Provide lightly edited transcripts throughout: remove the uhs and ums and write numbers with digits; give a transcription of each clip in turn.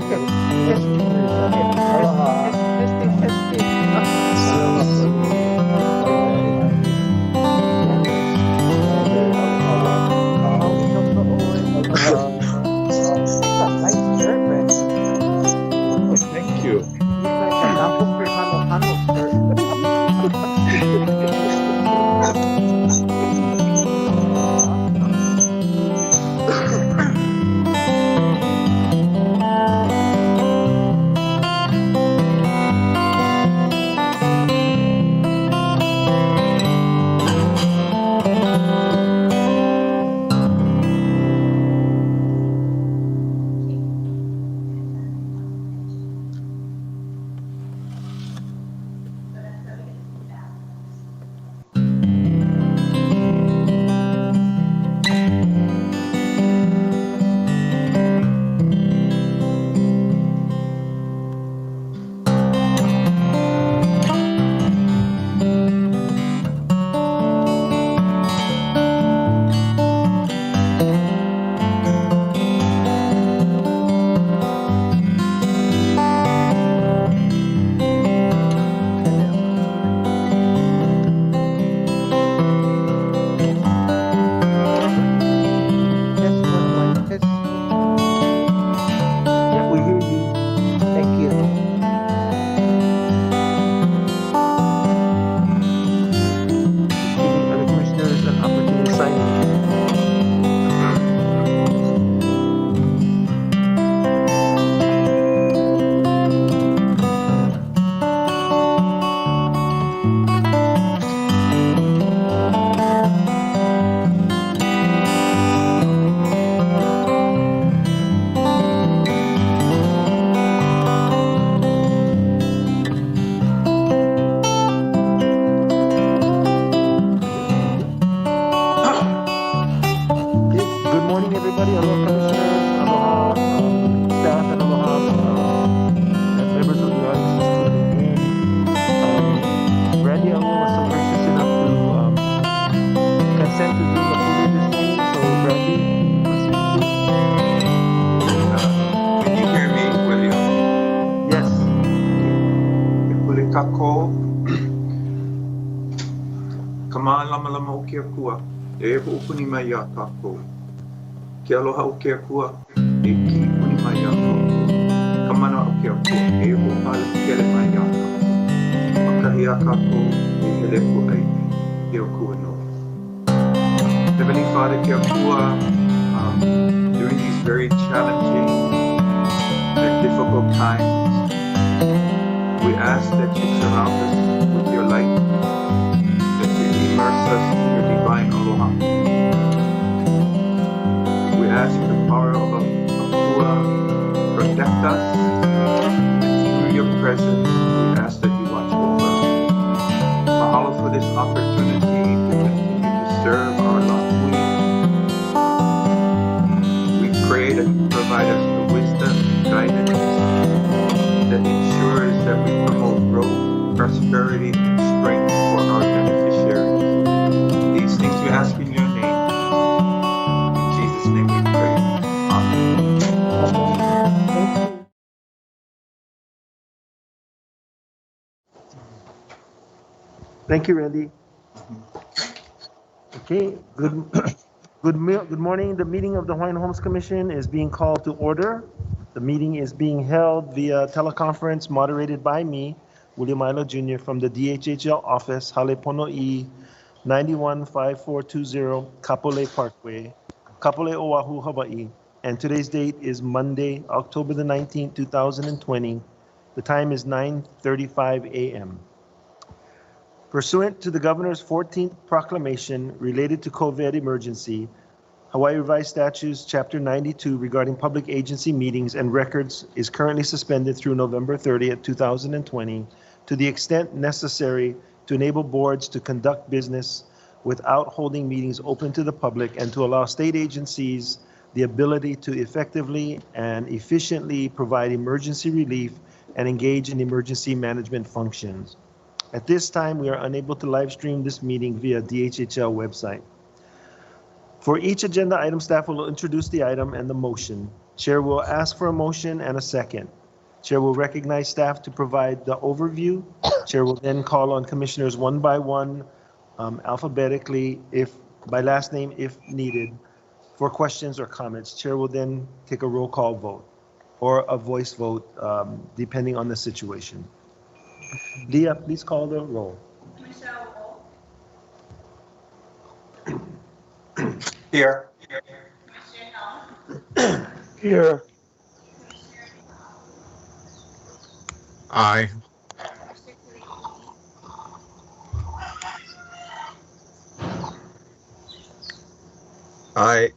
Okay. Testing. Okay. Testing. Nice shirt, Randy. Thank you. Looks like a double Mahalo shirt. Test one, one, test. Yeah, we hear you. Thank you. Just giving other commissioners an opportunity to sign in. Okay. Good morning, everybody. Aloha, commissioners. Aloha, staff, and aloha, members of the audience who's tuning in. Randy Allen was so gracious enough to consent to doing a full day this morning. So, Randy, proceed, please. Can you hear me, William? Yes. Kule kako. Kama lama o kia kua. E upuni mai a kako. Ke aloha o kia kua. E ki upuni mai a kako. Kamana o kia kua. E upale kele mai a kako. Makahi a kako. E hele ku ai. E o kua no. Heavenly Father, kia kua. During these very challenging and difficult times, we ask that you surround us with your light, that you immerse us in your divine aloha. We ask the power of Akua protect us, and through your presence, we ask that you watch over us. Mahalo for this opportunity to continue to serve our loved ones. We pray that you provide us the wisdom and guidance that ensures that we promote growth, prosperity, and strength for our beneficiaries. These things we ask in your name. In Jesus' name we pray. Amen. Thank you. Thank you, Randy. Okay, good morning. The meeting of the Hawaiian Homes Commission is being called to order. The meeting is being held via teleconference moderated by me, William Ilo Jr. from the DHHL office, Halepono'i, 915420 Kapolei Parkway, Kapolei, Oahu, Hawaii. And today's date is Monday, October the 19th, 2020. The time is 9:35 a.m. Pursuant to the Governor's 14th proclamation related to COVID emergency, Hawaii Revised Statutes, Chapter 92 regarding public agency meetings and records is currently suspended through November 30th, 2020, to the extent necessary to enable boards to conduct business without holding meetings open to the public and to allow state agencies the ability to effectively and efficiently provide emergency relief and engage in emergency management functions. At this time, we are unable to live stream this meeting via DHHL website. For each agenda item, staff will introduce the item and the motion. Chair will ask for a motion and a second. Chair will recognize staff to provide the overview. Chair will then call on commissioners one by one, alphabetically, if by last name if needed, for questions or comments. Chair will then take a roll call vote or a voice vote, depending on the situation. Leah, please call the roll. Here. Here. Aye. Aye.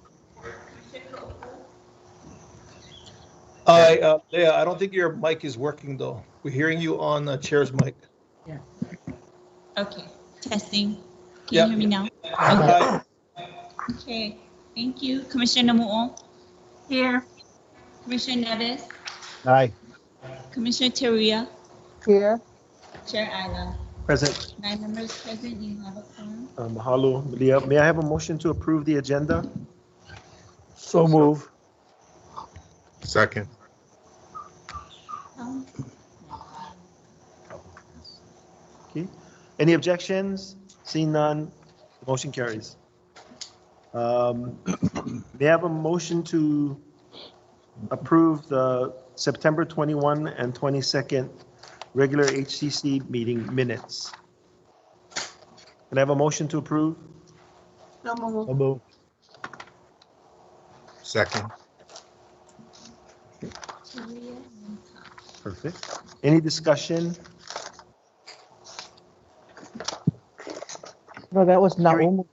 Leah, I don't think your mic is working though. We're hearing you on the chair's mic. Okay, testing. Can Yeah. you hear me now? Aye. Okay, thank you. Commissioner Namu'o? Here. Commissioner Neves? Aye. Commissioner Teruya? Here. Chair Isla? Present. 9 members present, you have a quorum. Mahalo. Leah, may I have a motion to approve the agenda? So move. Second. Okay. Any objections? Seeing none, the motion carries. May I have a motion to approve the September 21 and 22nd regular HCC meeting minutes? Can I have a motion to approve? So move. Second. Teruya and Ka. Perfect. Any discussion? No, that was Naumu.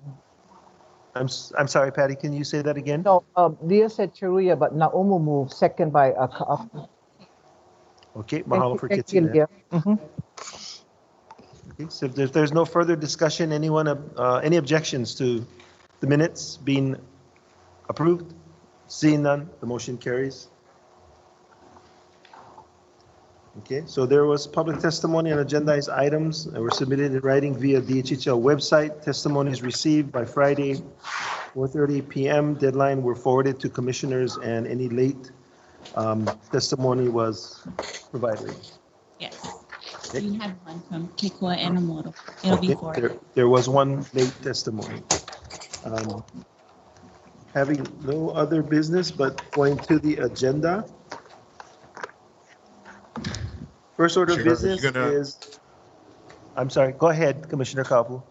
I'm sorry, Patty, can you say that again? No, Leah said Cheruya, but Naumu moved, second by Ka'afu. Okay, mahalo for Thank catching you, that. Leah. Mhm. Okay, so if there's no further discussion, anyone, any objections to the minutes being approved? Seeing none, the motion carries. Okay, so there was public testimony on agendized items that were submitted in writing via DHHL website. Testimonies received by Friday, 4:30 p.m. Deadline were forwarded to commissioners, and any late testimony was provided. Yes. You had one from Kikwa and Amoto. It'll be Okay, 4. there was one late testimony. Having no other business, but going to the agenda. First order of Chair, are you business gonna- is, I'm sorry, go ahead, Commissioner Kapu.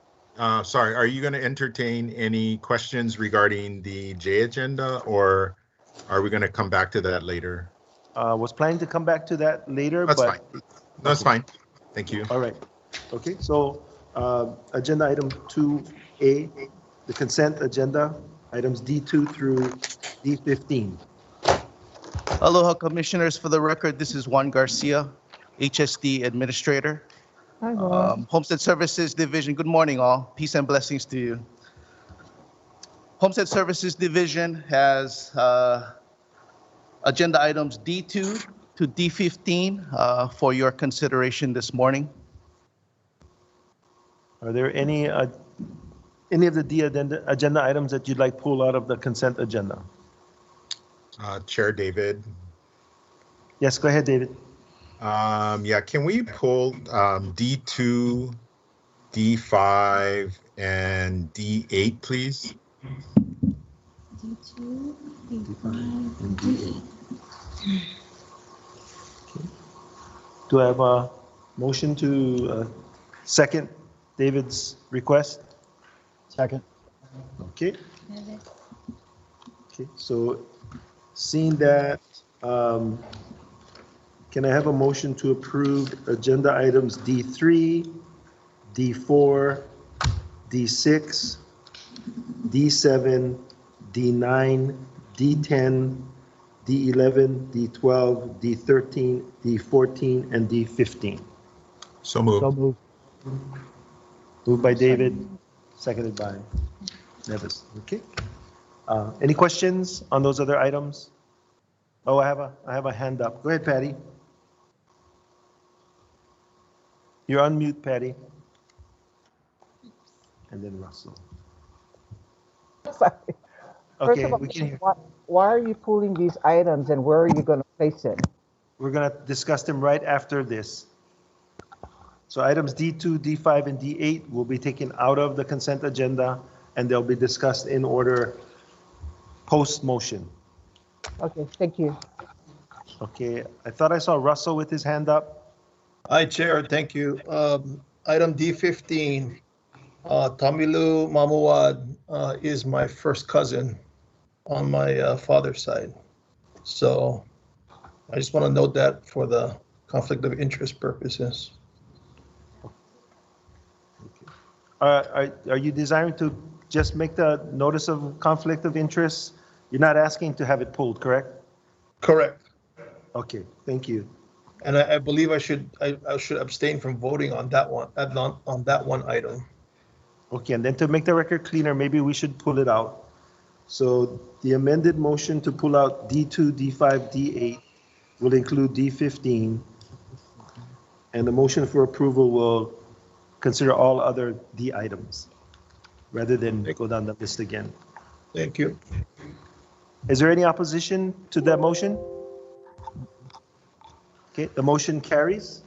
Sorry, are you going to entertain any questions regarding the J agenda, or are we going to come back to that later? Was planning to come back to that later, That's but. fine. That's fine. Thank you. All right. Okay, so agenda item 2A, the consent agenda, items D2 through D15. Aloha, Commissioners. For the record, this is Juan Garcia, HSD Administrator, Hi, Juan. Homestead Services Division. Good morning, all. Peace and blessings to you. Homestead Services Division has agenda items D2 to D15 for your consideration this morning. Are there any of the D agenda items that you'd like pulled out of the consent agenda? Chair David. Yes, go ahead, David. Yeah, can we pull D2, D5, and D8, please? D2, D5, and D8. Do I have a motion to second David's request? Second. Okay. Okay, so seeing that, can I have a motion to approve agenda items D3, D4, D6, D7, D9, D10, D11, D12, D13, D14, and D15? So moved. So moved. Moved by David, seconded by Nevis. Okay. Any questions on those other items? Oh, I have a hand up. Go ahead, Patty. You're on mute, Patty. And then Russell. Sorry. First Okay, of all, we can hear. why are you pulling these items and where are you going to place them? We're going to discuss them right after this. So items D2, D5, and D8 will be taken out of the consent agenda, and they'll be discussed in order post-motion. Okay, thank you. Okay, I thought I saw Russell with his hand up. Hi, Chair, thank you. Item D15, Tamilu Mamawad is my first cousin on my father's side. So I just want to note that for the conflict of interest purposes. Are you desiring to just make the notice of conflict of interest? You're not asking to have it pulled, correct? Correct. Okay, thank you. And I believe I should abstain from voting on that one, on that one item. Okay, and then to make the record cleaner, maybe we should pull it out. So the amended motion to pull out D2, D5, D8 will include D15, and the motion for approval will consider all other D items, rather than go down the list again. Thank you. Is there any opposition to that motion? Okay, the motion carries,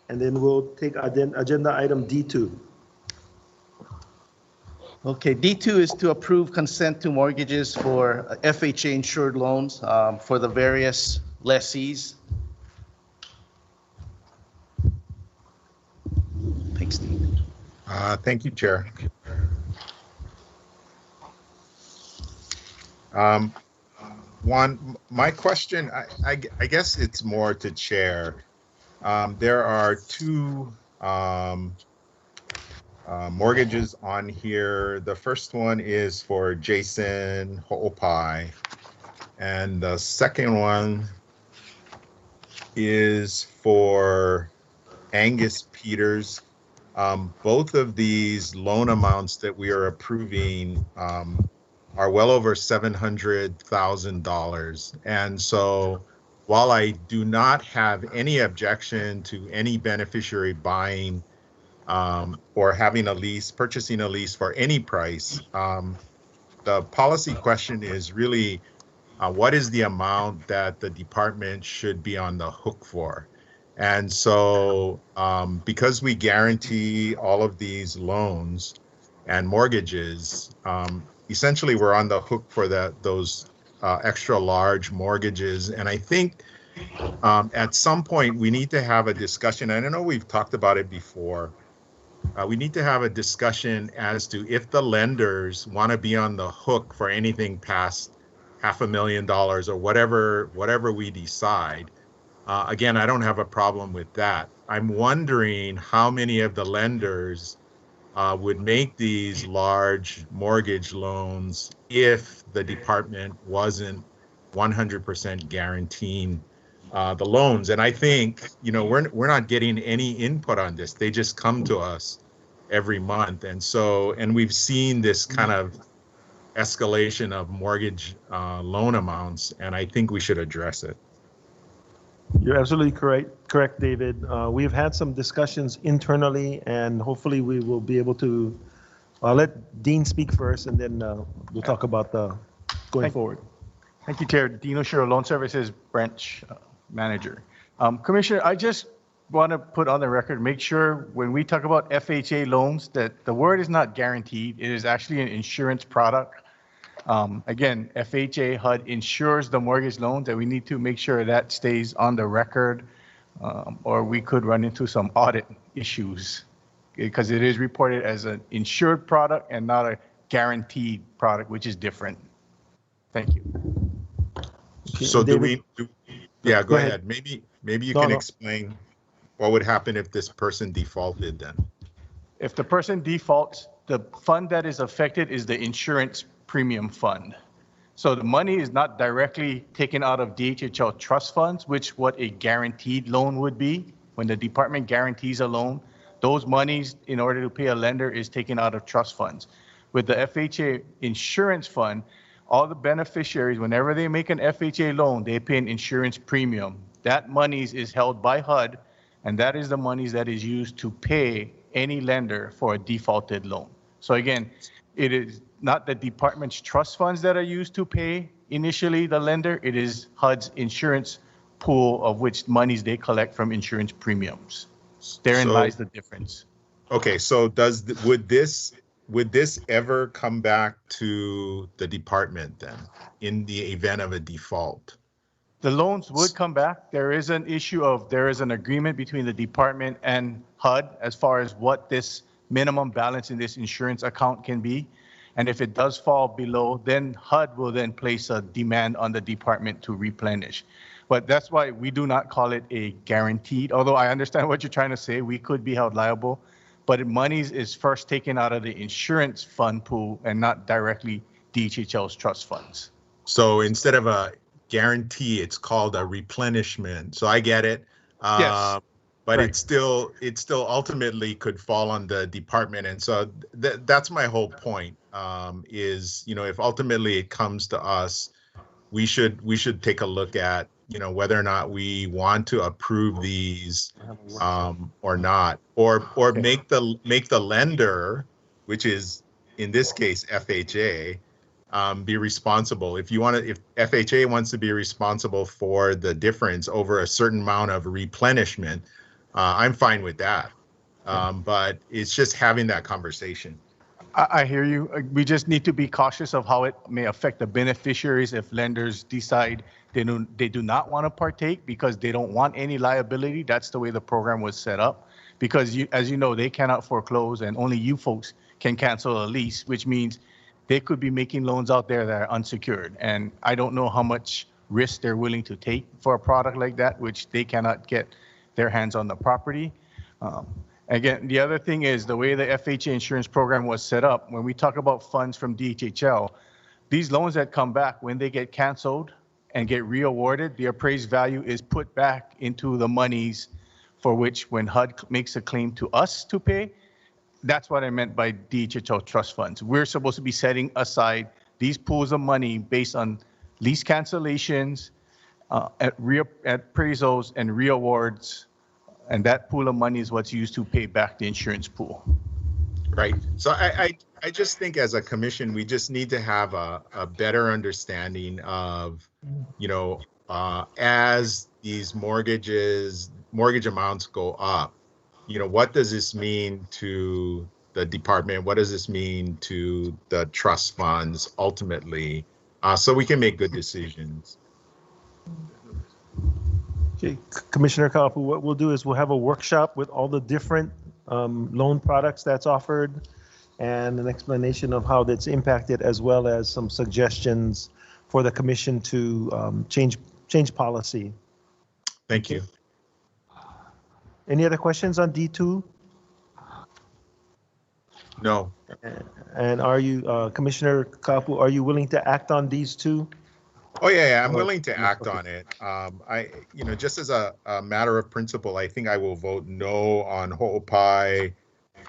and then we'll take agenda item D2. Okay, D2 is to approve consent to mortgages for FHA insured loans for the various lessees. Thanks, Steve. Thank you, Chair. My question, I guess it's more to Chair. There are two mortgages on here. The first one is for Jason Ho'opai, and the second one is for Angus Peters. Both of these loan amounts that we are approving are well over $700,000. And so while I do not have any objection to any beneficiary buying or having a lease, purchasing a lease for any price, the policy question is really what is the amount that the department should be on the hook for? And so because we guarantee all of these loans and mortgages, essentially we're on the hook for those extra large mortgages. And I think at some point we need to have a discussion. And I know we've talked about it before. We need to have a discussion as to if the lenders want to be on the hook for anything past $500,000 or whatever we decide. Again, I don't have a problem with that. I'm wondering how many of the lenders would make these large mortgage loans if the department wasn't 100% guaranteeing the loans. And I think, we're not getting any input on this. They just come to us every month. And we've seen this kind of escalation of mortgage loan amounts, and I think we should address it. You're absolutely correct, David. We've had some discussions internally, and hopefully we will be able to. I'll let Dean speak first, and then we'll talk about the going forward. Thank you, Chair. Dean Oshiro, Loan Services Branch Manager. Commissioner, I just want to put on the record, make sure when we talk about FHA loans that the word is not guaranteed. It is actually an insurance product. Again, FHA HUD insures the mortgage loans, and we need to make sure that stays on the record, or we could run into some audit issues because it is reported as an insured product and not a guaranteed product, which is different. Thank you. Okay, So David, yeah, go ahead. ahead. Maybe you can explain what would happen if this person defaulted then. If the person defaults, the fund that is affected is the insurance premium fund. So the money is not directly taken out of DHHL trust funds, which what a guaranteed loan would be. When the department guarantees a loan, those monies in order to pay a lender is taken out of trust funds. With the FHA insurance fund, all the beneficiaries, whenever they make an FHA loan, they pay an insurance premium. That monies is held by HUD, and that is the monies that is used to pay any lender for a defaulted loan. So again, it is not the department's trust funds that are used to pay initially the lender. It is HUD's insurance pool of which monies they collect from insurance premiums. Therein So- lies the difference. Okay, so would this ever come back to the department then, in the event of a default? The loans would come back. There is an agreement between the department and HUD as far as what this minimum balance in this insurance account can be. And if it does fall below, then HUD will then place a demand on the department to replenish. But that's why we do not call it a guaranteed, although I understand what you're trying to say, we could be held liable, but monies is first taken out of the insurance fund pool and not directly DHHL's trust funds. So instead of a guarantee, it's called a replenishment. So I get it. Yes. But Right. it still ultimately could fall on the department. And so that's my whole point, is, if ultimately it comes to us, we should take a look at, whether or not we want to approve these or not, or Okay. make the lender, which is in this case FHA, be responsible. If FHA wants to be responsible for the difference over a certain amount of replenishment, I'm fine with that. But it's just having that conversation. I hear you. We just need to be cautious of how it may affect the beneficiaries if lenders decide they do not want to partake because they don't want any liability. That's the way the program was set up. Because as you know, they cannot foreclose and only you folks can cancel a lease, which means they could be making loans out there that are unsecured. And I don't know how much risk they're willing to take for a product like that, which they cannot get their hands on the property. Again, the other thing is the way the FHA insurance program was set up, when we talk about funds from DHHL, these loans that come back, when they get canceled and get reawarded, the appraised value is put back into the monies for which when HUD makes a claim to us to pay, that's what I meant by DHHL trust funds. We're supposed to be setting aside these pools of money based on lease cancellations, at appraisals and reawards. And that pool of money is what's used to pay back the insurance pool. Right. So I just think as a commission, we just need to have a better understanding of, as these mortgage amounts go up, what does this mean to the department? What does this mean to the trust funds ultimately? So we can make good decisions. Okay, Commissioner Kapu, what we'll do is we'll have a workshop with all the different loan products that's offered and an explanation of how that's impacted, as well as some suggestions for the commission to change policy. Thank you. Any other questions on D2? No. And are you, Commissioner Kapu, are you willing to act on these two? Oh, yeah, I'm willing to act on it. Just as a matter of principle, I think I will vote no on Ho'opai,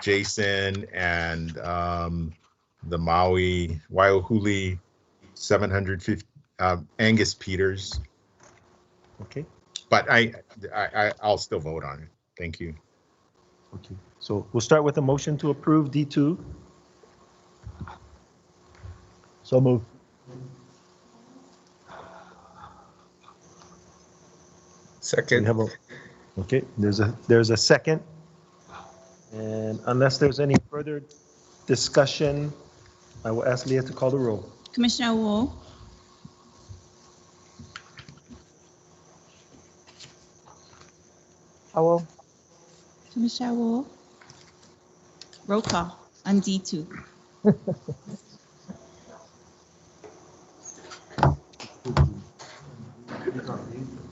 Jason, and the Maui, Waiahuli 750, Angus Peters. Okay. But I'll still vote on it. Thank you. Okay. So we'll start with a motion to approve D2. So move. We have okay, there's a second. And unless there's any further discussion, I will ask Leah to call the roll. Commissioner Wu, I will. Commissioner Wu. Roll call on D2.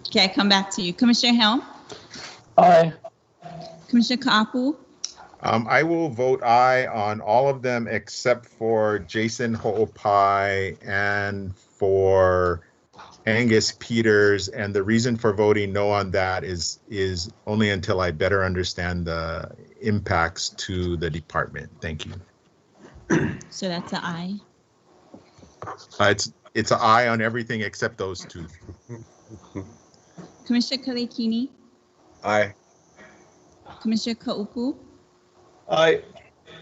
Okay, I come back to you. Commissioner Helm, Aye. Commissioner Kapu, I will vote aye on all of them except for Jason Ho'opai and for Angus Peters. And the reason for voting no on that is only until I better understand the impacts to the department. Thank you. so that's an aye. It's an aye on everything except those two. Commissioner Kalekini, Aye. Commissioner Kaupu, Aye.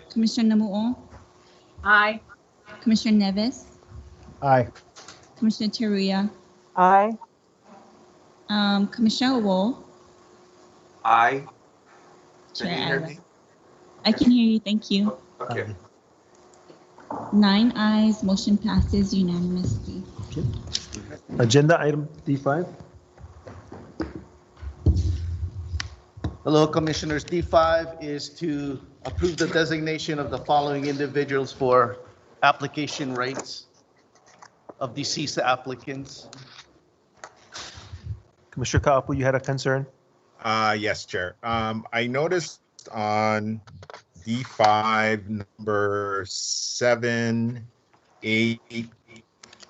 Commissioner Namu'o, Aye. Commissioner Nevis, Aye. Commissioner Teruya, Aye. Commissioner Wool, Aye. Can Chair you hear Isla. me? I can hear you. Thank you. Okay. 9 ayes, motion passes unanimously. Agenda item D5. Hello, Commissioners. D5 is to approve the designation of the following individuals for application rates of deceased applicants. Commissioner Kaapu, you had a concern? Yes, Chair. I noticed on D5 number 7, 8,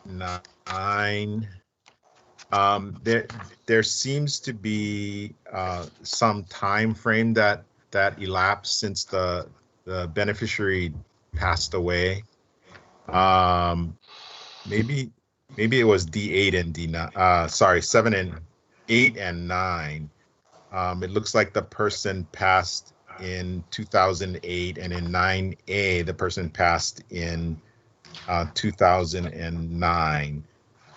9, there seems to be some time frame that elapsed since the beneficiary passed away. Maybe it was D8 and D9. Sorry, 7 and 8 and 9. It looks like the person passed in 2008, and in 9A, the person passed in 2009.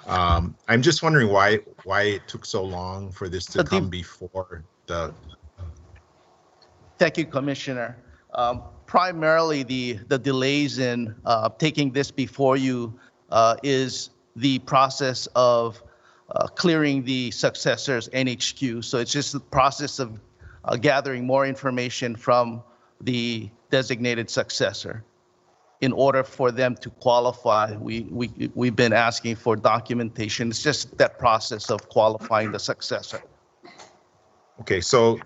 I'm just wondering why it took so long for this to come before the. Thank you, Commissioner. Primarily, the delays in taking this before you is the process of clearing the successor's NHQ. So it's just the process of gathering more information from the designated successor. In order for them to qualify, we've been asking for documentation. It's just that process of qualifying the successor. Okay, so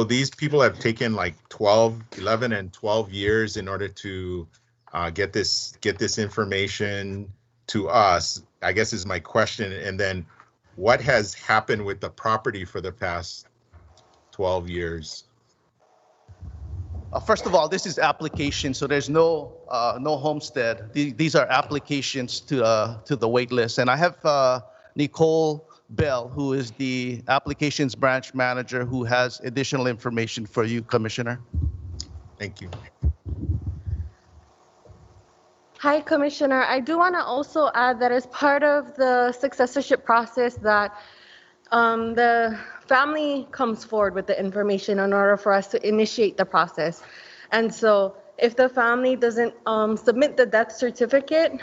these people have taken like 11 and 12 years in order to get this information to us, I guess is my question. And then what has happened with the property for the past 12 years? First of all, this is application, so there's no homestead. These are applications to the wait list. And I have Nicole Bell, who is the applications branch manager, who has additional information for you, Commissioner. Thank you. Hi, Commissioner. I do want to also add that as part of the successorship process that the family comes forward with the information in order for us to initiate the process. And so if the family doesn't submit the death certificate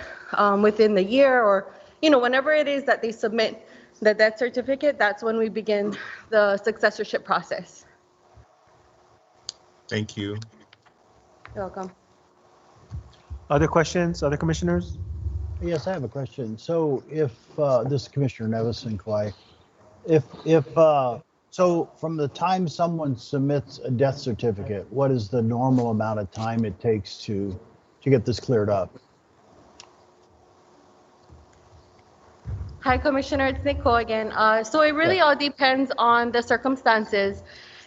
within the year, or whenever it is that they submit the death certificate, that's when we begin the successorship process. Thank you. You're welcome. Other questions, other commissioners? Yes, I have a question. So if this is Commissioner Nevis and Kauai, so from the time someone submits a death certificate, what is the normal amount of time it takes to get this cleared up? Hi, Commissioner, it's Nicole again. So it really all depends on the circumstances.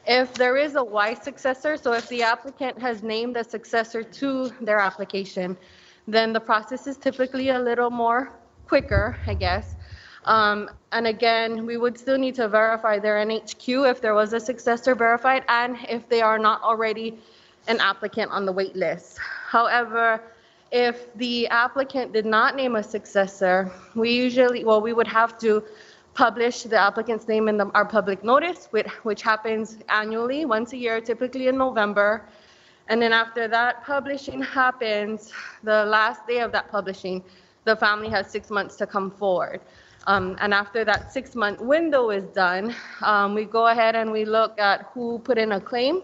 If there is a Y successor, so if the applicant has named a successor to their application, then the process is typically a little more quicker, I guess. And again, we would still need to verify their NHQ if there was a successor verified and if they are not already an applicant on the wait list. However, if the applicant did not name a successor, we would have to publish the applicant's name in our public notice, which happens annually, once a year, typically in November. And then after that publishing happens, the last day of that publishing, the family has 6 months to come forward. And after that 6-month window is done, we go ahead and we look at who put in a claim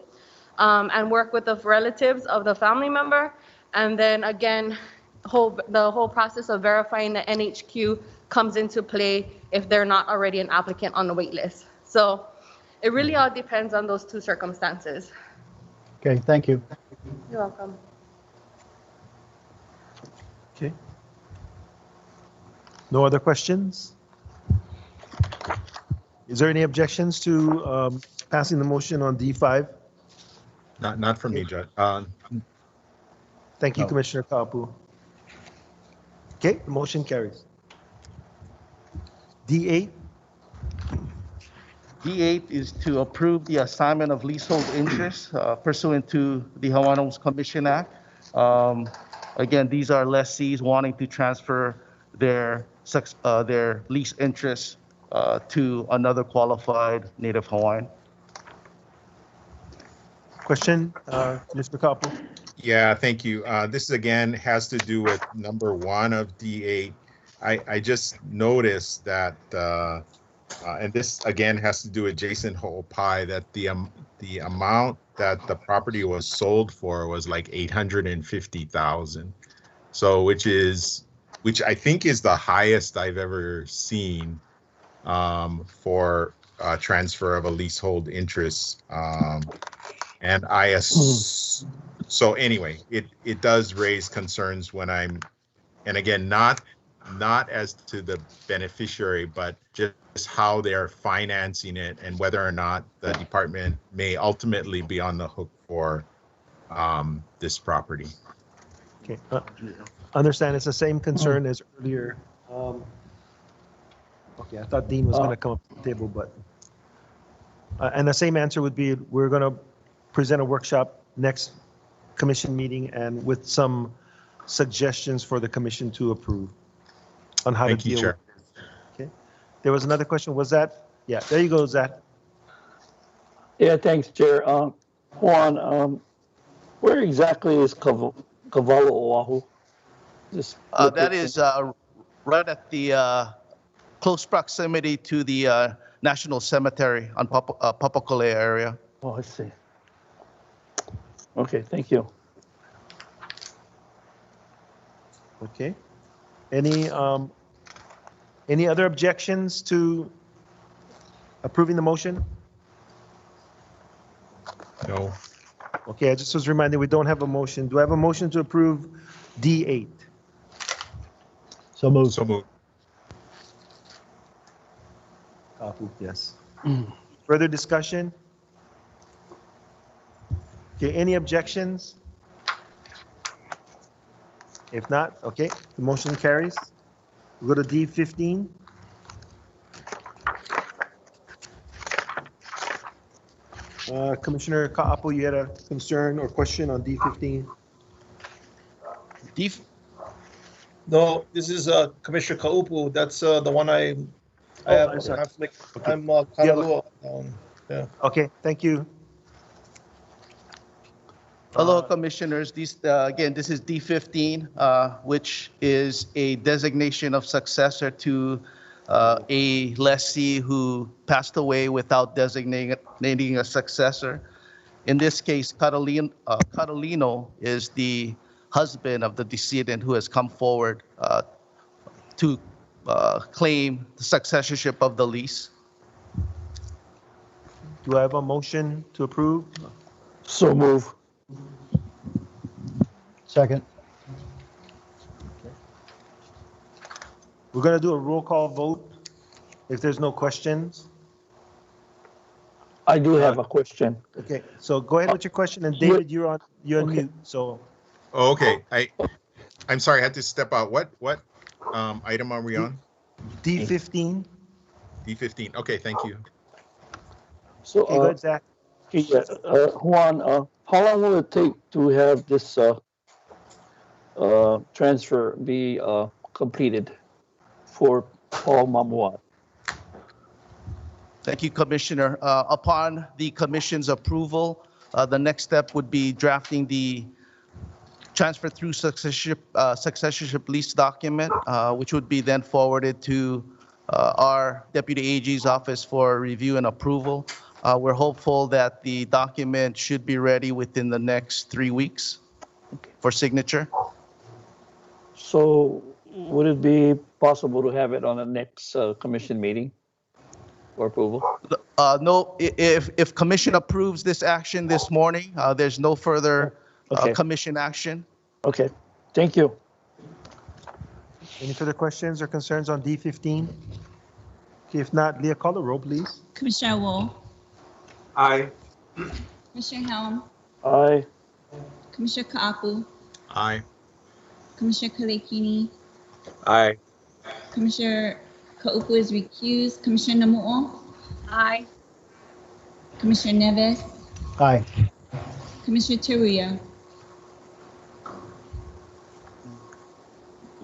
and work with the relatives of the family member. And then again, the whole process of verifying the NHQ comes into play if they're not already an applicant on the wait list. So it really all depends on those two circumstances. Okay, thank you. You're welcome. Okay. No other questions? Is there any objections to passing the motion on D5? Not from me, Judge. Thank you, No. Commissioner Kaapu. Okay, the motion carries. D8, D8 is to approve the assignment of leasehold interest pursuant to the Hawaiian Homes Commission Act. Again, these are lessees wanting to transfer their lease interests to another qualified Native Hawaiian. Question, Mr. Kapu? Yeah, thank you. This again has to do with number 1 of D8. I just noticed that, and this again has to do with Jason Ho'opai, that the amount that the property was sold for was like $850,000. So which I think is the highest I've ever seen for transfer of a leasehold interest. And so anyway, it does raise concerns when and again, not as to the beneficiary, but just how they're financing it and whether or not the department may ultimately be on the hook for this property. Okay, understand it's the same concern as earlier. Okay, I thought Dean was going to come up to the table, but and the same answer would be we're going to present a workshop next commission meeting and with some suggestions for the commission to approve on how to deal with it. Okay. There was another question. Was that? Yeah, there you go, Zach. Yeah, thanks, Chair. Juan, where exactly is Kavalo Oahu? That is right at the close proximity to the National Cemetery on Papakolea area. Oh, I see. Okay, thank you. Okay. Any other objections to approving the motion? No. Okay, I just was reminded we don't have a motion. Do I have a motion to approve D8? So moved. So moved. Yes. Further discussion? Okay, any objections? If not, okay, the motion carries. We go to D15. Commissioner Ka'apo, you had a concern or question on D15? No, this is Commissioner Kaupu. That's the one I have a conflict. Okay. I'm Kanalua. Yeah. Okay, thank you. Hello, commissioners. Again, this is D15, which is a designation of successor to a lessee who passed away without designating a successor. In this case, Catalino is the husband of the decedent who has come forward to claim the successorship of the lease. Do I have a motion to approve? So move. Second. We're going to do a roll call vote if there's no questions. I do have a question. Okay, so go ahead with your question, and David, you're on mute. So. Oh, okay. I'm sorry, I had to step out. What item are we on? D15. D15. Okay, thank you. So, Okay, go ahead, Zach. Juan, how long will it take to have this transfer be completed for Paul Mamuad? Thank you, Commissioner. Upon the Commission's approval, the next step would be drafting the transfer through successorship lease document, which would be then forwarded to our Deputy AG's office for review and approval. We're hopeful that the document should be ready within the next 3 weeks for signature. So would it be possible to have it on the next commission meeting for approval? No, if Commission approves this action this morning, there's no further Commission action. Okay, thank you. Any further questions or concerns on D15? Okay, if not, Leah, call the roll, please. Commissioner Wool, Aye. Commissioner Helm, Aye. Commissioner Ka'apu, Aye. Commissioner Kalekini, Aye. Commissioner Ka'upu is recused, Commissioner Namu'o, Aye. Commissioner Neves, Aye. Commissioner Teruya.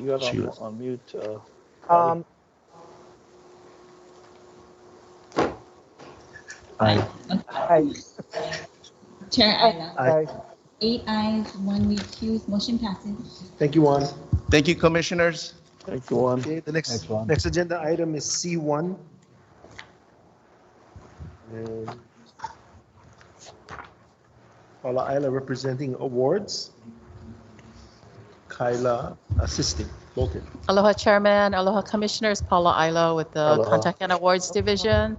You got Sheila. on mute. Um, Aye. Aye. Chair Ayla. Aye. 8 ayes, 1 recused, motion passes. Thank you, Juan. Thank you, commissioners. Thank you, Juan. Okay, the Next one. next agenda item is C1. And Paula Ayla representing awards. Kyla assisting. Bolton. Aloha Chairman, aloha Commissioners, Paula Ilo with the Aloha. Contact and Awards Division,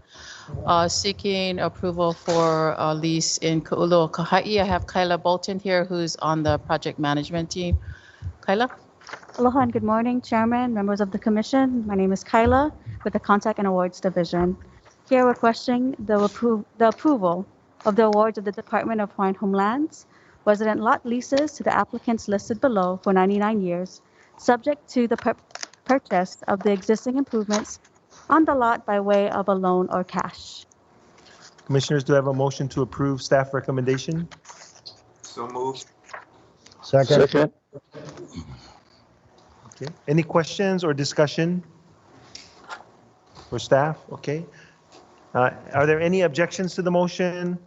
seeking approval for a lease in Ka'ulu, Kauai. I have Kyla Bolton here, who's on the project management team. Kyla? Aloha and good morning, Chairman, members of the Commission. My name is Kyla with the Contact and Awards Division. Here requesting the approval of the awards of the Department of Hawaiian Homelands, resident lot leases to the applicants listed below for 99 years, subject to the purchase of the existing improvements on the lot by way of a loan or cash. Commissioners, do I have a motion to approve staff recommendation? So moved. Second. Second. Okay. Any questions or discussion for staff? Okay. Are there any objections to the motion?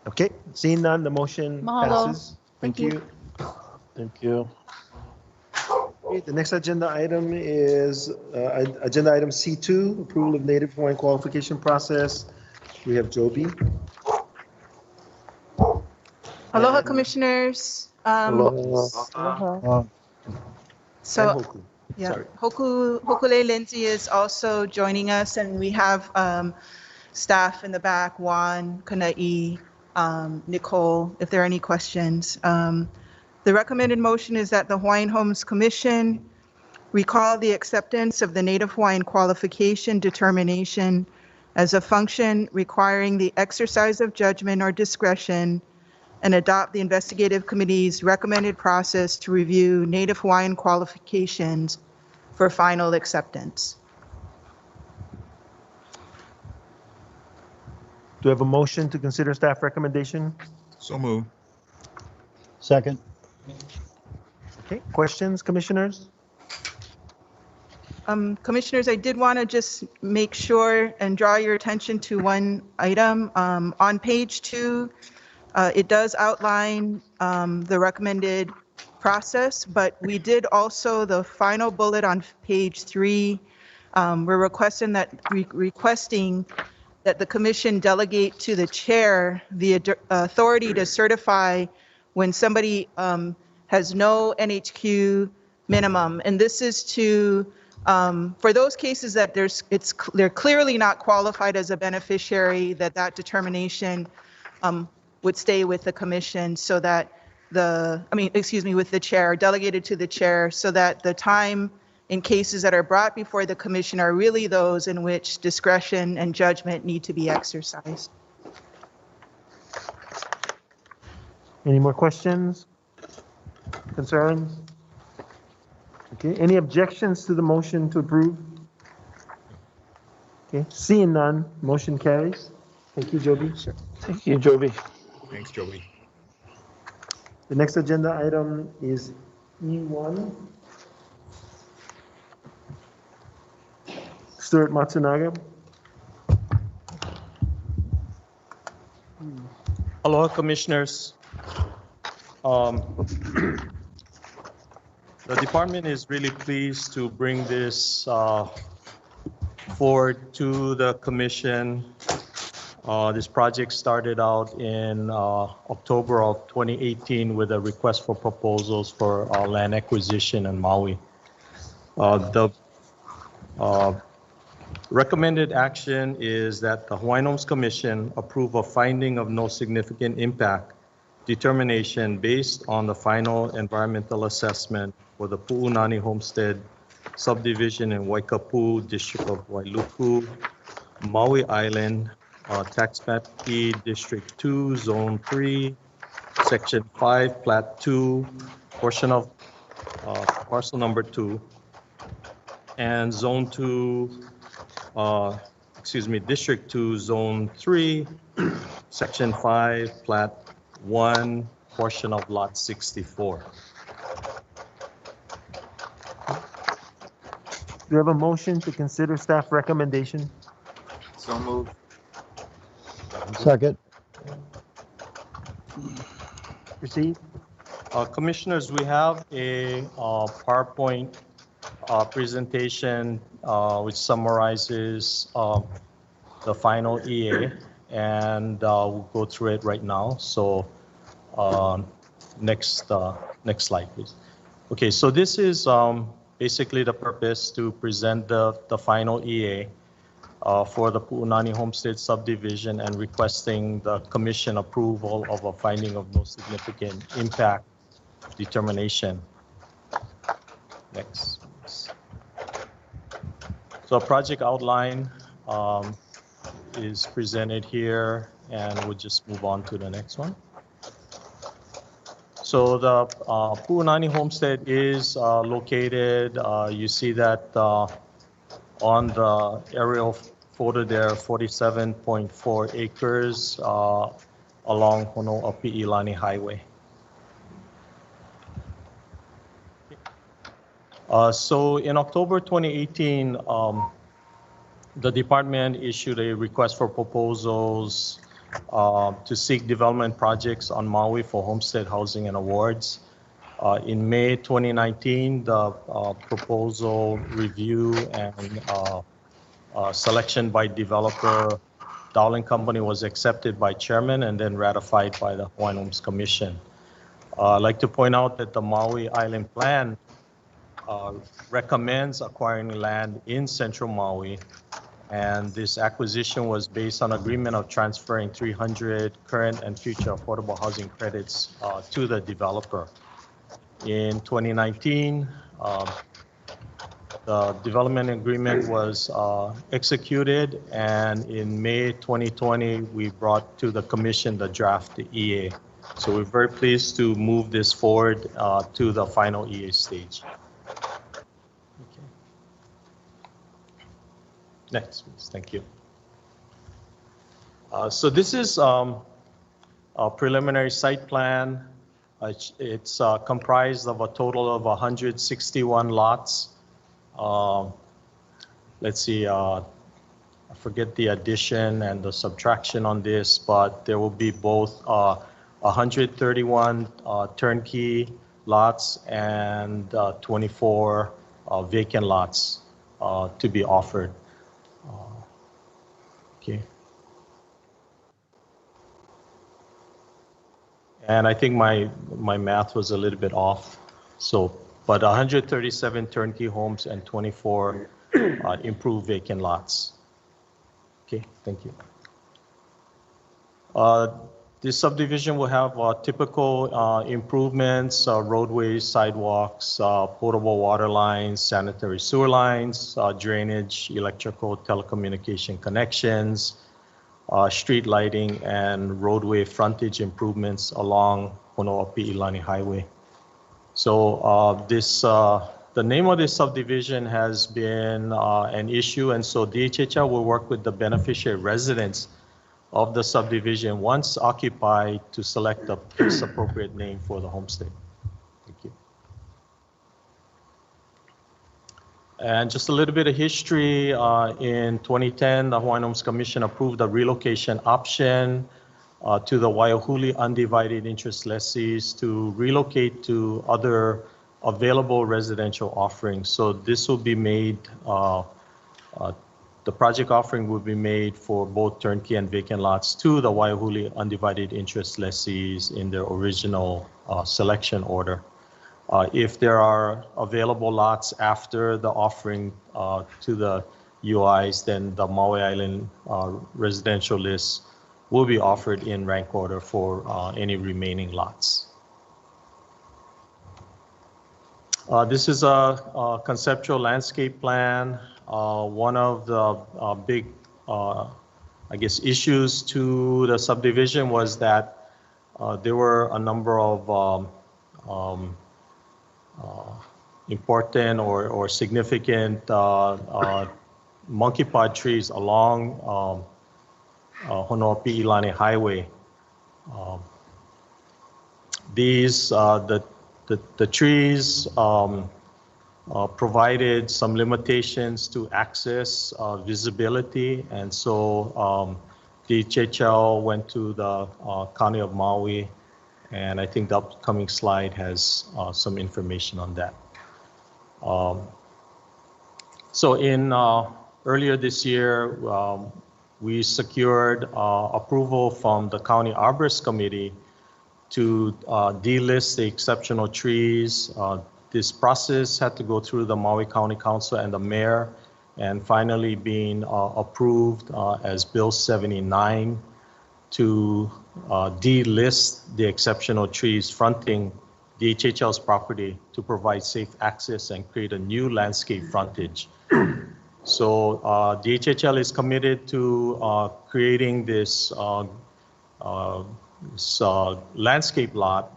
Okay, seeing none, the motion Mahalo. passes. Thank you. Thank you. Okay, the next agenda item is agenda item C2, approval of Native Hawaiian qualification process. We have Joby. Aloha, Commissioners. Aloha. So, And Hoku. yeah, Sorry. Hokule Lindsay is also joining us, and we have staff in the back, Juan, Kanai, Nicole, if there are any questions. The recommended motion is that the Hawaiian Homes Commission recall the acceptance of the Native Hawaiian qualification determination as a function requiring the exercise of judgment or discretion, and adopt the investigative committee's recommended process to review Native Hawaiian qualifications for final acceptance. Do I have a motion to consider staff recommendation? So moved. Second. Okay, questions, commissioners? Commissioners, I did want to just make sure and draw your attention to one item. On page 2, it does outline the recommended process, but we did also, the final bullet on page 3, we're requesting that the commission delegate to the chair the authority to certify when somebody has no NHQ minimum. And this is to, for those cases that they're clearly not qualified as a beneficiary, that determination would stay with the commission, so that with the chair, delegated to the chair, so that the time in cases that are brought before the commission are really those in which discretion and judgment need to be exercised. Any more questions? Concerns? Okay, any objections to the motion to approve? Okay, seeing none, motion carries. Thank you, Joby. Thank you, Joby. Thanks, Joey. The next agenda item is E1. Stuart Matsunaga. Aloha, Commissioners. The department is really pleased to bring this forward to the commission. This project started out in October of 2018 with a request for proposals for land acquisition in Maui. The recommended action is that the Hawaiian Homes Commission approve a finding of no significant impact determination based on the final environmental assessment for the Pu'unani Homestead subdivision in Waikapu, District of Wailuku, Maui Island, Tax Map P, District 2, Zone 3, Section 5, Plat 2, portion of parcel number 2, and Zone 2, District 2, Zone 3, Section 5, Plat 1, portion of Lot 64. we have a motion to consider staff recommendation? So moved. Second. Proceed. Commissioners, we have a PowerPoint presentation which summarizes the final EA, and we'll go through it right now. So next slide, please. Okay, so this is basically the purpose to present the final EA for the Pu'unani Homestead subdivision and requesting the commission approval of a finding of no significant impact determination. Next. So a project outline is presented here, and we'll just move on to the next one. So the Pu'unani Homestead is located, you see that on the aerial photo there, 47.4 acres along Honoapi'ilani Highway. So in October 2018, the department issued a request for proposals to seek development projects on Maui for homestead housing and awards. In May 2019, the proposal review and selection by developer Dowling Company was accepted by chairman and then ratified by the Hawaiian Homes Commission. I'd like to point out that the Maui Island Plan recommends acquiring land in Central Maui, and this acquisition was based on agreement of transferring 300 current and future affordable housing credits to the developer. In 2019, the development agreement was executed, and in May 2020, we brought to the commission the draft EA. So we're very pleased to move this forward to the final EA stage. Okay. Next, please. Thank you. So this is a preliminary site plan. It's comprised of a total of 161 lots. Let's see, I forget the addition and the subtraction on this, but there will be both 131 turnkey lots and 24 vacant lots to be offered. Okay. And I think my math was a little bit off. So, but 137 turnkey homes and 24 improved vacant lots. Okay, thank you. This subdivision will have typical improvements, roadways, sidewalks, potable water lines, sanitary sewer lines, drainage, electrical, telecommunication connections, street lighting, and roadway frontage improvements along Honoapi'ilani Highway. So the name of this subdivision has been an issue, and so DHHL will work with the beneficiary residents of the subdivision once occupied to select the best appropriate name for the homestead. Thank you. And just a little bit of history. In 2010, the Hawaiian Homes Commission approved a relocation option to the Waiahuli undivided interest lessees to relocate to other available residential offerings. So this will be made, the project offering will be made for both turnkey and vacant lots to the Waiahuli undivided interest lessees in their original selection order. If there are available lots after the offering to the UIs, then the Maui Island residential list will be offered in rank order for any remaining lots. This is a conceptual landscape plan. One of the big, I guess, issues to the subdivision was that there were a number of important or significant monkeypod trees along Honoapi'ilani Highway. These, the trees provided some limitations to access, visibility, and so DHHL went to the County of Maui, and I think the upcoming slide has some information on that. So in earlier this year, we secured approval from the County Arborist Committee to delist the exceptional trees. This process had to go through the Maui County Council and the mayor, and finally being approved as Bill 79 to delist the exceptional trees fronting DHHL's property to provide safe access and create a new landscape frontage. So DHHL is committed to creating this landscape lot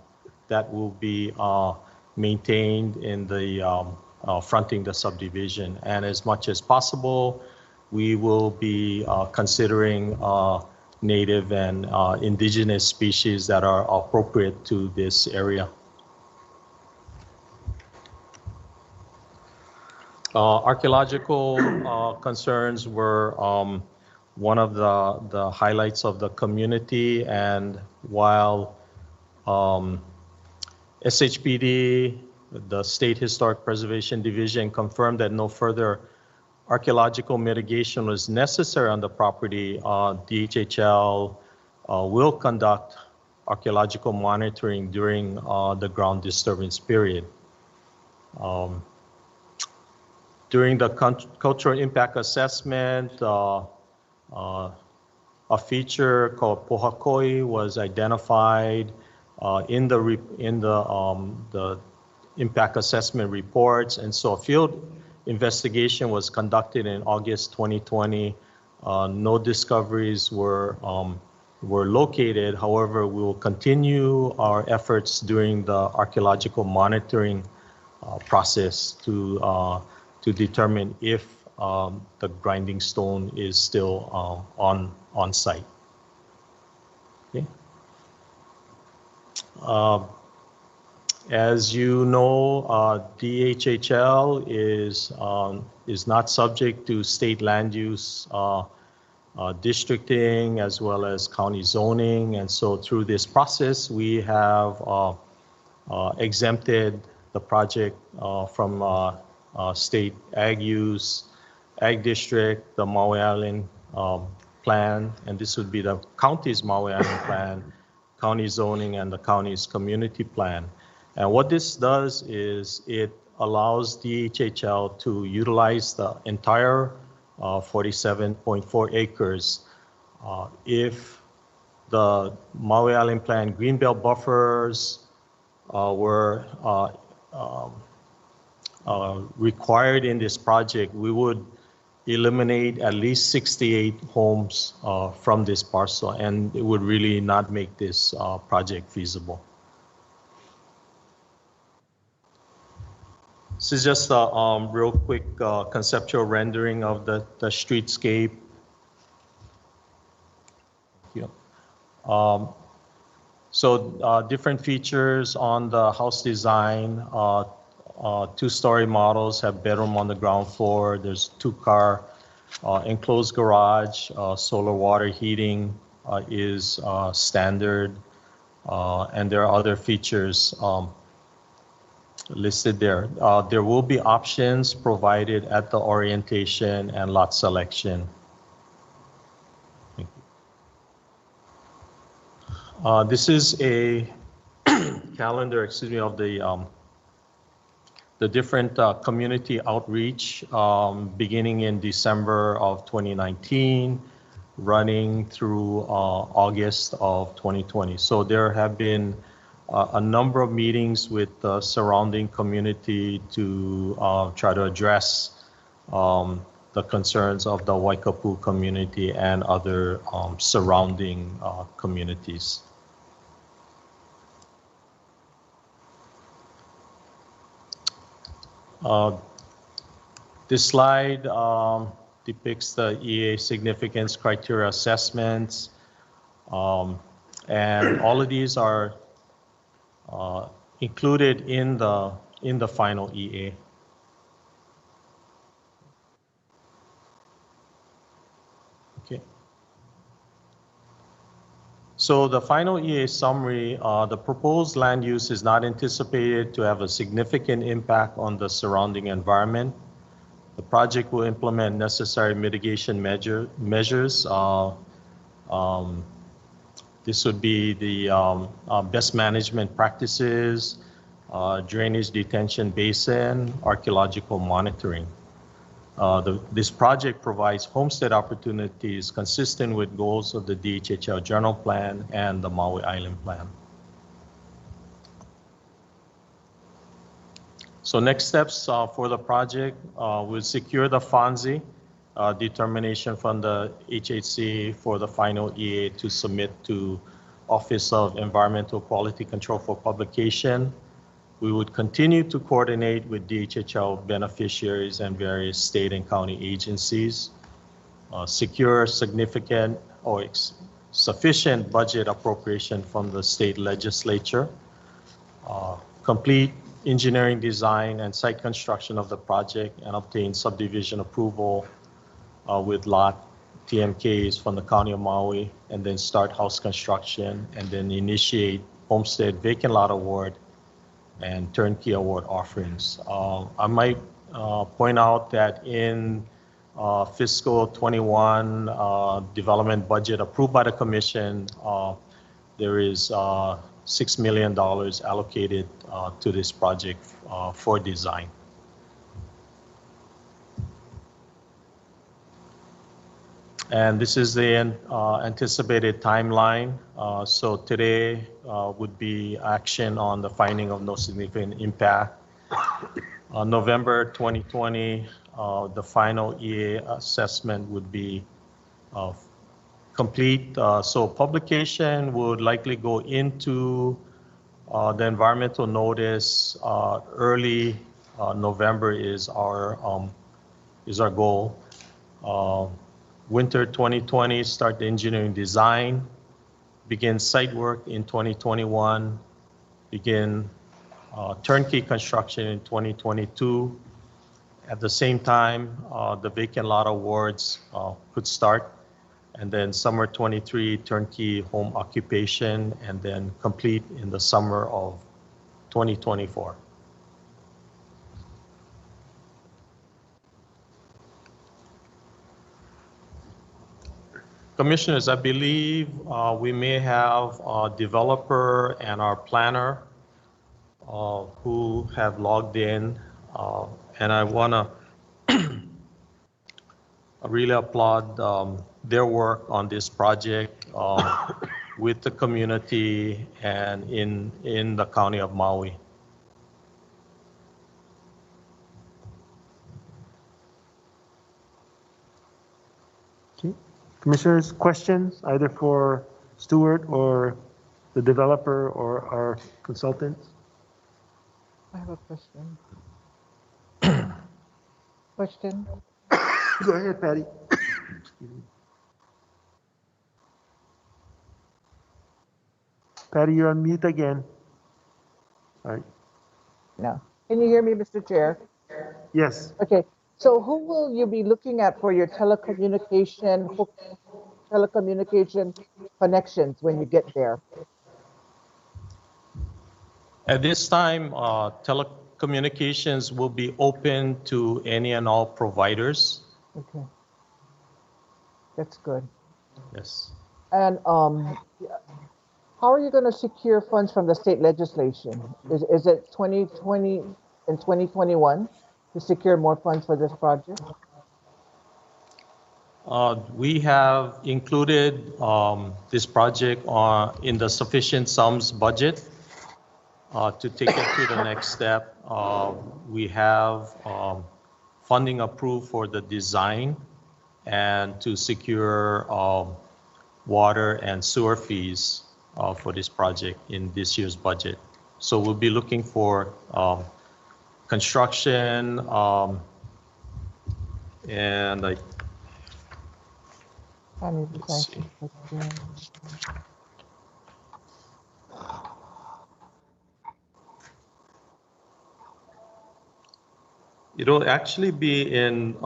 that will be maintained in the fronting the subdivision. And as much as possible, we will be considering native and indigenous species that are appropriate to this area. Archaeological concerns were one of the highlights of the community, and while SHPD, the State Historic Preservation Division, confirmed that no further archaeological mitigation was necessary on the property, DHHL will conduct archaeological monitoring during the ground disturbance period. During the cultural impact assessment, a feature called pohakoi was identified in the impact assessment reports, and so a field investigation was conducted in August 2020. No discoveries were located. However, we will continue our efforts during the archaeological monitoring process to determine if the grinding stone is still on site. Okay. As you know, DHHL is not subject to state land use districting as well as county zoning, and so through this process we have exempted the project from state ag use, ag district, the Maui Island plan, and this would be the county's Maui Island plan, county zoning, and the county's community plan. And what this does is it allows DHHL to utilize the entire 47.4 acres if the Maui Island plan greenbelt buffers were required in this project. We would eliminate at least 68 homes from this parcel, and it would really not make this project feasible. This is just a real quick conceptual rendering of the streetscape. So different features on the house design. Two-story models have bedroom on the ground floor. There's two-car enclosed garage. Solar water heating is standard, and there are other features listed there. There will be options provided at the orientation and lot selection. Thank you. This is a calendar, of the different community outreach beginning in December of 2019, running through August of 2020. So there have been a number of meetings with the surrounding community to try to address the concerns of the Waikapu community and other surrounding communities. This slide depicts the EA significance criteria assessments, and all of these are included in the final EA. Okay. So the final EA summary, the proposed land use is not anticipated to have a significant impact on the surrounding environment. The project will implement necessary mitigation measures. This would be the best management practices, drainage detention basin, archaeological monitoring. This project provides homestead opportunities consistent with goals of the DHHL General Plan and the Maui Island Plan. So next steps for the project, we'll secure the FONSI determination from the HHC for the final EA to submit to Office of Environmental Quality Control for publication. We would continue to coordinate with DHHL beneficiaries and various state and county agencies, secure significant or sufficient budget appropriation from the state legislature, complete engineering design and site construction of the project, and obtain subdivision approval with lot TMKs from the County of Maui, and then start house construction, and then initiate homestead vacant lot award and turnkey award offerings. I might point out that in fiscal 21 development budget approved by the commission, there is $6 million allocated to this project for design. And this is the anticipated timeline. So today would be action on the finding of no significant impact. November 2020, the final EA assessment would be complete. So publication would likely go into the environmental notice early November is our goal. Winter 2020, start the engineering design, begin site work in 2021, begin turnkey construction in 2022. At the same time, the vacant lot awards could start, and then summer 23, turnkey home occupation, and then complete in the summer of 2024. Commissioners, I believe we may have a developer and our planner who have logged in, and I want to really applaud their work on this project with the community and in the County of Maui. Okay. Commissioners, questions either for Stuart or the developer or our consultants? I have a question. Question? Go ahead, Patty. Patty, you're on mute again. All right. No. Can you hear me, Mr. Chair? Yes. Okay. So who will you be looking at for your telecommunication connections when you get there? At this time, telecommunications will be open to any and all providers. Okay. That's good. Yes. And how are you going to secure funds from the state legislation? Is it 2020 and 2021 to secure more funds for this project? We have included this project in the sufficient sums budget to take it to the next step. We have funding approved for the design and to secure water and sewer fees for this project in this year's budget. So we'll be looking for construction and like, let's see. It'll actually be in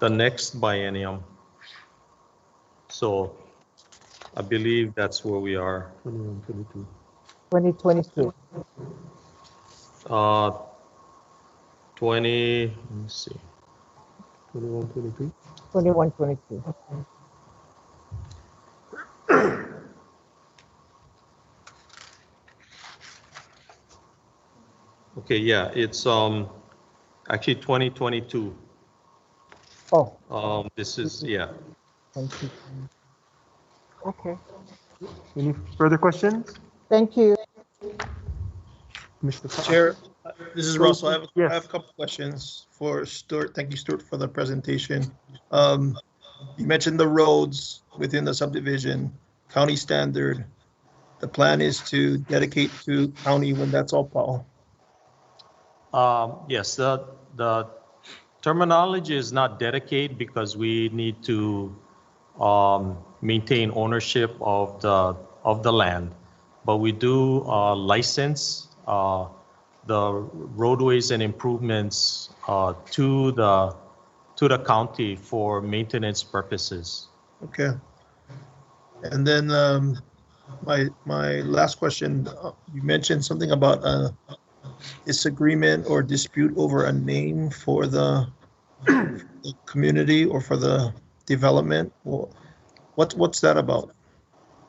the next biennium. So I believe that's where we are. 2022. 20, let me see. 21, 22. 21, 22. Okay, yeah, it's actually 2022. Oh. This is, yeah. Okay. Any further questions? Thank you. Mr. Chair, this is Russell. I Yes. have a couple questions for Stuart. Thank you, Stuart, for the presentation. You mentioned the roads within the subdivision, county standard. The plan is to dedicate to county when that's all, Paul. Yes, the terminology is not dedicate because we need to maintain ownership of the land, but we do license the roadways and improvements to the county for maintenance purposes. Okay. And then my last question, you mentioned something about a disagreement or dispute over a name for the community or for the development. Well, what's that about?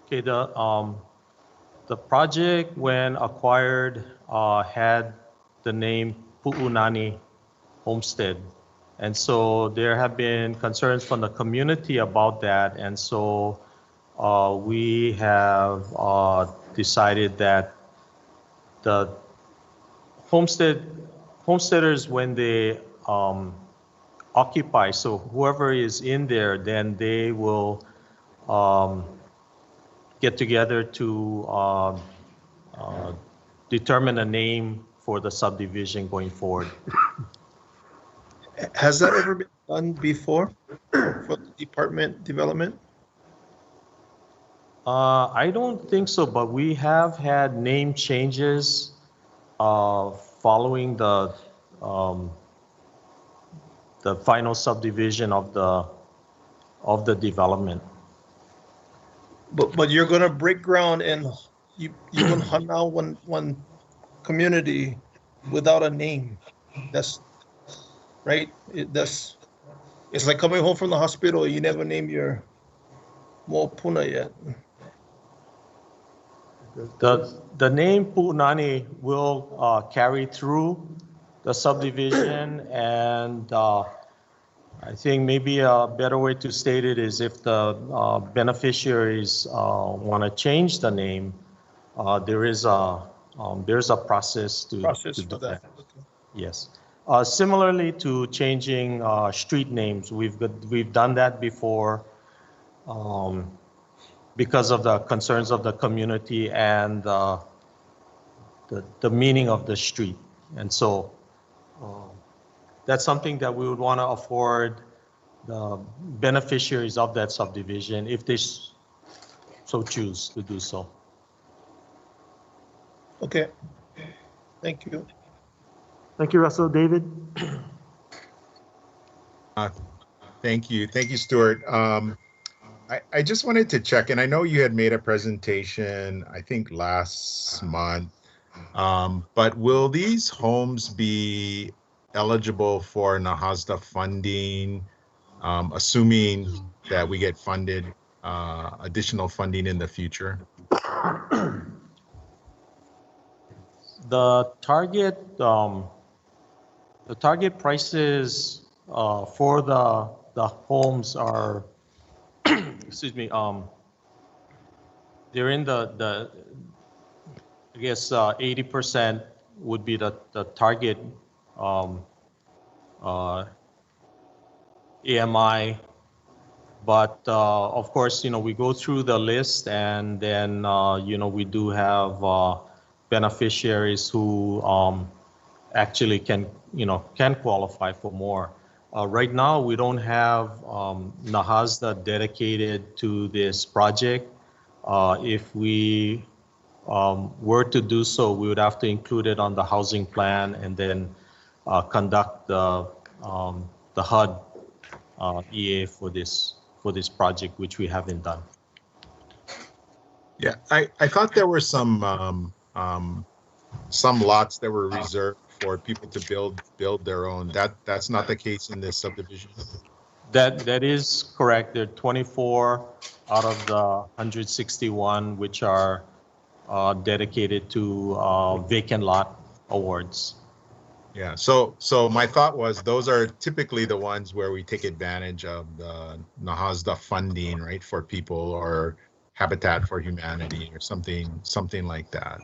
Okay, the project when acquired had the name Pu'unani Homestead. And so there have been concerns from the community about that. And so we have decided that the homesteaders, when they occupy, so whoever is in there, then they will get together to determine a name for the subdivision going forward. Has that ever been done before for the department development? I don't think so, but we have had name changes following the final subdivision of the development. But you're gonna break ground and you're gonna hunt out one community without a name. That's right. It's like coming home from the hospital. You never name your Mo'opuna yet. The name Pu'unani will carry through the subdivision, and I think maybe a better way to state it is if the beneficiaries want to change the name, there's a process to do that. Okay. Yes. Similarly to changing street names, we've done that before because of the concerns of the community and the meaning of the street. And so that's something that we would want to afford the beneficiaries of that subdivision if they so choose to do so. Okay. Thank you. Thank you, Russell. David? Thank you, Stuart. I just wanted to check, and I know you had made a presentation, I think last month, but will these homes be eligible for NAHASDA funding, assuming that we get funded, additional funding in the future? The target prices for the homes are, excuse me, they're in the I guess 80% would be the target AMI, but of course, we go through the list, and then we do have beneficiaries who actually can qualify for more. Right now, we don't have NAHASDA dedicated to this project. If we were to do so, we would have to include it on the housing plan and then conduct the HUD EA for this project, which we haven't done. Yeah, I thought there were some lots that were reserved for people to build their own. That's not the case in this subdivision. That is correct. There are 24 out of the 161 which are dedicated to vacant lot awards. Yeah, so my thought was those are typically the ones where we take advantage of the NAHASDA funding, right, for people, or Habitat for Humanity or something like that.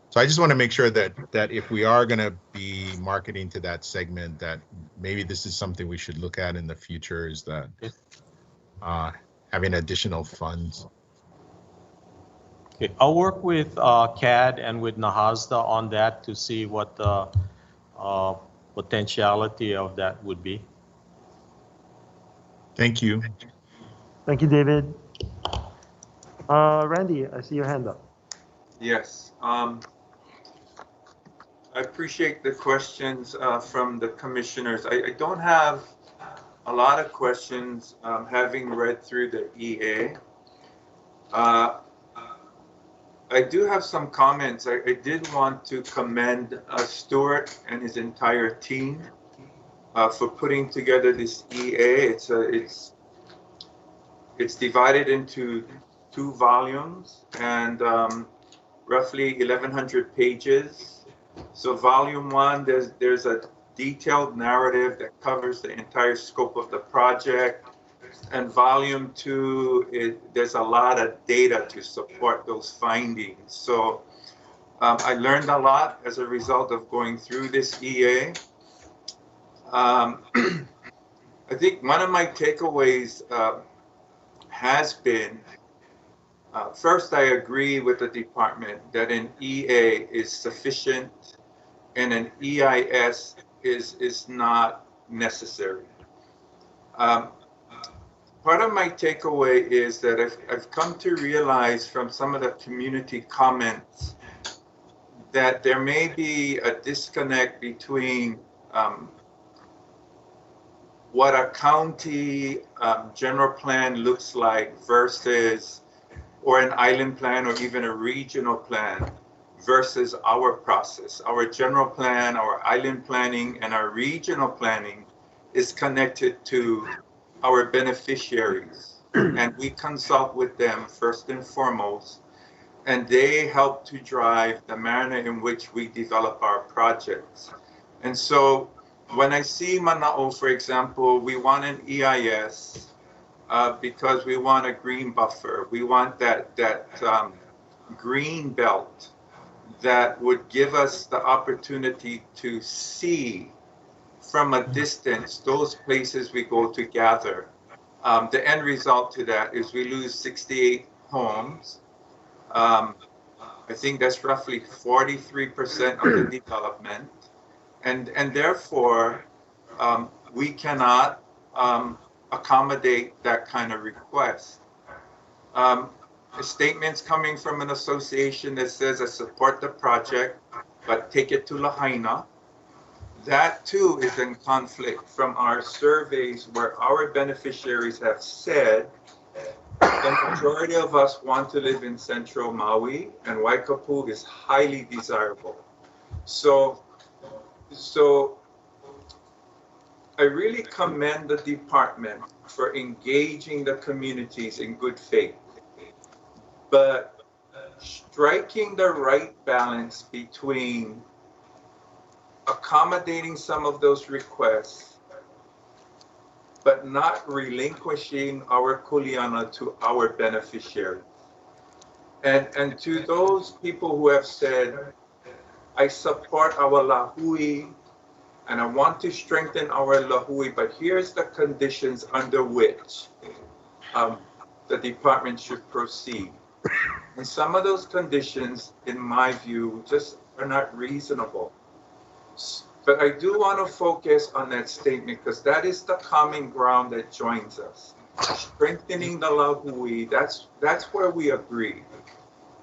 So I just want to make sure that if we are going to be marketing to that segment, that maybe this is something we should look at in the future, is that having additional funds. Okay, I'll work with CAD and with NAHASDA on that to see what the potentiality of that would be. Thank you. Thank you, David. Randy, I see your hand up. Yes. I appreciate the questions from the commissioners. I don't have a lot of questions having read through the EA. I do have some comments. I did want to commend Stuart and his entire team for putting together this EA. It's divided into 2 volumes and roughly 1,100 pages. So volume 1, there's a detailed narrative that covers the entire scope of the project. And volume 2, there's a lot of data to support those findings. So I learned a lot as a result of going through this EA. I think one of my takeaways has been, first, I agree with the department that an EA is sufficient and an EIS is not necessary. Part of my takeaway is that I've come to realize from some of the community comments that there may be a disconnect between what a county general plan looks like versus, or an island plan, or even a regional plan versus our process. Our general plan, our island planning, and our regional planning is connected to our beneficiaries, and we consult with them first and foremost, and they help to drive the manner in which we develop our projects. And so when I see Mana'o, for example, we want an EIS because we want a green buffer. We want that green belt that would give us the opportunity to see from a distance those places we go to gather. The end result to that is we lose 68 homes. I think that's roughly 43% of the development. And therefore, we cannot accommodate that kind of request. Statements coming from an association that says, I support the project, but take it to Lahaina. That too is in conflict from our surveys where our beneficiaries have said the majority of us want to live in central Maui, and Waikapu is highly desirable. So I really commend the department for engaging the communities in good faith, but striking the right balance between accommodating some of those requests, but not relinquishing our kuleana to our beneficiaries. And to those people who have said, I support our lahui and I want to strengthen our lahui, but here's the conditions under which the department should proceed. And some of those conditions, in my view, just are not reasonable. But I do want to focus on that statement because that is the common ground that joins us. Strengthening the lahui, that's where we agree.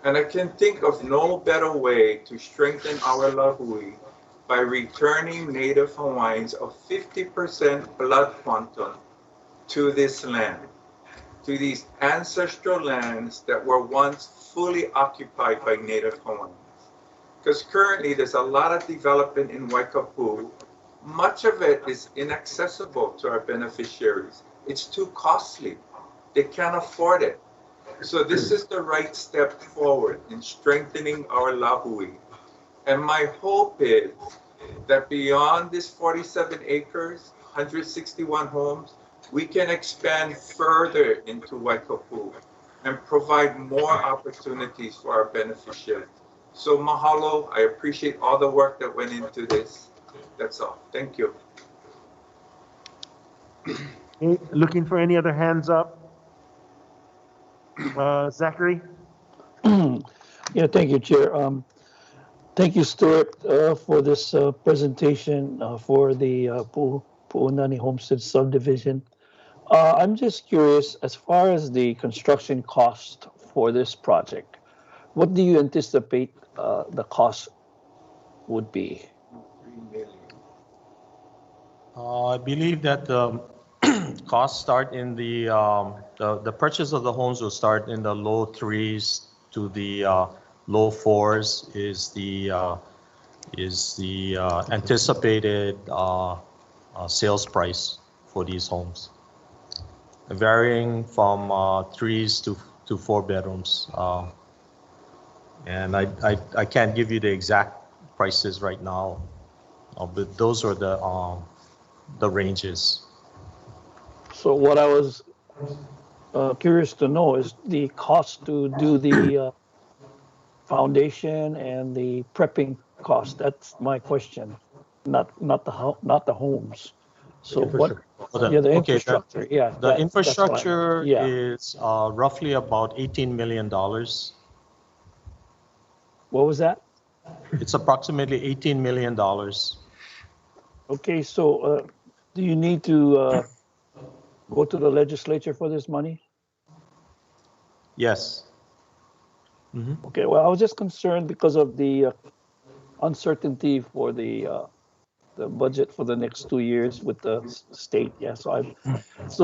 And I can think of no better way to strengthen our lahui by returning Native Hawaiians of 50% blood quantum to this land, to these ancestral lands that were once fully occupied by Native Hawaiians. Because currently there's a lot of development in Waikapu. Much of it is inaccessible to our beneficiaries. It's too costly. They can't afford it. So this is the right step forward in strengthening our lahui. And my hope is that beyond this 47 acres, 161 homes, we can expand further into Waikapu and provide more opportunities for our beneficiaries. So mahalo, I appreciate all the work that went into this. That's all. Thank you. Looking for any other hands up? Zachary? Yeah, thank you, Chair. Thank you, Stuart, for this presentation for the Pu'unani Homestead subdivision. I'm just curious, as far as the construction cost for this project, what do you anticipate the cost would be? I believe that the costs start in the purchase of the homes will start in the low 3s to the low 4s is the anticipated sales price for these homes, varying from 3s to 4 bedrooms. And I can't give you the exact prices right now, but those are the ranges. So what I was curious to know is the cost to do the foundation and the prepping cost. That's my question, not the homes. So what? Yeah, the infrastructure. Yeah, the infrastructure is roughly about $18 million. What was that? It's approximately $18 million. Okay, so do you need to go to the legislature for this money? Yes. Mm-hmm. Okay, well, I was just concerned because of the uncertainty for the budget for the next 2 years with the state. Yeah, so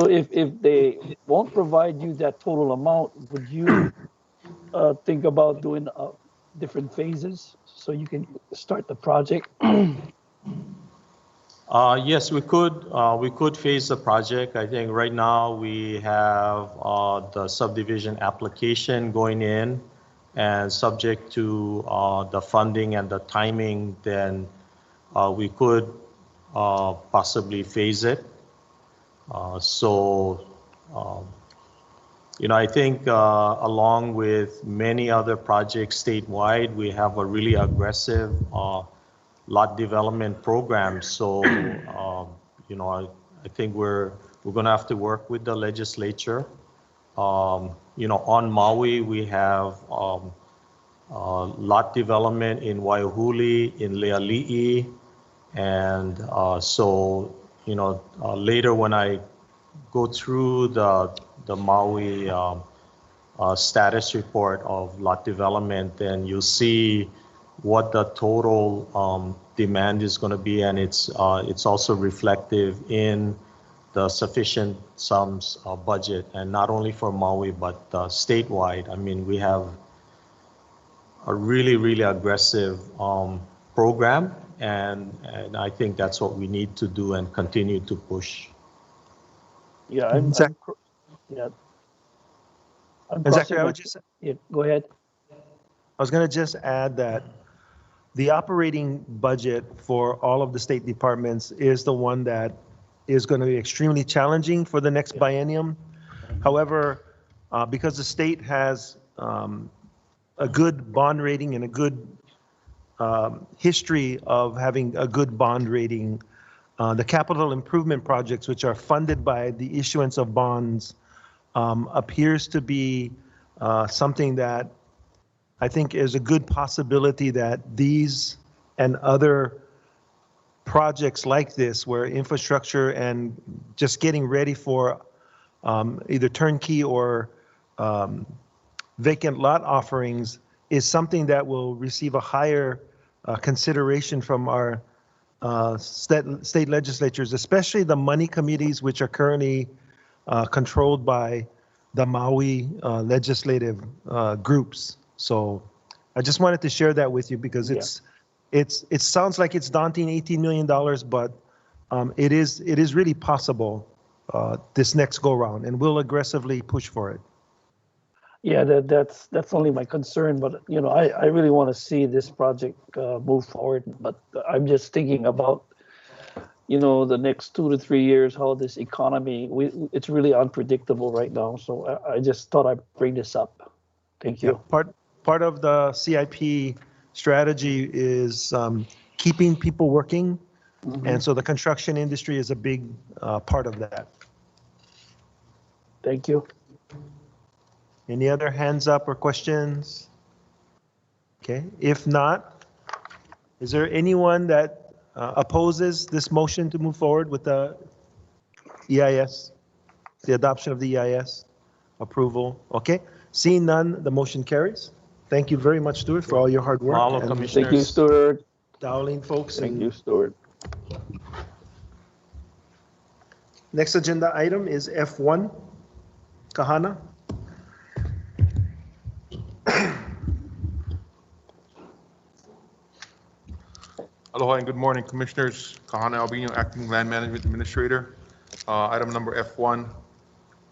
if they won't provide you that total amount, would you think about doing different phases so you can start the project? Yes, we could phase the project. I think right now we have the subdivision application going in, and subject to the funding and the timing, then we could possibly phase it. I think along with many other projects statewide, we have a really aggressive lot development program. So, I think we're going to have to work with the legislature. On Maui, we have lot development in Waiahuli, in Leali'i, and later when I go through the Maui status report of lot development, then you'll see what the total demand is going to be, and it's also reflective in the sufficient sums budget, and not only for Maui but statewide. I mean, we have a really, really aggressive program, and I think that's what we need to do and continue to push. Yeah, Zachary, I would just go ahead. I was going to just add that the operating budget for all of the state departments is the one that is going to be extremely challenging for the next biennium. However, because the state has a good bond rating and a good history of having a good bond rating, the capital improvement projects, which are funded by the issuance of bonds, appears to be something that I think is a good possibility that these and other projects like this, where infrastructure and just getting ready for either turnkey or vacant lot offerings, is something that will receive a higher consideration from our state legislatures, especially the money committees, which are currently controlled by the Maui legislative groups. So I just wanted to share that with you because it sounds like it's daunting, $18 million, but it is really possible this next go round, and we'll aggressively push for it. Yeah, that's only my concern, but you know, I really want to see this project move forward. But I'm just thinking about, you know, the next 2 to 3 years, how this economy, it's really unpredictable right now. So I just thought I'd bring this up. Thank you. Yeah, part of the CIP strategy is keeping people working, and so the construction industry is a big part of that. Thank you. Any other hands up or questions? Okay, if not, is there anyone that opposes this motion to move forward with the EIS, the adoption of the EIS approval? Okay, seeing none, the motion carries. Thank you very much, Stuart, for all your hard work. Mahalo, and Commissioners. Thank you, Stuart. Dowling folks. Thank you, Stuart. Next agenda item is F1, Kahana. Aloha and good morning, Commissioners. Kahana Albino, Acting Land Management Administrator. Item number F1.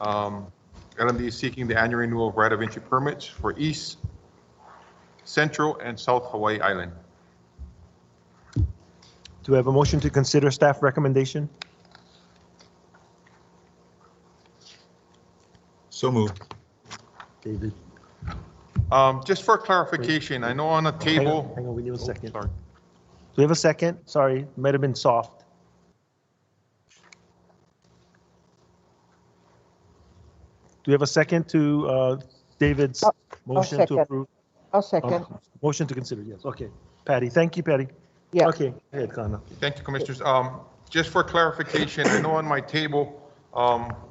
LMD is seeking the annual renewal of right of entry permits for East, Central, and South Hawaii Island. Do we have a motion to consider staff recommendation? So moved. David. Just for clarification, I know on a table. Hang on, we need a second. Sorry. Do we have a second? Sorry, might have been soft. Do we have a second to David's motion to second. approve? I'll second. Motion to consider, yes. Okay. Patty, thank you, Patty. Yeah. Okay, go ahead, Kana. Thank you, Commissioners. Just for clarification, I know on my table,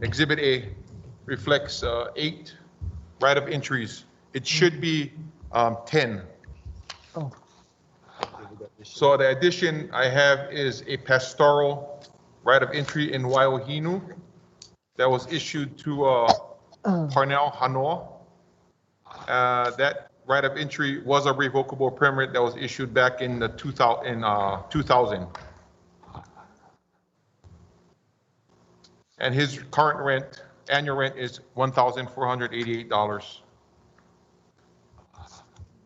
Exhibit A reflects 8 right of entries. It should be 10. Oh. So the addition I have is a pastoral right of entry in Waiohinu that was issued to Parnell Hanoa. That right of entry was a revocable permit that was issued back in the 2000. And his current rent, annual rent is $1,488.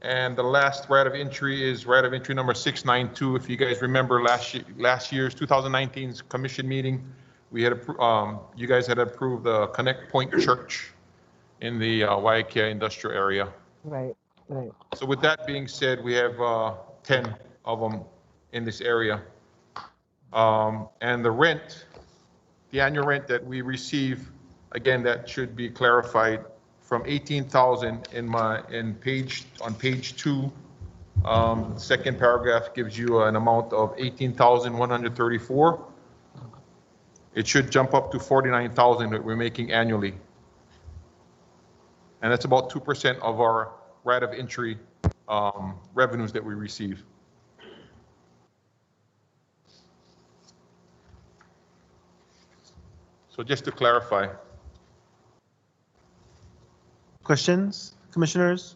And the last right of entry is right of entry number 692. If you guys remember last year's 2019's commission meeting, we had you guys had approved the Connect Point Church in the Waiakea industrial area. Right, right. So with that being said, we have 10 of them in this area. And the rent, the annual rent that we receive, again, that should be clarified, from 18,000 on page 2. Second paragraph gives you an amount of 18,134. It should jump up to 49,000 that we're making annually. And that's about 2% of our right of entry revenues that we receive. So just to clarify. Questions, commissioners?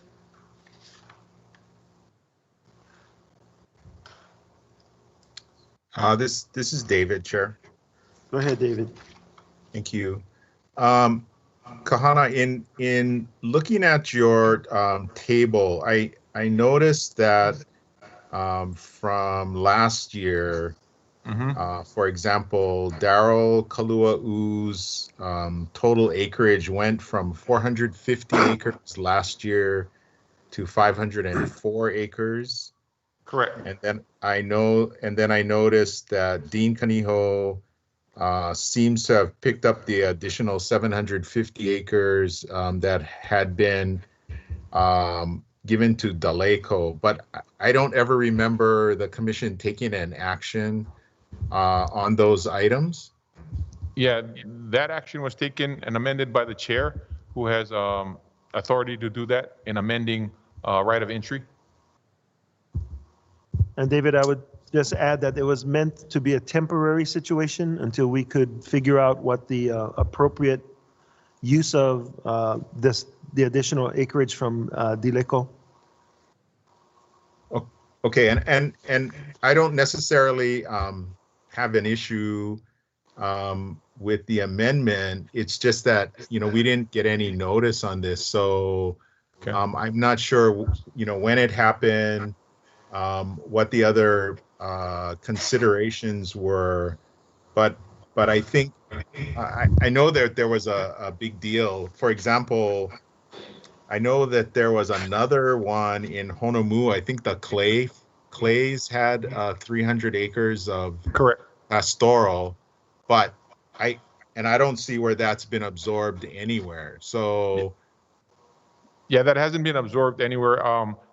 This is David, Chair. Go ahead, David. Thank you. Kahana, in looking at your table, I noticed that from last year, for example, Darryl Kalua'u's total acreage went from 450 acres last year to 504 acres. Correct. And then I noticed that Dean Kaniho seems to have picked up the additional 750 acres that had been given to Daleco, but I don't ever remember the commission taking an action on those items. Yeah, that action was taken and amended by the chair, who has authority to do that in amending right of entry. And David, I would just add that it was meant to be a temporary situation until we could figure out what the appropriate use of the additional acreage from Dileco. Okay, and I don't necessarily have an issue with the amendment. It's just that, we didn't get any notice on this. So I'm not sure, when it happened, what the other considerations were. But I think, I know that there was a big deal. For example, I know that there was another one in Honolulu. I think the Clays had 300 acres of pastoral, but I don't see where that's been absorbed anywhere. So yeah, that hasn't been absorbed anywhere.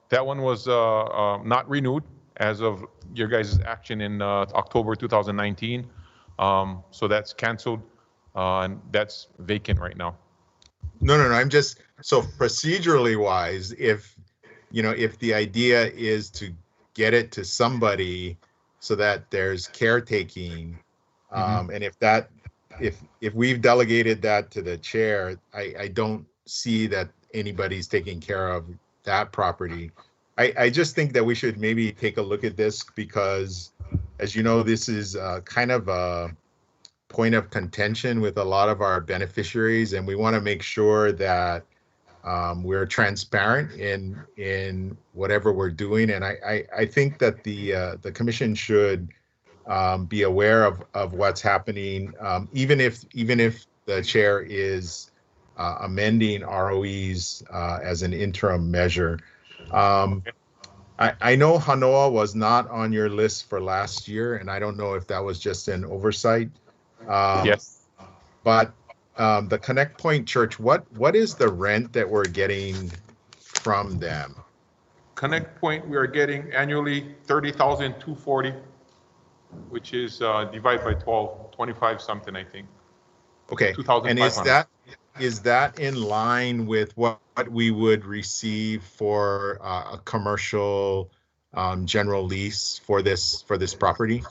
That one was not renewed as of your guys' action in October 2019. So that's canceled, and that's vacant right now. No. I'm just, so procedurally wise, if the idea is to get it to somebody so that there's caretaking, and if we've delegated that to the chair, I don't see that anybody's taking care of that property. I just think that we should maybe take a look at this because, as you know, this is kind of a point of contention with a lot of our beneficiaries, and we want to make sure that we're transparent in whatever we're doing. And I think that the commission should be aware of what's happening, even if the chair is amending ROEs as an interim measure. I know Hanoa was not on your list for last year, and I don't know if that was just an oversight. Yes. But the Connect Point Church, what is the rent that we're getting from them? Connect Point, we are getting annually $30,240, which is divided by 12, 25 something, I think. Okay. And is that in line with what we would receive for a commercial general lease for this property?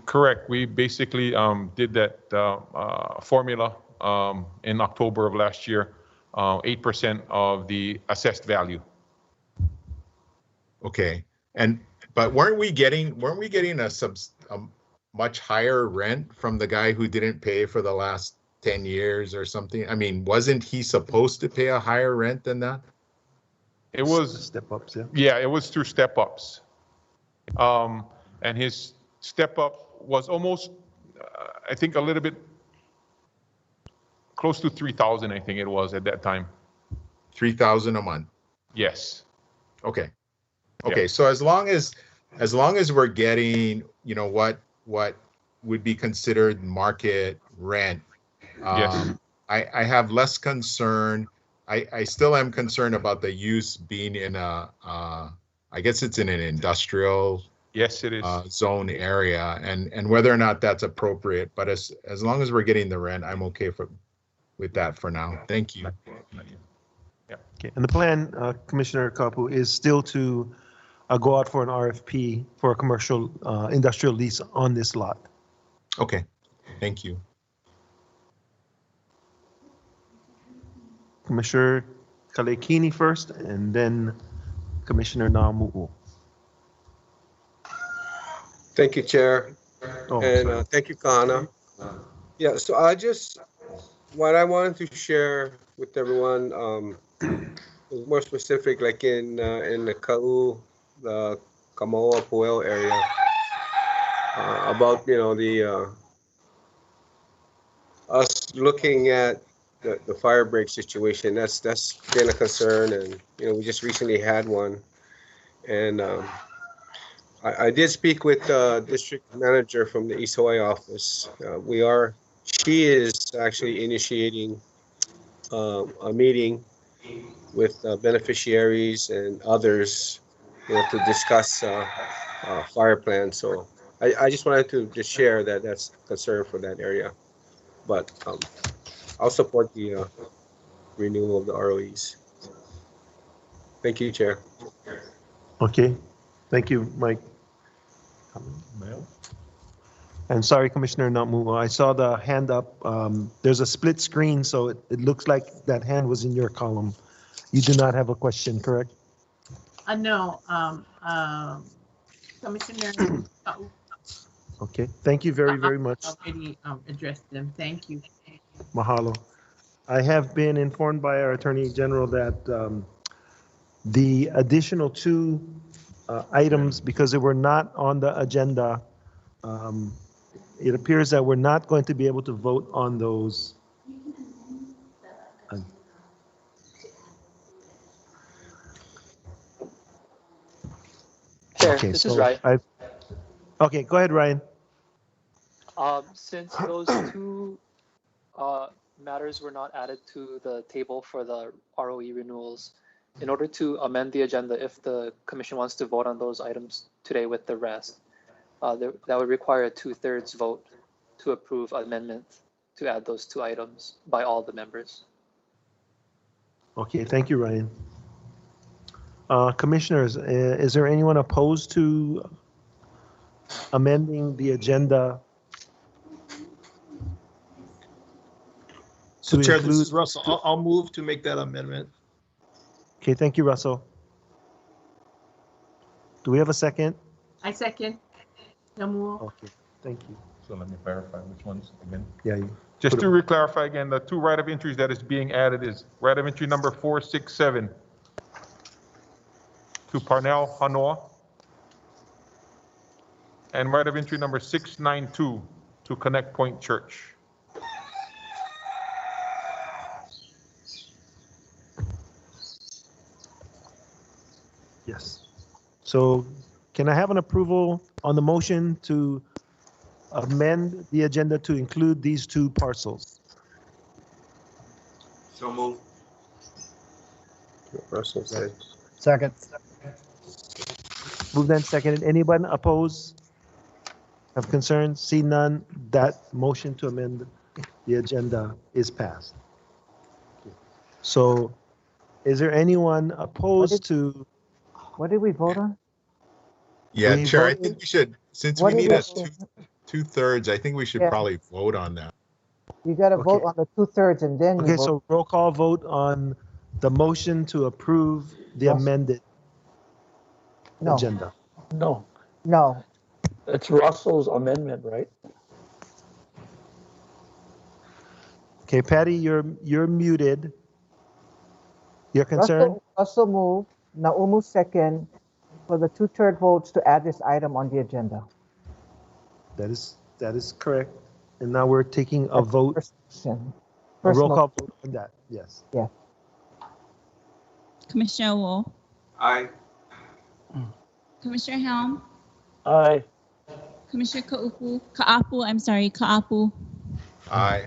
Correct. We basically did that formula in October of last year, 8% of the assessed value. Okay. But weren't we getting a much higher rent from the guy who didn't pay for the last 10 years or something? I mean, wasn't he supposed to pay a higher rent than that? It was step ups, yeah. Yeah, it was through step ups. And his step up was almost, I think, a little bit close to 3,000, I think it was at that time. 3,000 a month? Yes. Okay. Okay, yeah. So as long as we're getting, what would be considered market rent, yes. I have less concern. I still am concerned about the use being in I guess it's in an industrial yes, it is. Zone area, and whether or not that's appropriate. But as long as we're getting the rent, I'm okay with that for now. Thank you. Yeah. Okay. And the plan, Commissioner Kapu, is still to go out for an RFP for a commercial industrial lease on this lot. Okay. Thank you. Commissioner Kalekini first, and then Commissioner Namu'u. Thank you, Chair. And thank you, Kana. Yeah, so what I wanted to share with everyone, more specific, like in the Ka'u, the Kamoa Puel area, about, the us looking at the fire break situation. That's been a concern, and, we just recently had one. And I did speak with the district manager from the East Hawaii office. She is actually initiating a meeting with beneficiaries and others, to discuss fire plans. So I just wanted to just share that that's a concern for that area. But I'll support the renewal of the ROEs. Thank you, Chair. Okay. Thank you, Mike. And sorry, Commissioner Namuo, I saw the hand up. There's a split screen, so it looks like that hand was in your column. You do not have a question, correct? No, Commissioner. Okay, thank you very much. Already addressed them. Thank you. Mahalo. I have been informed by our Attorney General that the additional two items, because they were not on the agenda, it appears that we're not going to be able to vote on those. Chair, Okay, this so is Ryan. Okay, go ahead, Ryan. Since those two matters were not added to the table for the ROE renewals, in order to amend the agenda, if the commission wants to vote on those items today with the rest, that would require a 2/3 vote to approve amendment to add those two items by all the members. Okay, thank you, Ryan. Commissioners, is there anyone opposed to amending the agenda? So to Chair, this include- is Russell. I'll move to make that amendment. Okay, thank you, Russell. Do we have a second? I second. Namuo. Okay, thank you. So let me clarify which ones again. Yeah. Just to re-clarify again, the two right of entries that is being added is right of entry number 467 to Parnell Hanoa, and right of entry number 692 to Connect Point Church. Yes. So can I have an approval on the motion to amend the agenda to include these two parcels? So move. Russell said. Second. Moved and seconded. Anyone oppose? Have concerns? See none. That motion to amend the agenda is passed. So is there anyone opposed to? What did we vote on? Yeah, We Chair, I voted- think we should, since What we did need we a vote? 2/3, I think we should Yeah. probably vote on that. You got to Okay. vote on the 2/3 and then you Okay, vote. so roll call vote on the motion to approve the Yes. amended No. agenda. No, No, it's Russell's amendment, right? Okay, Patty, you're muted. Your concern? Russell move, Naumu second, for the 2/3 votes to add this item on the agenda. That is correct. And now we're taking a vote, a First roll call motion. vote on that. Yes. Yeah. Commissioner Wu, Aye. Commissioner Helm, Aye. Commissioner Ka'apu, Aye.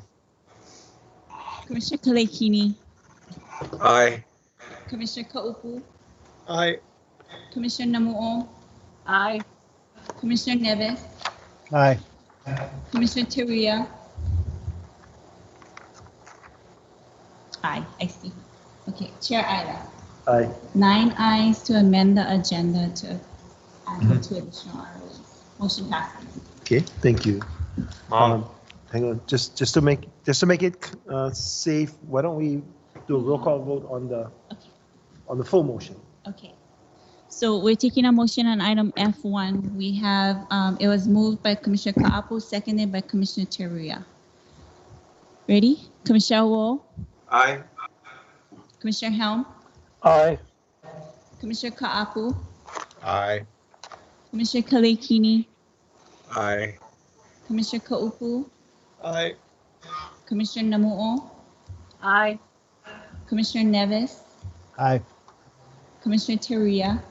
Commissioner Kalekini, Aye. Commissioner Ka'upu, Aye. Commissioner Namuo, Aye. Commissioner Neves, Aye. Commissioner Teria. Aye, I see. Okay, Chair Ida. Aye. 9 ayes to amend the agenda to add the two additional ROEs. Motion passes. Okay, thank you. Hang on, just to make it safe, why don't we do a roll call vote on the full motion? Okay. So we're taking a motion on item F1. We have, it was moved by Commissioner Ka'apu, seconded by Commissioner Teria. Ready? Commissioner Wu, Aye. Commissioner Helm, Aye. Commissioner Ka'apu, Aye. Commissioner Kalekini, Aye. Commissioner Ka'upu, Aye. Commissioner Namuo, Aye. Commissioner Neves, Aye. Commissioner Teria.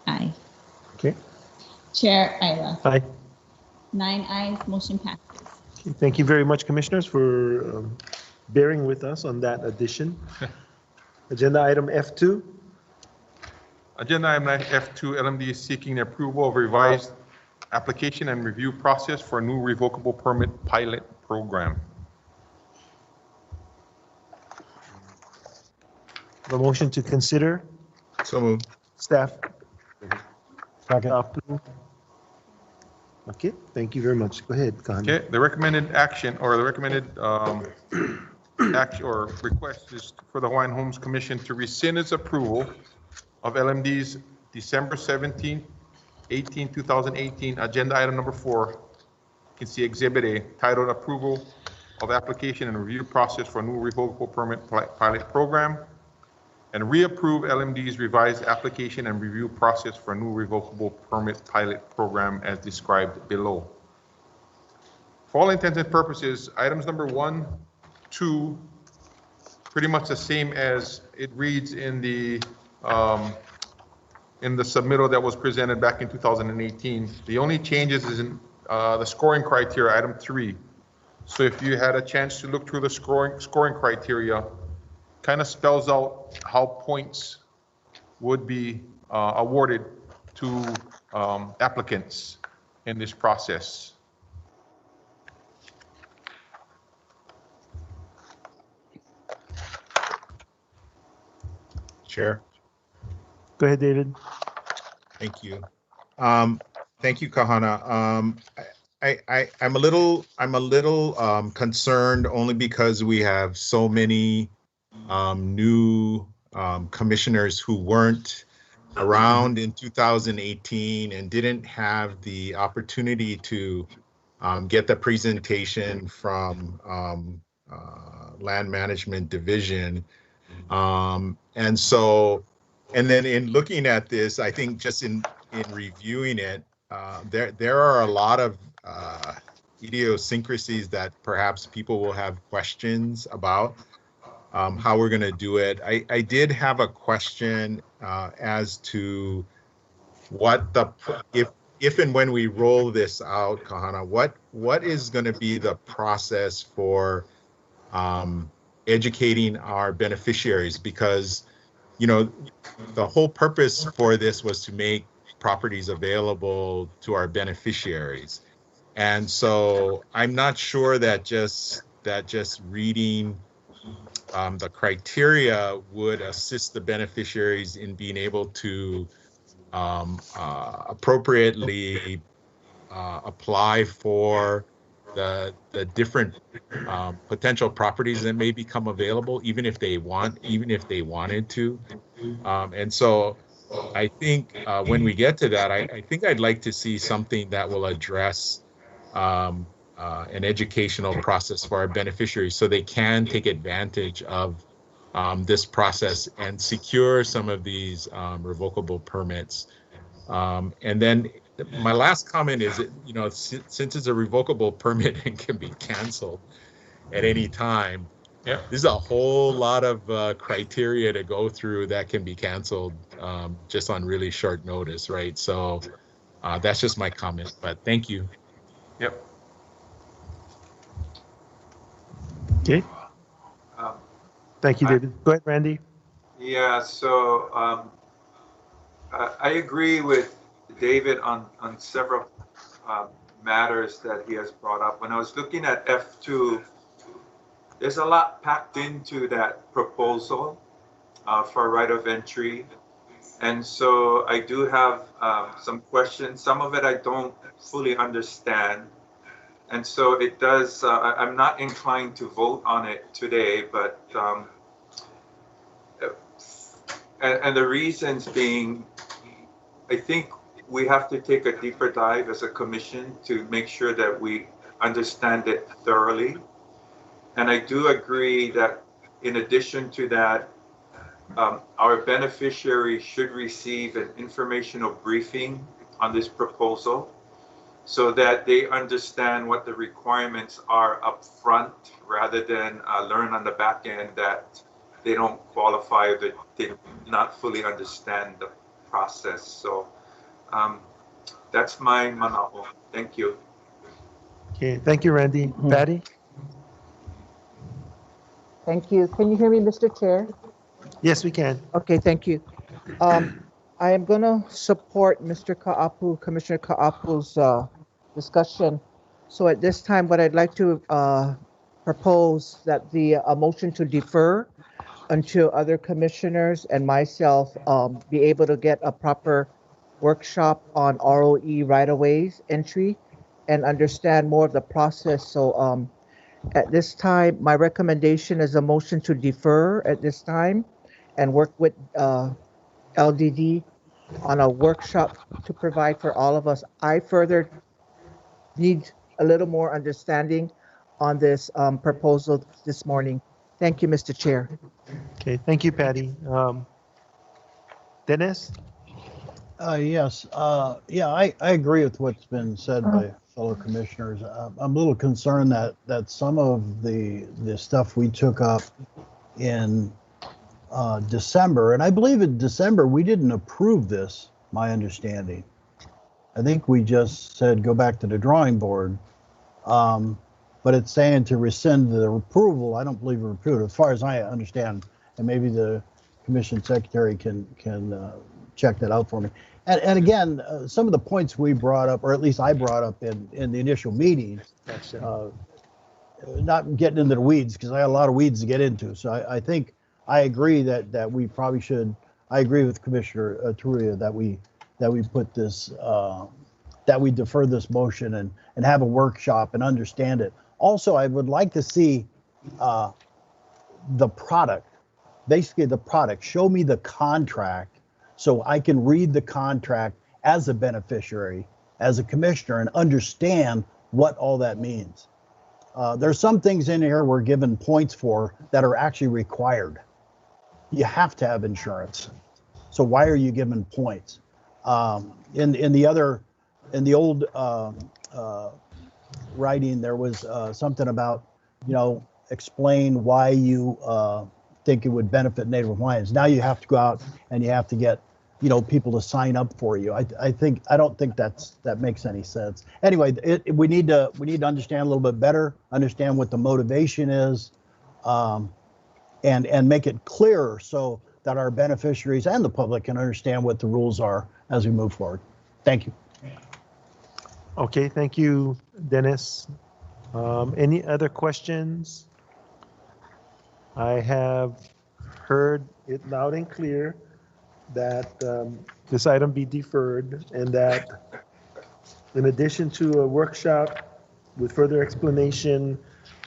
Aye. Okay. Chair Ida. Aye. 9 ayes, motion passes. Okay, thank you very much, Commissioners, for bearing with us on that addition. Agenda item F2. Agenda item F2, LMD is seeking the approval of revised application and review process for a new revocable permit pilot program. A motion to consider. So moved. Staff? Second. Approve. Okay, thank you very much. Go ahead, Kahana. Okay, the recommended action or the recommended action or request is for the Hawaiian Homes Commission to rescind its approval of LMD's December 17, 2018 agenda item number 4. You can see Exhibit A titled Approval of Application and Review Process for a New Revocable Permit Pilot Program, and reapprove LMD's revised application and review process for a new revocable permit pilot program as described below. For all intents and purposes, items number 1, 2, pretty much the same as it reads in the submittal that was presented back in 2018. The only changes is in the scoring criteria, item 3. So if you had a chance to look through the scoring criteria, kind of spells out how points would be awarded to applicants in this process. Chair. Go ahead, David. Thank you. Thank you, Kahana. I'm a little concerned only because we have so many new commissioners who weren't around in 2018 and didn't have the opportunity to get the presentation from Land Management Division. And then in looking at this, I think just in reviewing it, there are a lot of idiosyncrasies that perhaps people will have questions about how we're going to do it. I did have a question as to what if and when we roll this out, Kahana, what is going to be the process for educating our beneficiaries? Because, you know, the whole purpose for this was to make properties available to our beneficiaries. And so I'm not sure that just reading the criteria would assist the beneficiaries in being able to appropriately apply for the different potential properties that may become available, even if they wanted to. And so I think when we get to that, I think I'd like to see something that will address an educational process for our beneficiaries so they can take advantage of this process and secure some of these revocable permits. And then my last comment is, you know, since it's a revocable permit and can be canceled at any time, there's a whole lot of criteria to go through that can be canceled just on really short notice, right? So that's just my comment, but thank you. Yep. Okay. Thank you, David. Go ahead, Randy. Yeah, so I agree with David on several matters that he has brought up. When I was looking at F2, there's a lot packed into that proposal for right of entry. And so I do have some questions. Some of it I don't fully understand. And so it does, I'm not inclined to vote on it today, but, and the reasons being, I think we have to take a deeper dive as a commission to make sure that we understand it thoroughly. And I do agree that in addition to that, our beneficiaries should receive an informational briefing on this proposal so that they understand what the requirements are up front rather than learn on the back end that they don't qualify or that they do not fully understand the process. So that's my manao. Thank you. Okay, thank you, Randy. Patty? Thank you. Can you hear me, Mr. Chair? Yes, we can. Okay, thank you. I am going to support Mr. Ka'apu, Commissioner Ka'apu's discussion. So at this time, what I'd like to propose that the motion to defer until other commissioners and myself be able to get a proper workshop on ROE right-of-ways entry and understand more of the process. So at this time, my recommendation is a motion to defer at this time and work with LDD on a workshop to provide for all of us. I further need a little more understanding on this proposal this morning. Thank you, Mr. Chair. Okay, thank you, Patty. Dennis? Yes, yeah, I agree with what's been said by fellow commissioners. I'm a little concerned that some of the stuff we took up in December, and I believe in December, we didn't approve this, my understanding. I think we just said, go back to the drawing board. But it's saying to rescind the approval. I don't believe we approved, as far as I understand, and maybe the commission secretary can check that out for me. And again, some of the points we brought up, or at least I brought up in the initial meeting, not getting into the weeds, because I had a lot of weeds to get into. So I think I agree that we probably should. I agree with Commissioner Turia that we put this, that we defer this motion and have a workshop and understand it. Also, I would like to see the product, basically the product. Show me the contract so I can read the contract as a beneficiary, as a commissioner, and understand what all that means. There's some things in here we're given points for that are actually required. You have to have insurance. So why are you given points? In the old writing, there was something about, explain why you think it would benefit Native Hawaiians. Now you have to go out and you have to get, people to sign up for you. I don't think that makes any sense. Anyway, we need to understand a little bit better, understand what the motivation is, and make it clearer so that our beneficiaries and the public can understand what the rules are as we move forward. Thank you. Okay, thank you, Dennis. Any other questions? I have heard it loud and clear that this item be deferred, and that in addition to a workshop with further explanation,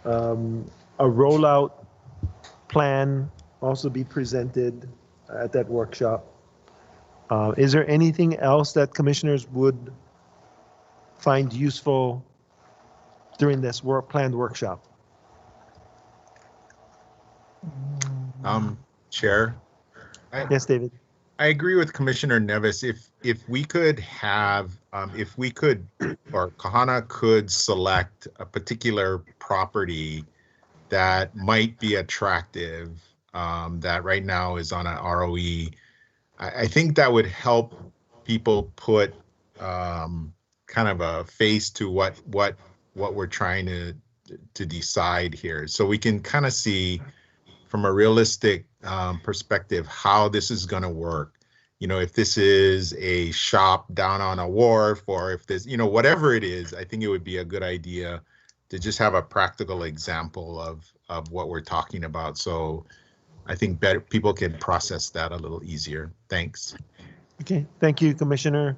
a rollout plan also be presented at that workshop. Is there anything else that commissioners would find useful during this planned workshop? Chair? Yes, David. I agree with Commissioner Nevis. If we could have, or Kahana could select a particular property that might be attractive, that right now is on an ROE, I think that would help people put kind of a face to what we're trying to decide here, so we can kind of see from a realistic perspective how this is going to work. If this is a shop down on a wharf, or if this, whatever it is, I think it would be a good idea to just have a practical example of what we're talking about. So I think better people can process that a little easier. Thanks. Okay, thank you, Commissioner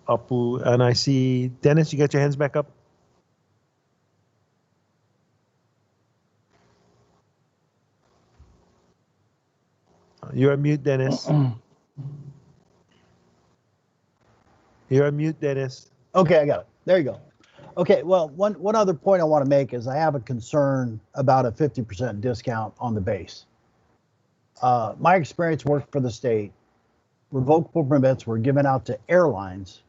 Apu. And I see Dennis, you got your hands back up. You're on mute, Dennis. You're on mute, Dennis. Okay, I got it. There you go. Okay, well, one other point I want to make is I have a concern about a 50% discount on the base. My experience worked for the state. Revocable permits were given out to airlines.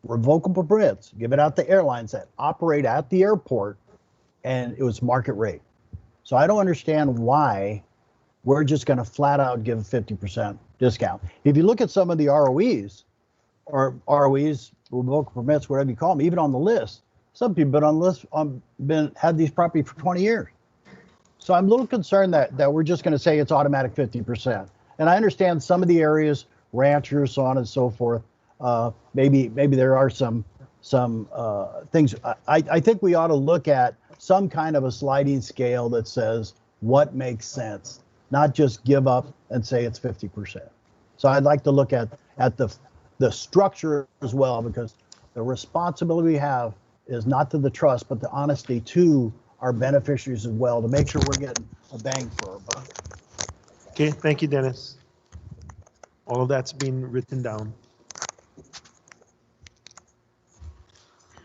Revocable permits given out to airlines that operate at the airport, and it was market rate. So I don't understand why we're just going to flat out give a 50% discount. If you look at some of the ROEs, or ROEs, revocable permits, whatever you call them, even on the list, some people have been on the list, had these properties for 20 years. So I'm a little concerned that we're just going to say it's automatic 50%. And I understand some of the areas, ranchers, so on and so forth, maybe there are some things. I think we ought to look at some kind of a sliding scale that says what makes sense. not just give up and say it's 50%. So I'd like to look at the structure as well, because the responsibility we have is not to the trust, but the honesty to our beneficiaries as well, to make sure we're getting a bang for our buck. Okay, thank you, Dennis. All of that's been written down.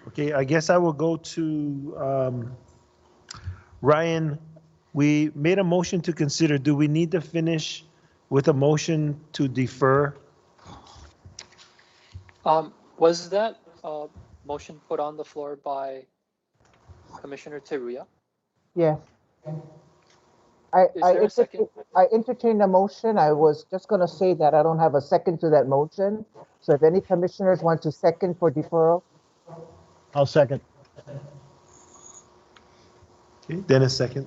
Okay, I guess I will go to Ryan. We made a motion to consider. Do we need to finish with a motion to defer? Was that motion put on the floor by Commissioner Teruya? Yes. Is there a second? I entertained a motion. I was just going to say that I don't have a second to that motion. So if any commissioners want to second for deferral. I'll second. Okay, Dennis second.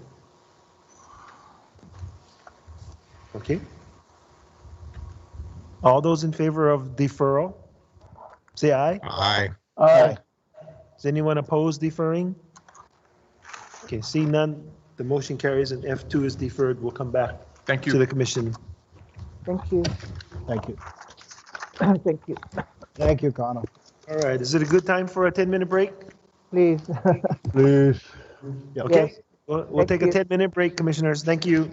Okay. All those in favor of deferral, say aye. Aye. Aye. Is anyone opposed deferring? Okay, see none, the motion carries and F2 is deferred. We'll come back Thank to you. the commission. Thank you. Thank you. Thank you. Thank you, Connor. All right, is it a good time for a 10-minute break? Please. Please. Okay, Yes. we'll take Thank a you. 10-minute break, commissioners. Thank you.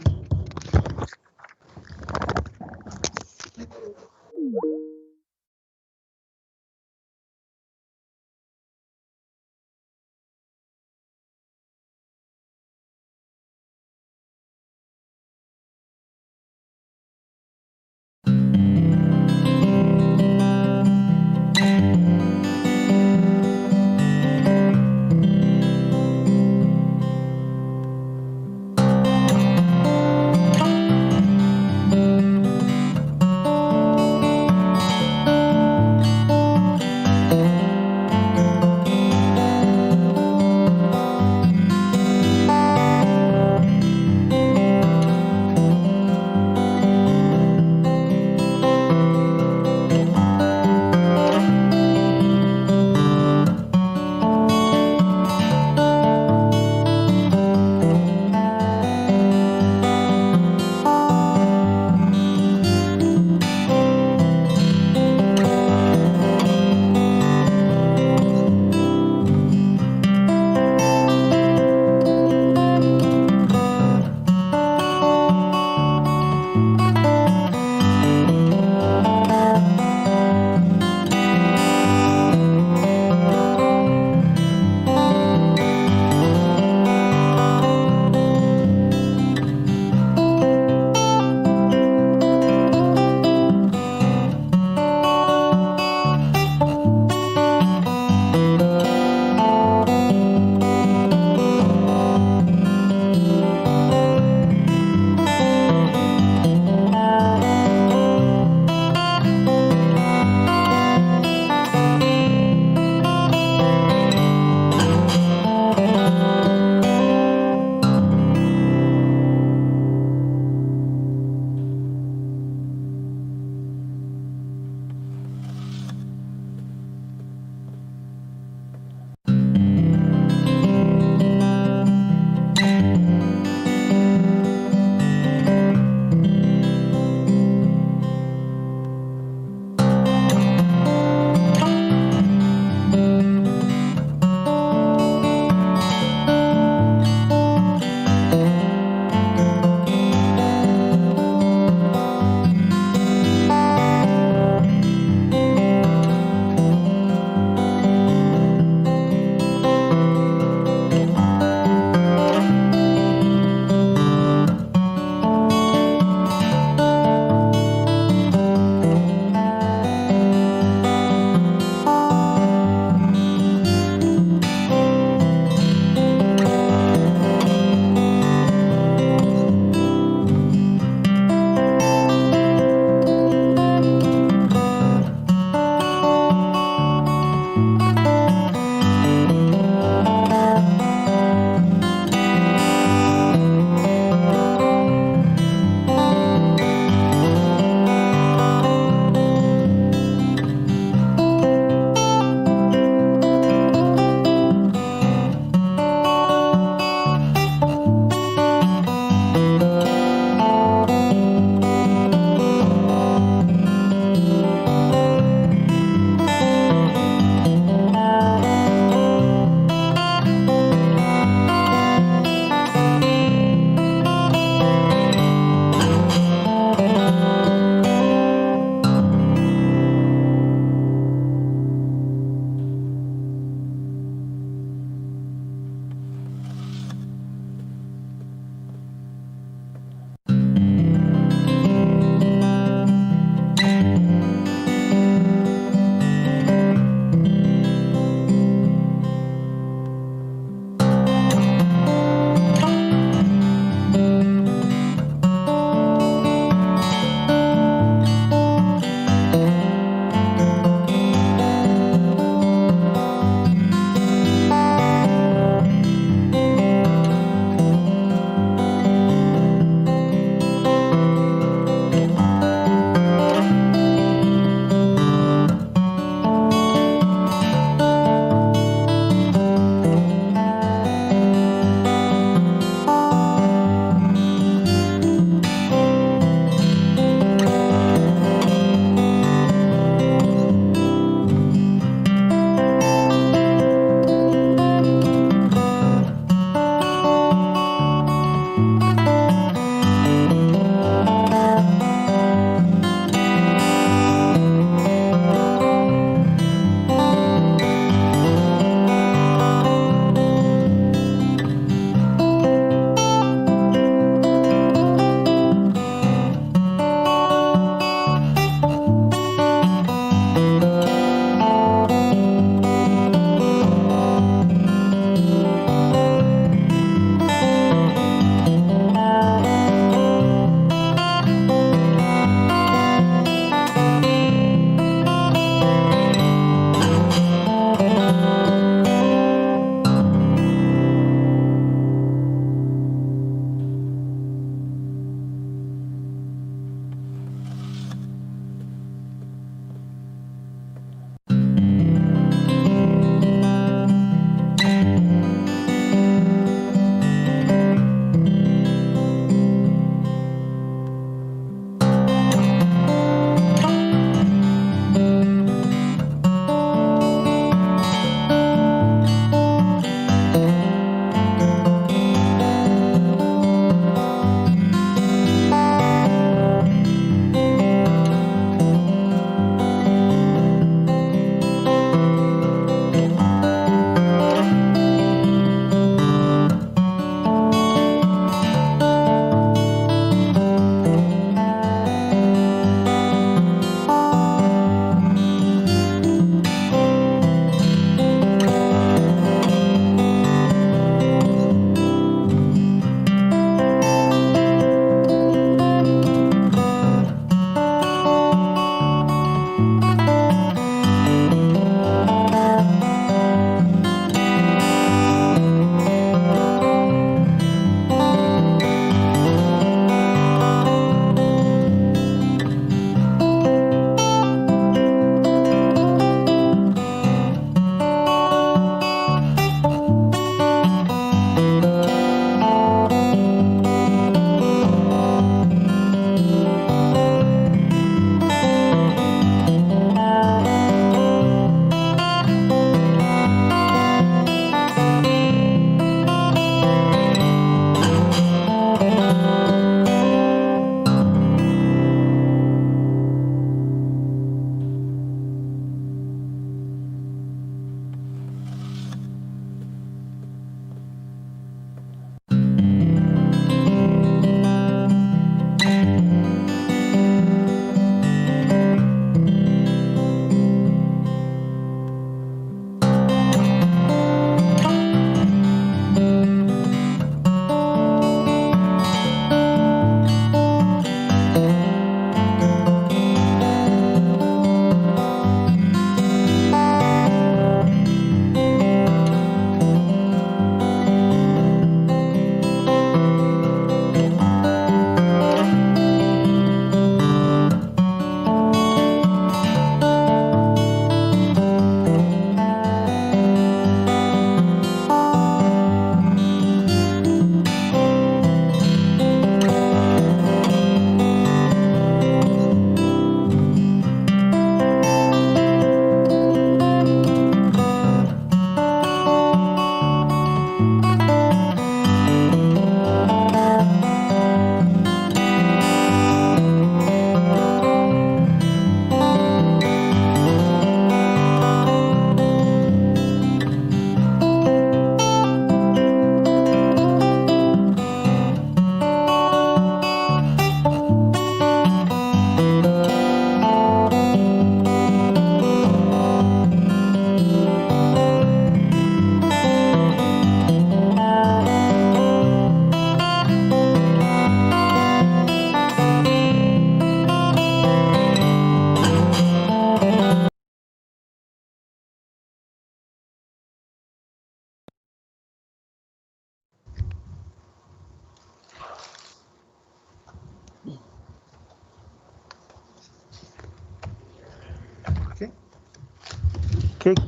Okay,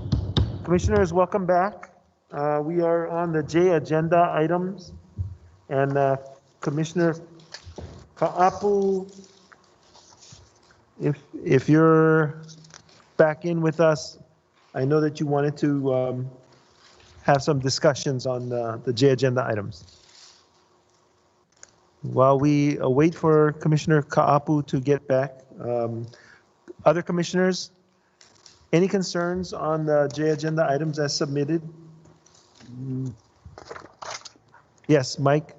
commissioners, welcome back. We are on the J agenda items, and Commissioner Ka'apu, if you're back in with us, I know that you wanted to have some discussions on the J agenda items. While we wait for Commissioner Ka'apu to get back, other commissioners, any concerns on the J agenda items as submitted? Yes, Mike?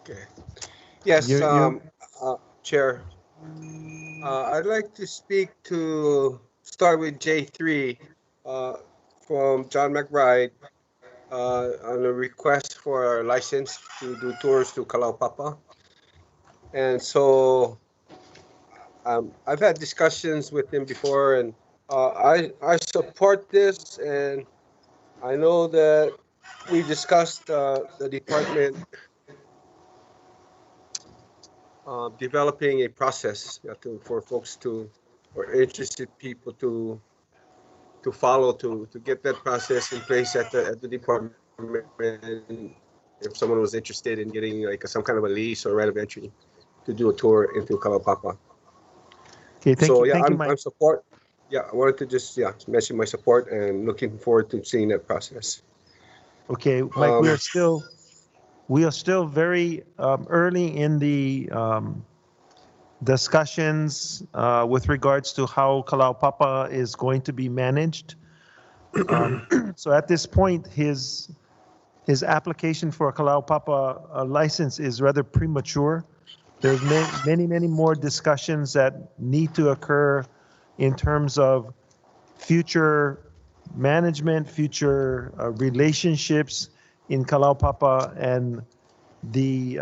Okay. Yes, You're- Chair. I'd like to start with J3 from John McBride on a request for a license to do tours to Kalaupapa. And so I've had discussions with him before, and I support this, and I know that we discussed the department developing a process for folks or interested people to follow to get that process in place at the department. If someone was interested in getting like some kind of a lease or right of entry to do a tour into Kalaupapa. Okay, thank So you. yeah, Thank you, I'm Mike. support. Yeah, I wanted to just mention my support and looking forward to seeing that process. Okay, Mike, we are still very early in the discussions with regards to how Kalaupapa is going to be managed. So at this point, his application for a Kalaupapa license is rather premature. There's many more discussions that need to occur in terms of future management, future relationships in Kalaupapa, and the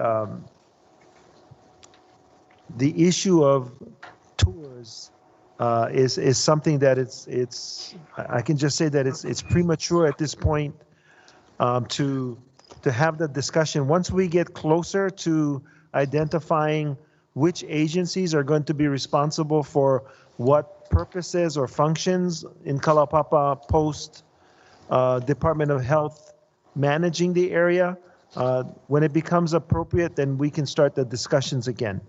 issue of tours is something that I can just say that it's premature at this point to have the discussion. Once we get closer to identifying which agencies are going to be responsible for what purposes or functions in Kalaupapa post Department of Health managing the area, when it becomes appropriate, then we can start the discussions again.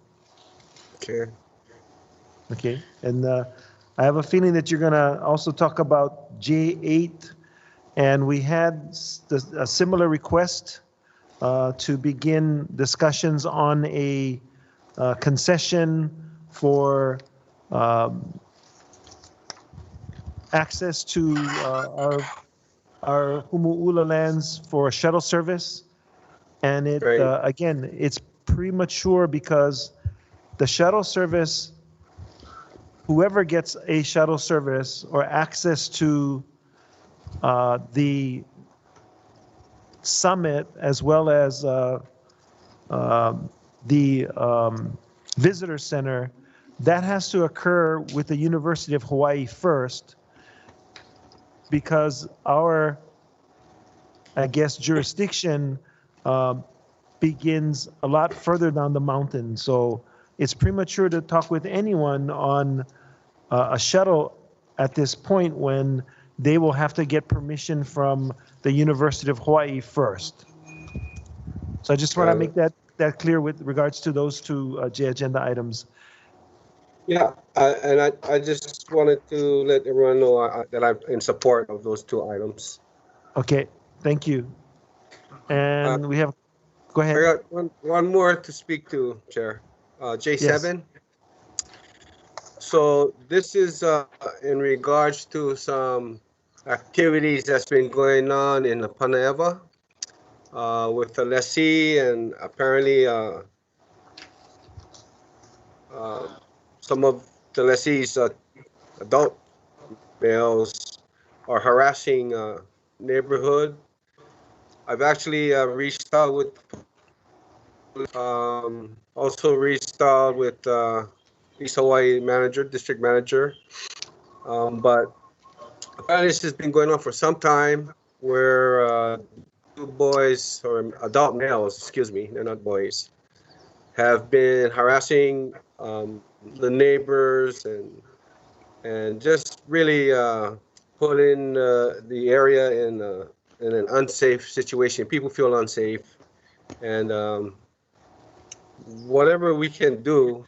Okay. Okay, and I have a feeling that you're gonna also talk about J8, and we had a similar request to begin discussions on a concession for access to our Humu'ula lands for shuttle service. And it again, it's premature because the shuttle service, whoever gets a shuttle service or access to the summit as well as the visitor center, that has to occur with the University of Hawaii first, because our, I guess, jurisdiction begins a lot further down the mountain. So it's premature to talk with anyone on a shuttle at this point when they will have to get permission from the University of Hawaii first. So I just want to make that clear with regards to those two J agenda items. Yeah, and I just wanted to let everyone know that I'm in support of those two items. Okay, thank you. And we have, go ahead. I got one more to speak to, Chair. J7. Yes. So this is in regards to some activities that's been going on in the Panaeva with the lessee, and apparently some of the lessees, adult males, are harassing neighborhood. I've actually reached out with, also reached out with East Hawaii manager, district manager, but apparently this has been going on for some time, where two boys, or adult males, excuse me, they're not boys, have been harassing the neighbors and just really putting the area in an unsafe situation. People feel unsafe, and whatever we can do,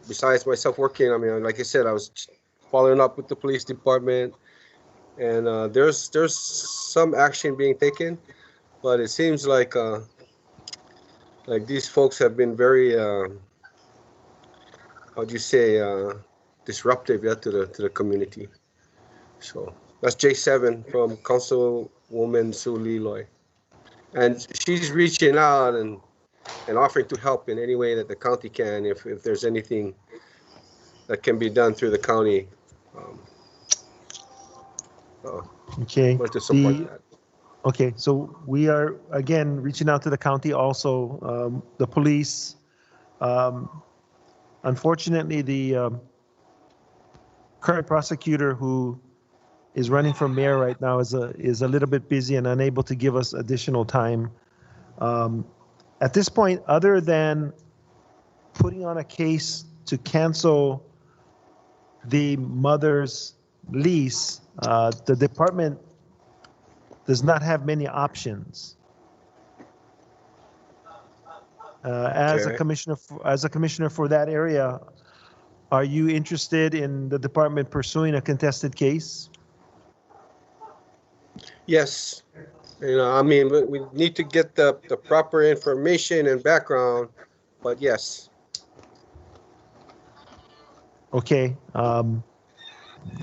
besides myself working, I mean, like I said, I was following up with the police department, and there's some action being taken, but it seems like these folks have been very how'd you say disruptive, yeah, to the community. So that's J7 from Councilwoman Sue Leloy, and she's reaching out and offering to help in any way that the county can, if there's anything that can be done through the county. Okay. Want to support that. Okay, so we are again reaching out to the county also, the police. Unfortunately, the current prosecutor who is running for mayor right now is a little bit busy and unable to give us additional time. At this point, other than putting on a case to cancel the mother's lease, the department does not have many options. As a commissioner for that area, are you interested in the department pursuing a contested case? Yes, I mean, we need to get the proper information and background, but yes. Okay,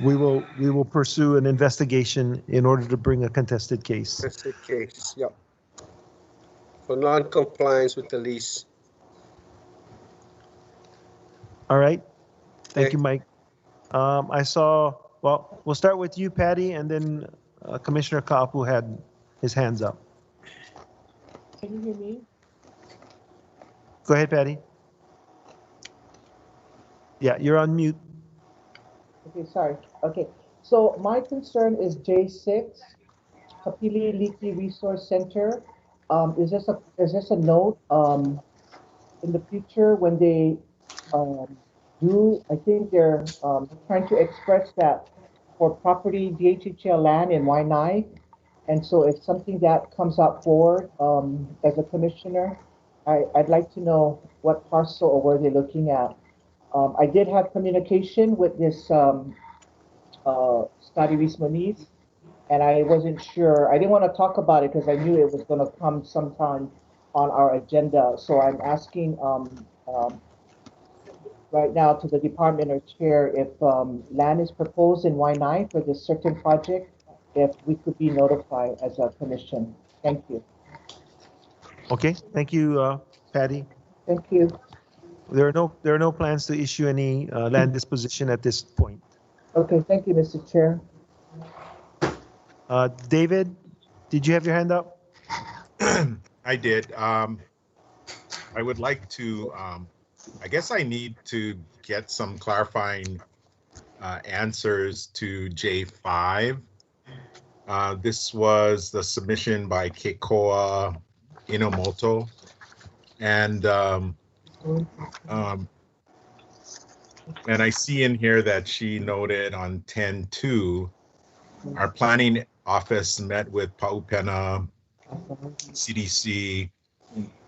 we will pursue an investigation in order to bring a contested case. Contested case, yep. For non-compliance with the lease. All right, thank you, Mike. Well, we'll start with you, Patty, and then Commissioner Ka'apu had his hands up. Can you hear me? Go ahead, Patty. Yeah, you're on mute. Okay, sorry. Okay, so my concern is J6, Kapili Leaky Resource Center. Is this a note in the future when they do? I think they're trying to express that for property DHHL land in Waianae, and so if something that comes up forward as a commissioner, I'd like to know what parcel or where they're looking at. I did have communication with this Scotty Reese Moniz, and I wasn't sure. I didn't want to talk about it because I knew it was going to come sometime on our agenda. So I'm asking right now to the department or chair if land is proposed in Waianae for this certain project, if we could be notified as a commission. Thank you. Okay, thank you, Patty. Thank you. There are no plans to issue any land disposition at this point. Okay, thank you, Mr. Chair. David, did you have your hand up? I did. I would like to, I guess I need to get some clarifying answers to J5. This was the submission by Keikoa Inomoto. And I see in here that she noted on 10/2, our planning office met with Paupena, CDC,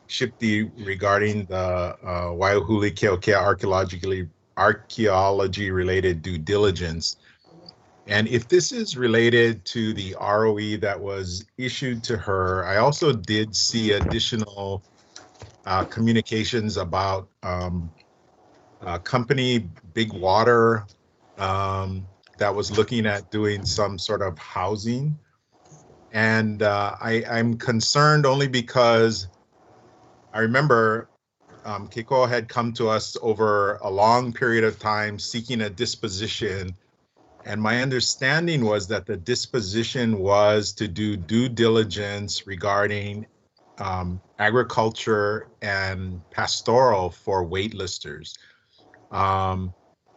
SHPD regarding the Waiahuli Keokea archaeology related due diligence. And if this is related to the ROE that was issued to her, I also did see additional communications about company Big Water that was looking at doing some sort of housing. And I'm concerned only because I remember Keikoa had come to us over a long period of time seeking a disposition. And my understanding was that the disposition was to do due diligence regarding agriculture and pastoral for waitlisters.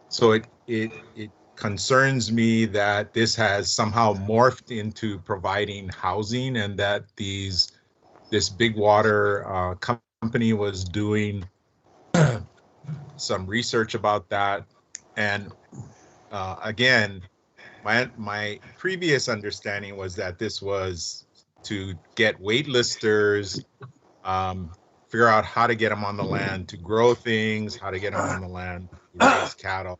So it concerns me that this has somehow morphed into providing housing, and that this Big Water company was doing some research about that. And again, my previous understanding was that this was to get waitlisters, figure out how to get them on the land to grow things, how to get them on the land to raise cattle.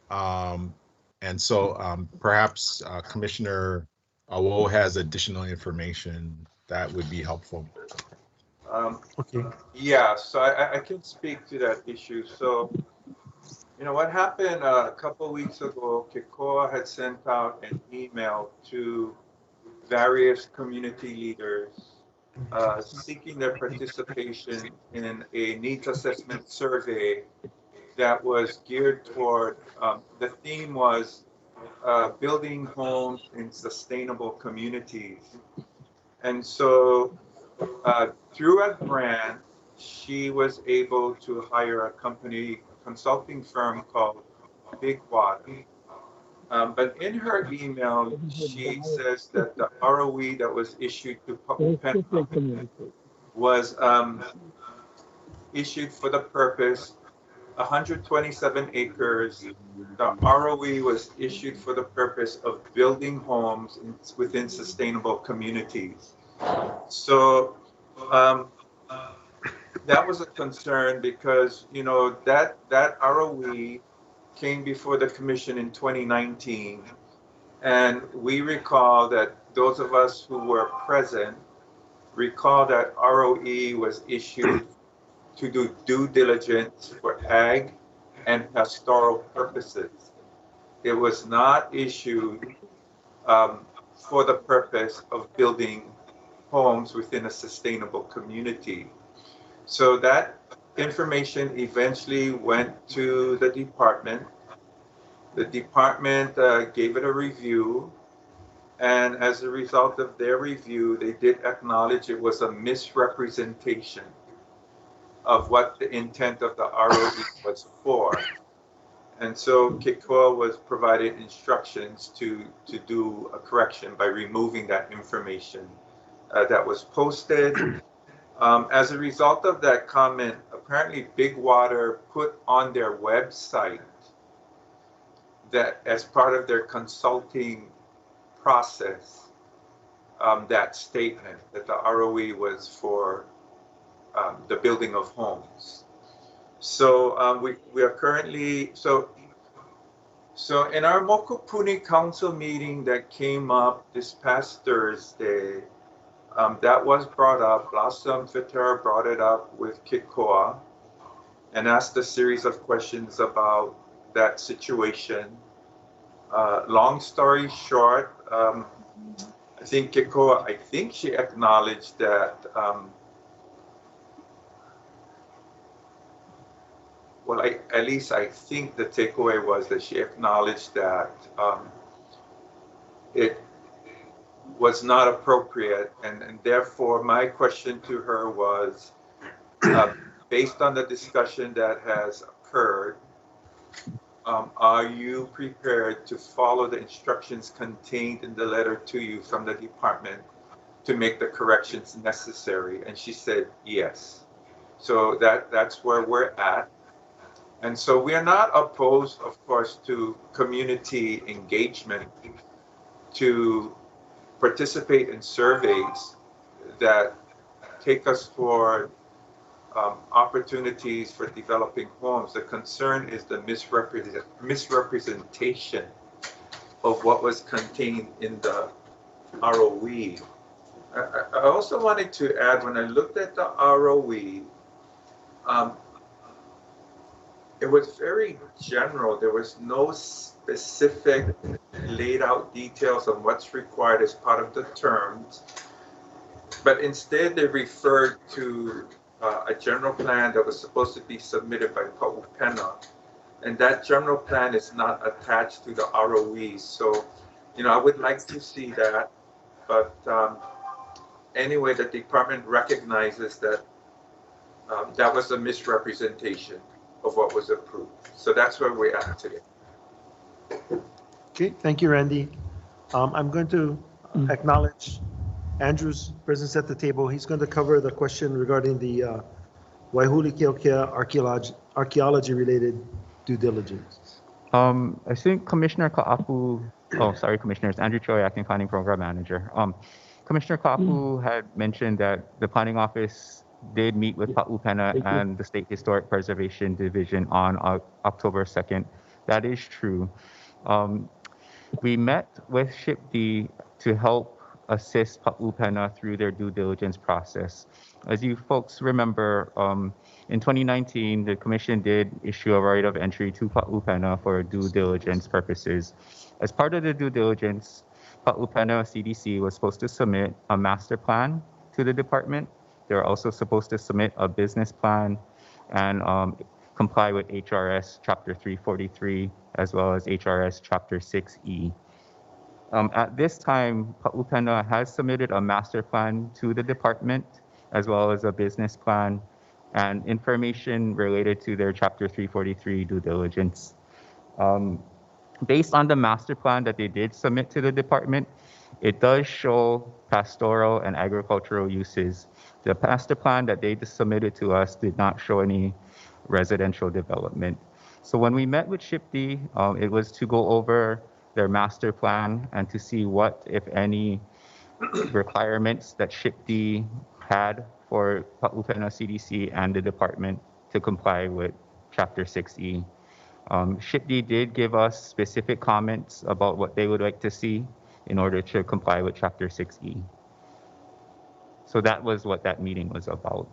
And so perhaps Commissioner Awo has additional information that would be helpful. Okay. Yeah, so I can speak to that issue. So, you know, what happened a couple of weeks ago, Kekoa had sent out an email to various community leaders seeking their participation in a needs assessment survey that was geared toward, the theme was building homes in sustainable communities. And so through a grant, she was able to hire a consulting firm called Big Water. But in her email, she says that the ROE that was issued to Pa'upena was issued for the purpose 127 acres. The ROE was issued for the purpose of building homes within sustainable communities. So that was a concern because, you know, that ROE came before the commission in 2019. And we recall that those of us who were present recall that ROE was issued to do due diligence for ag and pastoral purposes. It was not issued for the purpose of building homes within a sustainable community. So that information eventually went to the department. The department gave it a review, and as a result of their review, they did acknowledge it was a misrepresentation of what the intent of the ROE was for. And so Kekoa was provided instructions to do a correction by removing that information that was posted. As a result of that comment, apparently Big Water put on their website that as part of their consulting process, that statement that the ROE was for the building of homes. So we are currently, so in our Mokopuni Council meeting that came up this past Thursday, that was brought up. Blossom Fitter brought it up with Kekoa and asked a series of questions about that situation. Long story short, I think Kekoa, I think she acknowledged that, well, at least I think the takeaway was that she acknowledged that it was not appropriate, and therefore my question to her was, based on the discussion that has occurred, are you prepared to follow the instructions contained in the letter to you from the department to make the corrections necessary? And she said yes. So that's where we're at. And so we are not opposed, of course, to community engagement, to participate in surveys that take us toward opportunities for developing homes. The concern is the misrepresentation of what was contained in the ROE. I also wanted to add, when I looked at the ROE, it was very general. There was no specific laid out details on what's required as part of the terms, but instead they referred to a general plan that was supposed to be submitted by Pa'upena, and that general plan is not attached to the ROEs. So, you know, I would like to see that, but anyway, the department recognizes that that was a misrepresentation of what was approved. So that's where we're at today. Okay, thank you, Randy. I'm going to acknowledge Andrew's presence at the table. He's going to cover the question regarding the Waihulikiokea archaeology-related due diligence. I think Commissioner Ka'apu, oh, sorry, Commissioners, Andrew Choi, Acting Planning Program Manager. Commissioner Ka'apu had mentioned that the Planning Office did meet with Pa'upena and the State Historic Preservation Division on October 2nd. That is true. We met with SHPD to help assist Pa'upena through their due diligence process. As you folks remember, in 2019, the Commission did issue a right of entry to Pa'upena for due diligence purposes. As part of the due diligence, Pa'upena CDC was supposed to submit a master plan to the department. They're also supposed to submit a business plan and comply with HRS Chapter 343 as well as HRS Chapter 6E. At this time, Pa'upena has submitted a master plan to the department as well as a business plan and information related to their Chapter 343 due diligence. Based on the master plan that they did submit to the department, it does show pastoral and agricultural uses. The master plan that they just submitted to us did not show any residential development. So when we met with SHPD, it was to go over their master plan and to see what, if any, requirements that SHPD had for Pa'upena CDC and the department to comply with Chapter 6E. SHPD did give us specific comments about what they would like to see in order to comply with Chapter 6E. So that was what that meeting was about.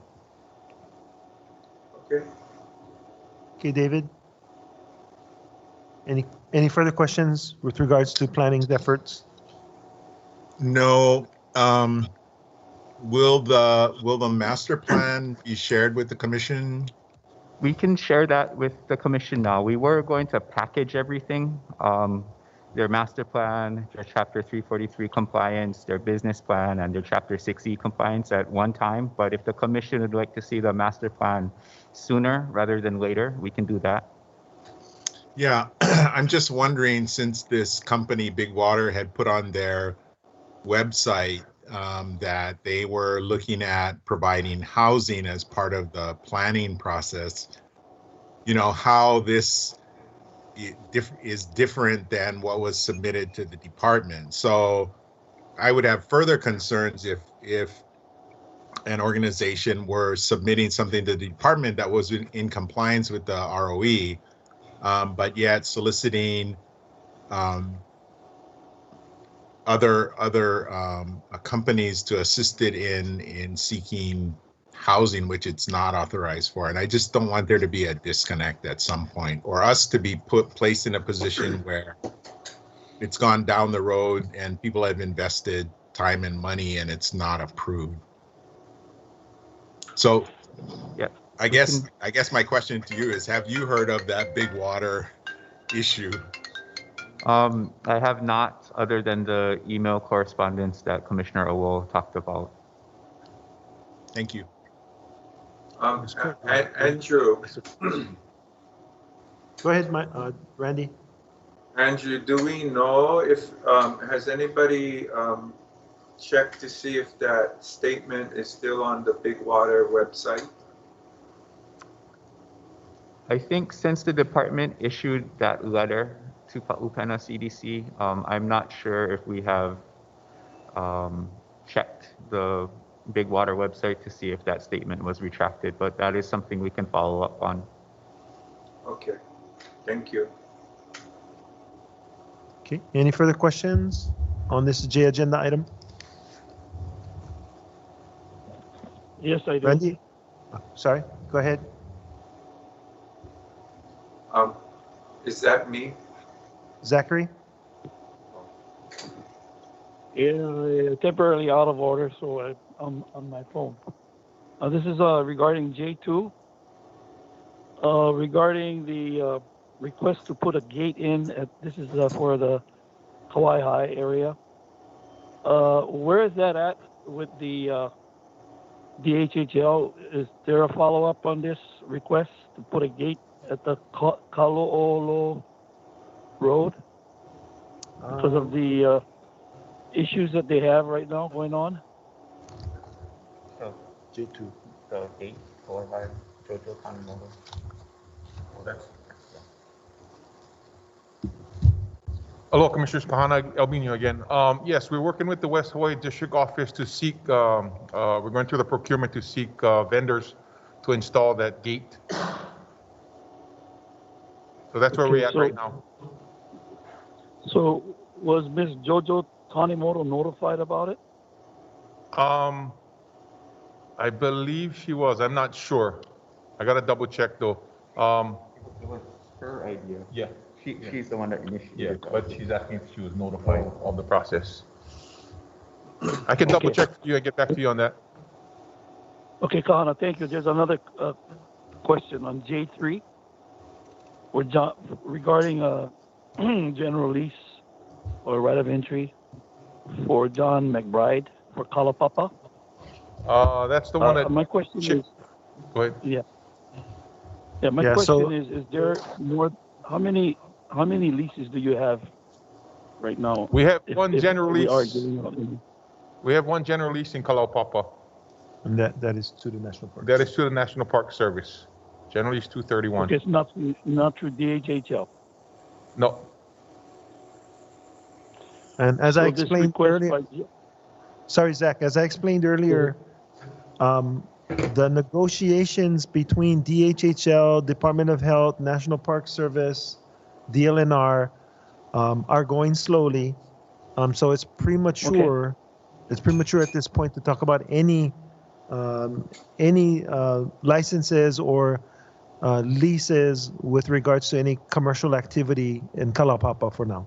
Okay. Okay, David? Any further questions with regards to planning's efforts? No. Will the master plan be shared with the commission? We can share that with the commission now. We were going to package everything, their master plan, their Chapter 343 compliance, their business plan, and their Chapter 6E compliance at one time. But if the commission would like to see the master plan sooner rather than later, we can do that. Yeah, I'm just wondering, since this company, Big Water, had put on their website that they were looking at providing housing as part of the planning process, you know, how this is different than what was submitted to the department. So I would have further concerns if an organization were submitting something to the department that was in compliance with the ROE, but yet soliciting other companies to assist it in seeking housing, which it's not authorized for. And I just don't want there to be a disconnect at some point, or us to be placed in a position where it's gone down the road and people have invested time and money and it's not approved. So yeah, I guess my question to you is, have you heard of that Big Water issue? I have not, other than the email correspondence that Commissioner Owo talked about. Thank you. Andrew. Go ahead, Randy. Andrew, do we know if, has anybody checked to see if that statement is still on the Big Water website? I think since the department issued that letter to Pa'upena CDC, I'm not sure if we have checked the Big Water website to see if that statement was retracted, but that is something we can follow up on. Okay, thank you. Okay, any further questions on this J agenda item? Yes, I do. Randy? Sorry, go ahead. Is that me? Zachary? Yeah, temporarily out of order, so I'm on my phone. This is regarding J2. Regarding the request to put a gate in, this is for the Hawaii High area. Where is that at with the DHHL? Is there a follow-up on this request to put a gate at the Kalo'olo Road because of the issues that they have right now going on? J2. The gate for Jojo Kanimoto. Hello, Commissioners, Kahana Albino again. Yes, we're working with the West Hawaii District Office to seek, we're going through the procurement to seek vendors to install that gate. So that's where we're at right now. So was Ms. Jojo Tanimoto notified about it? I believe she was. I'm not sure. I got to double check though. It was her idea. Yeah. She's the one that initiated. Yeah, but she's asking if she was notified of the process. I can double check for you and get back to you on that. Okay, Kahana, thank you. There's another question on J3 regarding general lease or right of entry for John McBride for Kalapapa. That's the one that. My question is. Go ahead. Yeah. Yeah. My question is there more? How many leases do you have right now? We have one general lease. We have one general lease in Kalaupapa. And that is to the National Park. That is to the National Park Service. General lease 231. Okay, it's not through DHHL. No. And as I explained earlier, sorry, Zach, as I explained earlier, the negotiations between DHHL, Department of Health, National Park Service, DLNR are going slowly. So it's premature. Okay. It's premature at this point to talk about any licenses or leases with regards to any commercial activity in Kalaupapa for now.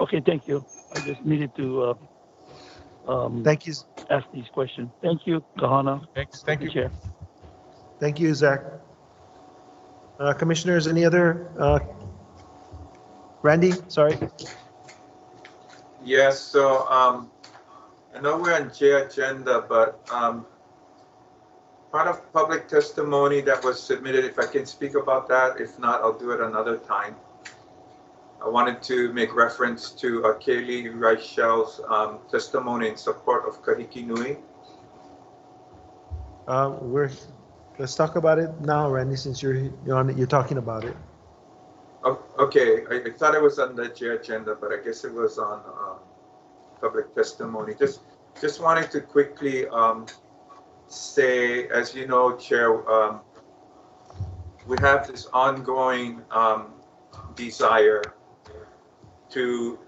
Okay, thank you. I just needed to thank you. Ask these questions. Thank you, Kahana. Thanks. Thank you, Chair. Thank you, Zach. Commissioners, any other? Randy, sorry. Yes, so I know we're on J agenda, but part of public testimony that was submitted, if I can speak about that, if not, I'll do it another time. I wanted to make reference to Kaylee Reichel's testimony in support of Kahiki Nui. Let's talk about it now, Randy, since you're talking about it. Oh, okay, I thought it was on the J agenda, but I guess it was on public testimony. Just wanted to quickly say, as you know, Chair, we have this ongoing desire to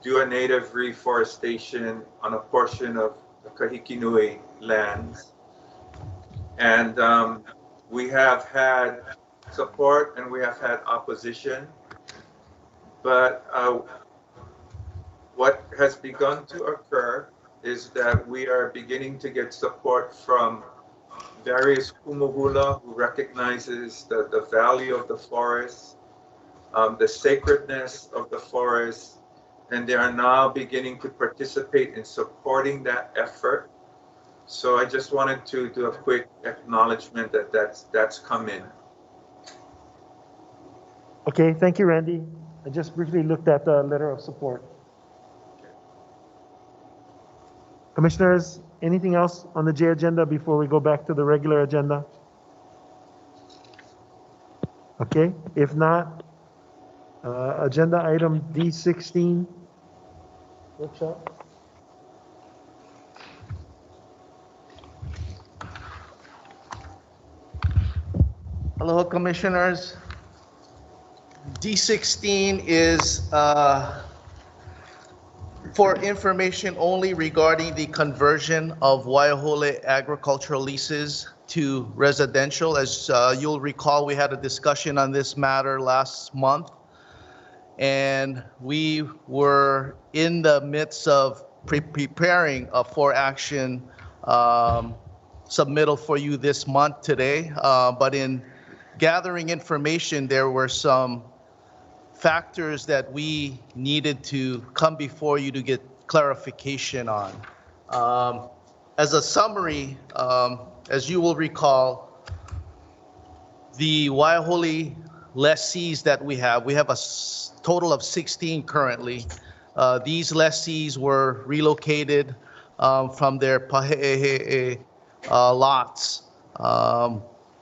do a native reforestation on a portion of the Kahiki Nui lands. And we have had support and we have had opposition. But what has begun to occur is that we are beginning to get support from various kumuhula who recognizes the value of the forest, the sacredness of the forest, and they are now beginning to participate in supporting that effort. So I just wanted to do a quick acknowledgement that that's come in. Okay, thank you, Randy. I just briefly looked at the letter of support. Commissioners, anything else on the J agenda before we go back to the regular agenda? Okay, if not, agenda item D16, workshop. Hello, Commissioners. D16 is for information only regarding the conversion of Waiahole agricultural leases to residential. As you'll recall, we had a discussion on this matter last month, and we were in the midst of preparing a for-action submittal for you this month today. But in gathering information, there were some factors that we needed to come before you to get clarification on. As a summary, as you will recall, the Waiahole lessees that we have a total of 16 currently. These lessees were relocated from their pahe'ehe'e lots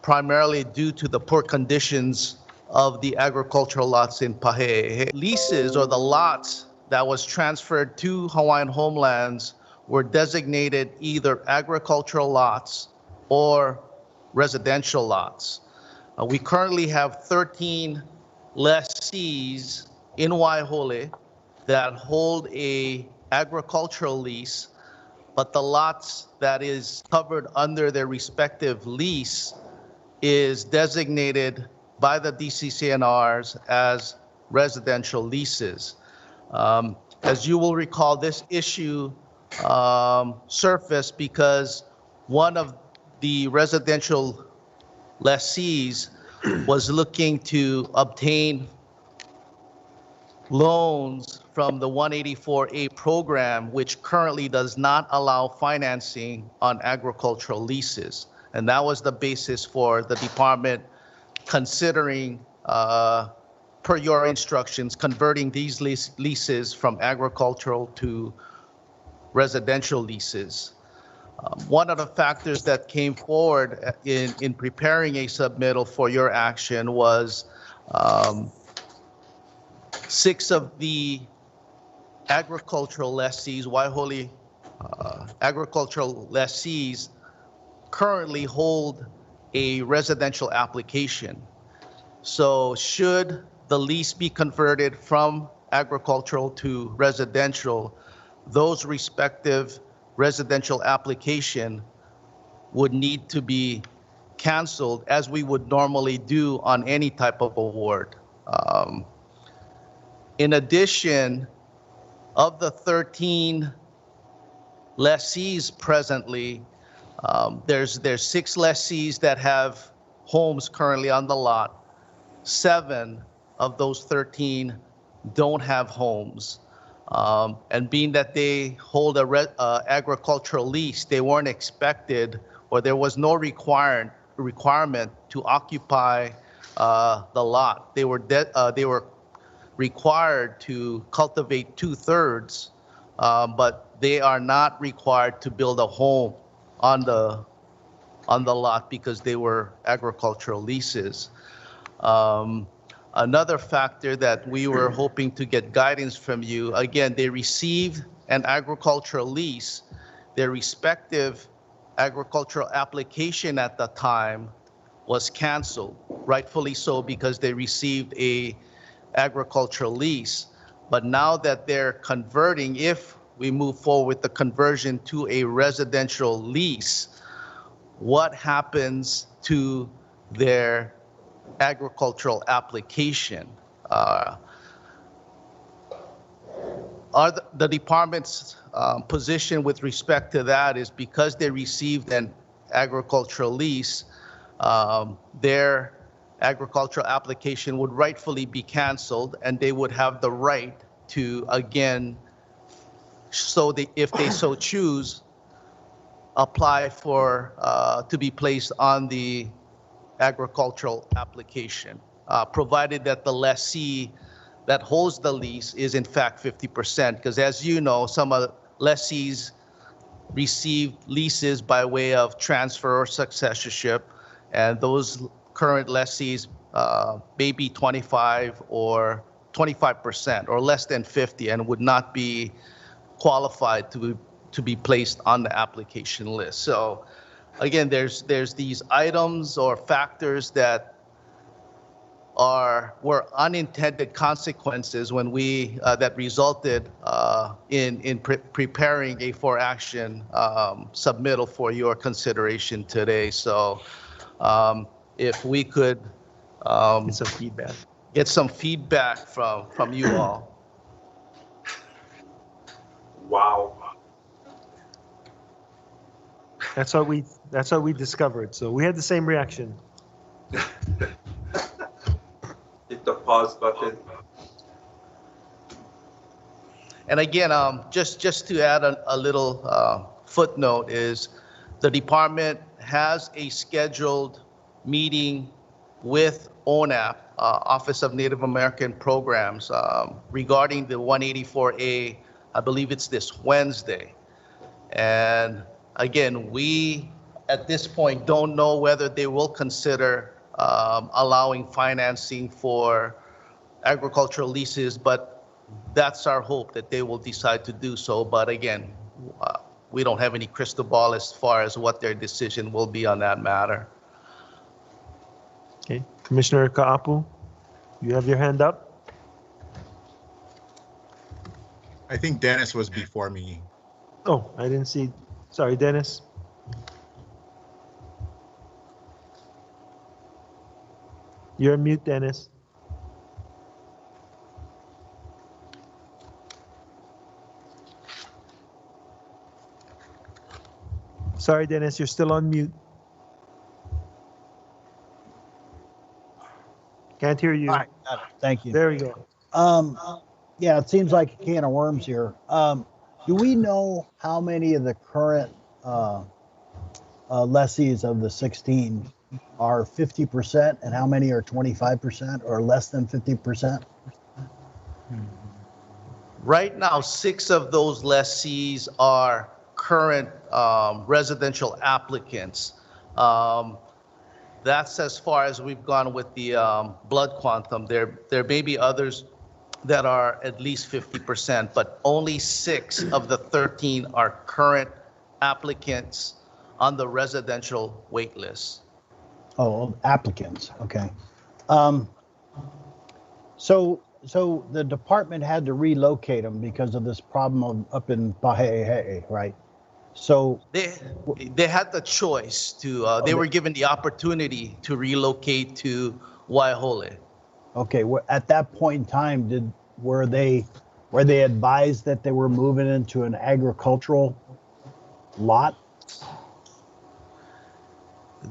primarily due to the poor conditions of the agricultural lots in Pahe. Leases, or the lots that was transferred to Hawaiian homelands, were designated either agricultural lots or residential lots. We currently have 13 lessees in Waihole that hold a agricultural lease, but the lots that is covered under their respective lease is designated by the DCCNRs as residential leases. As you will recall, this issue surfaced because one of the residential lessees was looking to obtain loans from the 184A program, which currently does not allow financing on agricultural leases. And that was the basis for the department considering, per your instructions, converting these leases from agricultural to residential leases. One of the factors that came forward in preparing a submittal for your action was 6 of the agricultural lessees, Waihole agricultural lessees, currently hold a residential application. So should the lease be converted from agricultural to residential, those respective residential application would need to be canceled, as we would normally do on any type of award. In addition, of the 13 lessees presently, there's 6 lessees that have homes currently on the lot. 7 of those 13 don't have homes. And being that they hold a agricultural lease, they weren't expected, or there was no requirement to occupy the lot. They were required to cultivate 2/3, but they are not required to build a home on the lot because they were agricultural leases. Another factor that we were hoping to get guidance from you, again, they received an agricultural lease. Their respective agricultural application at the time was canceled, rightfully so, because they received a agricultural lease. But now that they're converting, if we move forward with the conversion to a residential lease, what happens to their agricultural application? The department's position with respect to that is because they received an agricultural lease, their agricultural application would rightfully be canceled, and they would have the right to, again, if they so choose, apply for to be placed on the agricultural application, provided that the lessee that holds the lease is in fact 50%, because as you know, some lessees receive leases by way of transfer or successorship, and those current lessees may be 25% or less than 50 and would not be qualified to be placed on the application list. So again, there's these items or factors that were unintended consequences when that resulted in preparing a for action submittal for your consideration today. So if we could get some feedback from you all. Wow. That's what we discovered. So we had the same reaction. Hit the pause button. And again, just to add a little footnote is the department has a scheduled meeting with ONAP, Office of Native American Programs, regarding the 184A. I believe it's this Wednesday. And again, we at this point, don't know whether they will consider allowing financing for agricultural leases, but that's our hope that they will decide to do so. But again, we don't have any crystal ball as far as what their decision will be on that matter. Okay, Commissioner Kaapu, you have your hand up. I think Dennis was before me. Oh, I didn't see. Sorry, Dennis. You're on mute, Dennis. Sorry, Dennis, you're still on mute. Can't hear you. All right, got it. Thank you. There we go. Yeah, it seems like a can of worms here. Do we know how many of the current lessees of the 16 are 50% and how many are 25% or less than 50%? Right now, 6 of those lessees are current residential applicants. That's as far as we've gone with the blood quantum. There may be others that are at least 50%, but only 6 of the 13 are current applicants on the residential wait list. Oh, applicants, okay. So the department had to relocate them because of this problem up in Pahe'ehe'e, right? So they had the choice to, they were given the opportunity to relocate to Waihole. Okay, at that point in time, were they advised that they were moving into an agricultural lot?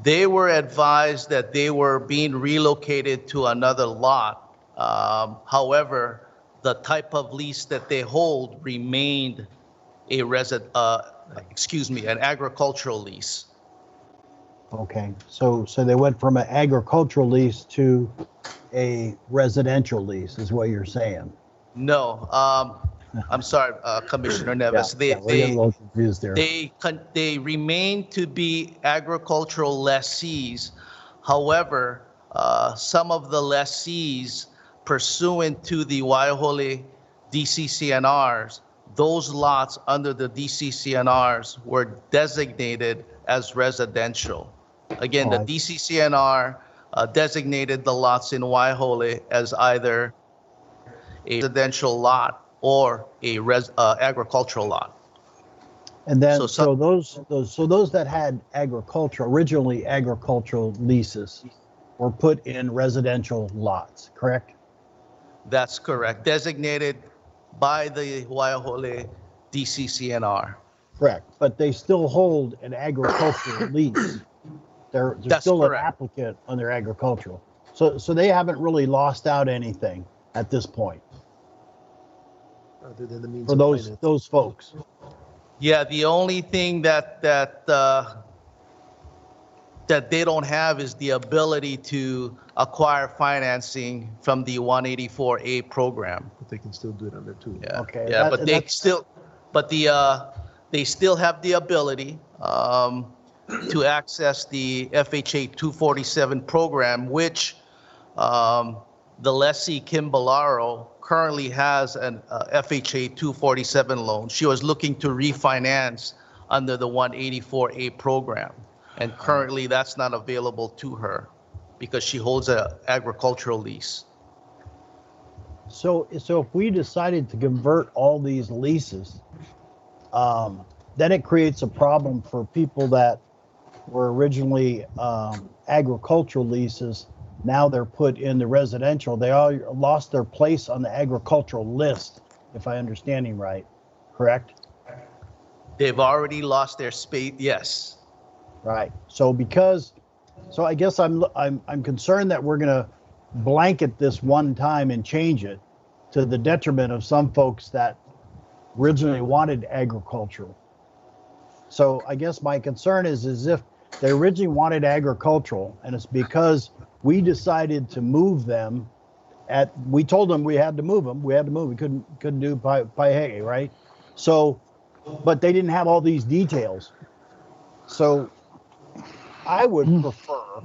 They were advised that they were being relocated to another lot. However, the type of lease that they hold remained an agricultural lease. Okay, so they went from an agricultural lease to a residential lease, is what you're saying? No, I'm sorry, Commissioner Nevis. We're getting a little confused there. They remain to be agricultural lessees. However, some of the lessees pursuant to the Waihole DCCNRs, those lots under the DCCNRs were designated as residential. Again, the DCCNR designated the lots in Waihole as either a residential lot or a agricultural lot. And then, so those that had originally agricultural leases were put in residential lots, correct? That's correct. Designated by the Waihole DCCNR. Correct, but they still hold an agricultural lease. They're still an applicant on their agricultural. So they haven't really lost out anything at this point. Other than the means for those folks. Yeah, the only thing that they don't have is the ability to acquire financing from the 184A program. But they can still do it under 2. Yeah. Okay. Yeah, but they still have the ability to access the FHA 247 program, which the lessee Kim Bellaro currently has an FHA 247 loan. She was looking to refinance under the 184A program, and currently that's not available to her because she holds an agricultural lease. So if we decided to convert all these leases, then it creates a problem for people that were originally agricultural leases. Now they're put in the residential. They all lost their place on the agricultural list, if I'm understanding right, correct? They've already lost their space, yes. Right. So I guess I'm concerned that we're gonna blanket this one time and change it to the detriment of some folks that originally wanted agricultural. So I guess my concern is if they originally wanted agricultural and it's because we decided to move them we told them we had to move them. We couldn't do Paiheke, right? So, but they didn't have all these details. So I would prefer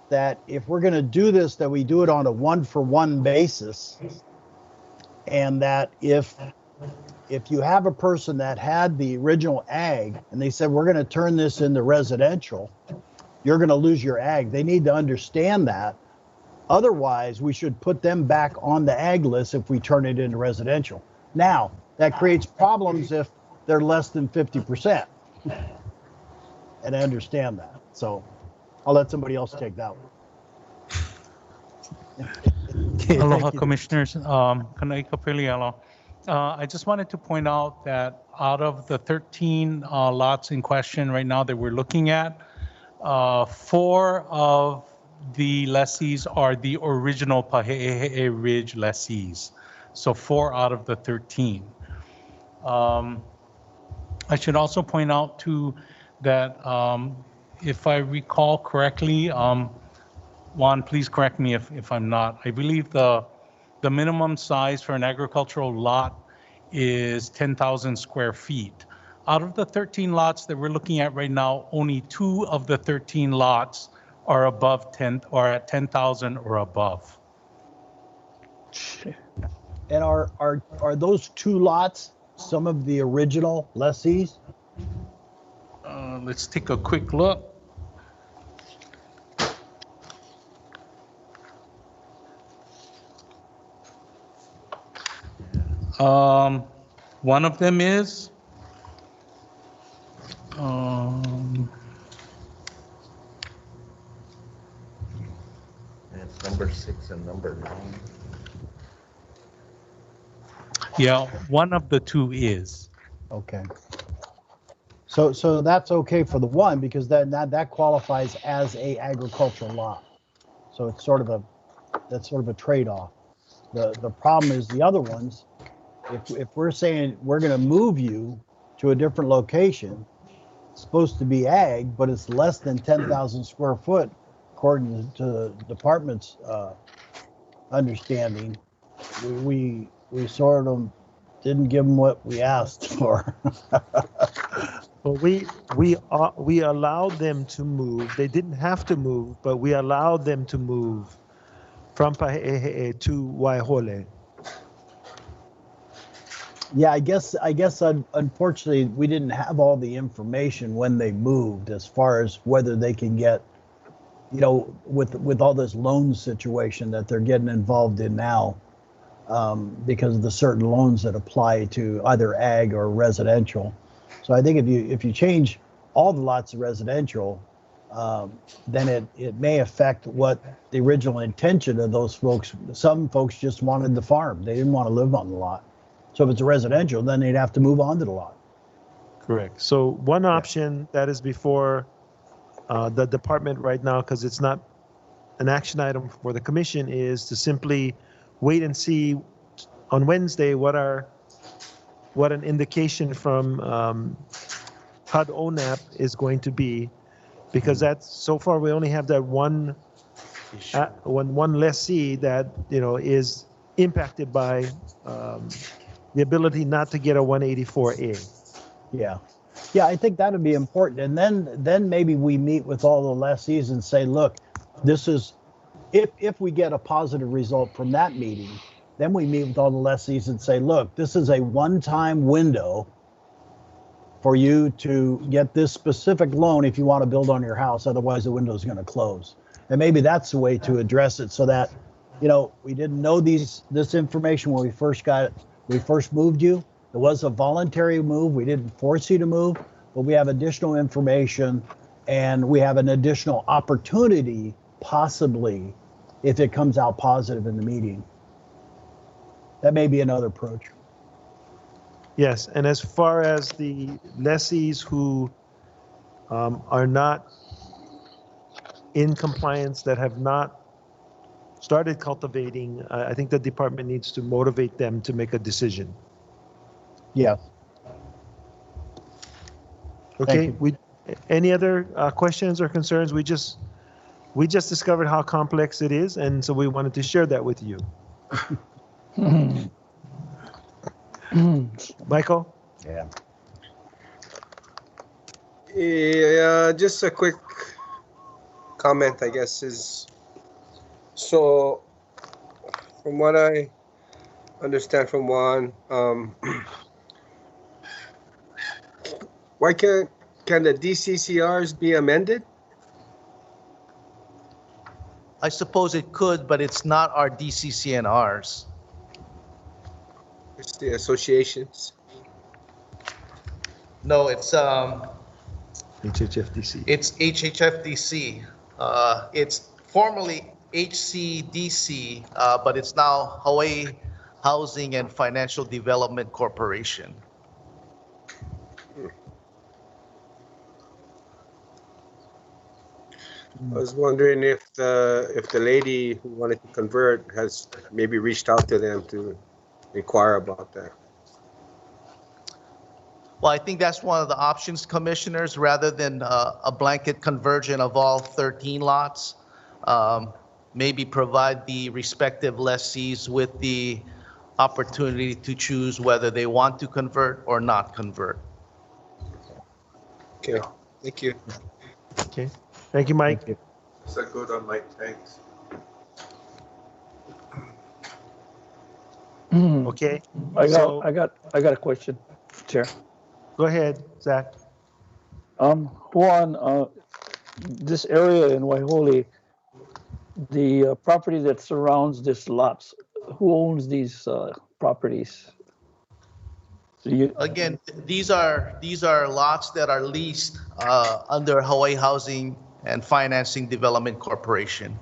that if we're going to do this, that we do it on a one-for-one basis, and that if you have a person that had the original ag and they said, we're going to turn this into residential, you're going to lose your ag. They need to understand that. Otherwise, we should put them back on the ag list if we turn it into residential. Now, that creates problems if they're less than 50%. And I understand that. So I'll let somebody else take that one. Aloha, Commissioners. Kanaika Pilialo. I just wanted to point out that out of the 13 lots in question right now that we're looking at, 4 of the lessees are the original Pahe'ehe'e Ridge lessees. So 4 out of the 13. I should also point out too that if I recall correctly, Juan, please correct me if I'm not. I believe the minimum size for an agricultural lot is 10,000 square feet. Out of the 13 lots that we're looking at right now, only 2 of the 13 lots are above 10 or at 10,000 or above. And are those 2 lots some of the original lessees? Let's take a quick look. One of them is it's number 6 and number 9. Yeah, one of the 2 is. Okay. So that's okay for the one because that qualifies as a agricultural lot. So it's sort of a trade-off. The problem is the other ones. If we're saying we're going to move you to a different location, it's supposed to be ag, but it's less than 10,000 square foot, according to the department's understanding. We sort of didn't give them what we asked for. Well, we allowed them to move. They didn't have to move, but we allowed them to move from Pahe'ehe'e to Waihole. Yeah, I guess unfortunately we didn't have all the information when they moved as far as whether they can get, with all this loan situation that they're getting involved in now, because of the certain loans that apply to either ag or residential. So I think if you change all the lots of residential, then it may affect what the original intention of those folks. Some folks just wanted the farm; they didn't want to live on the lot. So if it's a residential, then they'd have to move on to the lot. Correct. So one option that is before the department right now, because it's not an action item for the commission, is to simply wait and see on Wednesday what an indication from HUD ONAP is going to be, because that's so far we only have that one lessee that is impacted by the ability not to get a 184A. Yeah, I think that would be important. And then maybe we meet with all the lessees and say, look, this is, if we get a positive result from that meeting, then we meet with all the lessees and say, look, this is a one-time window for you to get this specific loan if you want to build on your house. Otherwise, the window is going to close. And maybe that's the way to address it, so that, we didn't know this information when we first moved you. It was a voluntary move. We didn't force you to move, but we have additional information and we have an additional opportunity, possibly, if it comes out positive in the meeting. That may be another approach. Yes, and as far as the lessees who are not in compliance, that have not started cultivating, I think the department needs to motivate them to make a decision. Yeah. Okay. Any other questions or concerns? We just discovered how complex it is, and so we wanted to share that with you. Michael? Yeah. Yeah, just a quick comment, I guess, is so from what I understand from Juan, why can the DCCRs be amended? I suppose it could, but it's not our DCCNRs. It's the associations. No, it's HHFDC. It's HHFDC. It's formerly HCDC, but it's now Hawaii Housing and Financial Development Corporation. I was wondering if the lady who wanted to convert has maybe reached out to them to inquire about that. Well, I think that's one of the options, commissioners, rather than a blanket conversion of all 13 lots. Maybe provide the respective lessees with the opportunity to choose whether they want to convert or not convert. Okay, thank you. Okay, thank you, Mike. Is that good on Mike? Thanks. Okay. I got a question, Chair. Go ahead, Zach. Juan, this area in Waihole, the property that surrounds these lots, who owns these properties? Again, these are lots that are leased under Hawaii Housing and Financing Development Corporation.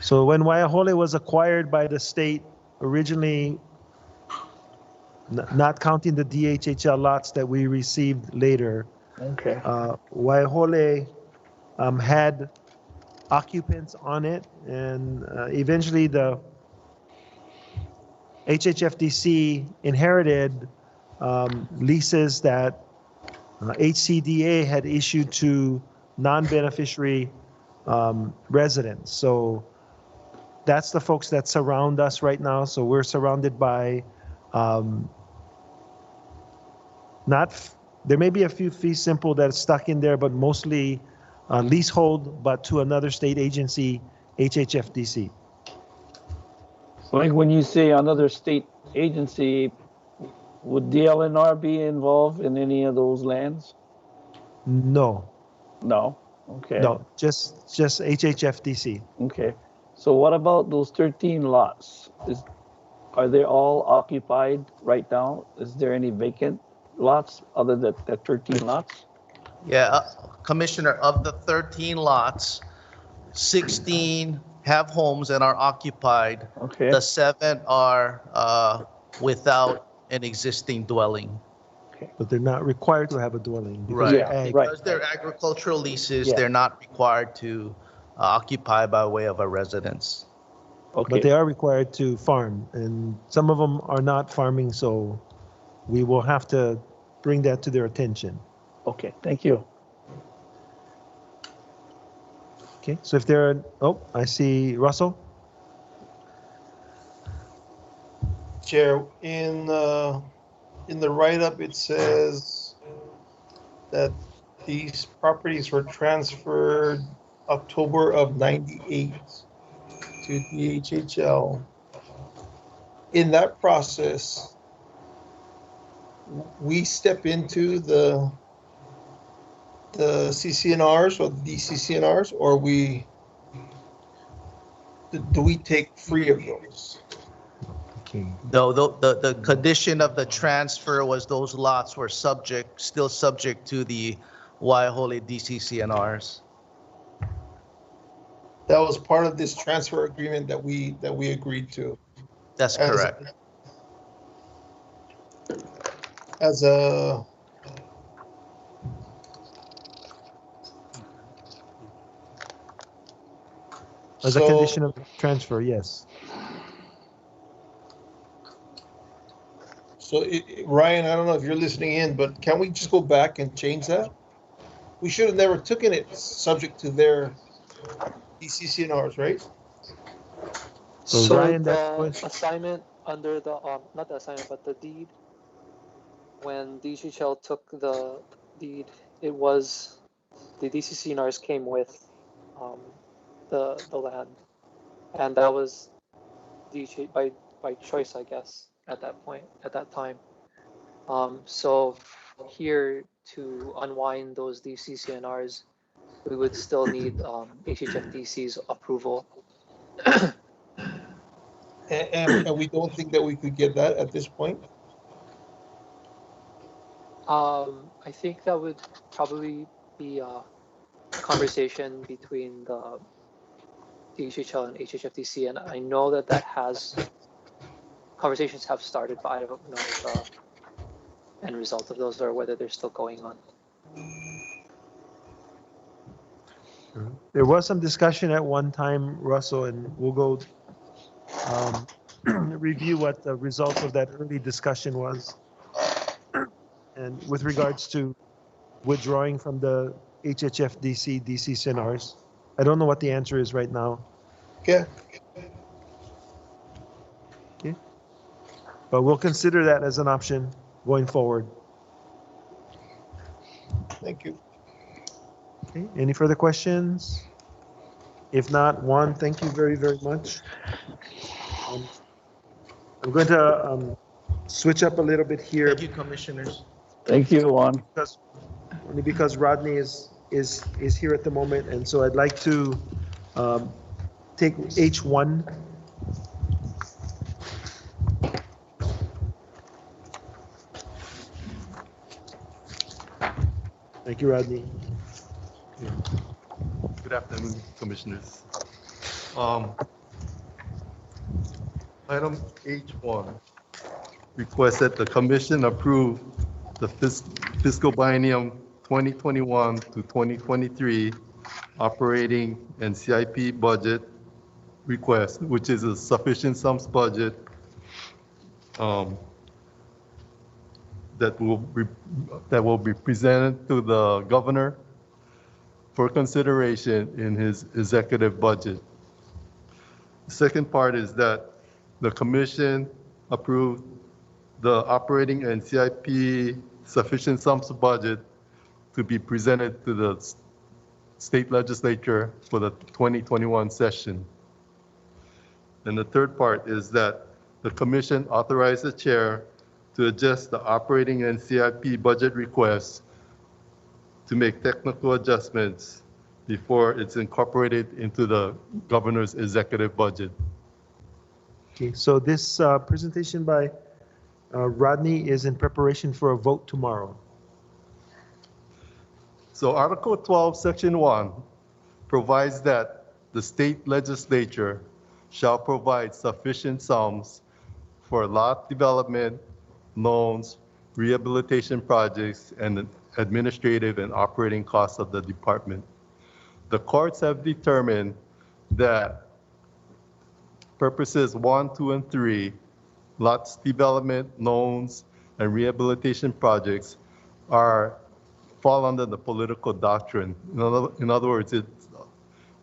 So when Waihole was acquired by the state, originally, not counting the DHHL lots that we received later, okay. Waihole had occupants on it, and eventually the HHFDC inherited leases that HCDA had issued to non-beneficiary residents. So that's the folks that surround us right now. So we're surrounded by there may be a few fee simple that's stuck in there, but mostly leasehold, but to another state agency, HHFDC. Like when you say another state agency, would DLNR be involved in any of those lands? No. No. Okay. No, just HHFDC. Okay. So what about those 13 lots? Are they all occupied right now? Is there any vacant lots other than the 13 lots? Yeah, Commissioner, of the 13 lots, 16 have homes and are occupied. Okay. The 7 are without an existing dwelling. But they're not required to have a dwelling. Right. They're ag. Because they're agricultural leases, Yeah. they're not required to occupy by way of a residence. Okay. But they are required to farm, and some of them are not farming, so we will have to bring that to their attention. Okay, thank you. Okay, so if there are, I see Russell. Chair, in the write-up, it says that these properties were transferred October of '98 to DHHL. In that process, we step into the CCNRs or the DCCNRs, or do we take free of those? No, the condition of the transfer was those lots were still subject to the Waihole DCCNRs. That was part of this transfer agreement that we agreed to. That's correct. As a condition of transfer, yes. So Ryan, I don't know if you're listening in, but can we just go back and change that? We should have never taken it subject to their DCCNRs, right? So Ryan, the assignment under the, not the assignment, but the deed, when DHL took the deed, it was, the DCCNRs came with the land. And that was DHL by choice, I guess, at that point, at that time. So here to unwind those DCCNRs, we would still need HHFDC's approval. And we don't think that we could get that at this point? I think that would probably be a conversation between the DHL and HHFDC, and I know that conversations have started, but I don't know the end result of those or whether they're still going on. There was some discussion at one time, Russell, and we'll go review what the result of that early discussion was. And with regards to withdrawing from the HHFDC, DCCNRs, I don't know what the answer is right now. Okay. Okay. But we'll consider that as an option going forward. Thank you. Okay. Any further questions? If not, Juan, thank you very, very much. I'm going to switch up a little bit here. Thank you, commissioners. Thank you, Juan. Only because Rodney is here at the moment, and so I'd like to take H1. Thank you, Rodney. Good afternoon, commissioners. Item H1 requests that the commission approve the fiscal biennium 2021 to 2023 operating and CIP budget request, which is a sufficient sums budget that will be presented to the governor for consideration in his executive budget. The second part is that the commission approved the operating and CIP sufficient sums budget to be presented to the state legislature for the 2021 session. And the third part is that the commission authorized the chair to adjust the operating and CIP budget requests to make technical adjustments before it's incorporated into the governor's executive budget. Okay, so this presentation by Rodney is in preparation for a vote tomorrow. So Article 12, Section 1 provides that the state legislature shall provide sufficient sums for lot development, loans, rehabilitation projects, and administrative and operating costs of the department. The courts have determined that purposes 1, 2, and 3, lots development, loans, and rehabilitation projects fall under the political doctrine. In other words,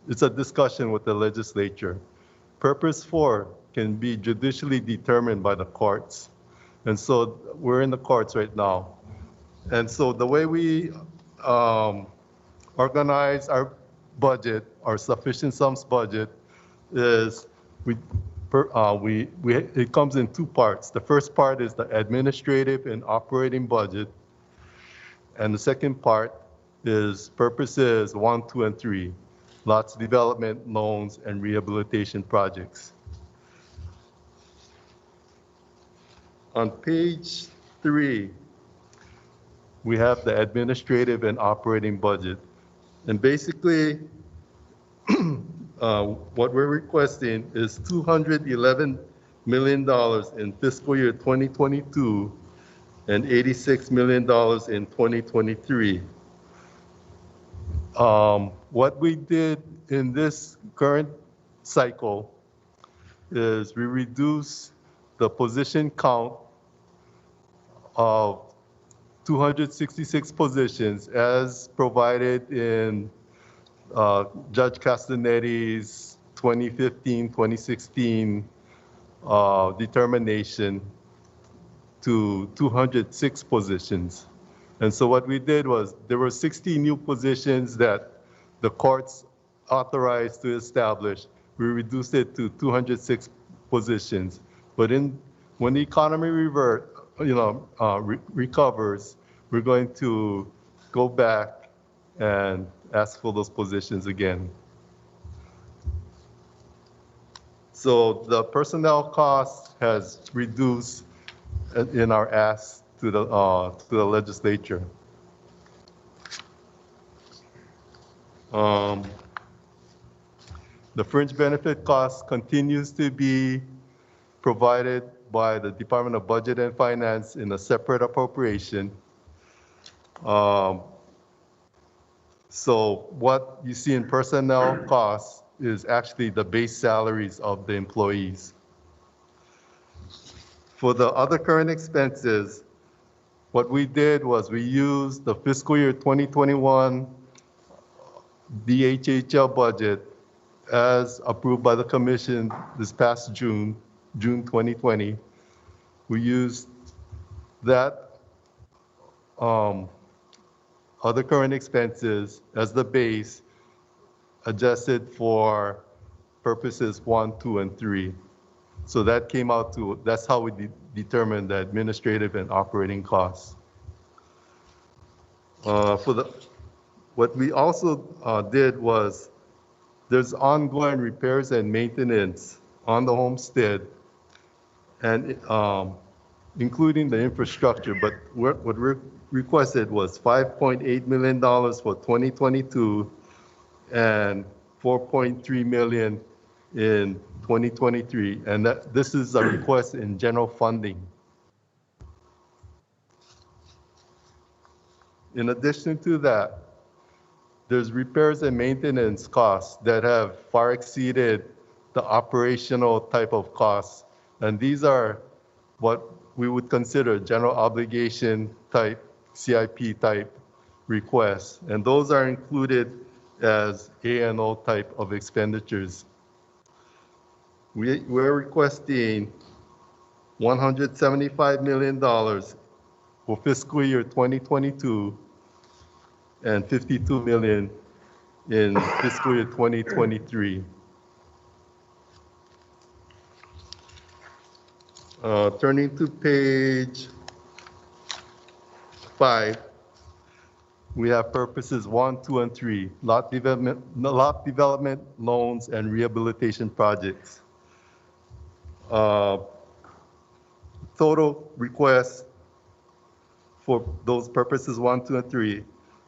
it's a discussion with the legislature. Purpose 4 can be judicially determined by the courts. And so we're in the courts right now. And so the way we organize our budget, our sufficient sums budget, is it comes in two parts. The first part is the administrative and operating budget. And the second part is purposes 1, 2, and 3, lots development, loans, and rehabilitation projects. On page 3, we have the administrative and operating budget. And basically, what we're requesting is $211 million in fiscal year 2022 and $86 million in 2023. What we did in this current cycle is we reduced the position count of 266 positions as provided in Judge Castanetti's 2015-2016 determination to 206 positions. And so what we did was there were 60 new positions that the courts authorized to establish. We reduced it to 206 positions. But when the economy recovers, we're going to go back and ask for those positions again. So the personnel cost has reduced in our ask to the legislature. The fringe benefit cost continues to be provided by the Department of Budget and Finance in a separate appropriation. So what you see in personnel costs is actually the base salaries of the employees. For the other current expenses, what we did was we used the fiscal year 2021 DHHL budget as approved by the commission this past June 2020. We used that other current expenses as the base, adjusted for purposes 1, 2, and 3. So that came out to, that's how we determined the administrative and operating costs. What we also did was there's ongoing repairs and maintenance on the homestead, and including the infrastructure, but what we requested was $5.8 million for 2022 and $4.3 million in 2023, and this is a request in general funding. In addition to that, there's repairs and maintenance costs that have far exceeded the operational type of costs, and these are what we would consider general obligation type, CIP type requests, and those are included as A&O type of expenditures. We're requesting $175 million for fiscal year 2022 and $52 million in fiscal year 2023. Turning to page 5, we have purposes 1, 2, and 3, lot development, loans, and rehabilitation projects. Total requests for those purposes 1, 2, and 3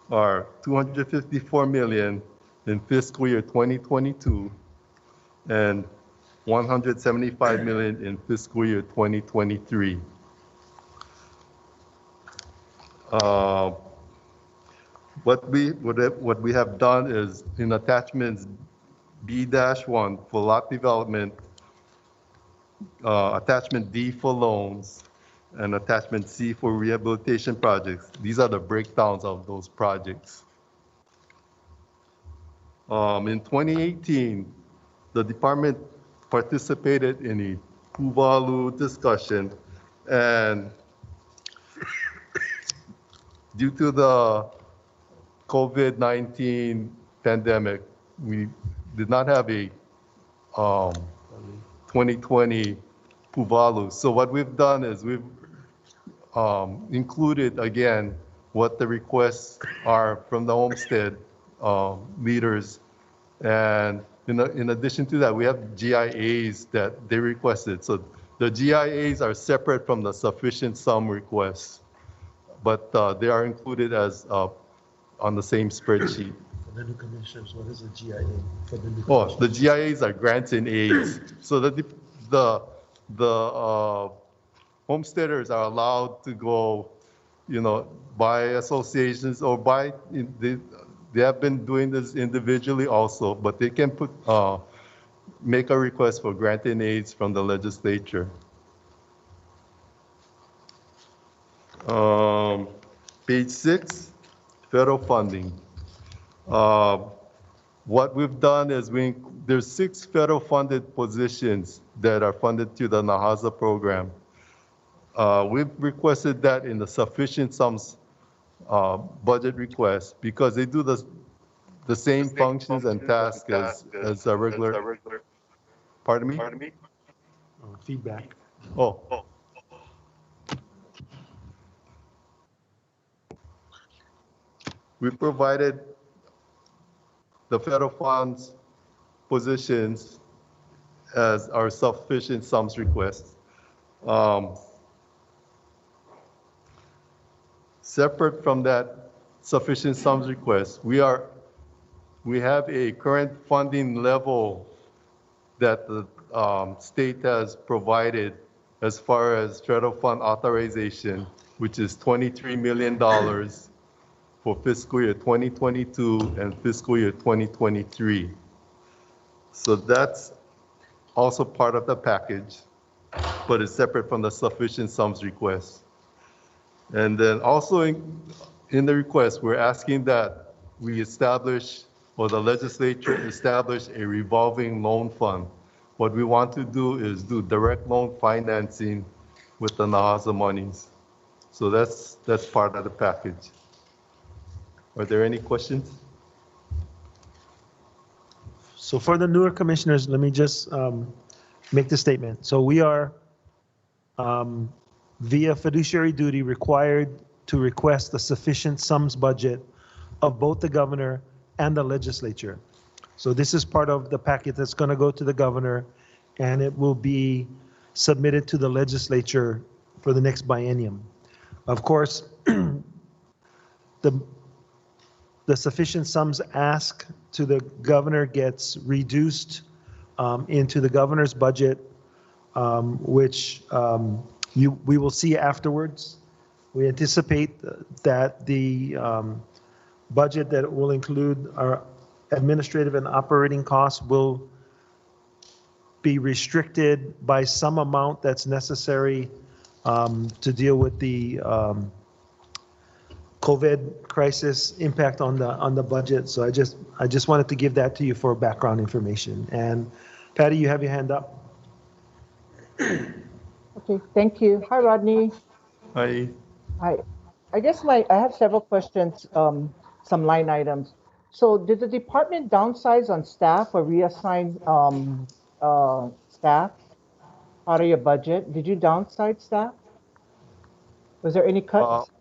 are $254 million in fiscal year 2022 and $175 million in fiscal year 2023. What we have done is in attachments B-1 for lot development, attachment D for loans, and attachment C for rehabilitation projects. These are the breakdowns of those projects. In 2018, the department participated in a Tuvalu discussion, and due to the COVID-19 pandemic, we did not have a 2020 Tuvalu. So what we've done is we've included again what the requests are from the homestead leaders, and in addition to that, we have GIAs that they requested. So the GIAs are separate from the sufficient sum requests, but they are included as on the same spreadsheet. For the new commissioners, what is a GIA? For the new oh, the GIAs are grants and aids. So the homesteaders are allowed to go, by associations or by, they have been doing this individually also, but they can make a request for grant and aids from the legislature. Page 6, federal funding. What we've done is there's 6 federal funded positions that are funded through the NAHASA program. We've requested that in the sufficient sums budget request because they do the same functions and tasks as a regular. Pardon me? Feedback. Oh. We provided the federal funds positions as our sufficient sums request. Separate from that sufficient sums request, we have a current funding level that the state has provided as far as federal fund authorization, which is $23 million for fiscal year 2022 and fiscal year 2023. So that's also part of the package, but it's separate from the sufficient sums request. And then also in the request, we're asking that we establish, or the legislature establish, a revolving loan fund. What we want to do is do direct loan financing with the NAHASA monies. So that's part of the package. Are there any questions? So for the newer commissioners, let me just make the statement. So we are via fiduciary duty required to request a sufficient sums budget of both the governor and the legislature. So this is part of the packet that's going to go to the governor, and it will be submitted to the legislature for the next biennium. Of course, the sufficient sums ask to the governor gets reduced into the governor's budget, which we will see afterwards. We anticipate that the budget that will include our administrative and operating costs will be restricted by some amount that's necessary to deal with the COVID crisis impact on the budget. So I just wanted to give that to you for background information. And Patty, you have your hand up. Okay, thank you. Hi, Rodney. Hi. Hi. I guess I have several questions, some line items. So did the department downsize on staff or reassign staff out of your budget? Did you downsize staff? Was there any cuts?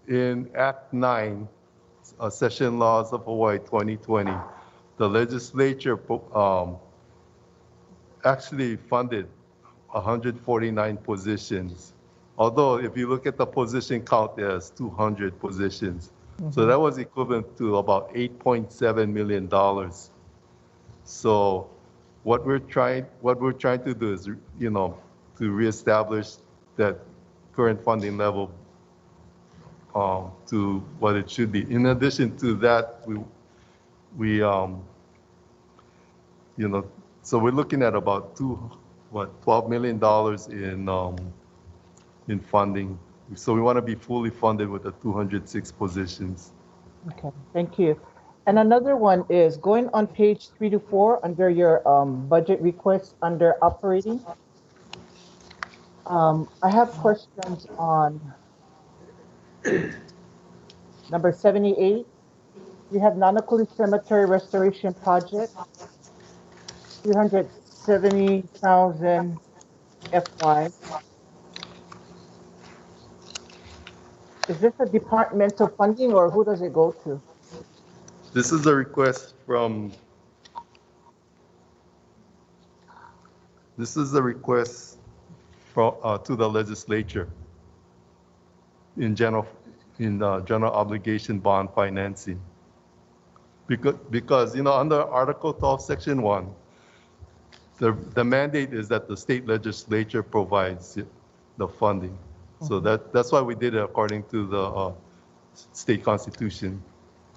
In Act 9, Session Laws of Hawaii 2020, the legislature actually funded 149 positions. Although if you look at the position count, there's 200 positions. Mm-hmm. So that was equivalent to about $8.7 million. So what we're trying to do is, to reestablish that current funding level to what it should be. In addition to that, so we're looking at about $12 million in funding. So we want to be fully funded with the 206 positions. Okay, thank you. And another one is going on page 3 to 4 under your budget requests under operating. I have questions on number 78. You have Nanakuli Cemetery Restoration Project, 370,000 FY. Is this a departmental funding or who does it go to? This is a request to the legislature in general obligation bond financing. Because under Article 12, Section 1, the mandate is that the state legislature provides the funding. So that's why we did it according to the state constitution.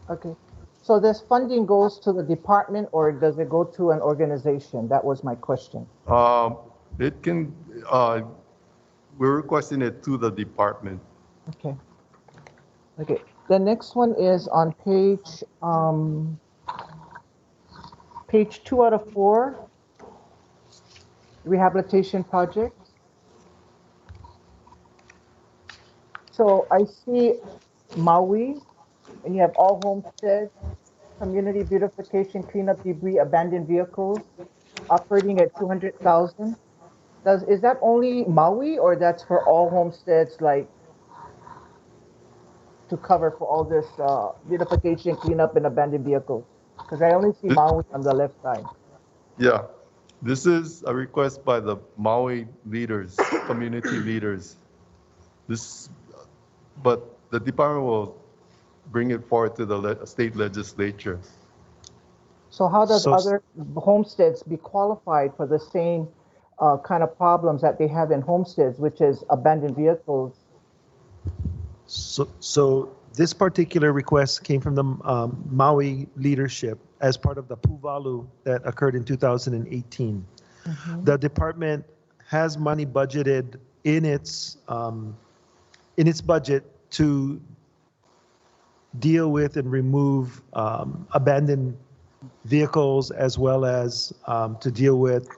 Okay. So this funding goes to the department or does it go to an organization? That was my question. It can, we're requesting it to the department. Okay. Okay. The next one is on page Page 2 out of 4, rehabilitation project. So I see Maui, and you have all homesteads, community beautification, cleanup debris, abandoned vehicles, operating at 200,000. Is that only Maui, or that's for all homesteads, like to cover for all this beautification, cleanup, and abandoned vehicles? Because I only see Maui on the left side. Yeah, this is a request by the Maui leaders, community leaders. But the department will bring it forward to the state legislature. So how does other homesteads be qualified for the same kind of problems that they have in homesteads, which is abandoned vehicles? So this particular request came from the Maui leadership as part of the Puvalu that occurred in 2018. The department has money budgeted in its budget to deal with and remove abandoned vehicles, as well as to deal with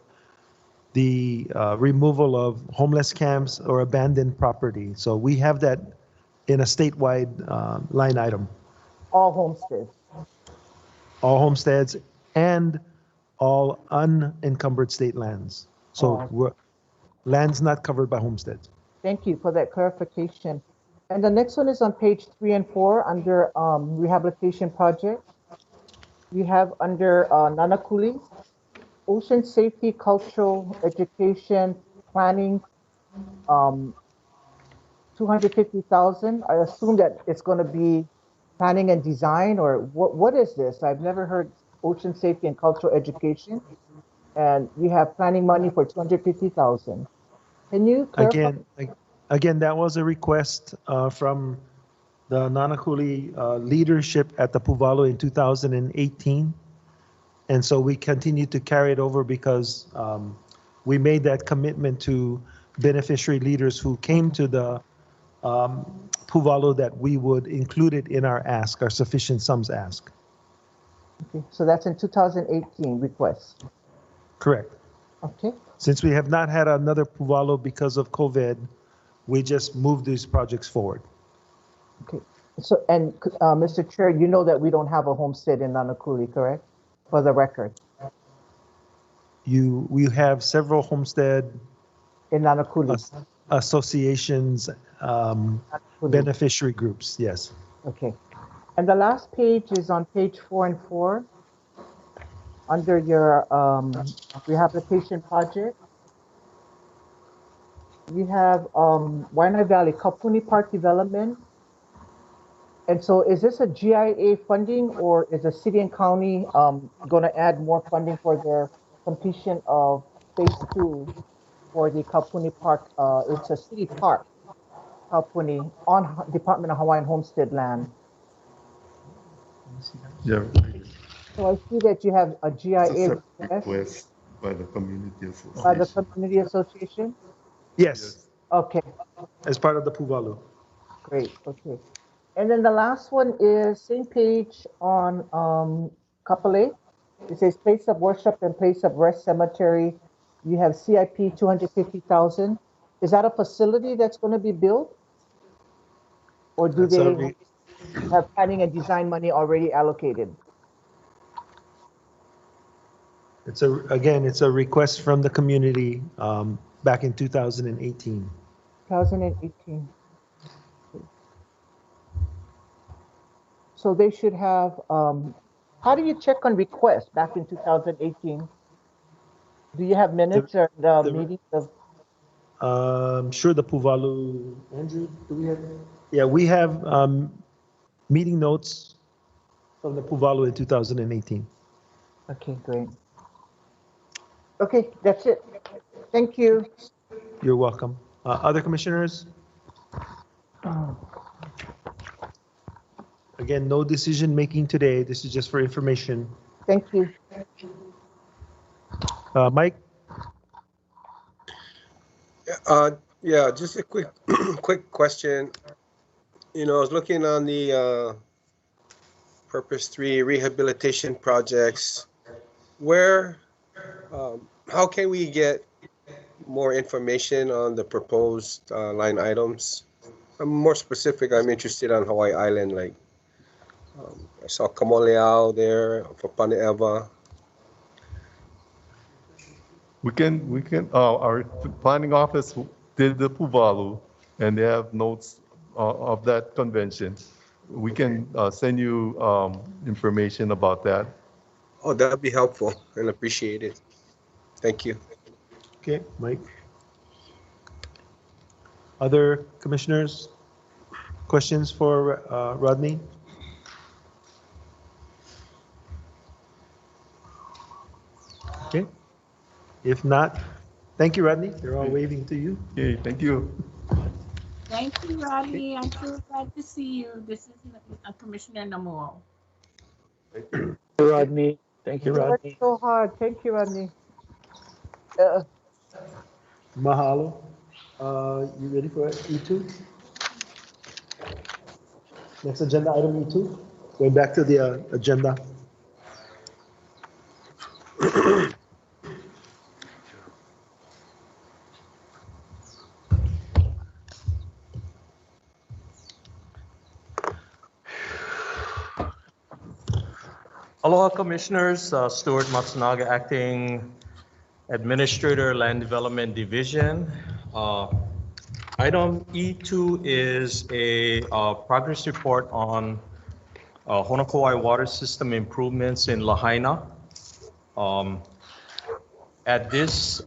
the removal of homeless camps or abandoned property. So we have that in a statewide line item. All homesteads. All homesteads and all unencumbered state lands. So lands not covered by homesteads. Thank you for that clarification. And the next one is on page 3 and 4 under rehabilitation project. We have under Nanakuli, ocean safety, cultural education, planning, 250,000. I assume that it's going to be planning and design, or what is this? I've never heard ocean safety and cultural education. And we have planning money for 250,000. Can you clarify? Again, that was a request from the Nanakuli leadership at the Puvalu in 2018. And so we continue to carry it over because we made that commitment to beneficiary leaders who came to the Puvalu that we would include it in our ask, our sufficient sums ask. Okay, so that's in 2018 request. Correct. Okay. Since we have not had another Puvalu because of COVID, we just moved these projects forward. Okay. So, and Mr. Chair, you know that we don't have a homestead in Nanakuli, correct? For the record. We have several homestead in Nanakuli associations, beneficiary groups, yes. Okay. And the last page is on page 4 and 4 under your rehabilitation project. We have Waianae Valley Kapuni Park development. And so is this a GIA funding, or is the city and county going to add more funding for their completion of phase 2 for the Kapuni Park? It's a city park, Kapuni, on Department of Hawaiian Homestead land. Yeah. So I see that you have a GIA request by the community association. By the community association? Yes. Okay. As part of the Puvalu. Great, okay. And then the last one is same page on Kapolei. It says place of worship and place of rest cemetery. You have CIP 250,000. Is that a facility that's going to be built? Or do they have planning and design money already allocated? It's a request from the community back in 2018. 2018. So they should have, how do you check on requests back in 2018? Do you have minutes or the meetings of? Sure, the Puvalu, Andrew, do we have? Yeah, we have meeting notes from the Puvalu in 2018. Okay, great. Okay, that's it. Thank you. You're welcome. Other commissioners? Again, no decision making today. This is just for information. Thank you. Mike? Yeah, just a quick question. You know, I was looking on the Purpose 3 rehabilitation projects. where, how can we get more information on the proposed line items? I'm more specific. I'm interested on Hawaii Island. Like I saw Kamoleao there for Pane'ewa. Our planning office did the Puvalu, and they have notes of that convention. We can send you information about that. Oh, that'd be helpful and appreciated. Thank you. Okay, Mike. Other commissioners? Questions for Rodney? Okay. If not, thank you, Rodney. They're all waving to you. Okay, thank you. Thank you, Rodney. I'm so glad to see you. This is Commissioner Namuo. Thank you, Rodney. Thank you, You worked Rodney. so hard. Thank you, Rodney. Mahalo. You ready for E2? Next agenda item E2. Going back to the agenda. Aloha Commissioners, Stuart Matsunaga, Acting Administrator, Land Development Division. Item E2 is a progress report on Honokowai water system improvements in Lahaina. At this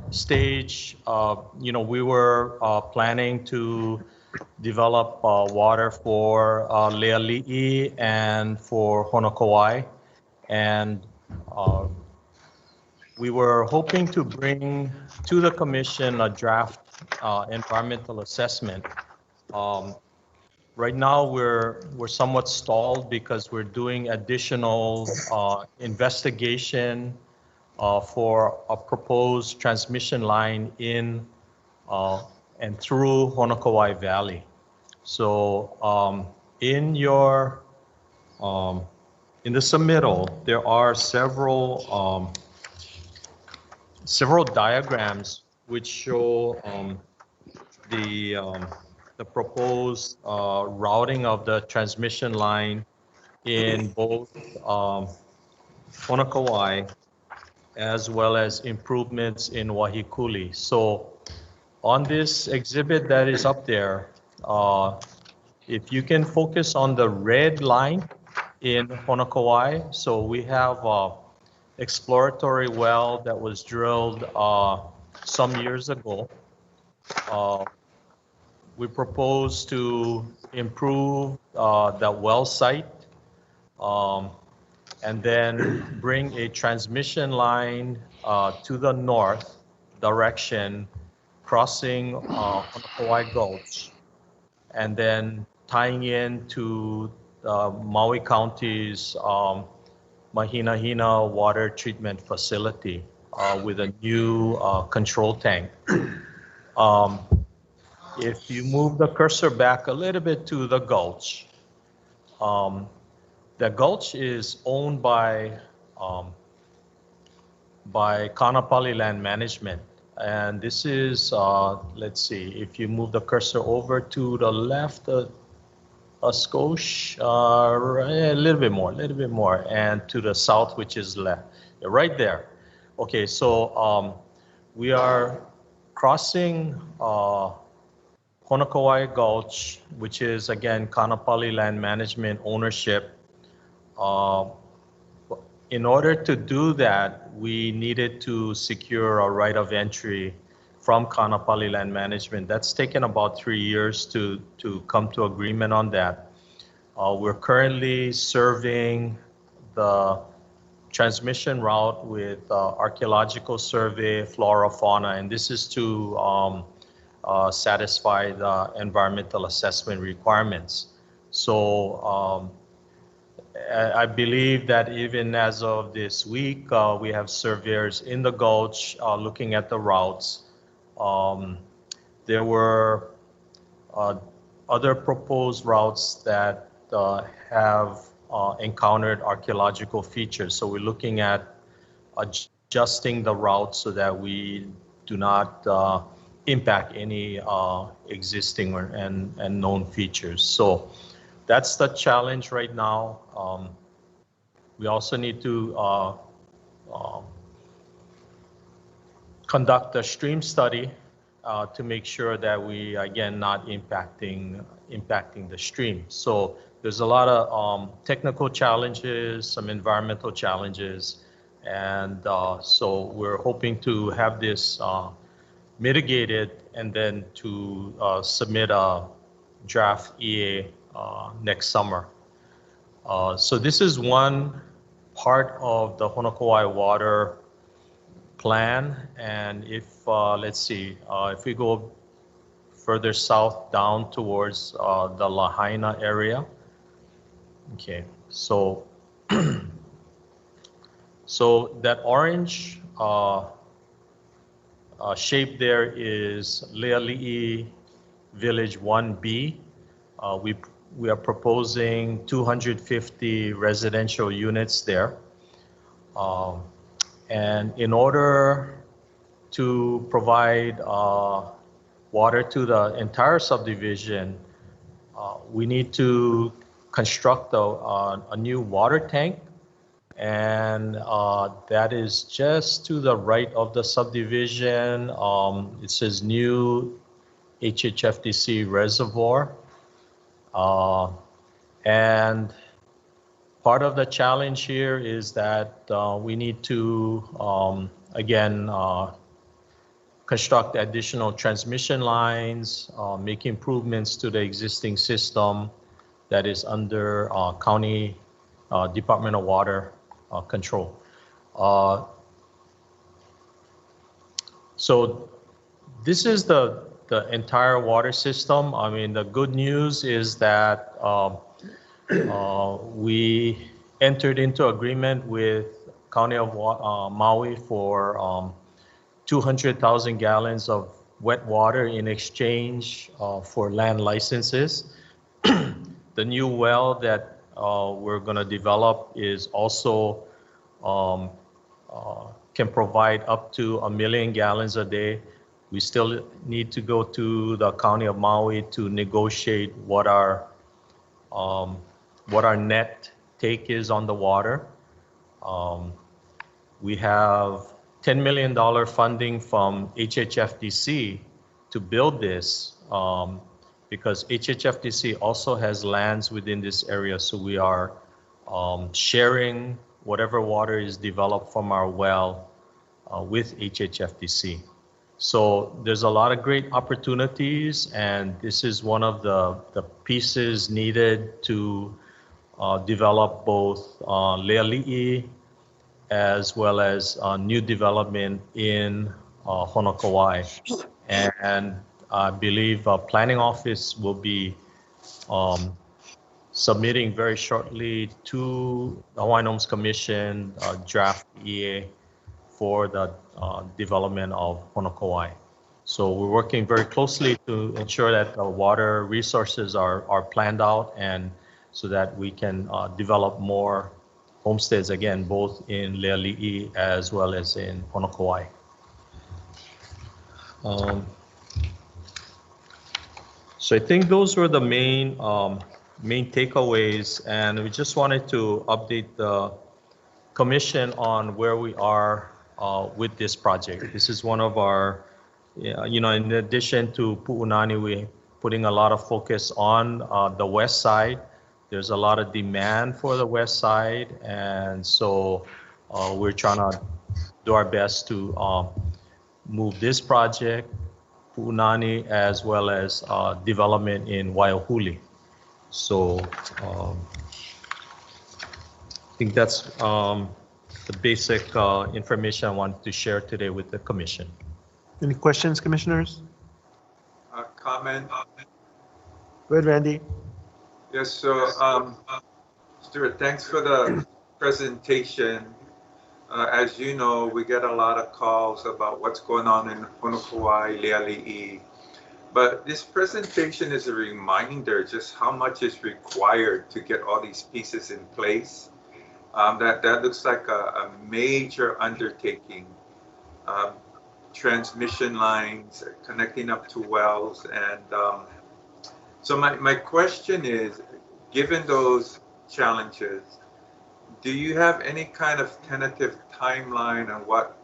stage, we were planning to develop water for Leali'i and for Honokowai. And we were hoping to bring to the commission a draft environmental assessment. Right now, we're somewhat stalled because we're doing additional investigation for a proposed transmission line in and through Honokowai Valley. So in the submittal, there are several diagrams which show the proposed routing of the transmission line in both Honokowai as well as improvements in Wahikuli. So on this exhibit that is up there, if you can focus on the red line in Honokowai, so we have an exploratory well that was drilled some years ago. We propose to improve that well site and then bring a transmission line to the north direction, crossing Honokowai Gulch, and then tying in to Maui County's Mahinahina Water Treatment Facility with a new control tank. If you move the cursor back a little bit to the gulch, the gulch is owned by Kaanapali Land Management. And this is, let's see, if you move the cursor over to the left a skosh, a little bit more, and to the south, which is left, right there. Okay, so we are crossing Honokowai Gulch, which is, again, Kaanapali Land Management ownership. In order to do that, we needed to secure a right of entry from Kaanapali Land Management. That's taken about 3 years to come to agreement on that. We're currently serving the transmission route with archaeological survey, flora, fauna, and this is to satisfy the environmental assessment requirements. So I believe that even as of this week, we have surveyors in the gulch looking at the routes. There were other proposed routes that have encountered archaeological features. So we're looking at adjusting the route so that we do not impact any existing and known features. So that's the challenge right now. We also need to conduct a stream study to make sure that we, again, not impacting the stream. So there's a lot of technical challenges, some environmental challenges, and so we're hoping to have this mitigated and then to submit a draft EA next summer. So this is one part of the Honokowai water plan, and if let's see, if we go further south down towards the Lahaina area, okay, so so that orange shape there is Leali'i Village 1B. We are proposing 250 residential units there. And in order to provide water to the entire subdivision, we need to construct a new water tank, and that is just to the right of the subdivision. It says new HHFDC reservoir. And part of the challenge here is that we need to, again, construct additional transmission lines, make improvements to the existing system that is under County Department of Water control. So this is the entire water system. I mean, the good news is that we entered into agreement with County of Maui for 200,000 gallons of wet water in exchange for land licenses. The new well that we're going to develop is also can provide up to 1 million gallons a day. We still need to go to the County of Maui to negotiate what our net take is on the water. We have $10 million funding from HHFDC to build this because HHFDC also has lands within this area. So we are sharing whatever water is developed from our well with HHFDC. So there's a lot of great opportunities, and this is one of the pieces needed to develop both Leali'i as well as new development in Honokowai. And I believe Planning Office will be submitting very shortly to the Hawaiian Homes Commission draft EA for the development of Honokowai. So we're working very closely to ensure that the water resources are planned out, and so that we can develop more homesteads, again, both in Leali'i as well as in Honokowai. So I think those were the main takeaways, and we just wanted to update the Commission on where we are with this project. This is one of our, in addition to Pu'unani, we're putting a lot of focus on the west side. There's a lot of demand for the west side, and so we're trying to do our best to move this project, Pu'unani, as well as development in Waiahuli. So I think that's the basic information I wanted to share today with the Commission. Any questions, Commissioners? Comment? Go ahead, Randy. Yes, so Stuart, thanks for the presentation. As you know, we get a lot of calls about what's going on in Honokowai, Leali'i. But this presentation is a reminder just how much is required to get all these pieces in place. That looks like a major undertaking. Transmission lines connecting up to wells. And so my question is, given those challenges, do you have any kind of tentative timeline on what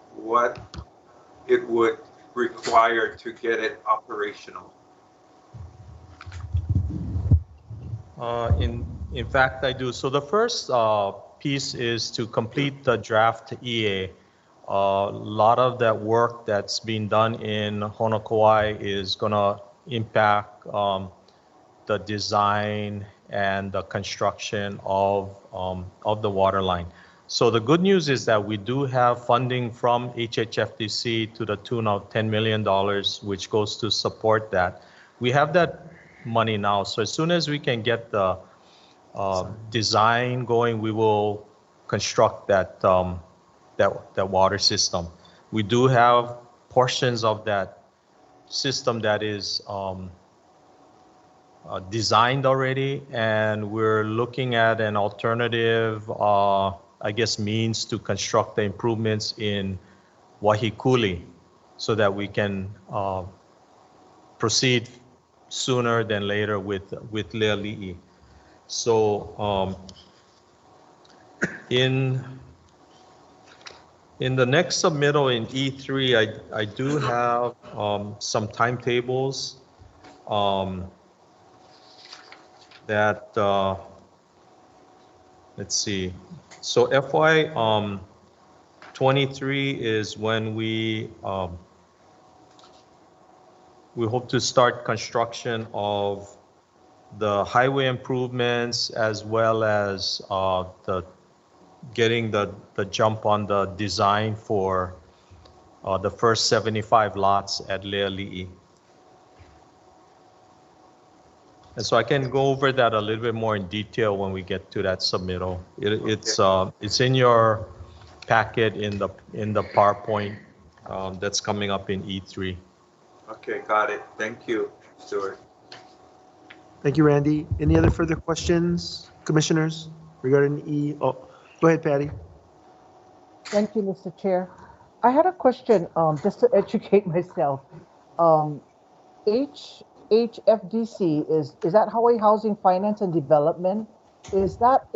it would require to get it operational? In fact, I do. So the first piece is to complete the draft EA. A lot of that work that's being done in Honokowai is going to impact the design and the construction of the water line. So the good news is that we do have funding from HHFDC to the tune of $10 million, which goes to support that. We have that money now. So as soon as we can get the design going, we will construct that water system. We do have portions of that system that is designed already, and we're looking at an alternative, I guess, means to construct the improvements in Wahikuli so that we can proceed sooner than later with Leali'i. So in the next submittal in E3, I do have some timetables that, let's see. So FY 23 is when we hope to start construction of the highway improvements, as well as getting the jump on the design for the first 75 lots at Leali'i. And so I can go over that a little bit more in detail when we get to that submittal. It's in your packet in the PowerPoint that's coming up in E3. Okay, got it. Thank you, Stuart. Thank you, Randy. Any other further questions, commissioners, regarding E? Oh, go ahead, Patty. Thank you, Mr. Chair. I had a question, just to educate myself. HFDC is that Hawaii Housing Finance and Development? Is that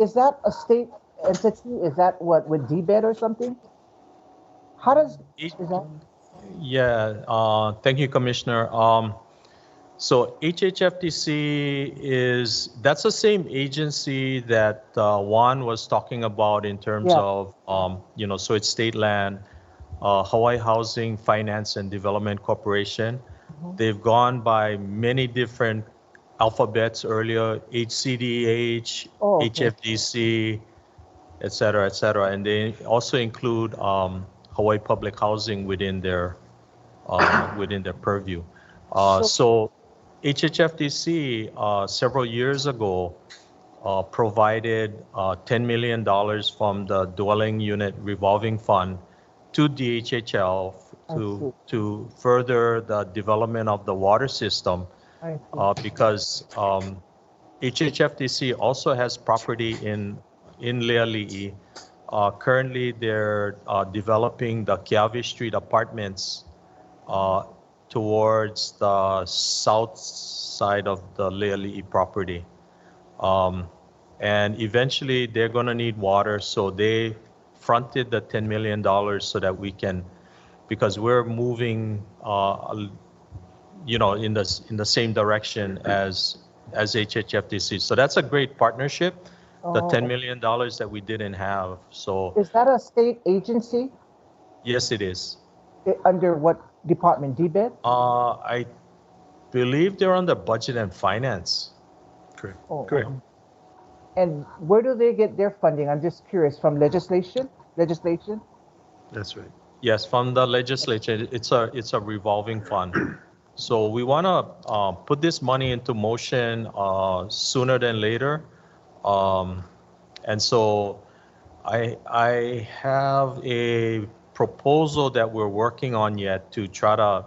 a state entity? Is that what, with DBED or something? How does is that? Yeah, thank you, Commissioner. So HHFDC that's the same agency that Juan was talking about in terms of, so it's state land, Hawaii Housing Finance and Development Corporation. They've gone by many different alphabets earlier, HCDH, HFDC, et cetera, and they also include Hawaii Public Housing within their purview. So HHFDC several years ago provided $10 million from the Dwelling Unit Revolving Fund to DHHL to further the development of the water system, because HHFDC also has property in Leali'i. Currently, they're developing the Keawe Street apartments towards the south side of the Leali'i property. And eventually, they're going to need water, so they fronted the $10 million so that we can, because we're moving, in the same direction as HHFDC. So that's a great partnership. The $10 million that we didn't have. So is that a state agency? Yes, it is. Under what department? DBED? I believe they're under Budget and Finance. Correct. Correct. And where do they get their funding? I'm just curious. From legislation? That's right. Yes, from the legislature. It's a revolving fund. So we want to put this money into motion sooner than later. And so I have a proposal that we're working on yet to try to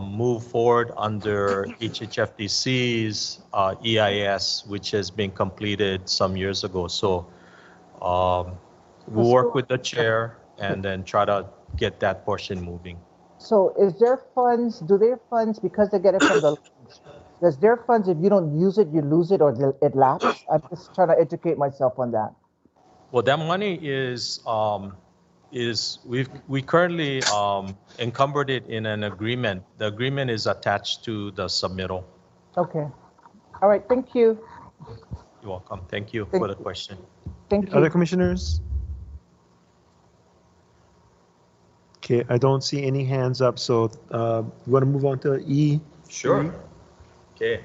move forward under HHFDC's EIS, which has been completed some years ago. So We'll work with the chair and then try to get that portion moving. So is there funds, do their funds, because they get it from the, does their funds, if you don't use it, you lose it or it lapses? I'm just trying to educate myself on that. Well, that money is we currently encumbered it in an agreement. The agreement is attached to the submittal. Okay. All right, thank you. You're welcome. Thank you for the question. Thank you. Other commissioners? Okay, I don't see any hands up, so you want to move on to E? Sure. Okay.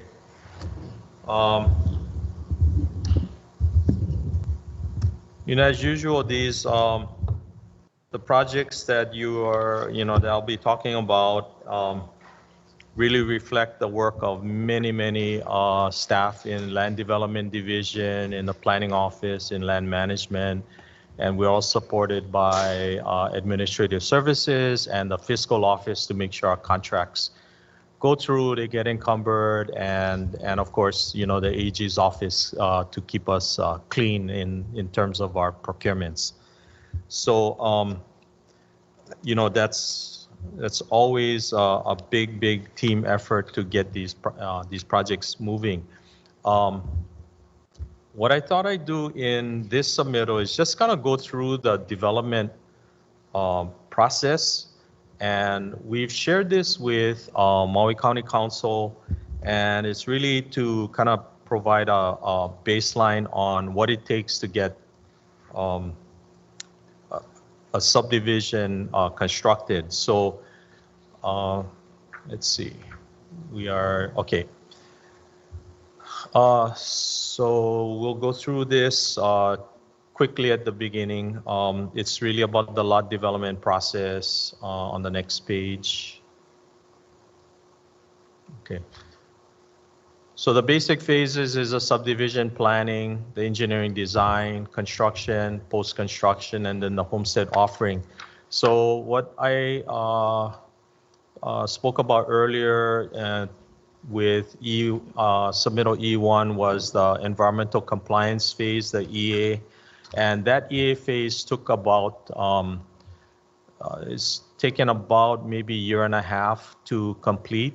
As usual, these the projects that you are, that I'll be talking about really reflect the work of many staff in Land Development Division, in the Planning Office, in Land Management, and we're all supported by Administrative Services and the Fiscal Office to make sure our contracts go through, they get encumbered, and of course, the AG's office to keep us clean in terms of our procurements. So, that's always a big team effort to get these projects moving. What I thought I'd do in this submittal is just kind of go through the development process. And we've shared this with Maui County Council, and it's really to kind of provide a baseline on what it takes to get a subdivision constructed. So let's see, we are, okay. So we'll go through this quickly at the beginning. It's really about the lot development process on the next page. Okay. So the basic phases is a subdivision planning, the engineering design, construction, post-construction, and then the homestead offering. So what I spoke about earlier with submittal E1 was the environmental compliance phase, the EA. And that EA phase took about, it's taken about maybe a year and a half to complete.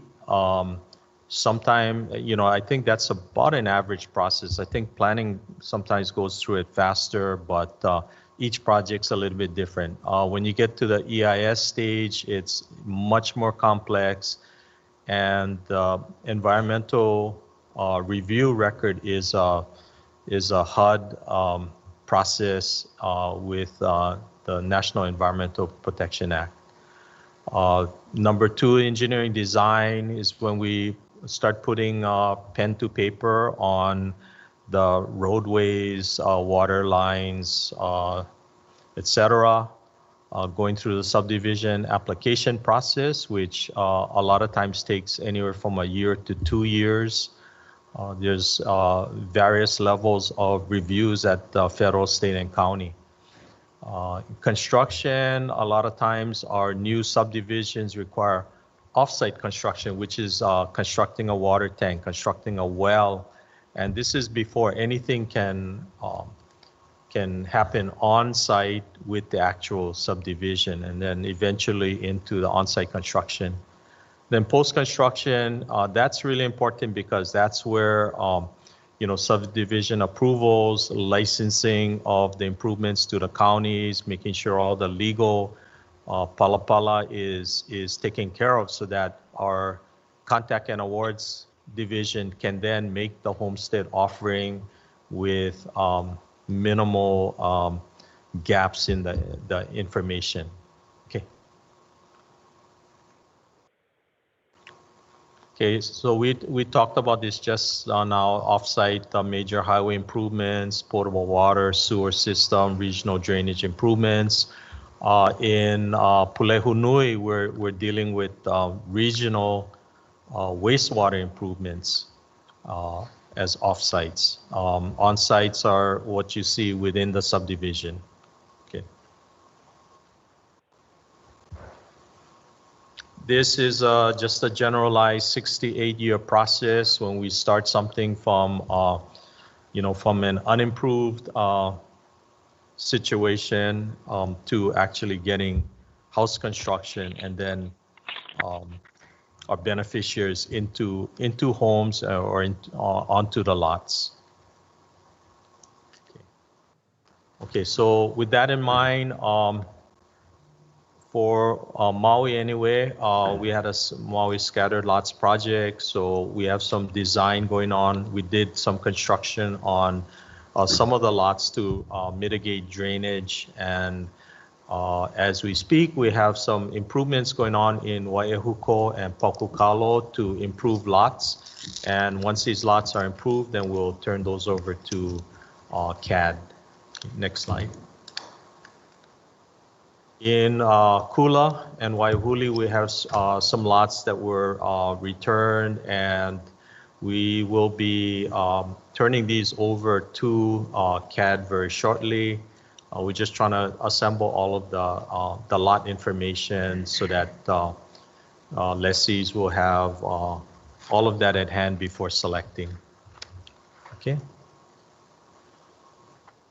Sometime, I think that's about an average process. I think planning sometimes goes through it faster, but each project's a little bit different. When you get to the EIS stage, it's much more complex, and environmental review record is a HUD process with the National Environmental Protection Act. Number two, engineering design is when we start putting pen to paper on the roadways, water lines, etc. Going through the subdivision application process, which a lot of times takes anywhere from a year to 2 years. There's various levels of reviews at the federal, state, and county. Construction, a lot of times our new subdivisions require off-site construction, which is constructing a water tank, constructing a well, and this is before anything can happen on-site with the actual subdivision, and then eventually into the on-site construction. Then post-construction, that's really important because that's where subdivision approvals, licensing of the improvements to the counties, making sure all the legal pala is taken care of so that our contact and awards division can then make the homestead offering with minimal gaps in the information. Okay. Okay, so we talked about this just now, offsite major highway improvements, potable water, sewer system, regional drainage improvements. In Pulehunui, we're dealing with regional wastewater improvements as offsites. On-sites are what you see within the subdivision. Okay. This is just a generalized 68-year process when we start something from, from an unimproved situation to actually getting house construction and then our beneficiaries into homes or onto the lots. Okay, so with that in mind, for Maui anyway, we had a Maui scattered lots project, so we have some design going on. We did some construction on some of the lots to mitigate drainage, and as we speak, we have some improvements going on in Waiahuko and Paukukalo to improve lots, and once these lots are improved, then we'll turn those over to CAD. Next slide. In Kula and Waihuli, we have some lots that were returned, and we will be turning these over to CAD very shortly. We're just trying to assemble all of the lot information so that lessees will have all of that at hand before selecting. Okay.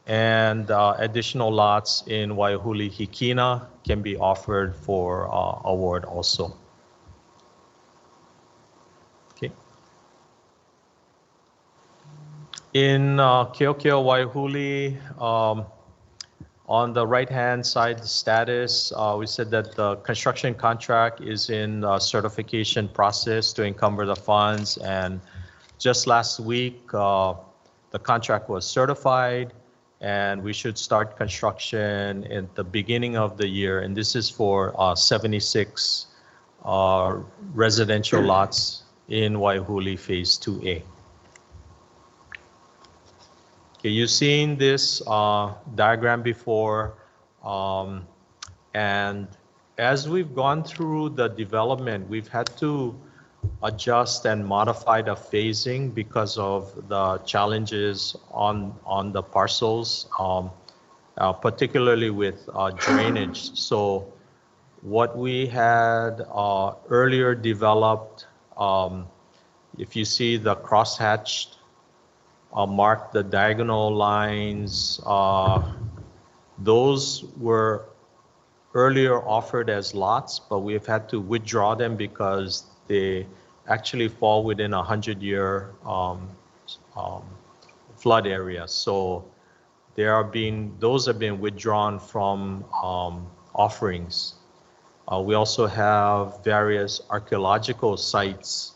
And additional lots in Waihuli Hikina can be offered for award also. Okay. In Keokeo Waihuli, on the right-hand side, the status, we said that the construction contract is in certification process to encumber the funds, and just last week, the contract was certified, and we should start construction at the beginning of the year. And this is for 76 residential lots in Waihuli Phase 2A. Okay, you've seen this diagram before, and as we've gone through the development, we've had to adjust and modify the phasing because of the challenges on the parcels, particularly with drainage. So what we had earlier developed, if you see the crosshatched mark, the diagonal lines, those were earlier offered as lots, but we've had to withdraw them because they actually fall within a 100-year flood area. So those have been withdrawn from offerings. We also have various archaeological sites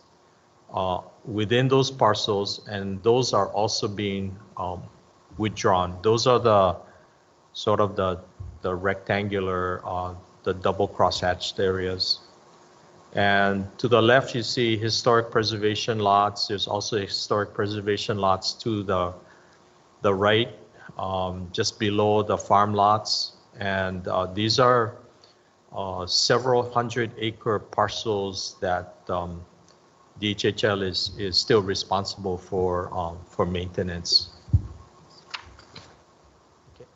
within those parcels, and those are also being withdrawn. Those are the sort of the rectangular, the double crosshatched areas. And to the left, you see historic preservation lots. There's also historic preservation lots to the right, just below the farm lots. And these are several 100-acre parcels that DHHL is still responsible for maintenance. Okay.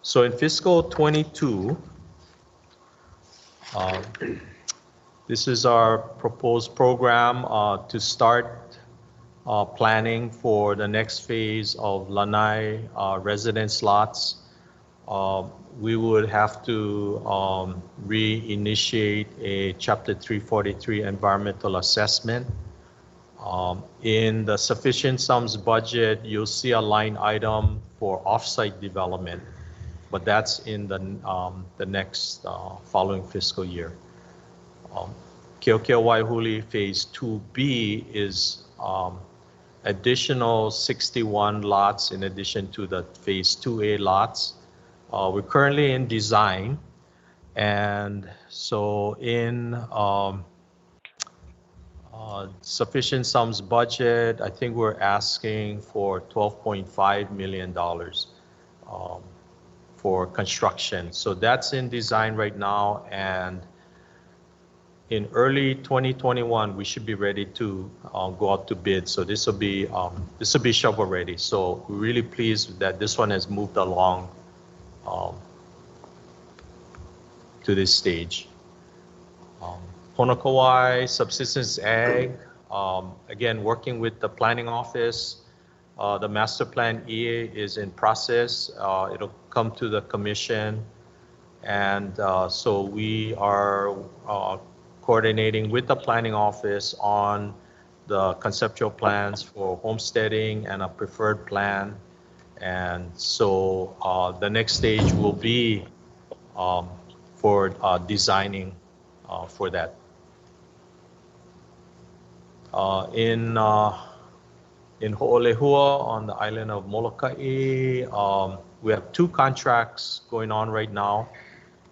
So in fiscal 22, this is our proposed program to start planning for the next phase of Lanai residence lots. We would have to reinitiate a Chapter 343 environmental assessment. In the sufficient sums budget, you'll see a line item for offsite development, but that's in the next following fiscal year. Keokeo Waihuli Phase 2B is additional 61 lots in addition to the Phase 2A lots. We're currently in design, and so in sufficient sums budget, I think we're asking for $12.5 million for construction. So that's in design right now, and in early 2021, we should be ready to go out to bid. So this will be shovel ready. So we're really pleased that this one has moved along to this stage. Honokawai Subsistence Ag, again, working with the planning office. The master plan EA is in process. It'll come to the commission. And so we are coordinating with the planning office on the conceptual plans for homesteading and a preferred plan. And so the next stage will be for designing for that. In Ho'olehua on the island of Molokai, we have 2 contracts going on right now.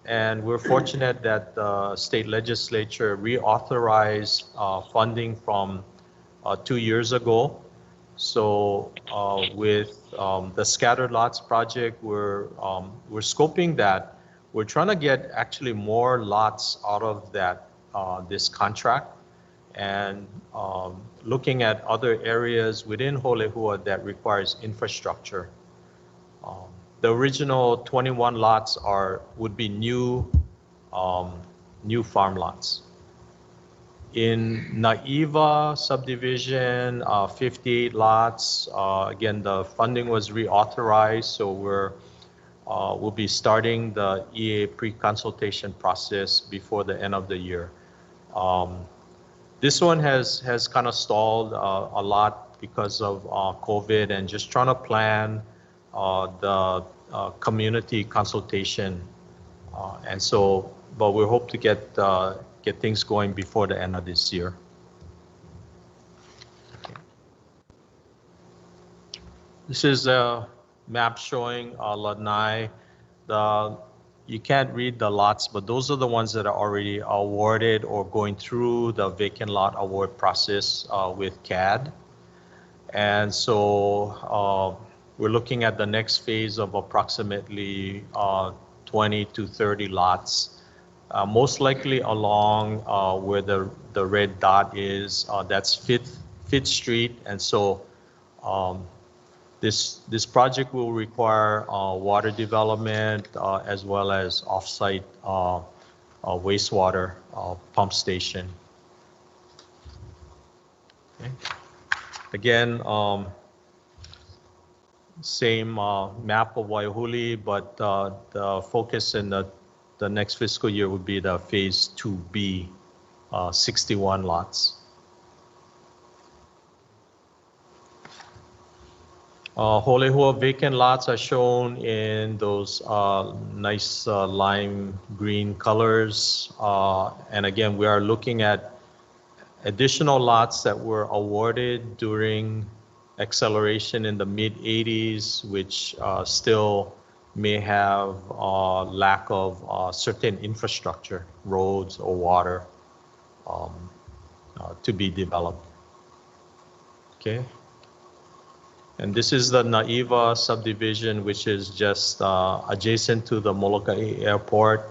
And we're fortunate that the state legislature reauthorized funding from 2 years ago. So with the scattered lots project, we're scoping that. We're trying to get actually more lots out of that this contract, and looking at other areas within Ho'olehua that requires infrastructure. The original 21 lots would be new farm lots. In Naiva subdivision, 58 lots. Again, the funding was reauthorized, so we'll be starting the EA pre-consultation process before the end of the year. This one has kind of stalled a lot because of COVID and just trying to plan the community consultation, and so, but we hope to get things going before the end of this year. This is a map showing Lanai. You can't read the lots, but those are the ones that are already awarded or going through the vacant lot award process with CAD. And so we're looking at the next phase of approximately 20 to 30 lots, most likely along where the red dot is. That's Fifth Street, and so this project will require water development as well as off-site wastewater pump station. Okay. Again, same map of Waiahuli, but the focus in the next fiscal year would be the phase 2B, 61 lots. Ho'olehua vacant lots are shown in those nice lime green colors. And again, we are looking at additional lots that were awarded during acceleration in the mid-'80s, which still may have lack of certain infrastructure, roads or water to be developed. Okay. And this is the Naiva subdivision, which is just adjacent to the Molokai Airport,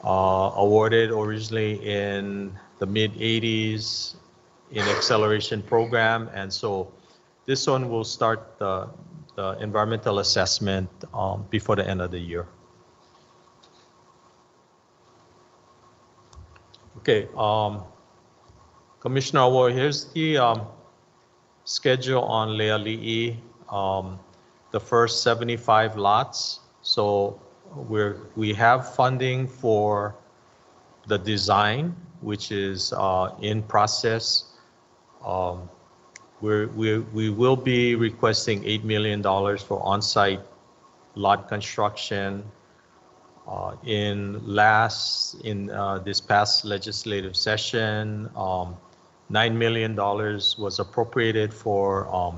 awarded originally in the mid-'80s in acceleration program. And so this one will start the environmental assessment before the end of the year. Okay, Commissioner Award, here's the schedule on Leali'i, the first 75 lots. So we have funding for the design, which is in process. We will be requesting $8 million for on-site lot construction. In this past legislative session, $9 million was appropriated for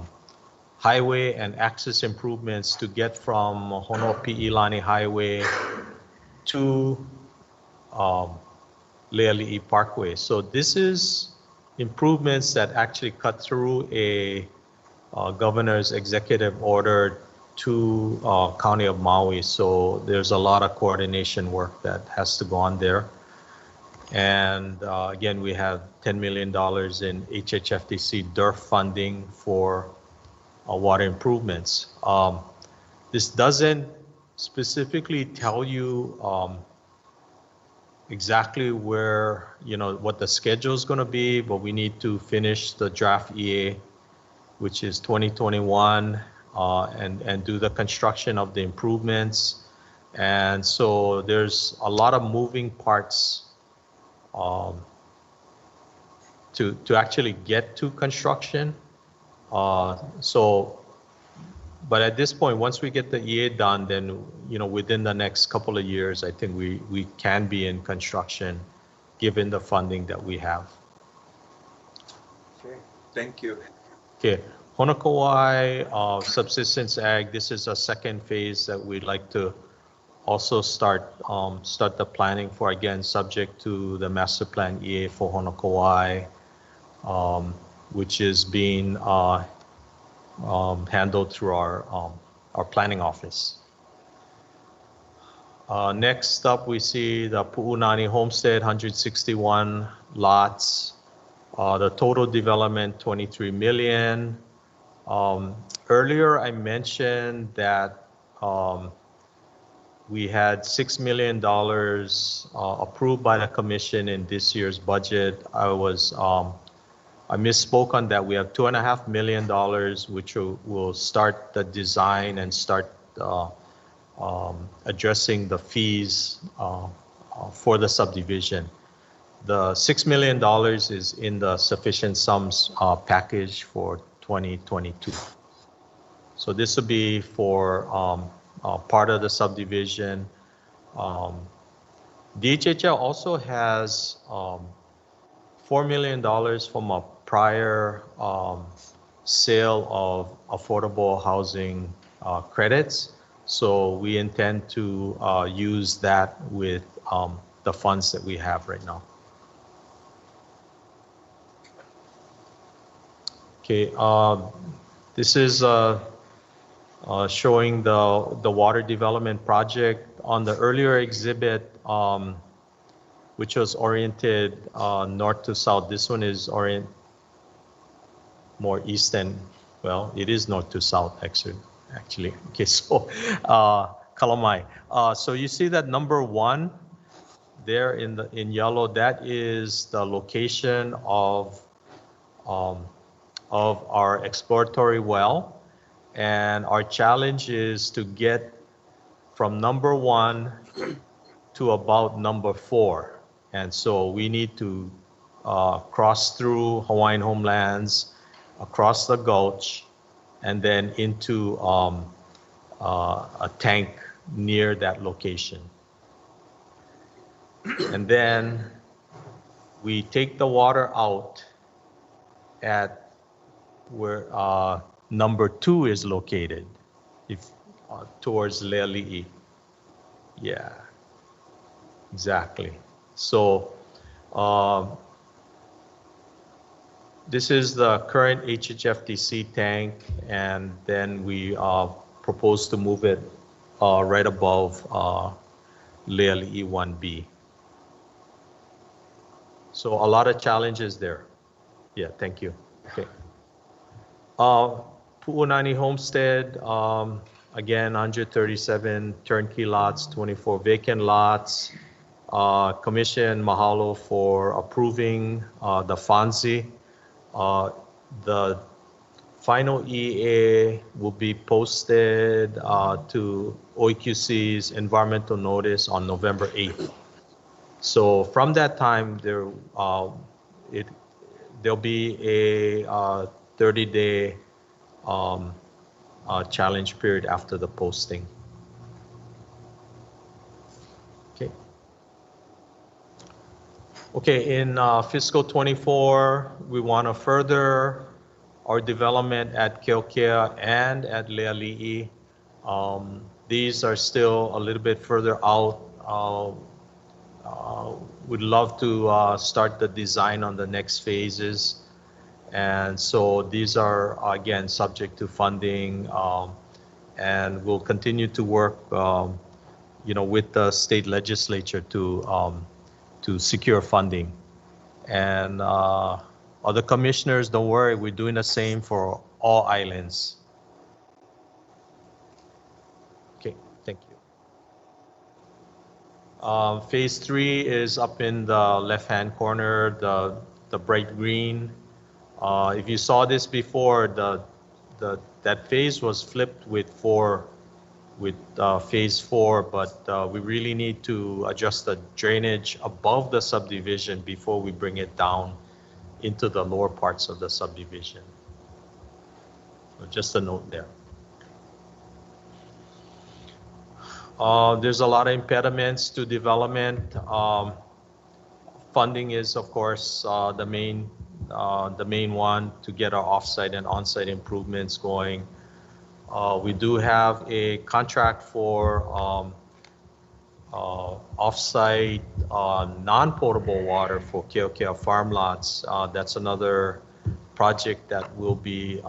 highway and access improvements to get from Honopi'ilani Highway to Leali'i Parkway. So this is improvements that actually cut through a governor's executive order to County of Maui. So there's a lot of coordination work that has to go on there. And again, we have $10 million in HHFDC DERF funding for water improvements. This doesn't specifically tell you exactly where, what the schedule is going to be, but we need to finish the draft EA which is 2021, and do the construction of the improvements. And so there's a lot of moving parts to actually get to construction. But at this point, once we get the EA done, then, within the next couple of years, I think we can be in construction given the funding that we have. Okay, thank you. Okay, Honokowai, subsistence ag, this is a second phase that we'd like to also start the planning for, again, subject to the master plan EA for Honokowai, which is being handled through our planning office. Next up, we see the Pu'unani Homestead, 161 lots. The total development, 23 million. Earlier, I mentioned that we had $6 million approved by the commission in this year's budget. I misspoke on that. We have $2.5 million, which will start the design and start addressing the fees for the subdivision. The $6 million is in the sufficient sums package for 2022. So this will be for part of the subdivision. DHHL also has $4 million from a prior sale of affordable housing credits. So we intend to use that with the funds that we have right now. Okay, this is showing the water development project. On the earlier exhibit, which was oriented north to south, this one is more east and, well, it is north to south actually. Okay, so Kalamai. So you see that number 1 there in yellow, that is the location of our exploratory well, and our challenge is to get from number 1 to about number 4, and so we need to cross through Hawaiian homelands, across the gulch, and then into a tank near that location. And then we take the water out at where number 2 is located, towards Leali'i. Yeah, exactly. So this is the current HHFDC tank, and then we propose to move it right above Leali'i 1B. So a lot of challenges there. Yeah, thank you. Okay. Pu'unani Homestead, again, 137 turnkey lots, 24 vacant lots. Commission, mahalo for approving the FONSI. The final EA will be posted to OEQC's environmental notice on November 8th. So from that time, there'll be a 30-day challenge period after the posting. Okay. Okay, in fiscal 24, we want to further our development at Keokea and at Leali'i. These are still a little bit further out. We'd love to start the design on the next phases. And so these are, again, subject to funding, and we'll continue to work, with the state legislature to secure funding. And other commissioners, don't worry, we're doing the same for all islands. Okay, thank you. Phase 3 is up in the left-hand corner, the bright green. If you saw this before, that phase was flipped with phase 4, but we really need to adjust the drainage above the subdivision before we bring it down into the lower parts of the subdivision. So just a note there. There's a lot of impediments to development. Funding is, of course, the main one to get our offsite and onsite improvements going. We do have a contract for offsite non-potable water for Keokea farm lots. That's another project that we'll be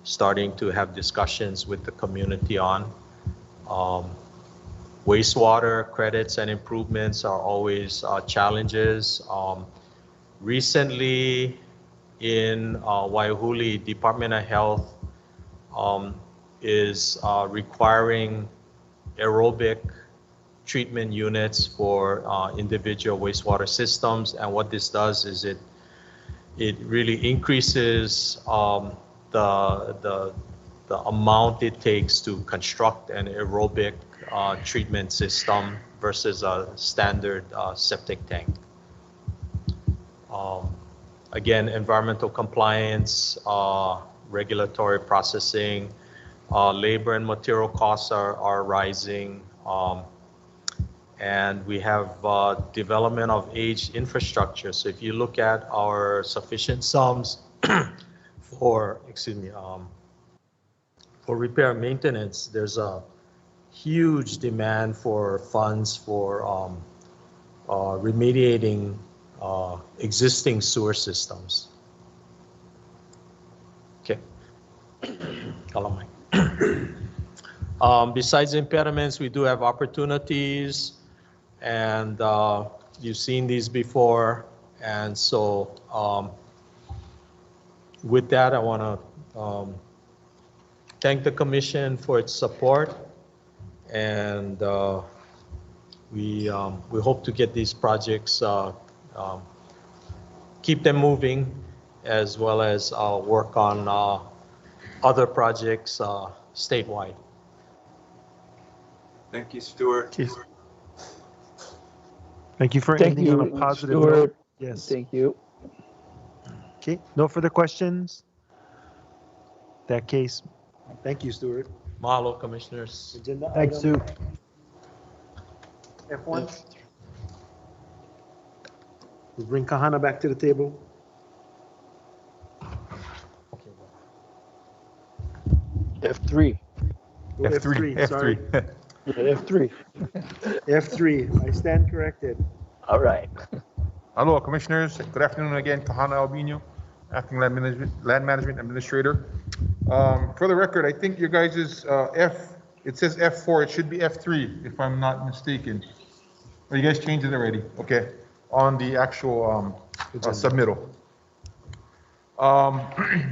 starting to have discussions with the community on. Wastewater credits and improvements are always challenges. Recently in Waiahuli, Department of Health is requiring aerobic treatment units for individual wastewater systems. And what this does is it really increases the amount it takes to construct an aerobic treatment system versus a standard septic tank. Again, environmental compliance, regulatory processing, labor and material costs are rising, and we have development of aged infrastructure. So if you look at our sufficient sums for repair and maintenance, there's a huge demand for funds for remediating existing sewer systems. Okay. Besides impediments, we do have opportunities, and you've seen these before. And so with that, I want to thank the Commission for its support, and we hope to get these projects, keep them moving, as well as work on other projects statewide. Thank you, Stuart. Thank you for ending on a positive note. Yes. Thank you. Okay, no further questions? In that case, thank you, Stuart. Mahalo, Commissioners. Thanks, Sue. F1. We'll bring Kahana back to the table. F3. F3, sorry. F3. F3, I stand corrected. All right. Aloha, Commissioners. Good afternoon again. Kahana Albino, Acting Land Management Administrator. For the record, I think your guys' it says F4, it should be F3, if I'm not mistaken. Or you guys changed it already? Okay, on the actual submittal.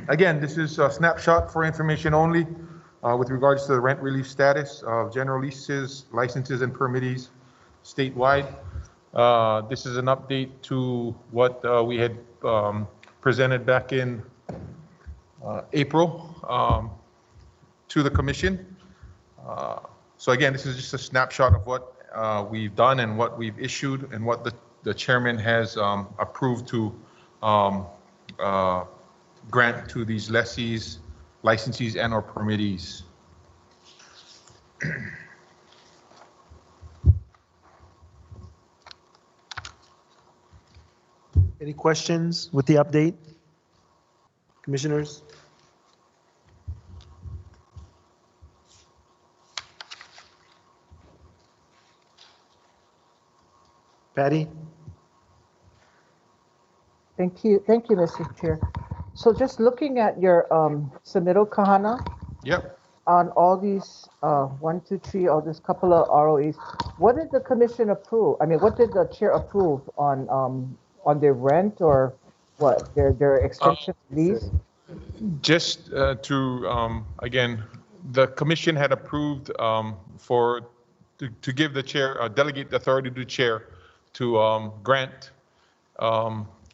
Again, this is a snapshot for information only with regards to the rent relief status of general leases, licenses, and permittees statewide. This is an update to what we had presented back in April to the Commission. So again, this is just a snapshot of what we've done and what we've issued and what the chairman has approved to grant to these lessees, licensees, and or permittees. Any questions with the update? Commissioners? Patty? Thank you, Mr. Chair. So just looking at your submittal, Kahana. Yep. On all these 1, 2, 3, all this couple of ROEs, what did the Commission approve? I mean, what did the chair approve on their rent or what? Their extension lease? Just to again, the Commission had approved to give the chair, delegate the authority to the chair to grant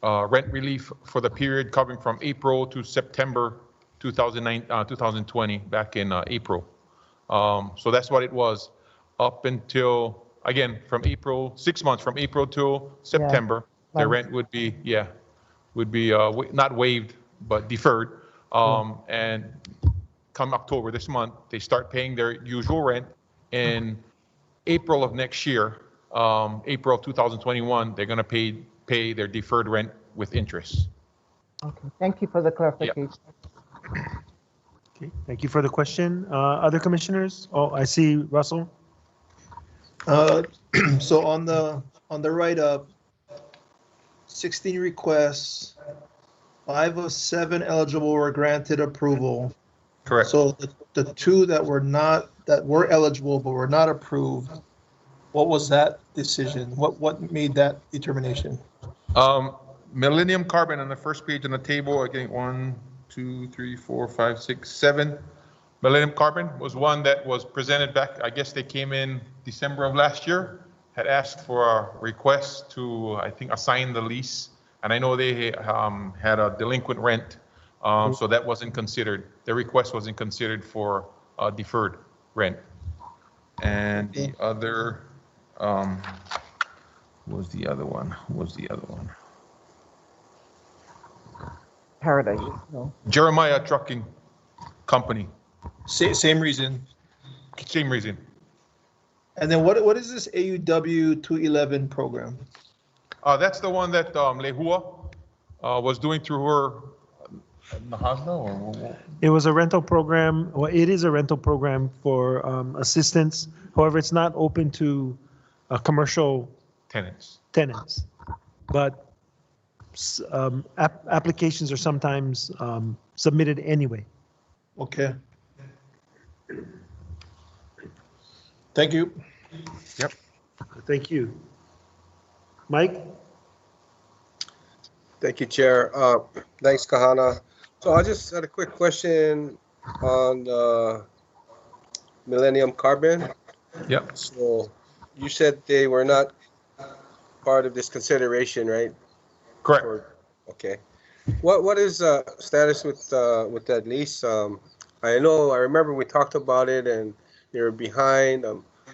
rent relief for the period covering from April to September 2020, back in April. So that's what it was up until, again, from April, 6 months, from April till September. Yeah. The rent would be, not waived, but deferred. And come October this month, they start paying their usual rent. In April of next year, April of 2021, they're going to pay their deferred rent with interest. Okay, thank you for the clarification. Okay, thank you for the question. Other commissioners? Oh, I see Russell. So on the write-up, 16 requests, 5 of 7 eligible were granted approval. Correct. So the 2 that were eligible but were not approved, what was that decision? What made that determination? Millennium Carbon on the first page on the table, again, 1, 2, 3, 4, 5, 6, 7. Millennium Carbon was one that was presented back, I guess they came in December of last year, had asked for a request to, I think, assign the lease. And I know they had a delinquent rent, so that wasn't considered. Their request wasn't considered for deferred rent. And the other, what was the other one? Paradise. No. Jeremiah Trucking Company. Same reason. Same reason. And then what is this AUW 211 program? That's the one that Lehua was doing through her Mahalo, or It was a rental program. Well, it is a rental program for assistance. However, it's not open to commercial tenants. But applications are sometimes submitted anyway. Okay. Thank you. Yep. Thank you. Mike? Thank you, Chair. Thanks, Kahana. So I just had a quick question on Millennium Carbon. Yep. So you said they were not part of this consideration, right? Correct. Okay. What is status with that lease? I remember we talked about it and you're behind.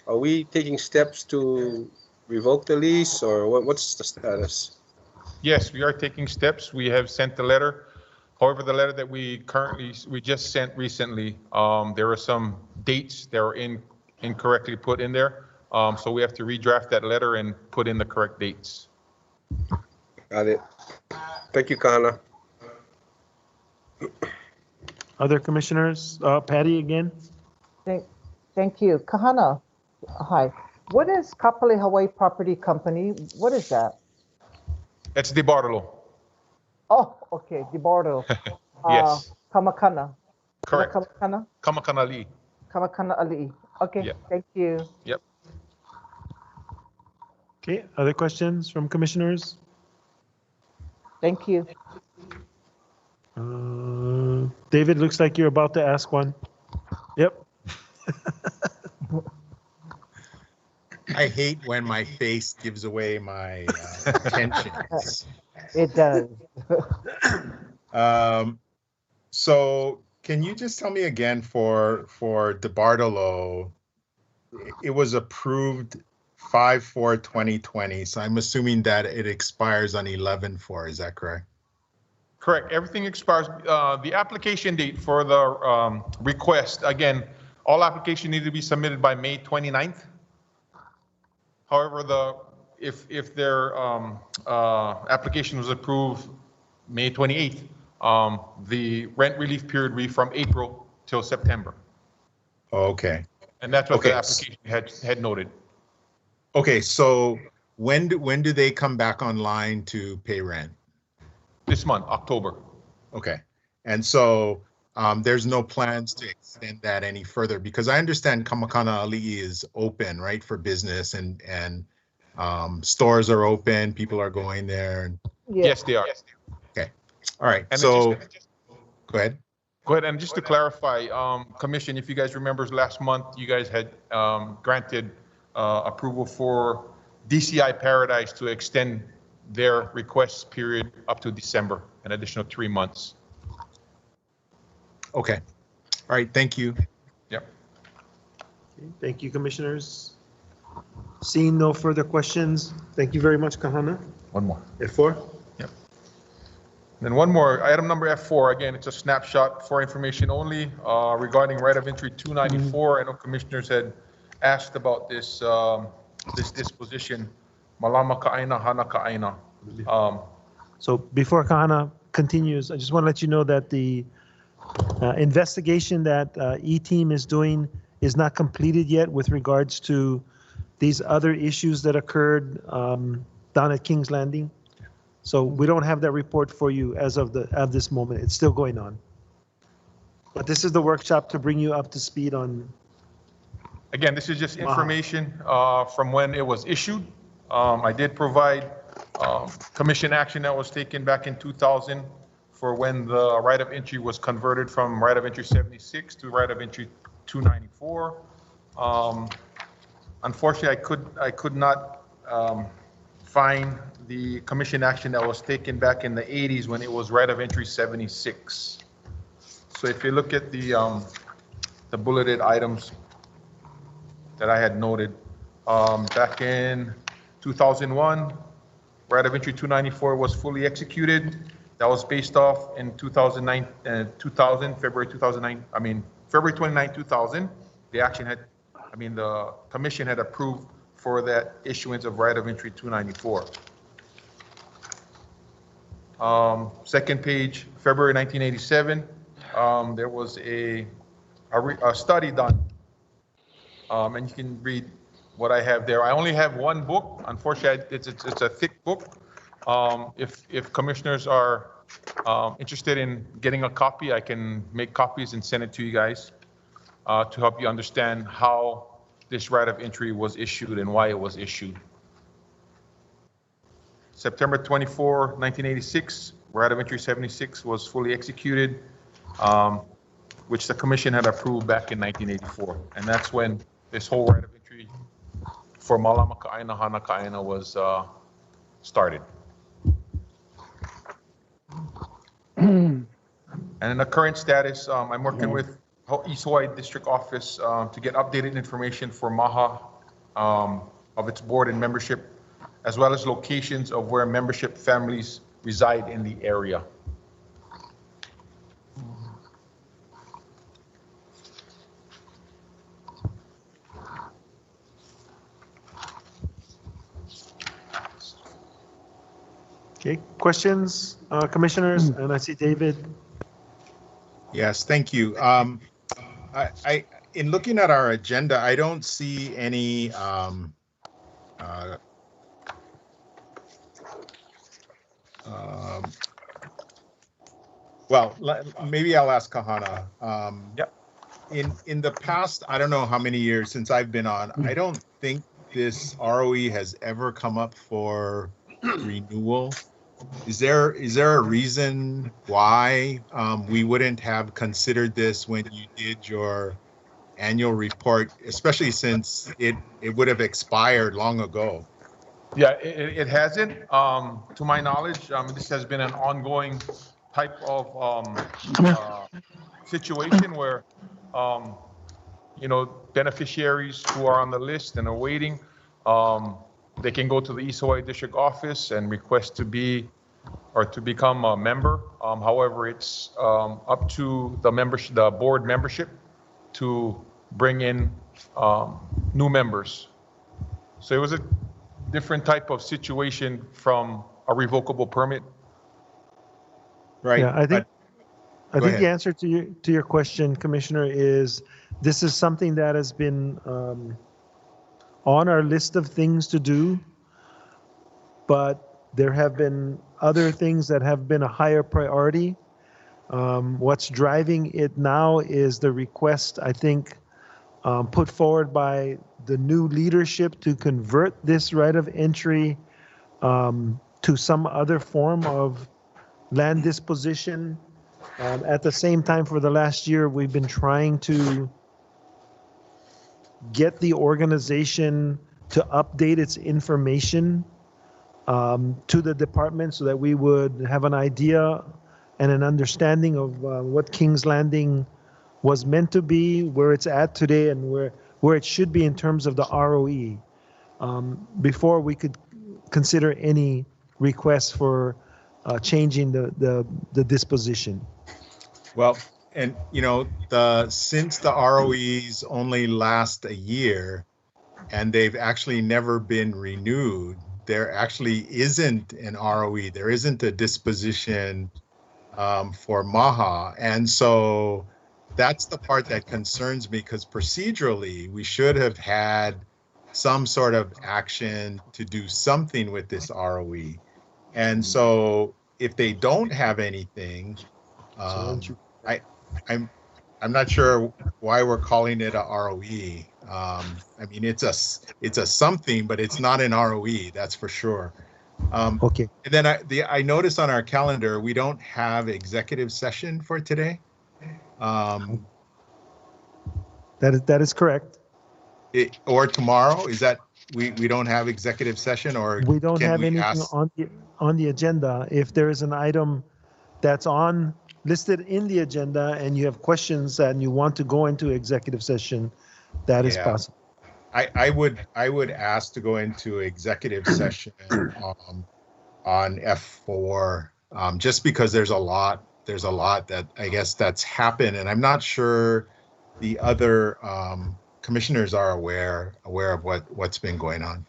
Are we taking steps to revoke the lease, or what's the status? Yes, we are taking steps. We have sent the letter. However, the letter that we just sent recently, there are some dates that are incorrectly put in there. So we have to redraft that letter and put in the correct dates. Got it. Thank you, Kahana. Other commissioners? Patty again? Thank you. Kahana, hi. What is Kapolei Hawaii Property Company? What is that? It's DeBartolo. Oh, okay, DeBartolo. Yes. Kamakana. Correct. Kamakana? Kamakana Ali. Kamakana Ali. Okay, Yep. Thank you. Yep. Okay, other questions from commissioners? Thank you. David, looks like you're about to ask one. Yep. I hate when my face gives away my intentions. It does. So can you just tell me again for DeBartolo, it was approved 5/4/2020. So I'm assuming that it expires on 11/4. Is that correct? Correct. Everything expires. The application date for the request, again, all applications need to be submitted by May 29th. However, if their application was approved May 28th, the rent relief period will be from April till September. Okay. And that's what the application had noted. Okay, so when do they come back online to pay rent? This month, October. Okay, and so there's no plans to extend that any further, because I understand Kamakana Ali'i is open, right, for business, and stores are open, people are going there. And... Yes, they are. Okay, all right. And so go ahead. Go ahead, and just to clarify, Commission, if you guys remember last month, you guys had granted approval for DCI Paradise to extend their request period up to December, an additional 3 months. Okay. All right, thank you. Yep. Okay, thank you, commissioners. Seeing no further questions, thank you very much, Kahana. One more. F4? Yep. Then one more, item number F4, again, it's a snapshot for information only regarding right of entry 294. I know commissioners had asked about this this disposition. Malama ka'aina, hana ka'aina. So before Kahana continues, I just want to let you know that the investigation that E-Team is doing is not completed yet with regards to these other issues that occurred down at King's Landing. So we don't have that report for you as of this moment. It's still going on. But this is the workshop to bring you up to speed on. Again, this is just information from when it was issued. I did provide commission action that was taken back in 2000 for when the right of entry was converted from right of entry 76 to right of entry 294. Unfortunately, I could not find the commission action that was taken back in the 80s when it was right of entry 76. So if you look at the bulleted items that I had noted, back in 2001, right of entry 294 was fully executed. That was based off in 2009, February 29, 2000. The action had, the commission had approved for that issuance of right of entry 294. Second page, February 1987, there was a study done, and you can read what I have there. I only have one book. Unfortunately, it's a thick book. If commissioners are interested in getting a copy, I can make copies and send it to you guys to help you understand how this right of entry was issued and why it was issued. September 24, 1986, right of entry 76 was fully executed, which the commission had approved back in 1984. And that's when this whole right of entry for Malama Ka'aina, Hana Ka'aina was started. And in the current status, I'm working with East Hawaii District Office to get updated information for MAHA of its board and membership, as well as locations of where membership families reside in the area. Okay, questions, commissioners? And I see David. Yes, thank you. In looking at our agenda, I don't see any well, maybe I'll ask Kahana. Yep. In the past, I don't know how many years since I've been on, I don't think this ROE has ever come up for renewal. Is there a reason why we wouldn't have considered this when you did your annual report, especially since it would have expired long ago? Yeah, it hasn't. To my knowledge, this has been an ongoing type of situation where, beneficiaries who are on the list and are waiting, they can go to the East Hawaii District Office and request to be or to become a member. However, it's up to the board membership to bring in new members. So it was a different type of situation from a revocable permit. Right. Yeah, I think ahead. the answer to your question, Commissioner, is this is something that has been on our list of things to do, but there have been other things that have been a higher priority. What's driving it now is the request, I think, put forward by the new leadership to convert this right of entry to some other form of land disposition. At the same time, for the last year, we've been trying to get the organization to update its information to the department so that we would have an idea and an understanding of what King's Landing was meant to be, where it's at today, and where it should be in terms of the ROE, before we could consider any requests for changing the disposition. Well, and since the ROEs only last a year and they've actually never been renewed, there actually isn't an ROE. There isn't a disposition for MAHA. And so that's the part that concerns me, because procedurally we should have had some sort of action to do something with this ROE. And so if they don't have anything, I'm not sure why we're calling it a ROE. I mean, it's a something, but it's not an ROE, that's for sure. Okay. And then I noticed on our calendar we don't have executive session for today. That is correct. Or tomorrow, is that we don't have executive session, or we don't have anything on the agenda. If there is an item that's listed in the agenda and you have questions and you want to go into executive session, that is possible. I would ask to go into executive session on F4, just because there's a lot that I guess that's happened, and I'm not sure the other commissioners are aware of what's been going on.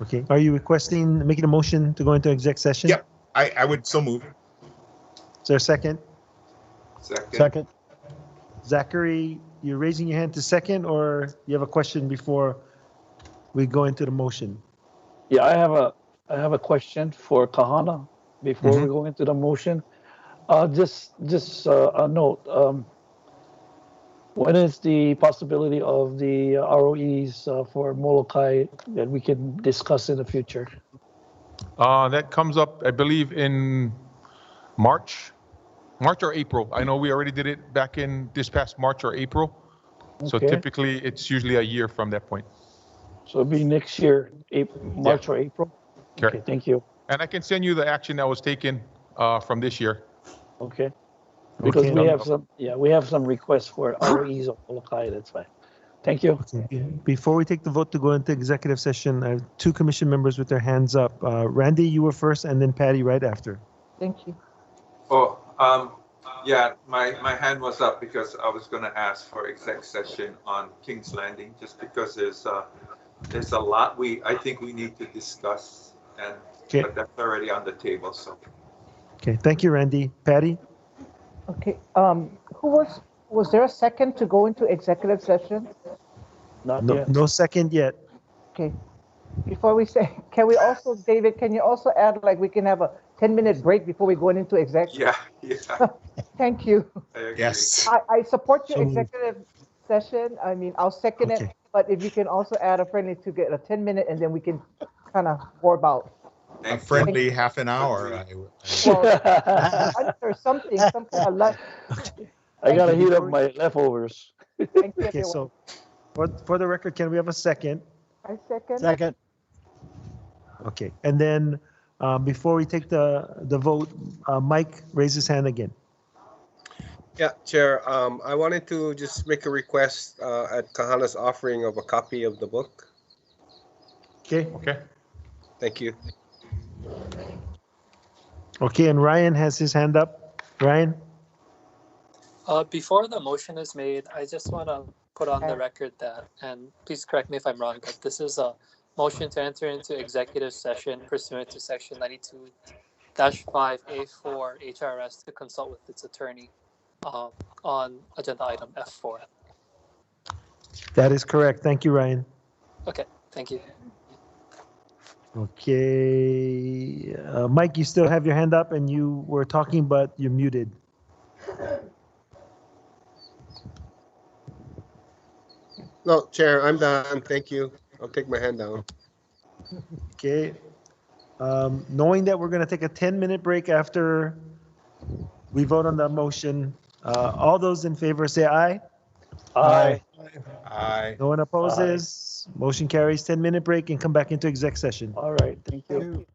Okay. Are you making a motion to go into exec session? Yep. I would so move. Is there a second? Second. Zachary, you're raising your hand to second, or you have a question before we go into the motion? Yeah, I have a question for Kahana before we go into the motion. Just a note. When is the possibility of the ROEs for Molokai that we can discuss in the future? That comes up, I believe, in March or April. I know we already did it back in this past March or April. So typically it's usually a year from that point. So it'll be next year, March or April? Correct. Okay, thank you. And I can send you the action that was taken from this year. Okay. Because we have some requests for ROEs of Molokai, that's fine. Thank you. Before we take the vote to go into executive session, I have two commission members with their hands up. Randy, you were first, and then Patty right after. Thank you. Oh, yeah, my hand was up because I was going to ask for exec session on King's Landing, just because there's a lot I think we need to discuss, and but that's already on the table. So. Okay, thank you, Randy. Patty. Okay. Was there a second to go into executive session? Not yet. No second yet. Okay. Before we say, David, can you also add, like, we can have a 10-minute break before we go into exec? Yeah. Thank you. Yes. I support your executive session. I mean, I'll second it, but if you can also add a friendly to get a 10-minute, and then we can kind of go about. A friendly half an hour. Or something I like. I gotta heat up my leftovers. Thank you, Okay, so for the record, can we have a second? I second. Second. Okay, and then before we take the vote, Mike raised his hand again. Yeah, Chair. I wanted to just make a request at Kahana's offering of a copy of the book. Okay. Thank you. Okay, and Ryan has his hand up. Ryan? Before the motion is made, I just want to put on the record that, and please correct me if I'm wrong, but this is a motion to enter into executive session pursuant to section 92-5A4 HRS to consult with its attorney on agenda item F4. That is correct. Thank you, Ryan. Okay, thank you. Okay, Mike, you still have your hand up, and you were talking, but you're muted. No, Chair, I'm done. Thank you. I'll take my hand down. Okay. Knowing that we're going to take a 10-minute break after we vote on the motion, all those in favor say aye. Aye. Aye. No one opposes. Motion carries. 10-minute break and come back into exec session. All right, thank you.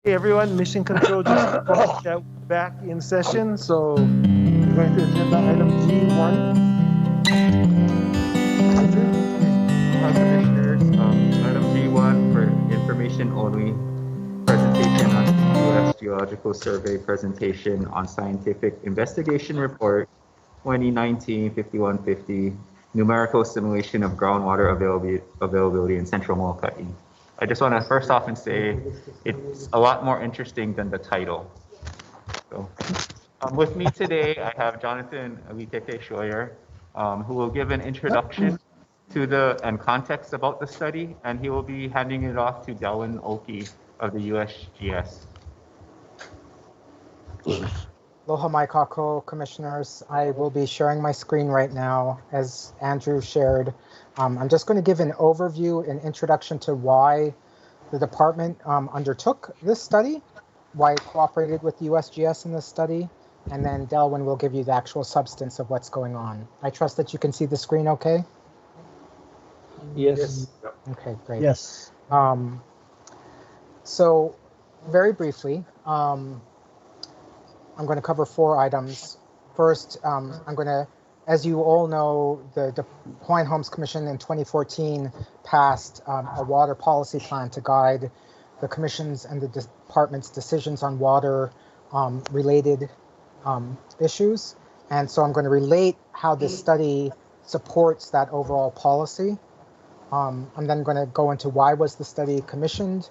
Hey everyone, Mission Control just reported that we're back in session, so we're going to agenda item G1. Commissioners, item G1 for information only, presentation on U.S. Geological Survey presentation on scientific investigation report 2019-5150, numerical simulation of groundwater availability in central Molokai. I just want to first off and say it's a lot more interesting than the title. So, with me today, I have Jonathan Witeke Schroyer, who will give an introduction to and context about the study, and he will be handing it off to Delwyn Oki of the USGS. Aloha mai kako, commissioners. I will be sharing my screen right now as Andrew shared. I'm just going to give an overview and introduction to why the department undertook this study, why it cooperated with the USGS in this study, and then Delwyn will give you the actual substance of what's going on. I trust that you can see the screen okay? Yes. Okay, great. Yes. So very briefly, I'm going to cover 4 items. First, I'm going to, as you all know, the Hawaiian Homes Commission in 2014 passed a water policy plan to guide the Commission's and the Department's decisions on water related issues. And so I'm going to relate how this study supports that overall policy. I'm then going to go into why was the study commissioned,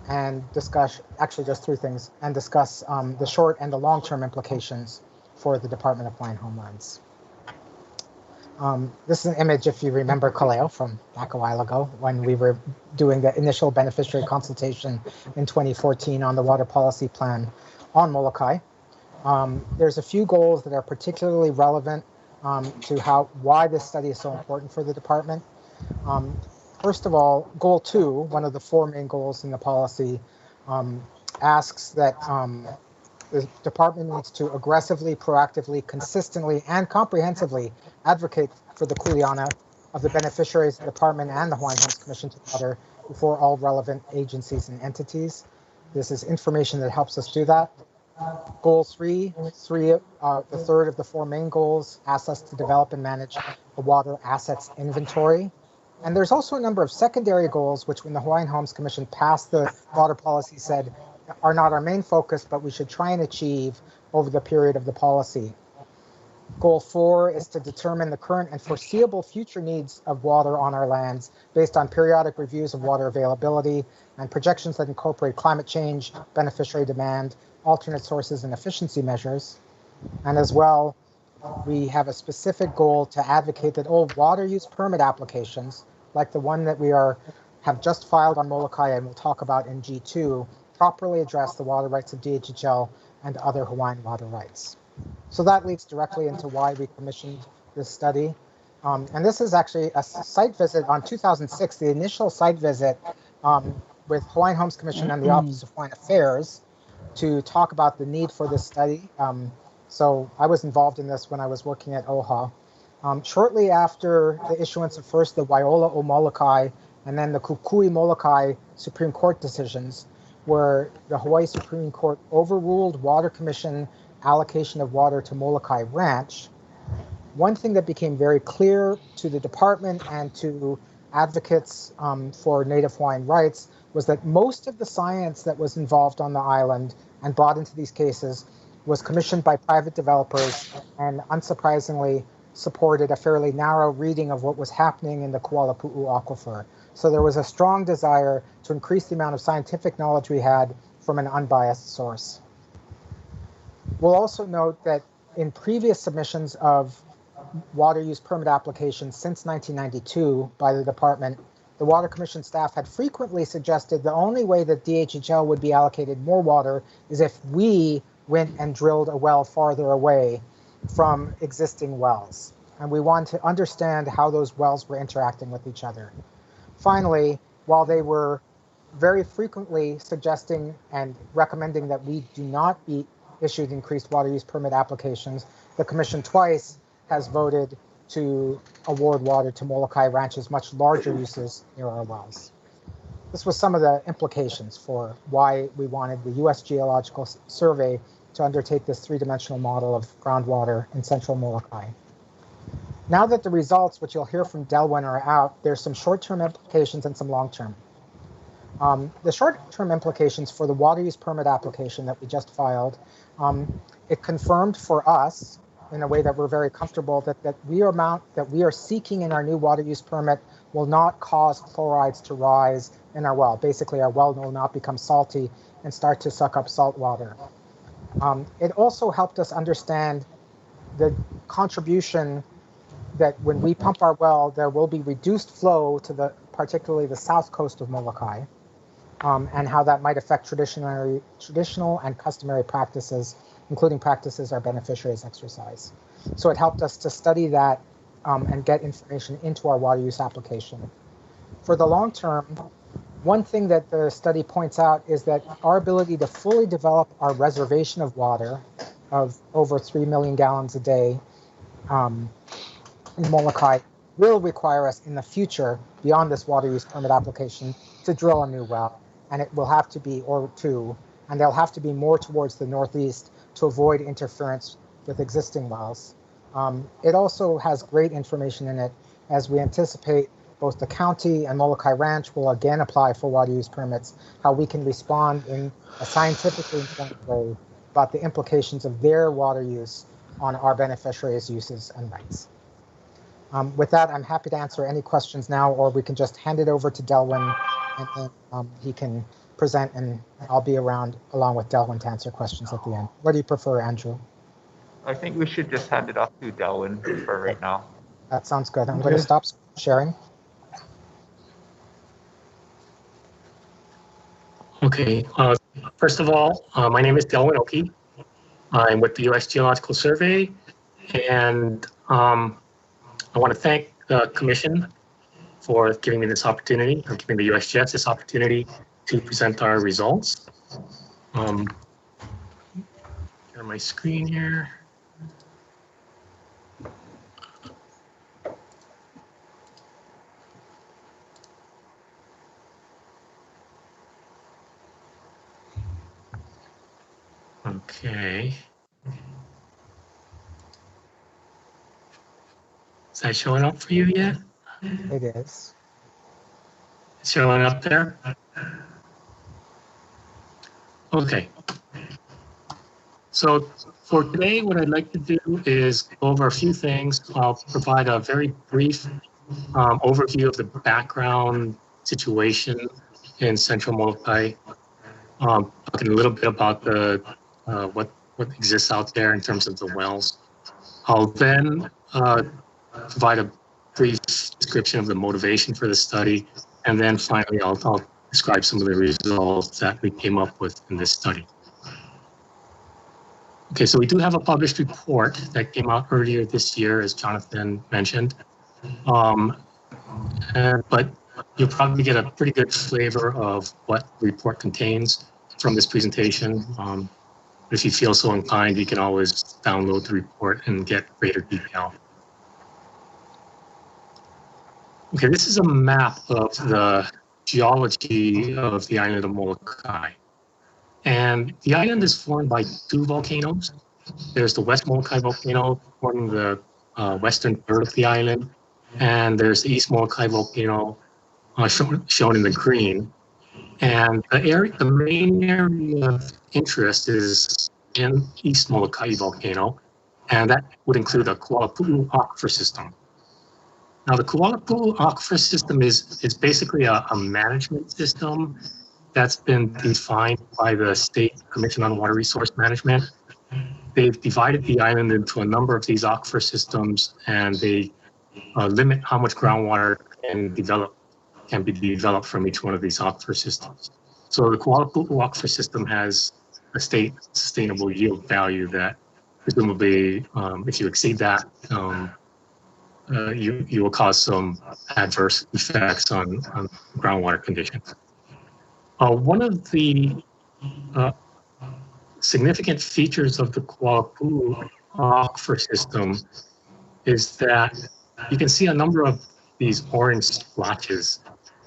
and discuss, actually just 3 things, and discuss the short and the long-term implications for the Department of Hawaiian Homelands. This is an image, if you remember Kaleo from back a while ago, when we were doing the initial beneficiary consultation in 2014 on the water policy plan on Molokai. There's a few goals that are particularly relevant to why this study is so important for the department. First of all, goal 2, one of the 4 main goals in the policy, asks that the department needs to aggressively, proactively, consistently, and comprehensively advocate for the kuleana of the beneficiaries of the department and the Hawaiian Homes Commission to water before all relevant agencies and entities. This is information that helps us do that. Goal 3, the third of the 4 main goals, asks us to develop and manage a water assets inventory. And there's also a number of secondary goals, which when the Hawaiian Homes Commission passed the water policy said are not our main focus, but we should try and achieve over the period of the policy. Goal 4 is to determine the current and foreseeable future needs of water on our lands based on periodic reviews of water availability and projections that incorporate climate change, beneficiary demand, alternate sources, and efficiency measures. And as well, we have a specific goal to advocate that all water use permit applications, like the one that we have just filed on Molokai and we'll talk about in G2, properly address the water rights of DHHL and other Hawaiian water rights. So that leads directly into why we commissioned this study. And this is actually a site visit on 2006, the initial site visit with Hawaiian Homes Commission and the Office of Hawaiian Affairs to talk about the need for this study. So I was involved in this when I was working at OHA. Shortly after the issuance of first the Waiola o Molokai and then the Kukui Molokai Supreme Court decisions, where the Hawaii Supreme Court overruled Water Commission allocation of water to Molokai Ranch, one thing that became very clear to the department and to advocates for Native Hawaiian rights was that most of the science that was involved on the island and brought into these cases was commissioned by private developers and unsurprisingly supported a fairly narrow reading of what was happening in the Kuala Pu'u aquifer. So there was a strong desire to increase the amount of scientific knowledge we had from an unbiased source. We'll also note that in previous submissions of water use permit applications since 1992 by the department, the Water Commission staff had frequently suggested the only way that DHHL would be allocated more water is if we went and drilled a well farther away from existing wells. And we want to understand how those wells were interacting with each other. Finally, while they were very frequently suggesting and recommending that we do not be issued increased water use permit applications, the Commission twice has voted to award water to Molokai Ranch's much larger uses near our wells. this was some of the implications for why we wanted the U.S. Geological Survey to undertake this three-dimensional model of groundwater in central Molokai. Now that the results, which you'll hear from Delwyn, are out, there's some short-term implications and some long-term. The short-term implications for the water use permit application that we just filed, it confirmed for us in a way that we're very comfortable that we are seeking in our new water use permit will not cause chlorides to rise in our well. Basically, our well will not become salty and start to suck up salt water. It also helped us understand the contribution that when we pump our well, there will be reduced flow to particularly the south coast of Molokai, and how that might affect traditional and customary practices, including practices our beneficiaries exercise. So it helped us to study that and get information into our water use application. For the long term, one thing that the study points out is that our ability to fully develop our reservation of water of over 3 million gallons a day in Molokai will require us in the future, beyond this water use permit application, to drill a new well. And it will have to be, or two, and they'll have to be more towards the northeast to avoid interference with existing wells. It also has great information in it, as we anticipate both the county and Molokai Ranch will again apply for water use permits, how we can respond in a scientifically informed way about the implications of their water use on our beneficiaries' uses and rights. With that, I'm happy to answer any questions now, or we can just hand it over to Delwyn, and then he can present, and I'll be around along with Delwyn to answer questions at the end. What do you prefer, Andrew? I think we should just hand it off to Delwyn for right now. That sounds good. I'm going to stop sharing. Okay. First of all, my name is Delwyn Oki. I'm with the U.S. Geological Survey, and I want to thank the Commission for giving me this opportunity, or giving the USGS this opportunity to present our results. Share my screen here. Okay. Is that showing up for you yet? It is. It's showing up there? Okay. So for today, what I'd like to do is go over a few things. I'll provide a very brief overview of the background situation in Central Molokai. Talking a little bit about the what exists out there in terms of the wells. I'll then provide a brief description of the motivation for the study, and then finally I'll describe some of the results that we came up with in this study. Okay, so we do have a published report that came out earlier this year, as Jonathan mentioned, but you'll probably get a pretty good flavor of what the report contains from this presentation. If you feel so inclined, you can always download the report and get greater detail. Okay, this is a map of the geology of the island of Molokai. And the island is formed by two volcanoes. There's the West Molokai volcano forming the western third of the island, and there's the East Molokai volcano shown in the green. And the main area of interest is in East Molokai volcano, and that would include the Kualapu'u aquifer system. Now, the Kualapu'u aquifer system is basically a management system that's been defined by the State Commission on Water Resource Management. They've divided the island into a number of these aquifer systems, and they limit how much groundwater can be developed from each one of these aquifer systems. So the Kualapu'u aquifer system has a state sustainable yield value that presumably, if you exceed that, you will cause some adverse effects on groundwater conditions. One of the significant features of the Kualapu'u aquifer system is that you can see a number of these orange splotches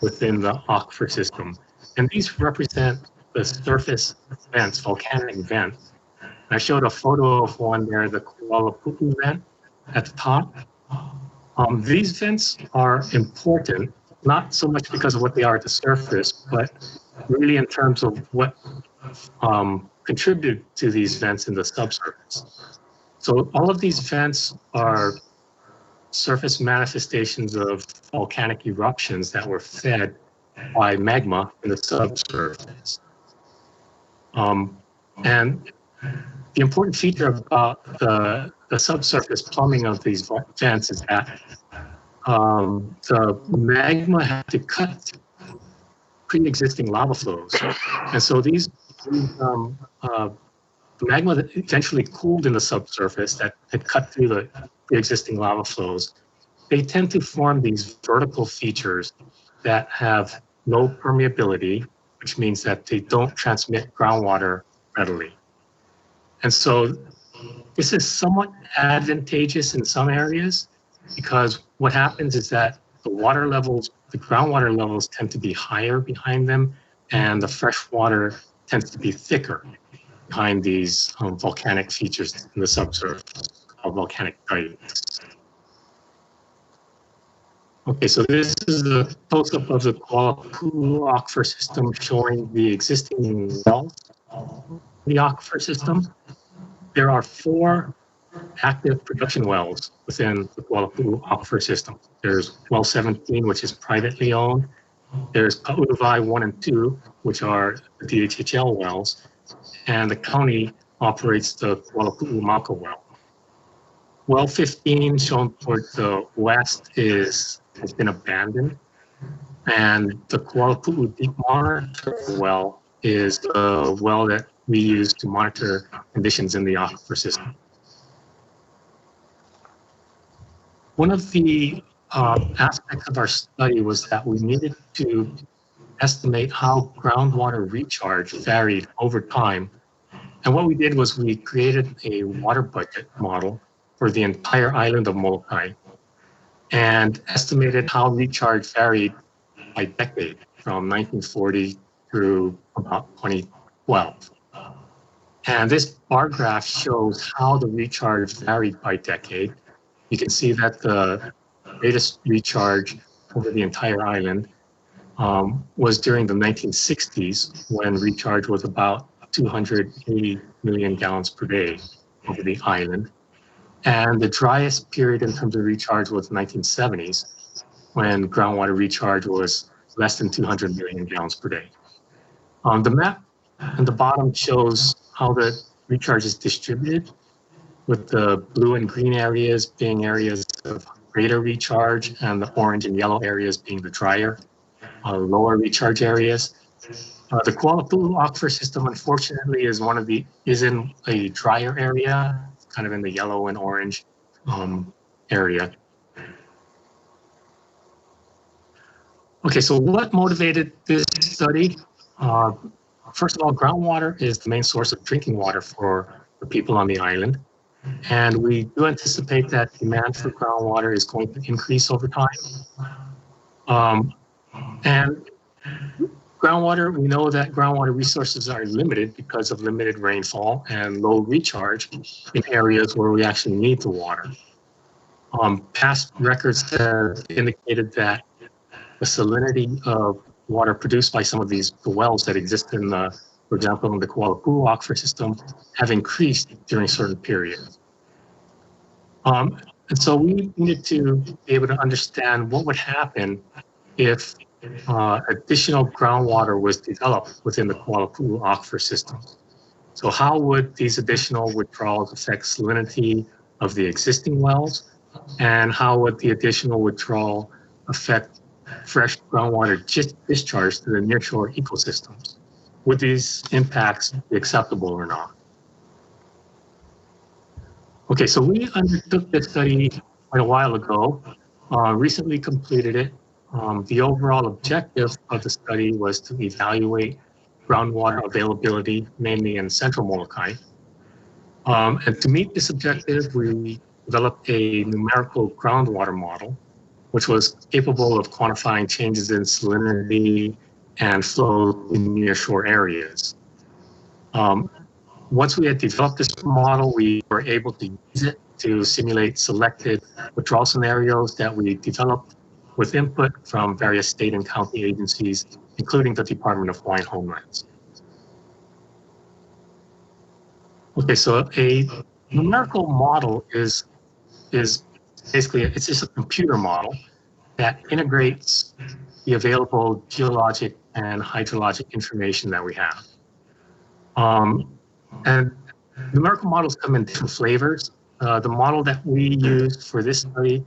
within the aquifer system. And these represent the surface vents, volcanic vents. I showed a photo of one there, the Kuala Pu'u vent at the top. These vents are important, not so much because of what they are at the surface, but really in terms of what contributed to these vents in the subsurface. So all of these vents are surface manifestations of volcanic eruptions that were fed by magma in the subsurface. And the important feature about the subsurface plumbing of these vents is that the magma had to cut pre-existing lava flows. And so these magma that eventually cooled in the subsurface that had cut through the pre-existing lava flows, they tend to form these vertical features that have low permeability, which means that they don't transmit groundwater readily. And so this is somewhat advantageous in some areas because what happens is that the water levels, the groundwater levels tend to be higher behind them, and the fresh water tends to be thicker behind these volcanic features in the subsurface called volcanic dikes. Okay, so this is the close-up of the Kuala Pu'u aquifer system showing the existing wells of the aquifer system. There are 4 active production wells within the Kuala Pu'u aquifer system. There's well 17, which is privately owned. There's Pa'ulawai 1 and 2, which are the DHHL wells, and the county operates the Kuala Pu'u Maka well. Well 15, shown towards the west, has been abandoned, and the Kuala Pu'u Deep Monitor well is the well that we use to monitor conditions in the aquifer system. One of the aspects of our study was that we needed to estimate how groundwater recharge varied over time. And what we did was we created a water budget model for the entire island of Molokai and estimated how recharge varied by decade from 1940 through about 2012. And this bar graph shows how the recharge varied by decade. You can see that the greatest recharge over the entire island was during the 1960s, when recharge was about 280 million gallons per day over the island. And the driest period in terms of recharge was the 1970s, when groundwater recharge was less than 200 million gallons per day. The map on the bottom shows how the recharge is distributed, with the blue and green areas being areas of greater recharge and the orange and yellow areas being the drier, lower recharge areas. The Kuala Pu'u aquifer system, unfortunately, is in a drier area, kind of in the yellow and orange area. Okay, so what motivated this study? First of all, groundwater is the main source of drinking water for the people on the island. And we do anticipate that demand for groundwater is going to increase over time. And groundwater, we know that groundwater resources are limited because of limited rainfall and low recharge in areas where we actually need the water. Past records have indicated that the salinity of water produced by some of the wells that exist in the, for example, in the Kuala Pu'u aquifer system, have increased during certain periods. And so we needed to be able to understand what would happen if additional groundwater was developed within the Kuala Pu'u aquifer system. So how would these additional withdrawals affect salinity of the existing wells? And how would the additional withdrawal affect fresh groundwater discharge to the nearshore ecosystems? Would these impacts be acceptable or not? Okay, so we undertook this study quite a while ago, recently completed it. The overall objective of the study was to evaluate groundwater availability, mainly in central Molokai. And to meet this objective, we developed a numerical groundwater model. which was capable of quantifying changes in salinity and flow in nearshore areas. Once we had developed this model, we were able to use it to simulate selected withdrawal scenarios that we developed with input from various state and county agencies, including the Department of Hawaiian Homelands. Okay, so a numerical model is basically, it's just a computer model that integrates the available geologic and hydrologic information that we have. And numerical models come in different flavors. The model that we used for this study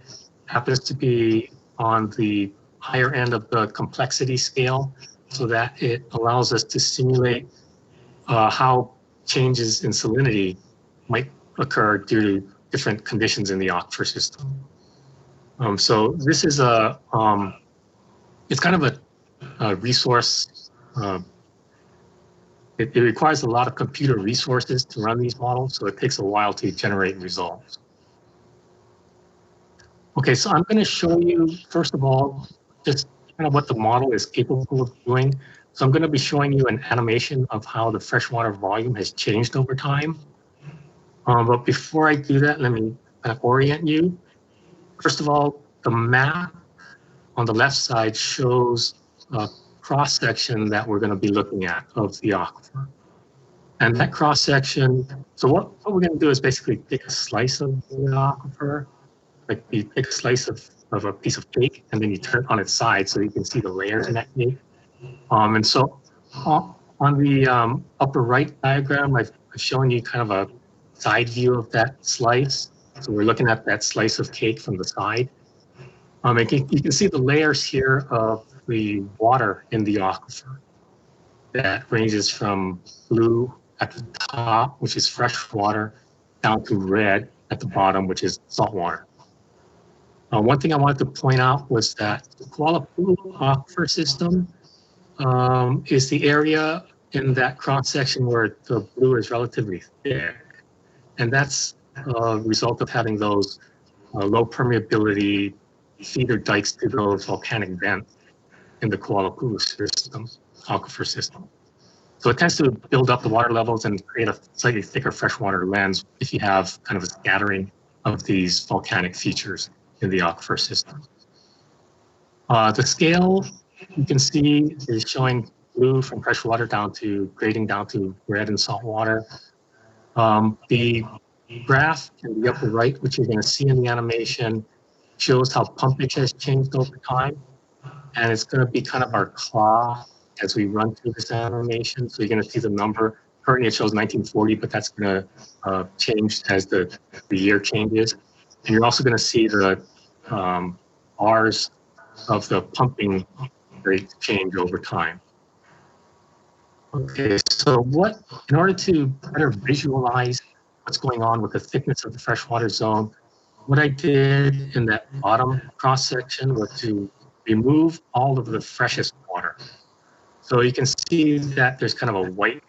happens to be on the higher end of the complexity scale, so that it allows us to simulate how changes in salinity might occur due to different conditions in the aquifer system. So this is it's kind of a resource. It requires a lot of computer resources to run these models, so it takes a while to generate results. Okay, so I'm going to show you, first of all, just kind of what the model is capable of doing. So I'm going to be showing you an animation of how the freshwater volume has changed over time. But before I do that, let me kind of orient you. First of all, the map on the left side shows a cross-section that we're going to be looking at of the aquifer. And that cross-section, so what we're going to do is basically take a slice of the aquifer, like you take a slice of a piece of cake, and then you turn it on its side so you can see the layers in that cake. And so on the upper right diagram, I've shown you kind of a side view of that slice. So we're looking at that slice of cake from the side. You can see the layers here of the water in the aquifer. That ranges from blue at the top, which is fresh water, down to red at the bottom, which is salt water. One thing I wanted to point out was that the Kuala Pulu aquifer system is the area in that cross-section where the blue is relatively thick. And that's a result of having those low permeability feeder dikes to those volcanic vents in the Kuala Pulu system, aquifer system. So it tends to build up the water levels and create a slightly thicker freshwater lens if you have kind of a scattering of these volcanic features in the aquifer system. The scale you can see is showing blue from freshwater down to grading down to red and salt water. The graph in the upper right, which you're going to see in the animation, shows how pumpage has changed over time. And it's going to be kind of our claw as we run through this animation. So you're going to see the number. Currently it shows 1940, but that's going to change as the year changes. And you're also going to see the R's of the pumping rate change over time. Okay, so in order to better visualize what's going on with the thickness of the freshwater zone, what I did in that bottom cross-section was to remove all of the freshest water. So you can see that there's kind of a white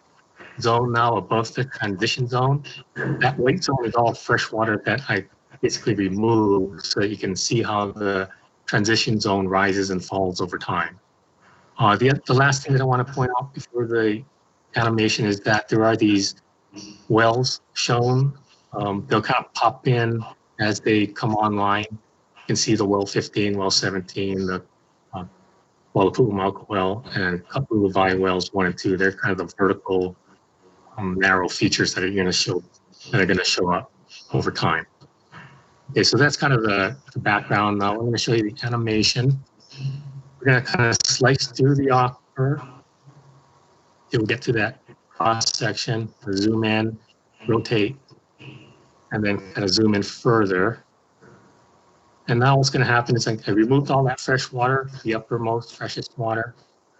zone now above the transition zone. That white zone is all fresh water that I basically removed so that you can see how the transition zone rises and falls over time. The last thing that I want to point out before the animation is that there are these wells shown. They'll kind of pop in as they come online. You can see the well 15, well 17, the Kuala Pulu well, and Kapuluvai wells 1 and 2. They're kind of the vertical, narrow features that are going to show up over time. Okay, so that's kind of the background. Now I'm going to show you the animation. We're going to kind of slice through the aquifer till we get to that cross section, zoom in, rotate, and then kind of zoom in further. And now what's going to happen is I removed all that fresh water, the uppermost freshest water,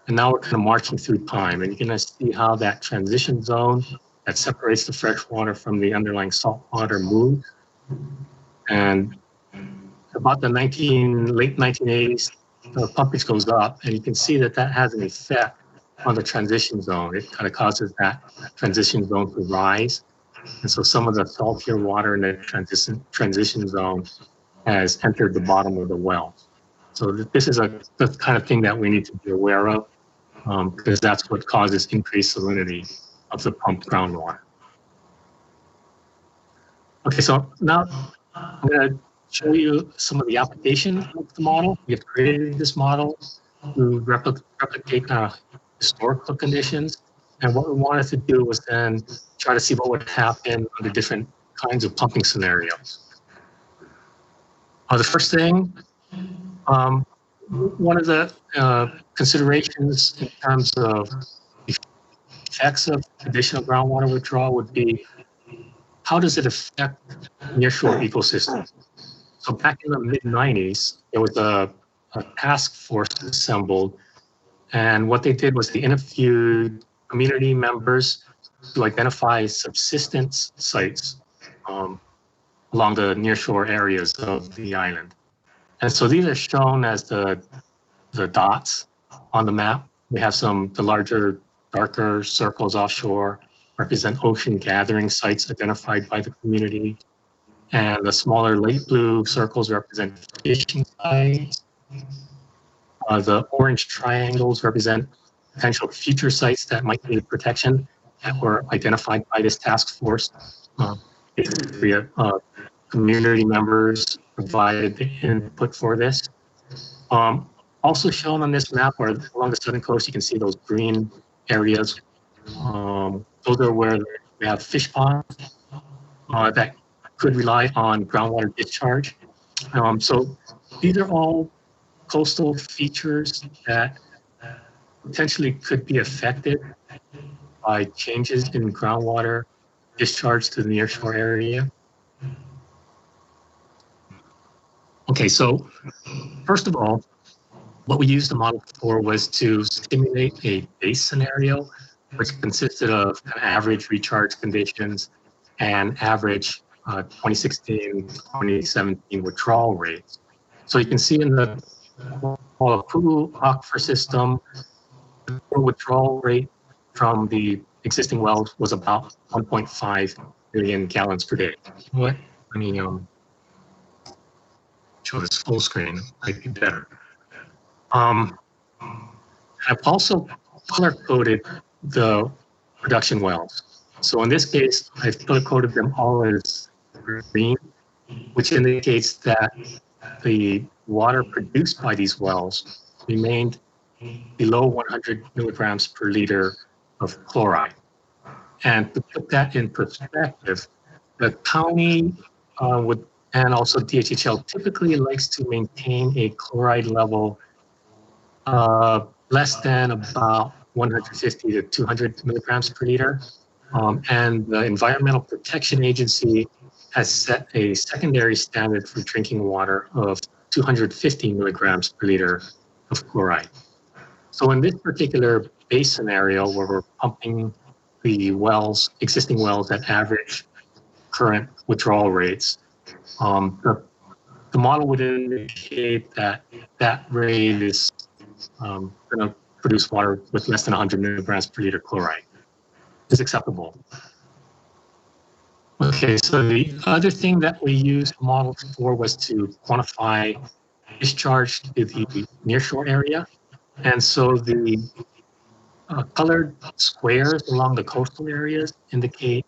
and now we're kind of marching through time. And you're going to see how that transition zone that separates the fresh water from the underlying salt water moves. And about the late 1980s, the pumpage goes up, and you can see that that has an effect on the transition zone. It kind of causes that transition zone to rise. And so some of the saltier water in the transition zone has entered the bottom of the well. So this is the kind of thing that we need to be aware of, because that's what causes increased salinity of the pumped groundwater. Okay, so now I'm going to show you some of the application of the model. We have created this model to replicate historical conditions. And what we wanted to do was then try to see what would happen under different kinds of pumping scenarios. The first thing, one of the considerations in terms of effects of additional groundwater withdrawal would be, how does it affect nearshore ecosystems? So back in the mid-90s, there was a task force assembled, and what they did was they interviewed community members to identify subsistence sites along the nearshore areas of the island. And so these are shown as the dots on the map. We have the larger, darker circles offshore represent ocean gathering sites identified by the community. And the smaller light blue circles represent fishing sites. The orange triangles represent potential future sites that might need protection that were identified by this task force. Community members provided the input for this. Also shown on this map, or along the southern coast, you can see those green areas. Those are where we have fish ponds that could rely on groundwater discharge. So these are all coastal features that potentially could be affected by changes in groundwater discharge to the nearshore area. Okay, so first of all, what we used the model for was to simulate a base scenario, which consisted of average recharge conditions and average 2016-2017 withdrawal rates. So you can see in the Mo'opulu aquifer system, the withdrawal rate from the existing wells was about 1.5 million gallons per day. What? I mean, show this full screen, might be better. I've also color-coded the production wells. So in this case, I've color-coded them all as green, which indicates that the water produced by these wells remained below 100 milligrams per liter of chloride. And to put that in perspective, the county and also DHHL typically likes to maintain a chloride level less than about 150 to 200 milligrams per liter. And the Environmental Protection Agency has set a secondary standard for drinking water of 250 milligrams per liter of chloride. So in this particular base scenario where we're pumping the wells, existing wells at average current withdrawal rates, the model would indicate that that rate is going to produce water with less than 100 milligrams per liter chloride. Is acceptable. Okay, so the other thing that we used models for was to quantify discharge to the nearshore area. And so the colored squares along the coastal areas indicate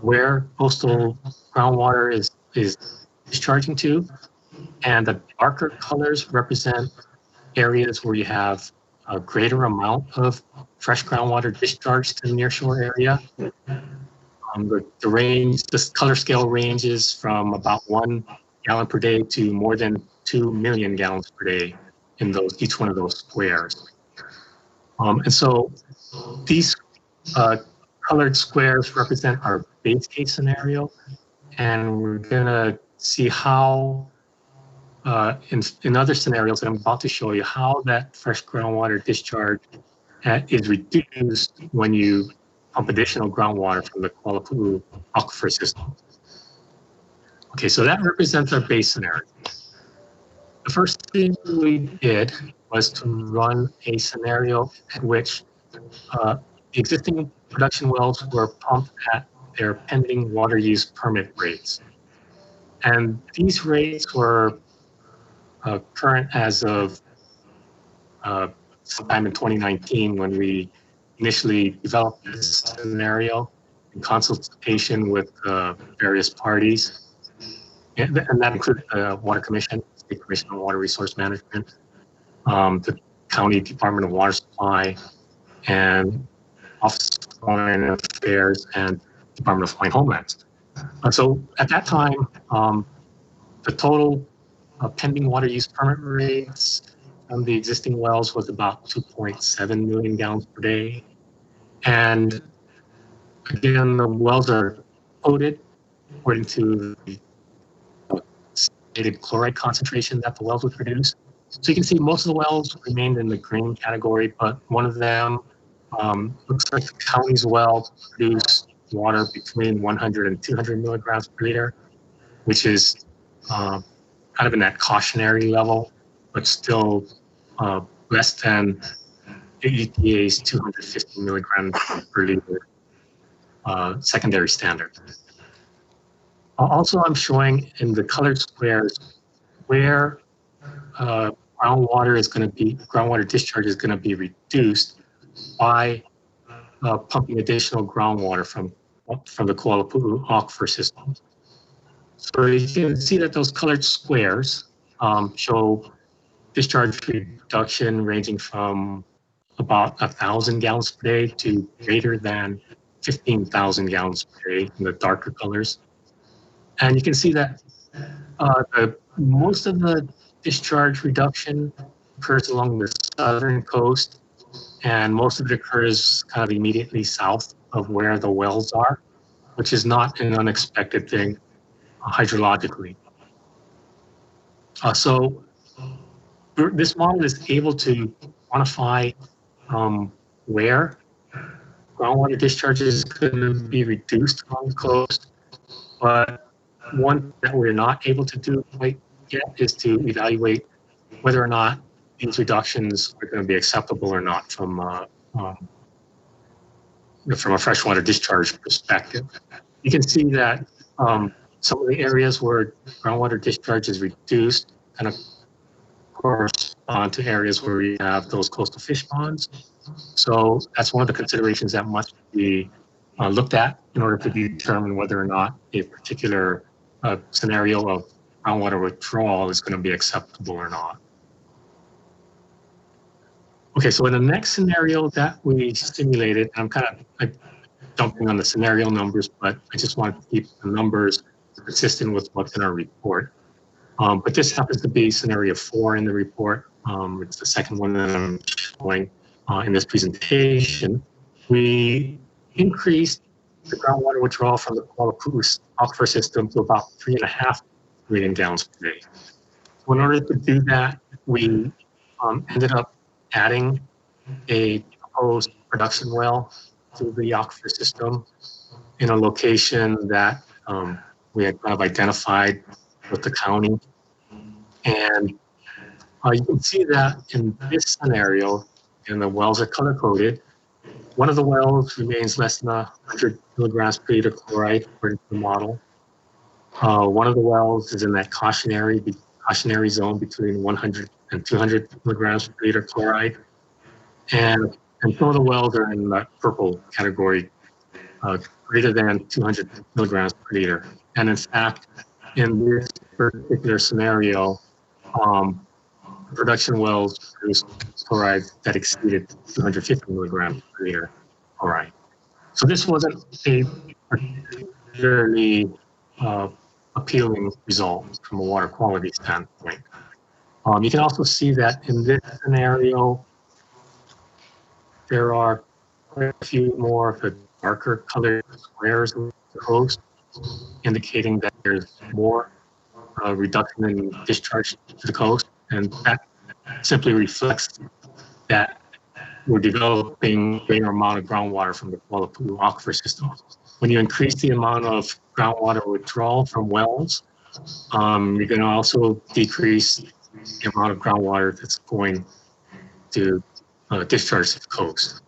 where coastal groundwater is discharging to. And the darker colors represent areas where you have a greater amount of fresh groundwater discharge to the nearshore area. The range, this color scale ranges from about 1 gallon per day to more than 2 million gallons per day in each one of those squares. And so these colored squares represent our base case scenario, and we're gonna see how in other scenarios that I'm about to show you how that fresh groundwater discharge is reduced when you pump additional groundwater from the Mo'opulu aquifer system. Okay, so that represents our base scenario. The first thing we did was to run a scenario at which the existing production wells were pumped at their pending water use permit rates. And these rates were current as of sometime in 2019 when we initially developed this scenario in consultation with various parties. And that included the Water Commission, State Commission on Water Resource Management, the County Department of Water Supply, and Office of Foreign Affairs and Department of Hawaiian Homelands. So at that time, the total pending water use permit rates on the existing wells was about 2.7 million gallons per day. And again, the wells are coded according to the stated chloride concentration that the wells would produce. So you can see most of the wells remained in the green category, but one of them looks like the county's well produced water between 100 and 200 milligrams per liter, which is kind of in that cautionary level, but still less than the EPA's 250 milligrams per liter secondary standard. Also, I'm showing in the colored squares where groundwater discharge is going to be reduced by pumping additional groundwater from the Kualapu'u aquifer system. So you can see that those colored squares show discharge reduction ranging from about 1,000 gallons per day to greater than 15,000 gallons per day in the darker colors. And you can see that most of the discharge reduction occurs along the southern coast, and most of it occurs kind of immediately south of where the wells are, which is not an unexpected thing hydrologically. So this model is able to quantify where groundwater discharge is going to be reduced on the coast, but one that we're not able to do quite yet is to evaluate whether or not these reductions are going to be acceptable or not from a freshwater discharge perspective. You can see that some of the areas where groundwater discharge is reduced kind of correspond to areas where we have those coastal fish ponds. So that's one of the considerations that must be looked at in order to determine whether or not a particular scenario of groundwater withdrawal is going to be acceptable or not. Okay, so in the next scenario that we simulated, I'm kind of jumping on the scenario numbers, but I just wanted to keep the numbers consistent with what's in our report. But this happens to be scenario 4 in the report. It's the second one that I'm showing in this presentation. We increased the groundwater withdrawal from the Kualapu'u aquifer system to about 3.5 million gallons per day. So in order to do that, we ended up adding a proposed production well to the aquifer system in a location that we had kind of identified with the county. And you can see that in this scenario, and the wells are color-coded, one of the wells remains less than 100 milligrams per liter chloride according to the model. One of the wells is in that cautionary zone between 100 and 200 milligrams per liter chloride. And some of the wells are in that purple category, greater than 200 milligrams per liter. And in fact, in this particular scenario, production wells produced chloride that exceeded 250 milligrams per liter chloride. So this wasn't a particularly appealing result from a water quality standpoint. You can also see that in this scenario, there are quite a few more of the darker colored squares on the coast, indicating that there's more reduction in discharge to the coast. And that simply reflects that we're developing a greater amount of groundwater from the Kualapu'u aquifer system. When you increase the amount of groundwater withdrawal from wells, you're going to also decrease the amount of groundwater that's going to discharge to the coast.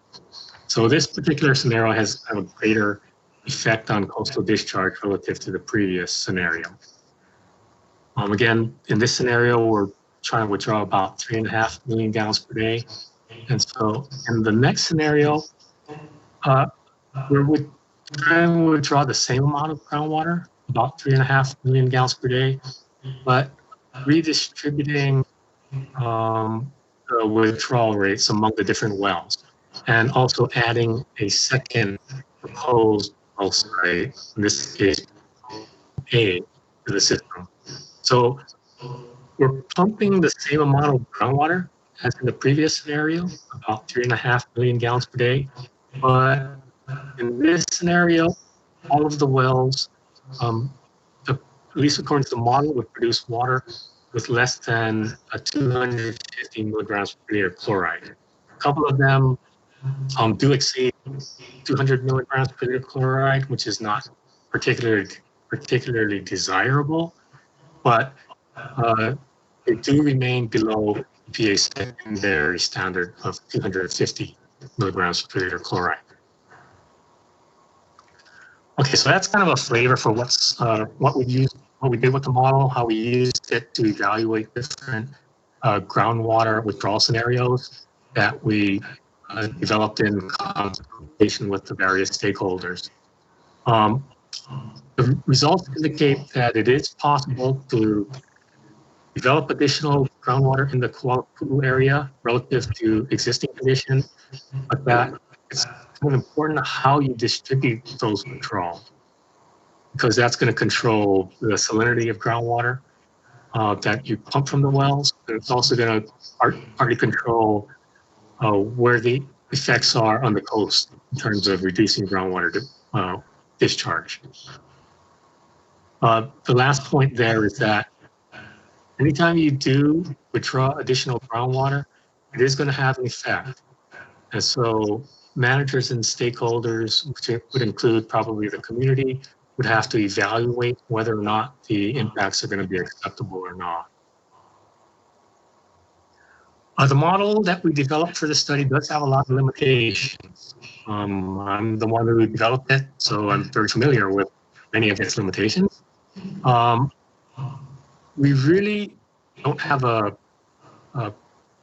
So this particular scenario has a greater effect on coastal discharge relative to the previous scenario. Again, in this scenario, we're trying to withdraw about 3.5 million gallons per day. And so in the next scenario, we're trying to withdraw the same amount of groundwater, about 3.5 million gallons per day, but redistributing the withdrawal rates among the different wells, and also adding a second proposed well site, in this case A, to the system. So we're pumping the same amount of groundwater as in the previous scenario, about 3.5 million gallons per day. But in this scenario, all of the wells, at least according to the model, would produce water with less than 250 milligrams per liter chloride. A couple of them do exceed 200 milligrams per liter chloride, which is not particularly desirable, but they do remain below EPA secondary standard of 250 milligrams per liter chloride. Okay, so that's kind of a flavor for what we did with the model, how we used it to evaluate different groundwater withdrawal scenarios that we developed in consultation with the various stakeholders. The results indicate that it is possible to develop additional groundwater in the Kuala Pu'u area relative to existing conditions, but that it's kind of important how you distribute those withdrawals, because that's going to control the salinity of groundwater that you pump from the wells. And it's also going to partly control where the effects are on the coast in terms of reducing groundwater discharge. The last point there is that anytime you do withdraw additional groundwater, it is going to have an effect. And so managers and stakeholders, which would include probably the community, would have to evaluate whether or not the impacts are going to be acceptable or not. The model that we developed for the study does have a lot of limitations. I'm the one who developed it, so I'm very familiar with many of its limitations. We really don't have a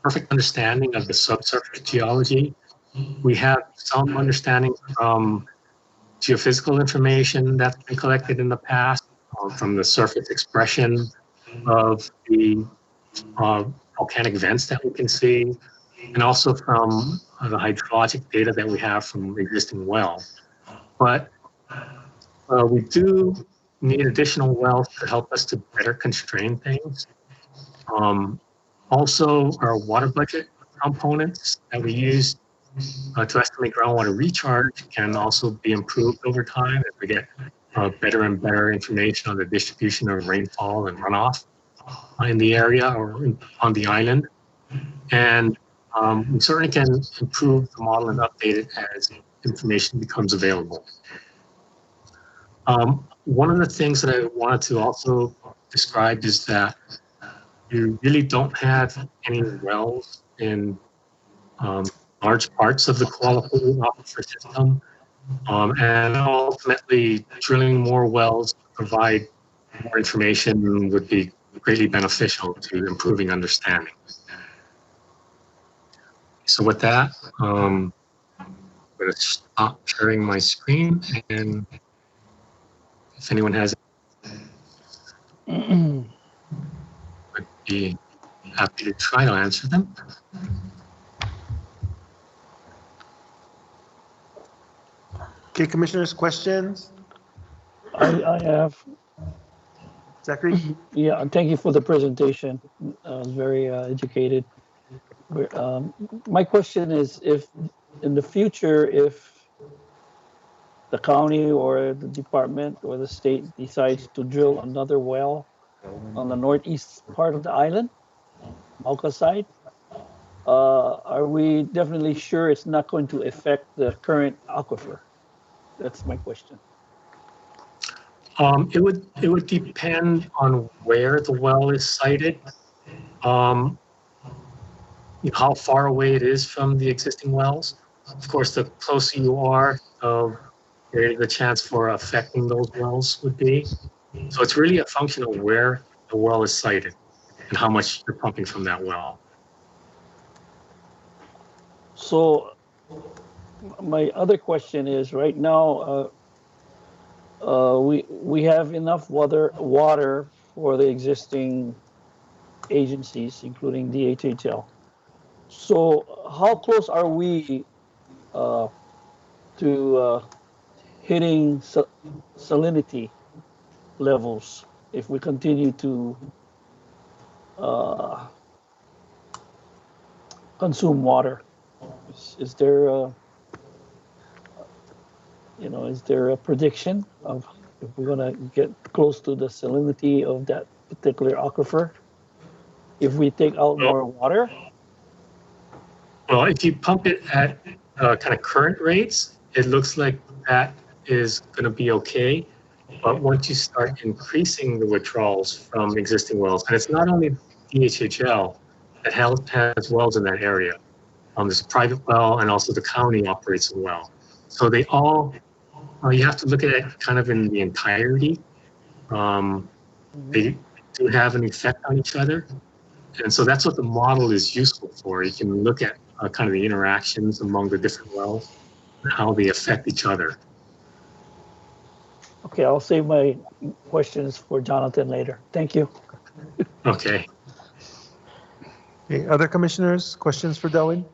perfect understanding of the subsurface geology. We have some understanding from geophysical information that's been collected in the past, from the surface expression of the volcanic vents that we can see, and also from the hydrologic data that we have from existing wells. But we do need additional wells to help us to better constrain things. Also, our water budget components that we use to estimate groundwater recharge can also be improved over time as we get better and better information on the distribution of rainfall and runoff in the area or on the island. And we certainly can improve the model and update it as information becomes available. One of the things that I wanted to also describe is that you really don't have any wells in large parts of the Kuala Pu'u aquifer system, and ultimately drilling more wells to provide more information would be greatly beneficial to improving understanding. So with that, I'm going to stop sharing my screen, and if anyone has, I'd be happy to try to answer them. Okay, commissioners, questions? I have. Zachary? Yeah, and thank you for the presentation. I was very educated. My question is, if in the future, if the county or the department or the state decides to drill another well on the northeast part of the island, Mauka side, are we definitely sure it's not going to affect the current aquifer? That's my question. It would depend on where the well is sited, how far away it is from the existing wells. Of course, the closer you are, the greater the chance for affecting those wells would be. So it's really a function of where the well is sited. and how much you're pumping from that well. So my other question is, right now, we have enough water for the existing agencies, including DHHL. So how close are we to hitting salinity levels if we continue to consume water? Is there is there a prediction of if we're gonna get close to the salinity of that particular aquifer if we take out more water? Well, if you pump it at kind of current rates, it looks like that is going to be okay. But once you start increasing the withdrawals from existing wells, and it's not only DHHL that has wells in that area. There's a private well, and also the county operates a well. So they all, you have to look at it kind of in the entirety. They do have an effect on each other. And so that's what the model is useful for. You can look at kind of the interactions among the different wells and how they affect each other. Okay, I'll save my questions for Jonathan later. Thank you. Okay. Okay, other commissioners, questions for Delwyn?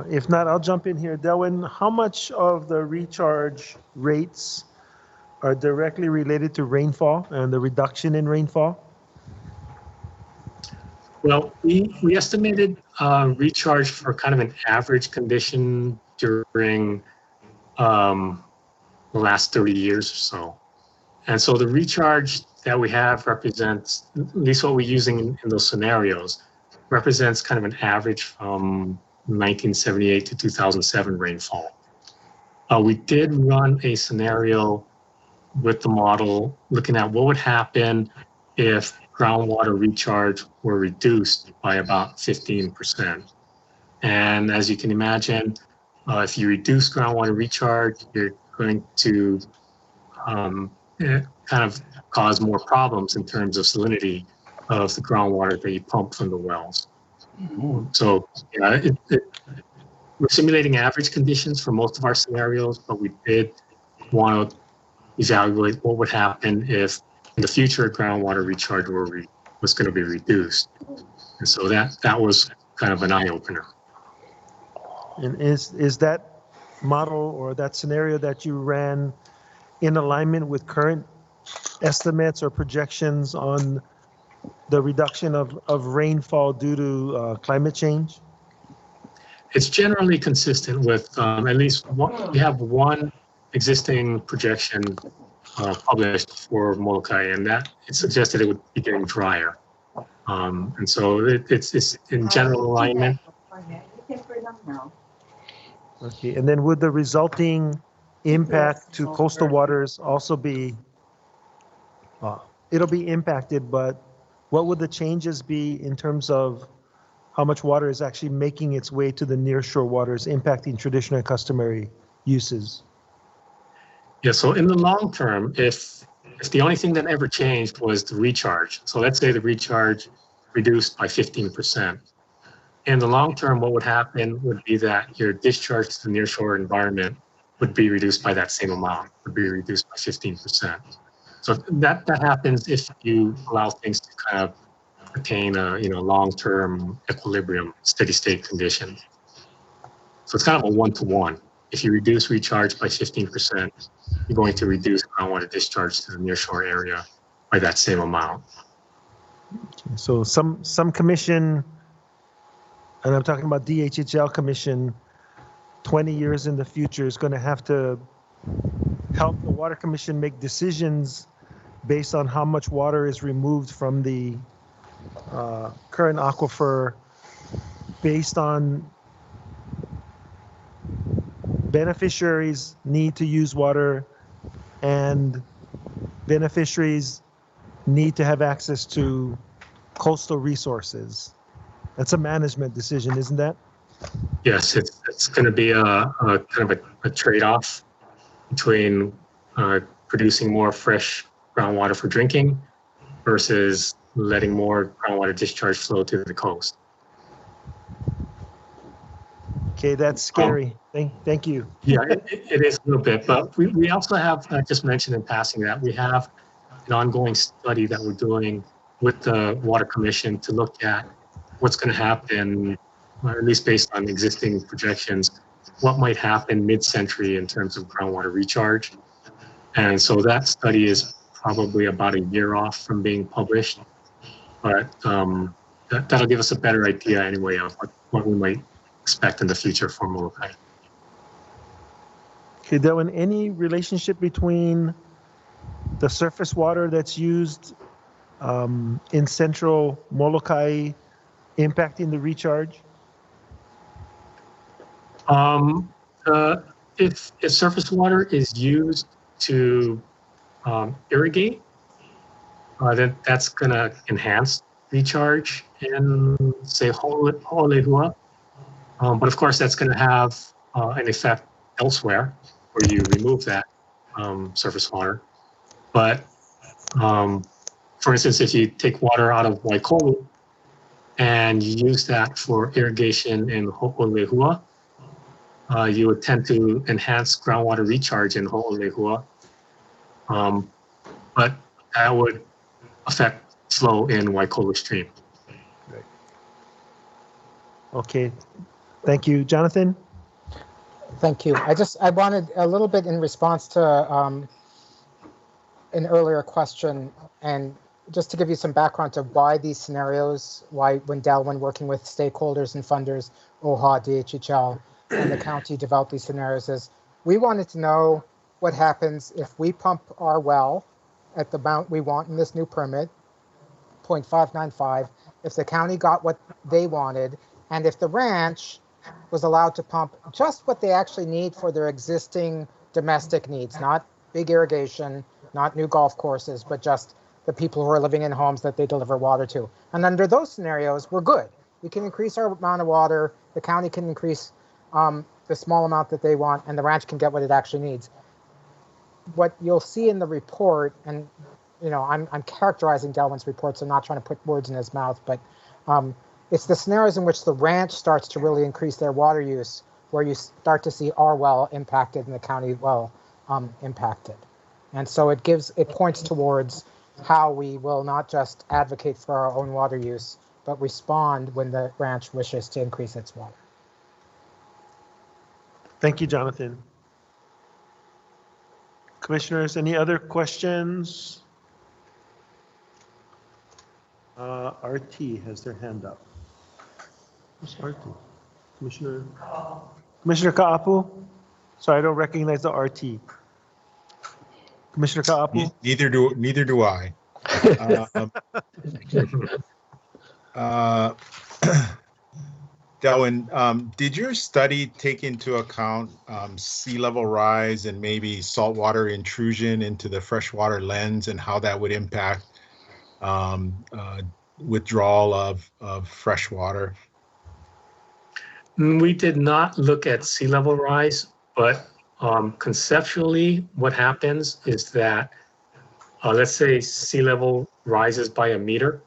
If not, I'll jump in here. Delwyn, how much of the recharge rates are directly related to rainfall and the reduction in rainfall? Well, we estimated recharge for kind of an average condition during the last 30 years or so. And so the recharge that we have represents, at least what we're using in those scenarios, represents kind of an average from 1978 to 2007 rainfall. We did run a scenario with the model looking at what would happen if groundwater recharge were reduced by about 15%. And as you can imagine, if you reduce groundwater recharge, you're going to kind of cause more problems in terms of salinity of the groundwater that you pump from the wells. So yeah, we're simulating average conditions for most of our scenarios, but we did want to evaluate what would happen if in the future groundwater recharge was going to be reduced. And so that was kind of an eye-opener. And is that model or that scenario that you ran in alignment with current estimates or projections on the reduction of rainfall due to climate change? It's generally consistent with at least one. We have one existing projection published for Molokai, and that it suggested it would be getting drier. And so it's in general alignment. Okay, and then would the resulting impact to coastal waters also be, it'll be impacted, but what would the changes be in terms of how much water is actually making its way to the nearshore waters, impacting traditional and customary uses? Yeah, so in the long term, if the only thing that ever changed was the recharge, so let's say the recharge reduced by 15%. In the long term, what would happen would be that your discharge to the nearshore environment would be reduced by that same amount, would be reduced by 15%. So that happens if you allow things to kind of attain a long-term equilibrium, steady-state condition. So it's kind of a one-to-one. If you reduce recharge by 15%, you're going to reduce groundwater discharge to the nearshore area by that same amount. So some commission, and I'm talking about DHHL commission, 20 years in the future is going to have to help the Water Commission make decisions based on how much water is removed from the current aquifer based on beneficiaries' need to use water and beneficiaries' need to have access to coastal resources. That's a management decision, isn't that? Yes, it's going to be a kind of a trade-off between producing more fresh groundwater for drinking versus letting more groundwater discharge flow to the coast. Okay, that's scary. Thank you. Yeah, it is a little bit, but we also have, I just mentioned in passing that we have an ongoing study that we're doing with the Water Commission to look at what's going to happen, or at least based on existing projections, what might happen mid-century in terms of groundwater recharge. And so that study is probably about a year off from being published, but that'll give us a better idea anyway of what we might expect in the future for Molokai. Okay, Delwyn, any relationship between the surface water that's used in central Molokai impacting the recharge? If surface water is used to irrigate, then that's going to enhance recharge in, say, Ho'olehua. But of course, that's going to have an effect elsewhere where you remove that surface water. But for instance, if you take water out of Waikolu and you use that for irrigation in Ho'olehua, you would tend to enhance groundwater recharge in Ho'olehua. But that would affect flow in Waikolu Stream. Okay, thank you. Jonathan? Thank you. I wanted a little bit in response to an earlier question, and just to give you some background to why these scenarios, why when Delwyn working with stakeholders and funders, OHA, DHHL, and the county developed these scenarios, is we wanted to know what happens if we pump our well at the amount we want in this new permit, 0.595, if the county got what they wanted, and if the ranch was allowed to pump just what they actually need for their existing domestic needs, not big irrigation, not new golf courses, but just the people who are living in homes that they deliver water to. And under those scenarios, we're good. We can increase our amount of water, the county can increase the small amount that they want, and the ranch can get what it actually needs. What you'll see in the report, and I'm characterizing Delwyn's report, so I'm not trying to put words in his mouth, but it's the scenarios in which the ranch starts to really increase their water use, where you start to see our well impacted and the county well impacted. And so it points towards how we will not just advocate for our own water use, but respond when the ranch wishes to increase its water. Thank you, Jonathan. Commissioners, any other questions? RT has their hand up. Who's RT? Commissioner Ka'apu? Sorry, I don't recognize the RT. Commissioner Ka'apu? Neither do I. Delwyn, did your study take into account sea level rise and maybe saltwater intrusion into the freshwater lens and how that would impact withdrawal of fresh water? We did not look at sea level rise, but conceptually what happens is that, let's say sea level rises by a meter.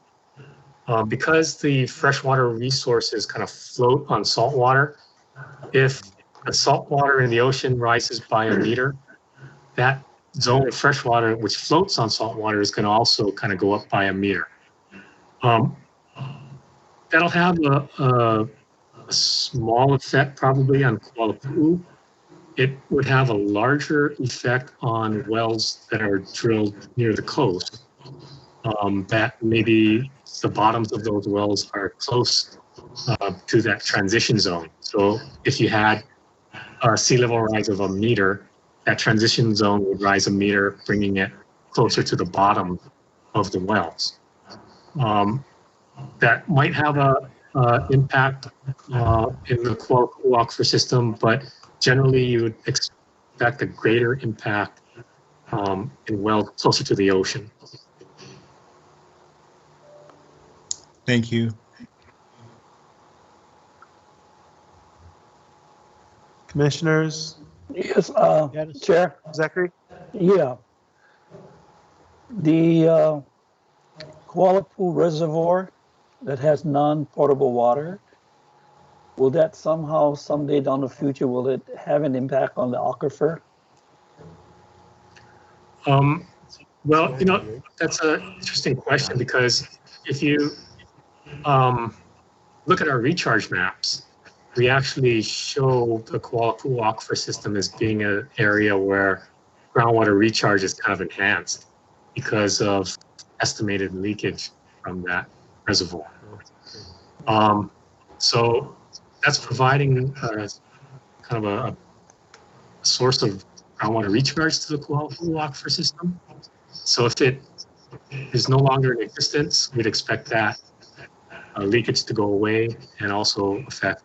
Because the freshwater resources kind of float on salt water, if the salt water in the ocean rises by a meter, that zone of freshwater which floats on salt water is going to also kind of go up by a meter. That'll have a small effect probably on Kuala Pu'u. It would have a larger effect on wells that are drilled near the coast. That maybe the bottoms of those wells are close to that transition zone. So if you had a sea level rise of a meter, that transition zone would rise a meter, bringing it closer to the bottom of the wells. That might have a impact in the Kuala Pu'u aquifer system, but generally you would expect a greater impact in wells closer to the ocean. Thank you. Commissioners? Yes, Chair. Zachary? Yeah. The Kuala Reservoir that has non-potable water, will that somehow, someday down the future, will it have an impact on the aquifer? Well, that's an interesting question, because if you look at our recharge maps, we actually show the Kuala aquifer system as being an area where groundwater recharge is kind of enhanced because of estimated leakage from that reservoir. So that's providing kind of a source of groundwater recharge to the Kuala aquifer system. So if it is no longer in existence, we'd expect that leakage to go away and also affect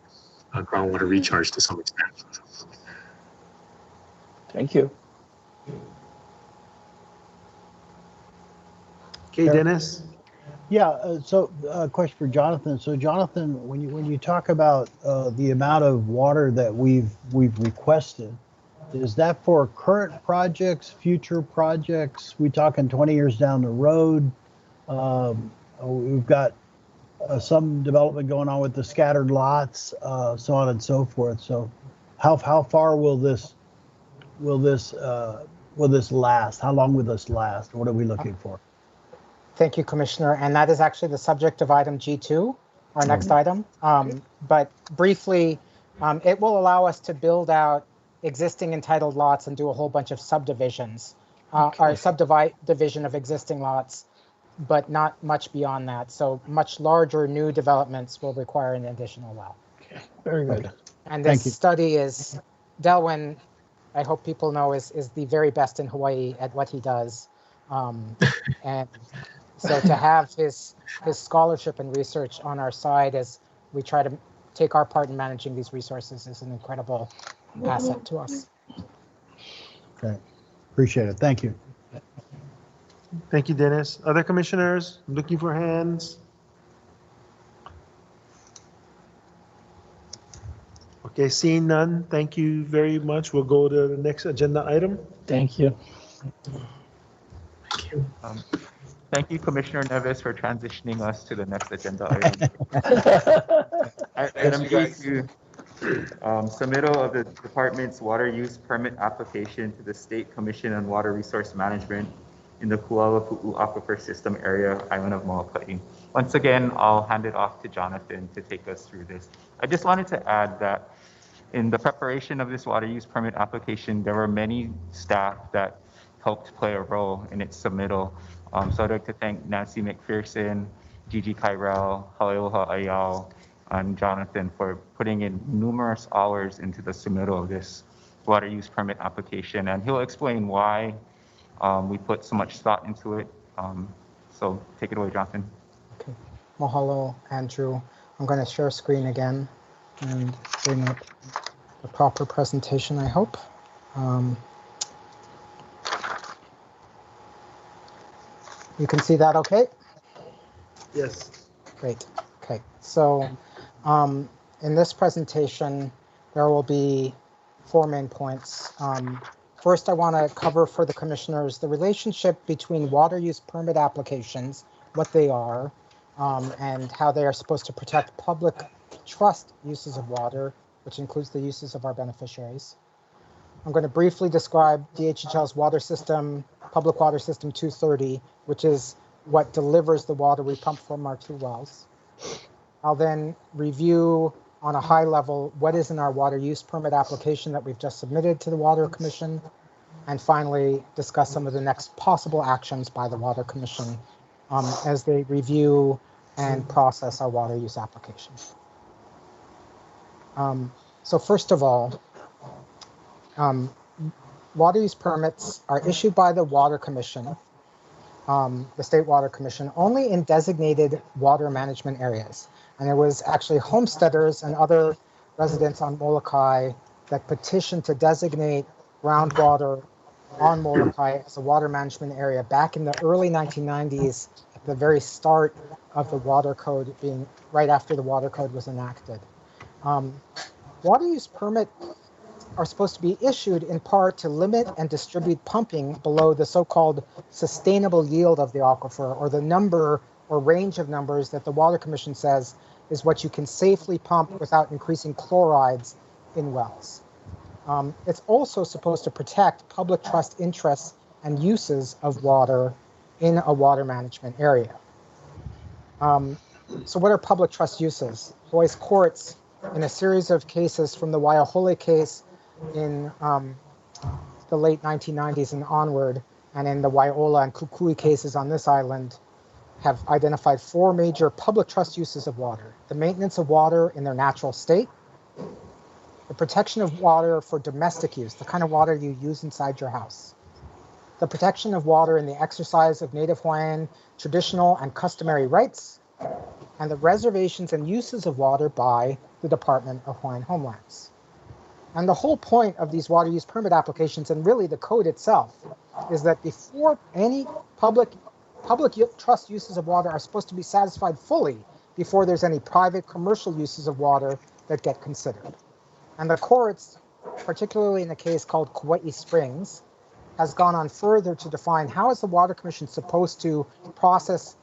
groundwater recharge to some extent. Thank you. Okay, Dennis. Yeah, so a question for Jonathan. So Jonathan, when you talk about the amount of water that we've requested, is that for current projects, future projects? We talking 20 years down the road? We've got some development going on with the scattered lots, so on and so forth. So how far will this last? How long will this last? What are we looking for? Thank you, Commissioner. And that is actually the subject of item G2, our next item. But briefly, it will allow us to build out existing entitled lots and do a whole bunch of subdivisions, or subdivision of existing lots, but not much beyond that. So much larger new developments will require an additional well. Okay, very good. And this study is, Delwyn, I hope people know, is the very best in Hawaii at what he does. And so to have his scholarship and research on our side as we try to take our part in managing these resources is an incredible asset to us. Okay, appreciate it. Thank you. Thank you, Dennis. Other commissioners, I'm looking for hands. Okay, seeing none, thank you very much. We'll go to the next agenda item. Thank you. Thank you. Thank you, Commissioner Neves, for transitioning us to the next agenda item. Item G2, submittal of the department's water use permit application to the State Commission on Water Resource Management in the Kuala Aquifer System area, island of Molokai. Once again, I'll hand it off to Jonathan to take us through this. I just wanted to add that in the preparation of this water use permit application, there were many staff that helped play a role in its submittal. So I'd like to thank Nancy McPherson, Gigi Kyrell, Haleoha Ayao, and Jonathan for putting in numerous hours into the submittal of this water use permit application. And he'll explain why we put so much thought into it. So take it away, Jonathan. Okay. Mahalo, Andrew. I'm going to share screen again and bring up the proper presentation, I hope. You can see that okay? Yes. Great. Okay. So in this presentation, there will be 4 main points. First, I want to cover for the commissioners the relationship between water use permit applications, what they are, and how they are supposed to protect public trust uses of water, which includes the uses of our beneficiaries. I'm going to briefly describe DHHL's water system, Public Water System 230, which is what delivers the water we pump from our 2 wells. I'll then review on a high level what is in our water use permit application that we've just submitted to the Water Commission, and finally discuss some of the next possible actions by the Water Commission as they review and process our water use application. So first of all, water use permits are issued by the Water Commission, the State Water Commission, only in designated water management areas. And there was actually homesteaders and other residents on Molokai that petitioned to designate groundwater on Molokai as a water management area back in the early 1990s, at the very start of the water code, being right after the water code was enacted. Water use permit are supposed to be issued in part to limit and distribute pumping below the so-called sustainable yield of the aquifer, or the number or range of numbers that the Water Commission says is what you can safely pump without increasing chlorides in wells. It's also supposed to protect public trust interests and uses of water in a water management area. So what are public trust uses? Hawaii's courts, in a series of cases from the Waiahole case in the late 1990s and onward, and in the Waiola and Kukui cases on this island, have identified 4 major public trust uses of water: the maintenance of water in their natural state, the protection of water for domestic use, the kind of water you use inside your house, the protection of water in the exercise of Native Hawaiian traditional and customary rights, and the reservations and uses of water by the Department of Hawaiian Homelands. And the whole point of these water use permit applications, and really the code itself, is that before any public trust uses of water are supposed to be satisfied fully before there's any private commercial uses of water that get considered. And the courts, particularly in a case called Kauai Springs, has gone on further to define how is the Water Commission supposed to process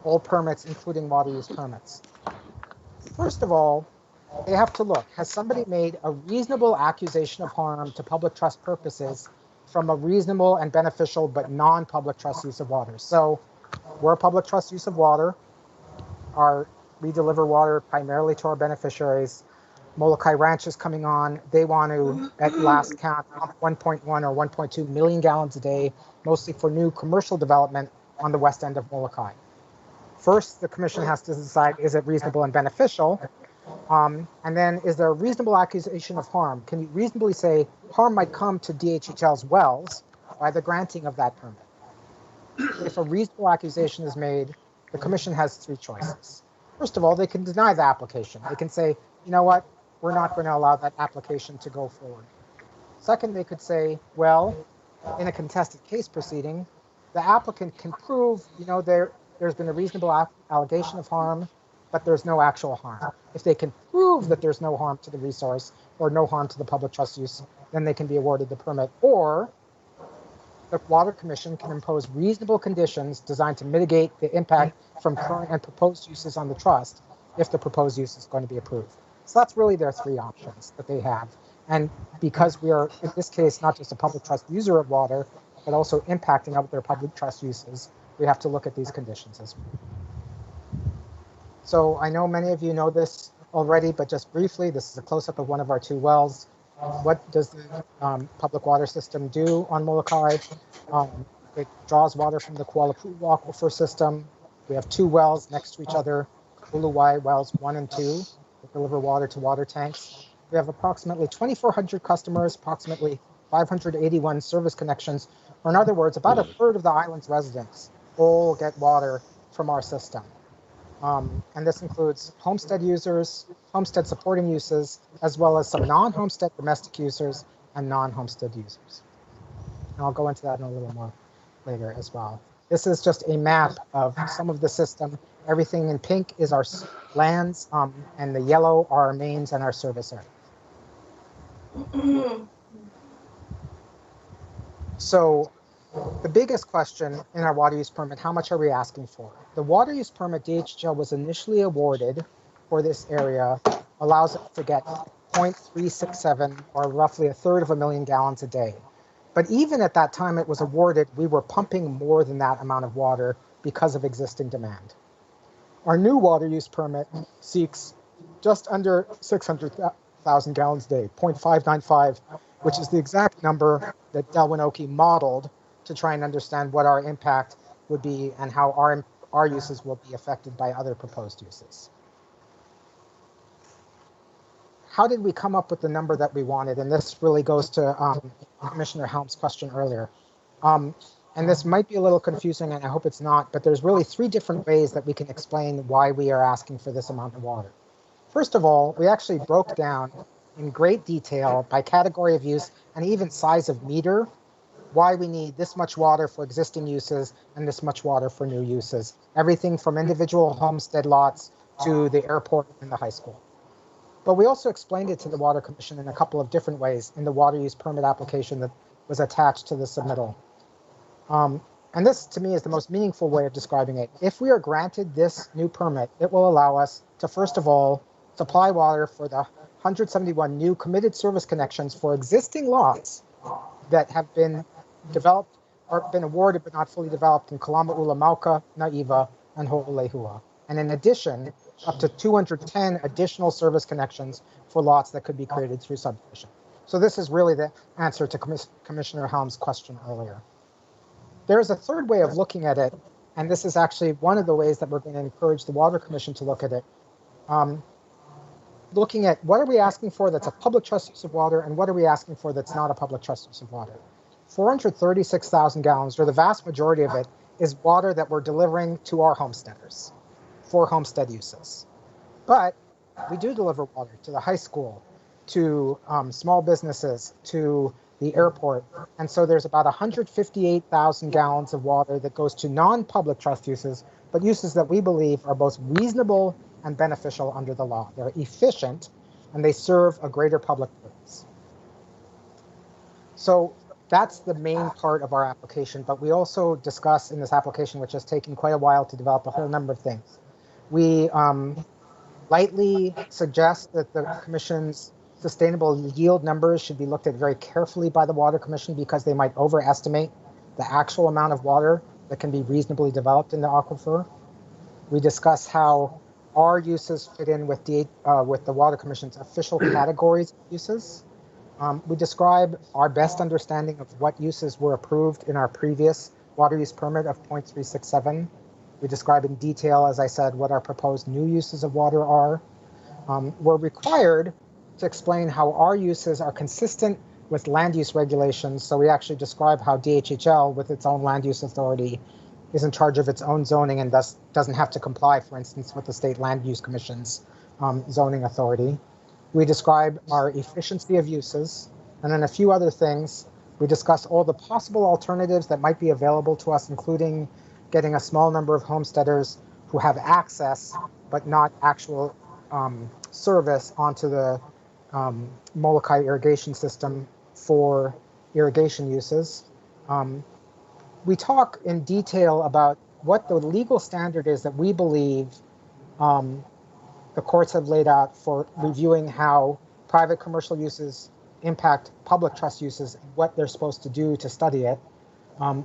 all permits, including water use permits. First of all, they have to look, has somebody made a reasonable accusation of harm to public trust purposes from a reasonable and beneficial but non-public trust use of water? So we're a public trust use of water. We deliver water primarily to our beneficiaries. Molokai Ranch is coming on. They want to, at last count, pump 1.1 or 1.2 million gallons a day, mostly for new commercial development on the west end of Molokai. First, the commission has to decide, is it reasonable and beneficial? And then, is there a reasonable accusation of harm? Can you reasonably say harm might come to DHHL's wells by the granting of that permit? If a reasonable accusation is made, the commission has 3 choices. First of all, they can deny the application. They can say, you know what, we're not going to allow that application to go forward. Second, they could say, well, in a contested case proceeding, the applicant can prove, there's been a reasonable allegation of harm, but there's no actual harm. If they can prove that there's no harm to the resource or no harm to the public trust use, then they can be awarded the permit. Or the Water Commission can impose reasonable conditions designed to mitigate the impact from current and proposed uses on the trust if the proposed use is going to be approved. So that's really their 3 options that they have. And because we are, in this case, not just a public trust user of water, but also impacting other public trust uses, we have to look at these conditions as well. So I know many of you know this already, but just briefly, this is a close-up of one of our 2 wells. What does the public water system do on Molokai? It draws water from the Kuala Puu aquifer system. We have 2 wells next to each other, Uluwai wells 1 and 2, that deliver water to water tanks. We have approximately 2,400 customers, approximately 581 service connections, or in other words, about a third of the island's residents all get water from our system. And this includes homestead users, homestead supporting uses, as well as some non-homestead domestic users and non-homestead users. And I'll go into that in a little more later as well. This is just a map of some of the system. Everything in pink is our lands, and the yellow are our mains and our service area. So the biggest question in our water use permit, how much are we asking for? The water use permit DHL was initially awarded for this area allows it to get 0.367 or roughly a third of a million gallons a day. But even at that time it was awarded, we were pumping more than that amount of water because of existing demand. Our new water use permit seeks just under 600,000 gallons a day, 0.595, which is the exact number that Del Winoki modeled to try and understand what our impact would be and how our uses will be affected by other proposed uses. How did we come up with the number that we wanted? And this really goes to Commissioner Helm's question earlier. And this might be a little confusing, and I hope it's not, but there's really 3 different ways that we can explain why we are asking for this amount of water. First of all, we actually broke down in great detail by category of use and even size of meter why we need this much water for existing uses and this much water for new uses. Everything from individual homestead lots to the airport and the high school. But we also explained it to the Water Commission in a couple of different ways in the water use permit application that was attached to the submittal. And this, to me, is the most meaningful way of describing it. If we are granted this new permit, it will allow us to, first of all, supply water for the 171 new committed service connections for existing lots that have been developed or been awarded but not fully developed in Kalamaʻula, Mauka, Naiva, and Ho'olehua. And in addition, up to 210 additional service connections for lots that could be created through subdivision. So this is really the answer to Commissioner Helm's question earlier. There's a third way of looking at it, and this is actually one of the ways that we're going to encourage the Water Commission to look at it. Looking at what are we asking for that's a public trust use of water, and what are we asking for that's not a public trust use of water. 436,000 gallons, or the vast majority of it, is water that we're delivering to our homesteaders for homestead uses. But we do deliver water to the high school, to small businesses, to the airport. And so there's about 158,000 gallons of water that goes to non-public trust uses, but uses that we believe are both reasonable and beneficial under the law. They're efficient and they serve a greater public purpose. So that's the main part of our application, but we also discuss in this application, which has taken quite a while to develop, a whole number of things. We lightly suggest that the Commission's sustainable yield numbers should be looked at very carefully by the Water Commission because they might overestimate the actual amount of water that can be reasonably developed in the aquifer. We discuss how our uses fit in with the Water Commission's official categories of uses. We describe our best understanding of what uses were approved in our previous water use permit of 0.367. We describe in detail, as I said, what our proposed new uses of water are. We're required to explain how our uses are consistent with land use regulations. So we actually describe how DHHL, with its own land use authority, is in charge of its own zoning and thus doesn't have to comply, for instance, with the State Land Use Commission's zoning authority. We describe our efficiency of uses, and then a few other things. We discuss all the possible alternatives that might be available to us, including getting a small number of homesteaders who have access but not actual service onto the Molokai irrigation system for irrigation uses. We talk in detail about what the legal standard is that we believe the courts have laid out for reviewing how private commercial uses impact public trust uses and what they're supposed to do to study it.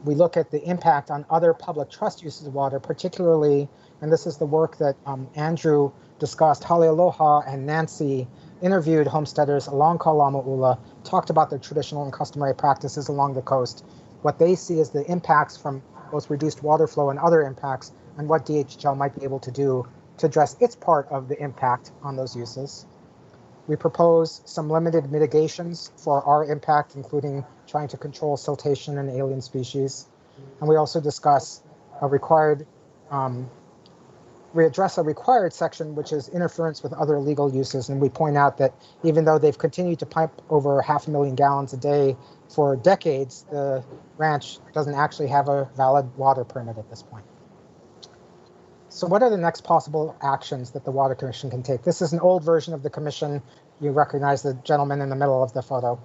We look at the impact on other public trust uses of water, particularly, and this is the work that Andrew discussed, Halealoha and Nancy interviewed homesteaders along Kalamaʻula, talked about their traditional and customary practices along the coast, what they see as the impacts from both reduced water flow and other impacts, and what DHL might be able to do to address its part of the impact on those uses. We propose some limited mitigations for our impact, including trying to control siltation and alien species. And we also discuss a required, we address a required section, which is interference with other legal uses. And we point out that even though they've continued to pipe over 500,000 gallons a day for decades, the ranch doesn't actually have a valid water permit at this point. So what are the next possible actions that the Water Commission can take? This is an old version of the commission. You recognize the gentleman in the middle of the photo.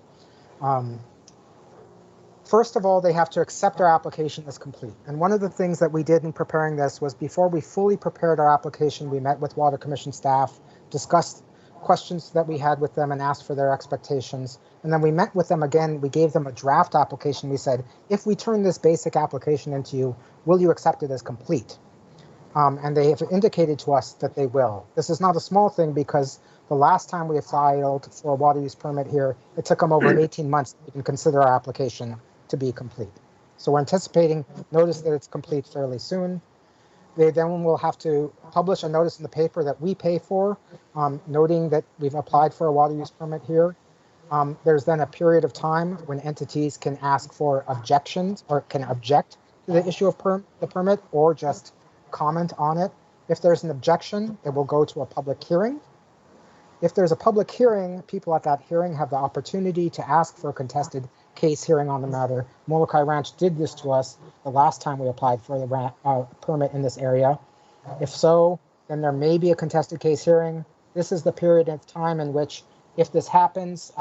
First of all, they have to accept our application as complete. And one of the things that we did in preparing this was before we fully prepared our application, we met with Water Commission staff, discussed questions that we had with them and asked for their expectations. And then we met with them again. We gave them a draft application. We said, if we turn this basic application into you, will you accept it as complete? And they have indicated to us that they will. This is not a small thing because the last time we filed for a water use permit here, it took them over 18 months to even consider our application to be complete. So we're anticipating notice that it's complete fairly soon. They then will have to publish a notice in the paper that we pay for, noting that we've applied for a water use permit here. There's then a period of time when entities can ask for objections or can object to the issue of the permit or just comment on it. If there's an objection, it will go to a public hearing. If there's a public hearing, people at that hearing have the opportunity to ask for a contested case hearing on the matter. Molokai Ranch did this to us the last time we applied for the permit in this area. If so, then there may be a contested case hearing. This is the period of time in which, if this happens,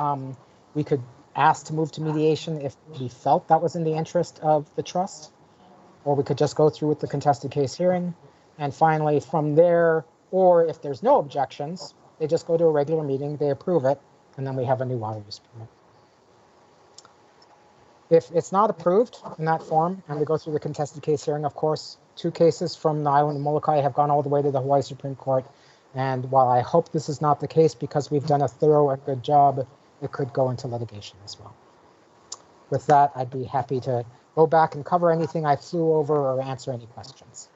we could ask to move to mediation if we felt that was in the interest of the trust. or we could just go through with the contested case hearing. And finally, from there, or if there's no objections, they just go to a regular meeting, they approve it, and then we have a new water use permit. If it's not approved in that form and we go through the contested case hearing, of course, 2 cases from the island of Molokai have gone all the way to the Hawaii Supreme Court. And while I hope this is not the case because we've done a thorough and good job, it could go into litigation as well. With that, I'd be happy to go back and cover anything I flew over or answer any questions.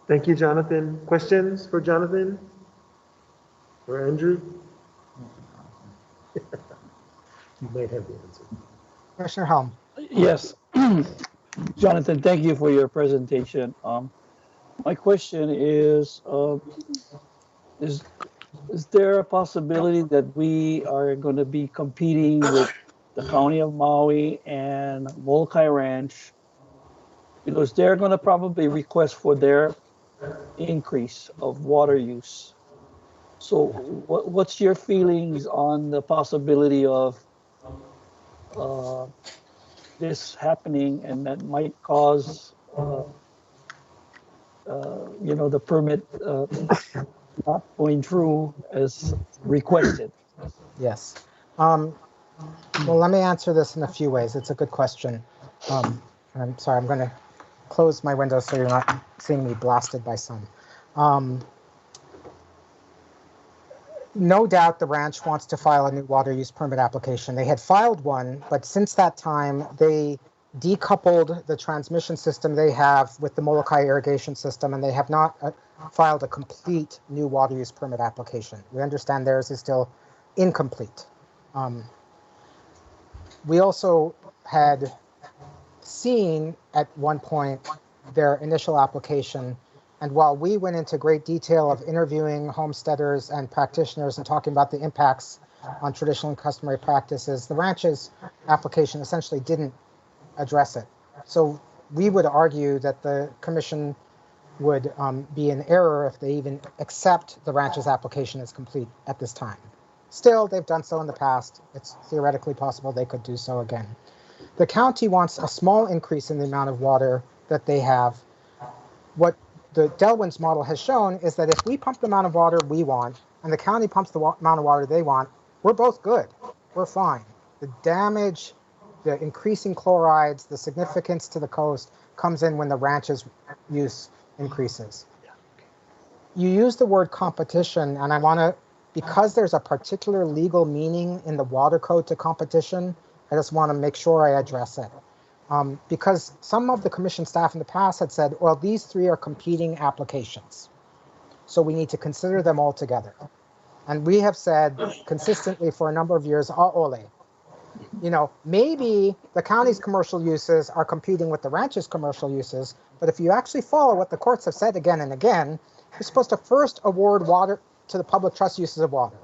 Thank you, Jonathan. Questions for Jonathan or Andrew? You might have the answer. Commissioner Helm. Yes. Jonathan, thank you for your presentation. My question is there a possibility that we are going to be competing with the County of Maui and Molokai Ranch, because they're going to probably request for their increase of water use? So what's your feelings on the possibility of this happening, and that might cause the permit not going through as requested? Yes. Well, let me answer this in a few ways. It's a good question. I'm sorry, I'm going to close my window so you're not seeing me blasted by sun. No doubt the ranch wants to file a new water use permit application. They had filed one, but since that time, they decoupled the transmission system they have with the Molokai irrigation system, and they have not filed a complete new water use permit application. We understand theirs is still incomplete. We also had seen at one point their initial application, and while we went into great detail of interviewing homesteaders and practitioners and talking about the impacts on traditional and customary practices, the ranch's application essentially didn't address it. So we would argue that the commission would be in error if they even accept the ranch's application as complete at this time. Still, they've done so in the past. It's theoretically possible they could do so again. The county wants a small increase in the amount of water that they have. What the Delwin's model has shown is that if we pump the amount of water we want and the county pumps the amount of water they want, we're both good. We're fine. The damage, the increasing chlorides, the significance to the coast comes in when the ranch's use increases. You use the word competition, and I want to, because there's a particular legal meaning in the water code to competition, I just want to make sure I address it. Because some of the commission staff in the past had said, well, these 3 are competing applications, so we need to consider them all together. And we have said consistently for a number of years, a'ole. Maybe the county's commercial uses are competing with the ranch's commercial uses, but if you actually follow what the courts have said again and again, you're supposed to first award water to the public trust uses of water.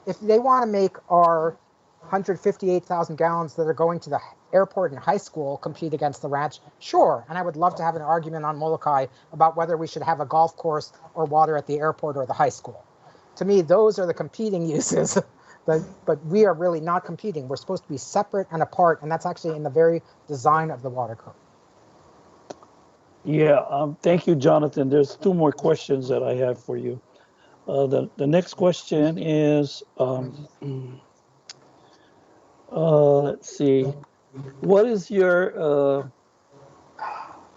If they want to make our 158,000 gallons that are going to the airport and high school compete against the ranch, sure. And I would love to have an argument on Molokai about whether we should have a golf course or water at the airport or the high school. To me, those are the competing uses, but we are really not competing. We're supposed to be separate and apart, and that's actually in the very design of the water code. Yeah, thank you, Jonathan. There's 2 more questions that I have for you. The next question is, let's see, what is your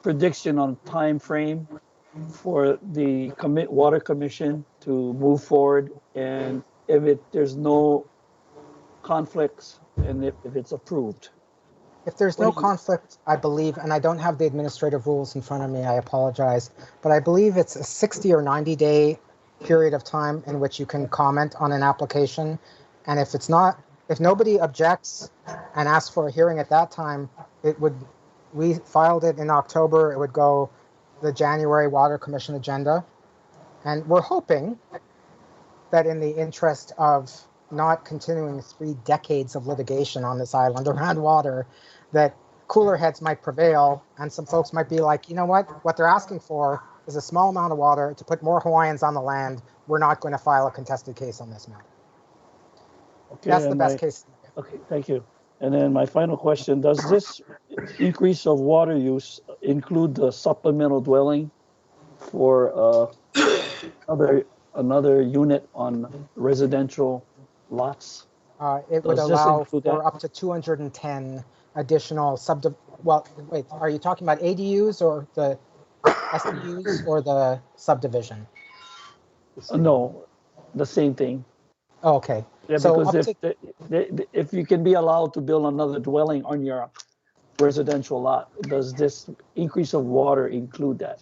prediction on time frame for the Water Commission to move forward, and if there's no conflicts and if it's approved? If there's no conflict, I believe, and I don't have the administrative rules in front of me, I apologize, but I believe it's a 60 or 90 day period of time in which you can comment on an application. And if nobody objects and asks for a hearing at that time, we filed it in October, it would go the January Water Commission agenda. And we're hoping that in the interest of not continuing 3 decades of litigation on this island around water, that cooler heads might prevail and some folks might be like, you know what they're asking for is a small amount of water to put more Hawaiians on the land. We're not going to file a contested case on this matter. Okay, that's the best case. Okay, thank you. And then my final question, does this increase of water use include the supplemental dwelling for another unit on residential lots? It would Does this allow include for that? up to 210 additional well, wait, are you talking about ADUs or the SDUs or the subdivision? No, the same thing. Oh, okay. Yeah, So because up if you can be allowed to build another dwelling on your residential lot, does this increase of water include that?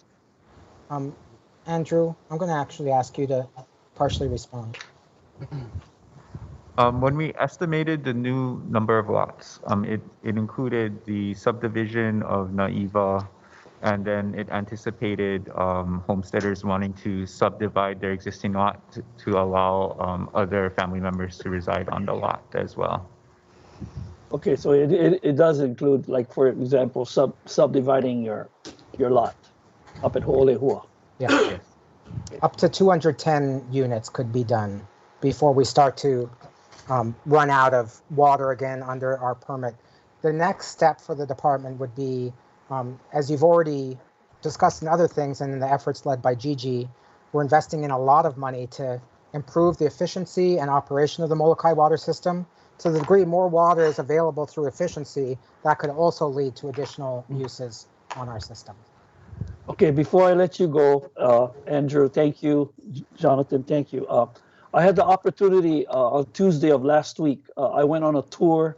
Andrew, I'm going to actually ask you to partially respond. When we estimated the new number of lots, it included the subdivision of Naiva, and then it anticipated homesteaders wanting to subdivide their existing lot to allow other family members to reside on the lot as well. Okay, so it does include, like, for example, subdividing your lot up at Ho'olehua. Yeah. Up to 210 units could be done before we start to run out of water again under our permit. The next step for the department would be, as you've already discussed in other things and in the efforts led by Gigi, we're investing in a lot of money to improve the efficiency and operation of the Molokai water system. To the degree more water is available through efficiency, that could also lead to additional uses on our system. Okay, before I let you go, Andrew, thank you. Jonathan, thank you. I had the opportunity on Tuesday of last week. I went on a tour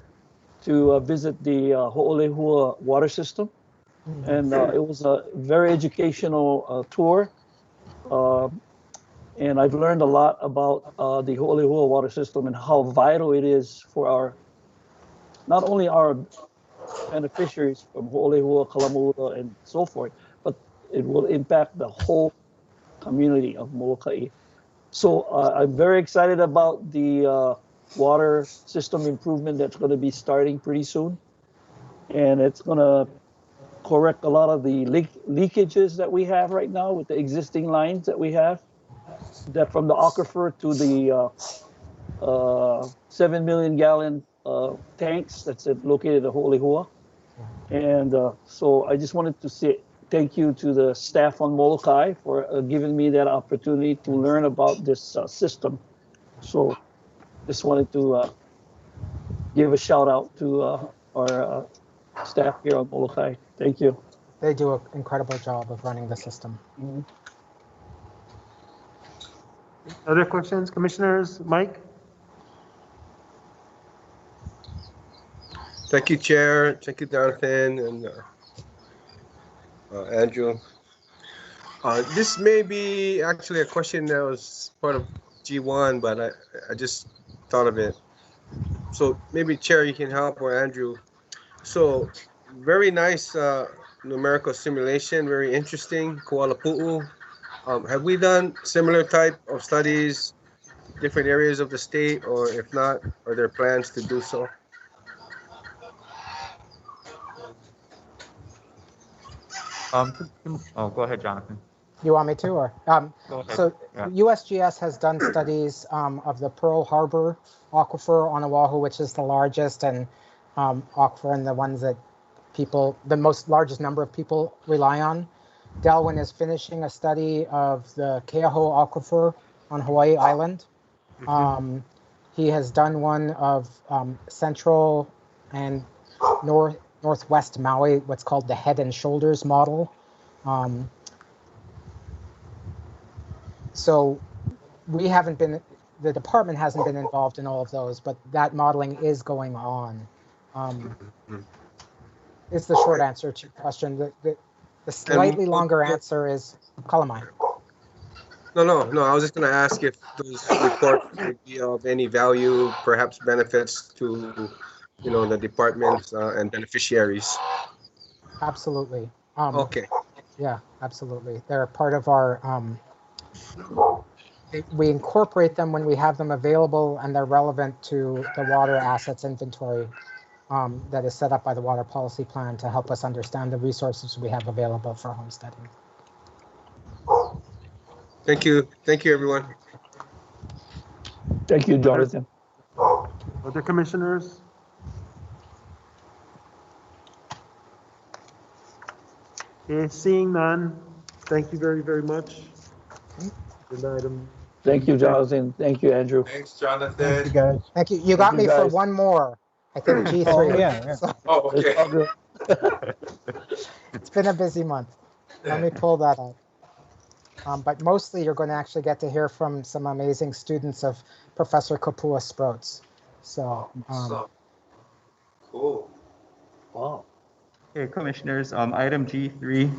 to visit the Ho'olehua water system, and it was a very educational tour. And I've learned a lot about the Ho'olehua water system and how vital it is for not only our beneficiaries from Ho'olehua, Kalamua, and so forth, but it will impact the whole community of Molokai. So I'm very excited about the water system improvement that's going to be starting pretty soon. And it's going to correct a lot of the leakages that we have right now with the existing lines that we have, that from the aquifer to the 7 million gallon tanks that's located at Ho'olehua. And so I just wanted to say thank you to the staff on Molokai for giving me that opportunity to learn about this system. So just wanted to give a shout out to our staff here on Molokai. Thank you. They do an incredible job of running the system. Other questions, commissioners? Mike? Thank you, Chair. Thank you, Jonathan and Andrew. This may be actually a question that was part of G1, but I just thought of it. So maybe Chair, you can help, or Andrew. So very nice numerical simulation, very interesting, Kuala Pu'u. Have we done similar type of studies, different areas of the state, or if not, are there plans to do so? Go ahead, Jonathan. You want me to, or? Go ahead. So Yeah. USGS has done studies of the Pearl Harbor aquifer on Oahu, which is the largest and aquifer and the ones that the largest number of people rely on. Delwyn is finishing a study of the Keaho aquifer on Hawaii Island. He has done one of central and northwest Maui, what's called the Head and Shoulders model. So we haven't been, the department hasn't been involved in all of those, but that modeling is going on. It's the short answer to your question. The slightly longer answer is Kalamai. No. I was just going to ask if those reports would be of any value, perhaps benefits to, the departments and beneficiaries. Absolutely. Okay. Yeah, absolutely. They're part of our. We incorporate them when we have them available, and they're relevant to the water assets inventory that is set up by the water policy plan to help us understand the resources we have available for homesteading. Thank you, everyone. Thank you, Jonathan. Other commissioners? Okay, seeing none, thank you very, very much. Agenda item. Thank you, Jonathan. Thank you, Andrew. Thanks, Jonathan. Thank you, guys. Thank you. You got you, me for guys. one more. I think G3. Oh, yeah. So Oh, It's okay. all good. it's been a busy month. Let me pull that up. But mostly you're going to actually get to hear from some amazing students of Professor Kapua Sproats. So, Cool. Wow. Okay, Commissioners, item G3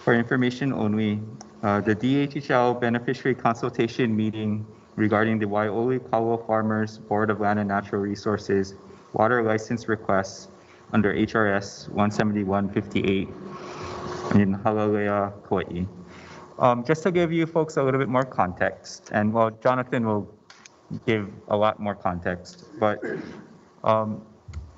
for information only. The DHHL beneficiary consultation meeting regarding the Waioli Kaua Farmers Board of Land and Natural Resources water license requests under HRS 17158 in Halalea, Kauai. Just to give you folks a little bit more context, and well, Jonathan will give a lot more context, but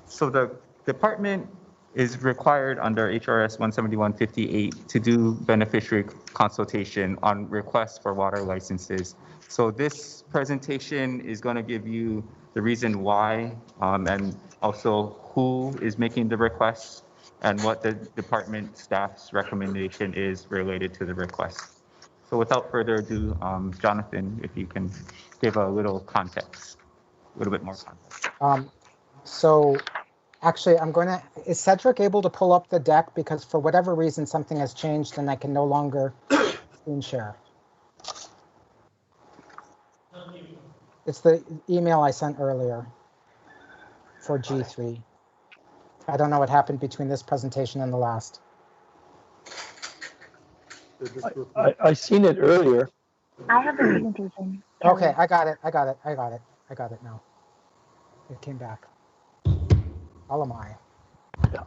so the department is required under HRS 17158 to do beneficiary consultation on requests for water licenses. So this presentation is going to give you the reason why and also who is making the requests and what the department staff's recommendation is related to the request. So without further ado, Jonathan, if you can give a little context, a little bit more context. So actually, is Cedric able to pull up the deck? Because for whatever reason, something has changed and I can no longer screen share. It's the email I sent earlier for G3. I don't know what happened between this presentation and the last. I seen it earlier. I have the presentation. Okay, I got it now. It came back. Alamai. Yeah.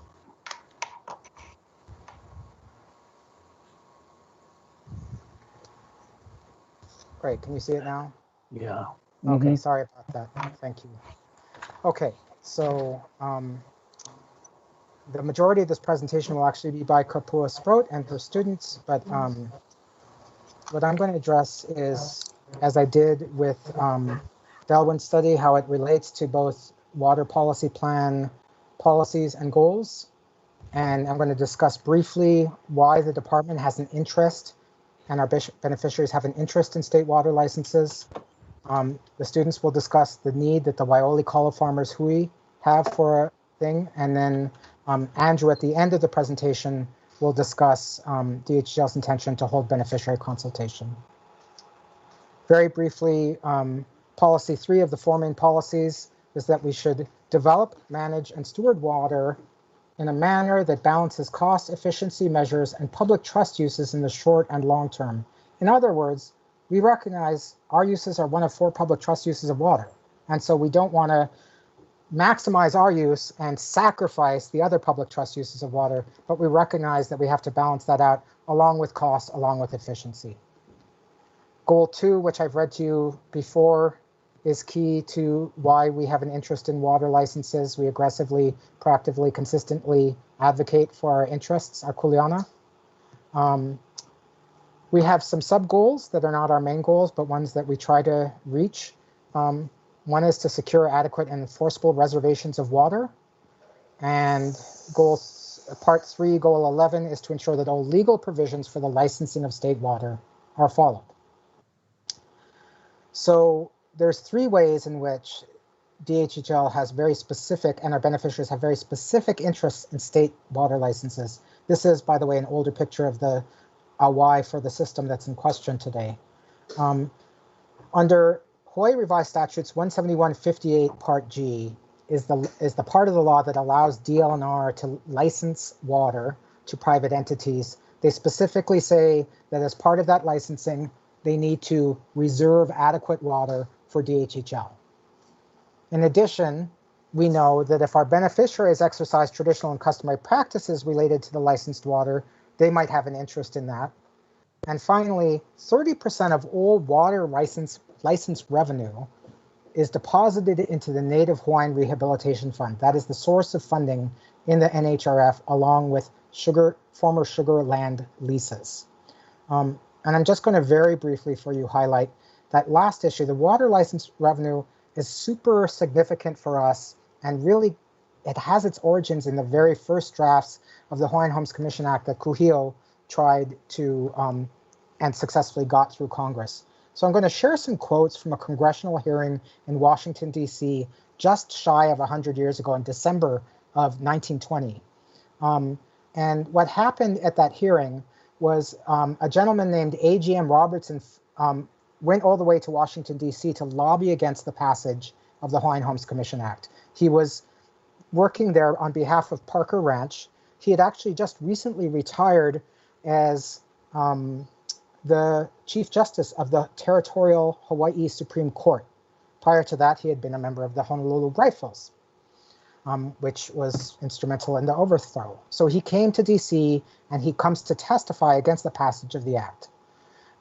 Great, can you see it now? Yeah. Okay, sorry about that. Thank you. Okay, so the majority of this presentation will actually be by Kapua Sproat and her students, but what I'm going to address is, as I did with Delwyn's study, how it relates to both water policy plan policies and goals. And I'm going to discuss briefly why the department has an interest and our beneficiaries have an interest in state water licenses. The students will discuss the need that the Waioli Kaua Farmers Hui have for a thing. And then Andrew, at the end of the presentation, will discuss DHGL's intention to hold beneficiary consultation. Very briefly, policy 3 of the 4 main policies is that we should develop, manage, and steward water in a manner that balances cost efficiency measures and public trust uses in the short and long term. In other words, we recognize our uses are one of 4 public trust uses of water. And so we don't want to maximize our use and sacrifice the other public trust uses of water, but we recognize that we have to balance that out along with cost, along with efficiency. Goal 2, which I've read to you before, is key to why we have an interest in water licenses. We aggressively, proactively, consistently advocate for our interests, our kuleana. We have some sub-goals that are not our main goals, but ones that we try to reach. One is to secure adequate and enforceable reservations of water. And part 3, goal 11, is to ensure that all legal provisions for the licensing of state water are followed. So there's 3 ways in which DHHL has very specific, and our beneficiaries have very specific interests in state water licenses. This is, by the way, an older picture of the why for the system that's in question today. Under Hawaii Revised Statutes 17158 Part G is the part of the law that allows DLNR to license water to private entities. They specifically say that as part of that licensing, they need to reserve adequate water for DHHL. In addition, we know that if our beneficiaries exercise traditional and customary practices related to the licensed water, they might have an interest in that. And finally, 30% of all water license revenue is deposited into the Native Hawaiian Rehabilitation Fund. That is the source of funding in the NHRF, along with former sugar land leases. And I'm just going to very briefly for you highlight that last issue. The water license revenue is super significant for us and really it has its origins in the very first drafts of the Hawaiian Homes Commission Act that Kuhio tried to and successfully got through Congress. So I'm going to share some quotes from a congressional hearing in Washington, D.C., just shy of 100 years ago in December of 1920. And what happened at that hearing was a gentleman named A.G.M. Robertson went all the way to Washington, D.C. to lobby against the passage of the Hawaiian Homes Commission Act. He was working there on behalf of Parker Ranch. He had actually just recently retired as the Chief Justice of the Territorial Hawaii Supreme Court. Prior to that, he had been a member of the Honolulu Rifles, which was instrumental in the overthrow. So he came to DC and he comes to testify against the passage of the act.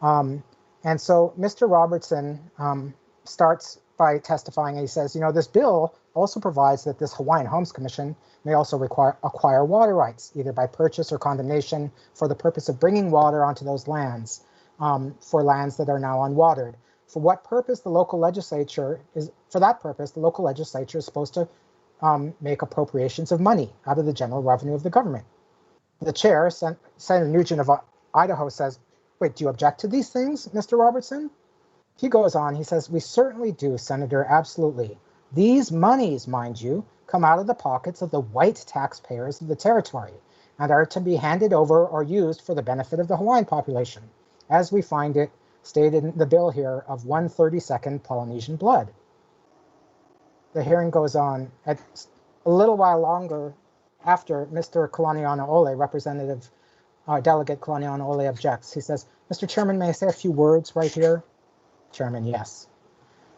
And so Mr. Robertson starts by testifying, and he says, you know, this bill also provides that this Hawaiian Homes Commission may also acquire water rights, either by purchase or condemnation, for the purpose of bringing water onto those lands, for lands that are now unwatered. For what purpose the local legislature is, for that purpose, the local legislature is supposed to make appropriations of money out of the general revenue of the government. The chair, Senator Nugent of Idaho, says, wait, do you object to these things, Mr. Robertson? He goes on, he says, we certainly do, Senator, absolutely. These monies, mind you, come out of the pockets of the white taxpayers of the territory and are to be handed over or used for the benefit of the Hawaiian population, as we find it stated in the bill here of 132nd Polynesian blood. The hearing goes on at a little while longer after Mr. Kalaniana Ole, Representative Delegate Kalaniana Ole, objects. He says, Mr. Chairman, may I say a few words right here? Chairman, yes.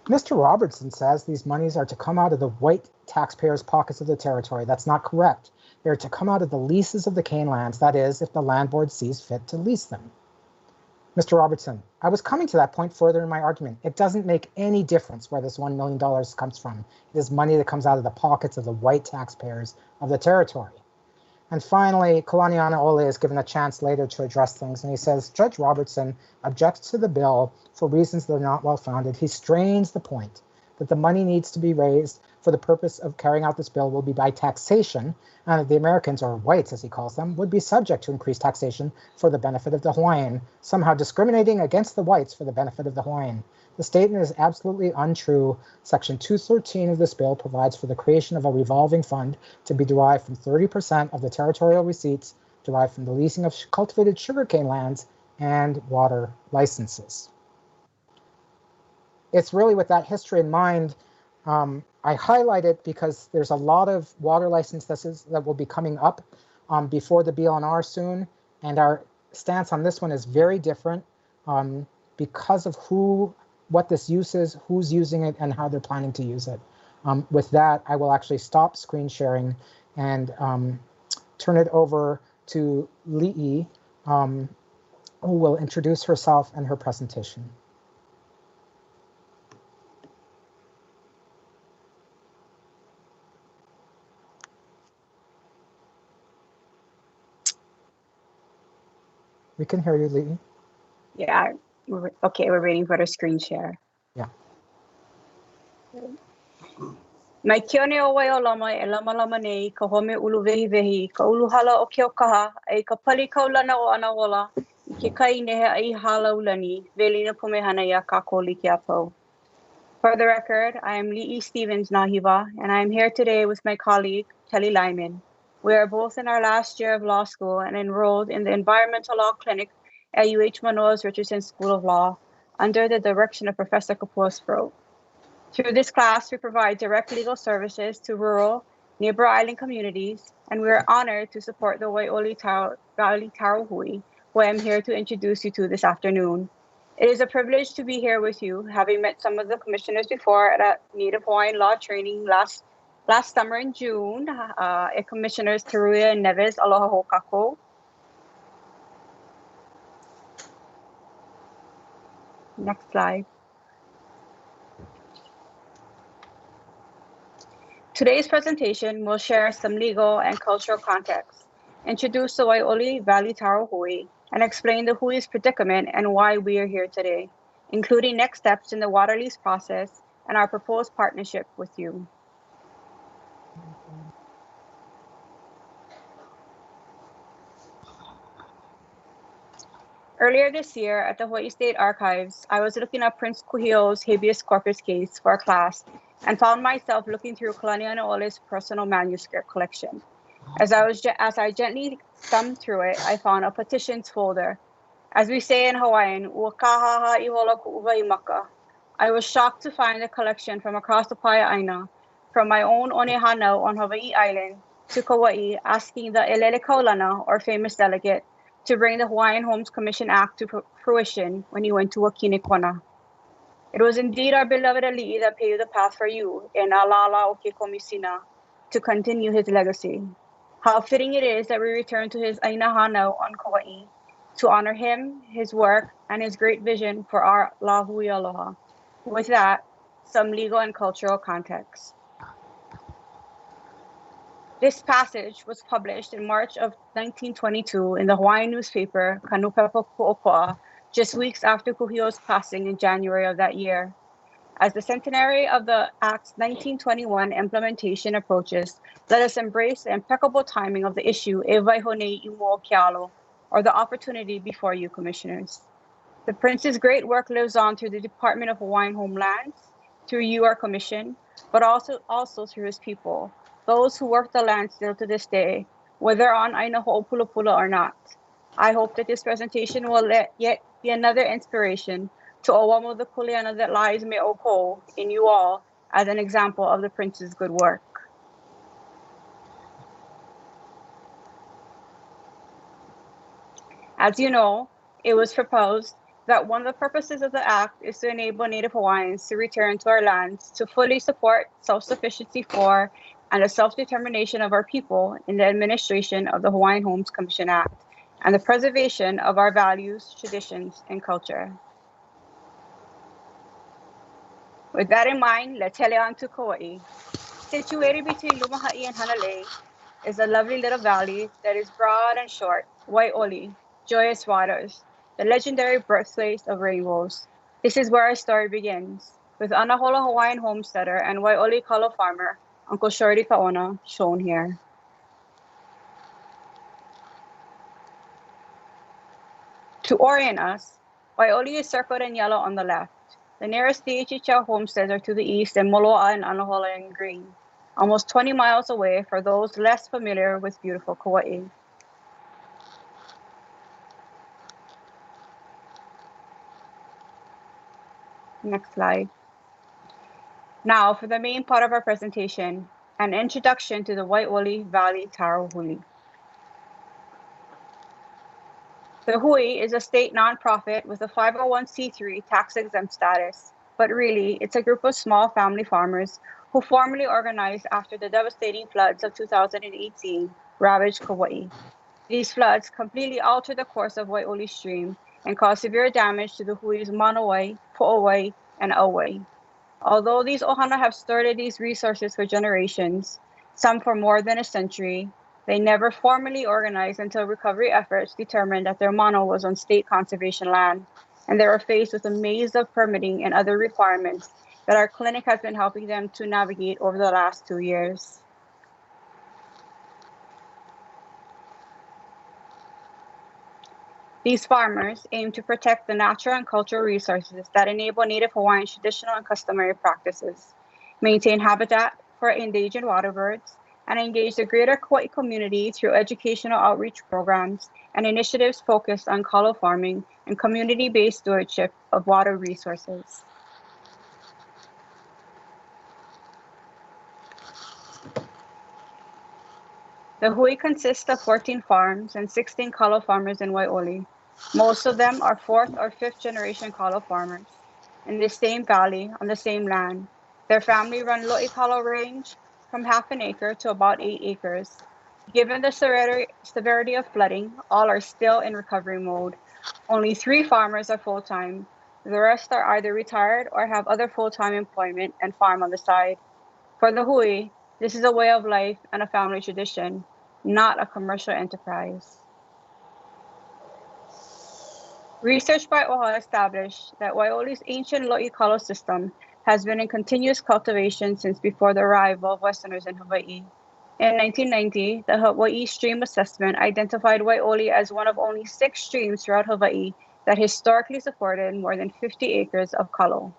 Mr. Robertson says these monies are to come out of the white taxpayers' pockets of the territory. That's not correct. They're to come out of the leases of the cane lands, that is, if the land board sees fit to lease them. Mr. Robertson, I was coming to that point further in my argument. It doesn't make any difference where this $1 million comes from. It is money that comes out of the pockets of the white taxpayers of the territory. And finally, Kalaniana Ole is given a chance later to address things, and he says, Judge Robertson objects to the bill for reasons that are not well-founded. He strains the point that the money needs to be raised for the purpose of carrying out this bill will be by taxation, and that the Americans, or whites as he calls them, would be subject to increased taxation for the benefit of the Hawaiian, somehow discriminating against the whites for the benefit of the Hawaiian. The statement is absolutely untrue. Section 213 of this bill provides for the creation of a revolving fund to be derived from 30% of the territorial receipts derived from the leasing of cultivated sugarcane lands and water licenses. It's really with that history in mind, I highlight it because there's a lot of water licenses that will be coming up before the BLNR soon, and our stance on this one is very different because of what this use is, who's using it, and how they're planning to use it. With that, I will actually stop screen sharing and turn it over to Li'i, who will introduce herself and her presentation. We can hear you, Li'i. Yeah, okay, we're waiting for the screen share. Yeah. Mai kione o wai o lama e lama lama nei ka home ulu vehi vehi ka ulu hala o ke o kaha ai ka pali kaulana o ana ola I ke kai nehe ai hala ulani velina pomehana ia kako like a pau. For the record, I am Li'i Stevens Nahiva, and I am here today with my colleague, Kelly Lyman. We are both in our last year of law school and enrolled in the Environmental Law Clinic at UH Manoa's Richardson School of Law under the direction of Professor Kapua Sproat. Through this class, we provide direct legal services to rural, neighbor island communities, and we are honored to support the Waioli Valley Tarahui, who I am here to introduce you to this afternoon. It is a privilege to be here with you, having met some of the commissioners before at a Native Hawaiian law training last summer in June, at Commissioners Teruya and Neves, aloha hokako. Next slide. Today's presentation will share some legal and cultural context, introduce the Waioli Valley Tarahui, and explain the Hui's predicament and why we are here today, including next steps in the water lease process and our proposed partnership with you. Earlier this year at the Hawaii State Archives, I was looking up Prince Kuhio's habeas corpus case for a class and found myself looking through Kalanianaʻole's personal manuscript collection. As I gently thumbed through it, I found a petitions folder. As we say in Hawaiian, ua kahaha ihola ku'uwai maka. I was shocked to find a collection from across the Paia'aina, from my own Onehana on Hawaii Island to Kauai, asking the Elele Kaulana, or famous delegate, to bring the Hawaiian Homes Commission Act to fruition when he went to Wakinikona. It was indeed our beloved Ali'i that paved the path for you in Alala o ke Komisina to continue his legacy. How fitting it is that we return to his Aina Hanau on Kauai to honor him, his work, and his great vision for our La Hui Aloha. With that, some legal and cultural context. This passage was published in March of 1922 in the Hawaiian newspaper Kanupepa Ku'oko'a, just weeks after Kuhio's passing in January of that year. As the centenary of the Act's 1921 implementation approaches, let us embrace the impeccable timing of the issue e waihonei I mua o ke alo, or the opportunity before you, Commissioners. The Prince's great work lives on through the Department of Hawaiian Homelands, through you, our Commission, but also through his people, those who work the land still to this day, whether on Aina Ho'opulupula or not. I hope that this presentation will yet be another inspiration to Owamo the Kuleana that lies me oko in you all as an example of the Prince's good work. As you know, it was proposed that one of the purposes of the Act is to enable Native Hawaiians to return to our lands to fully support self-sufficiency for and the self-determination of our people in the administration of the Hawaiian Homes Commission Act and the preservation of our values, traditions, and culture. With that in mind, let's head on to Kauai. Situated between Lumaha'i and Hanalei is a lovely little valley that is broad and short, Wai'oli, joyous waters, the legendary birthplace of rainbows. This is where our story begins, with Anahola Hawaiian homesteader and Wai'oli kalo farmer, Uncle Shorty Kaona, shown here. To orient us, Wai'oli is circled in yellow on the left. The nearest DHHL homesteads are to the east and Moloa and Anahola in green, almost 20 miles away for those less familiar with beautiful Kauai. Next slide. Now for the main part of our presentation, an introduction to the Wai'oli Valley Taro Hui. The Hui is a state nonprofit with a 501c3 tax-exempt status, but really it's a group of small family farmers who formally organized after the devastating floods of 2018 ravaged Kauai. These floods completely altered the course of Wai'oli Stream and caused severe damage to the Hui's Manawai, Po'owai, and Auwai. Although these ohana have stewarded these resources for generations, some for more than a century, they never formally organized until recovery efforts determined that their mano was on state conservation land, and they were faced with a maze of permitting and other requirements that our clinic has been helping them to navigate over the last 2 years. These farmers aim to protect the natural and cultural resources that enable Native Hawaiian traditional and customary practices, maintain habitat for endangered waterbirds, and engage the greater Kauai community through educational outreach programs and initiatives focused on kalo farming and community-based stewardship of water resources. The Hui consists of 14 farms and 16 kalo farmers in Wai'oli. Most of them are 4th or 5th generation kalo farmers in the same valley on the same land. Their family-run lo'i kalo range from half an acre to about 8 acres. Given the severity of flooding, all are still in recovery mode. Only 3 farmers are full-time. The rest are either retired or have other full-time employment and farm on the side. For the Hui, this is a way of life and a family tradition, not a commercial enterprise. Research by OHA established that Wai'oli's ancient lo'i kalo system has been in continuous cultivation since before the arrival of Westerners in Hawaii. In 1990, the Hawaii Stream Assessment identified Waioli as one of only 6 streams throughout Hawaii that historically supported more than 50 acres of kalo.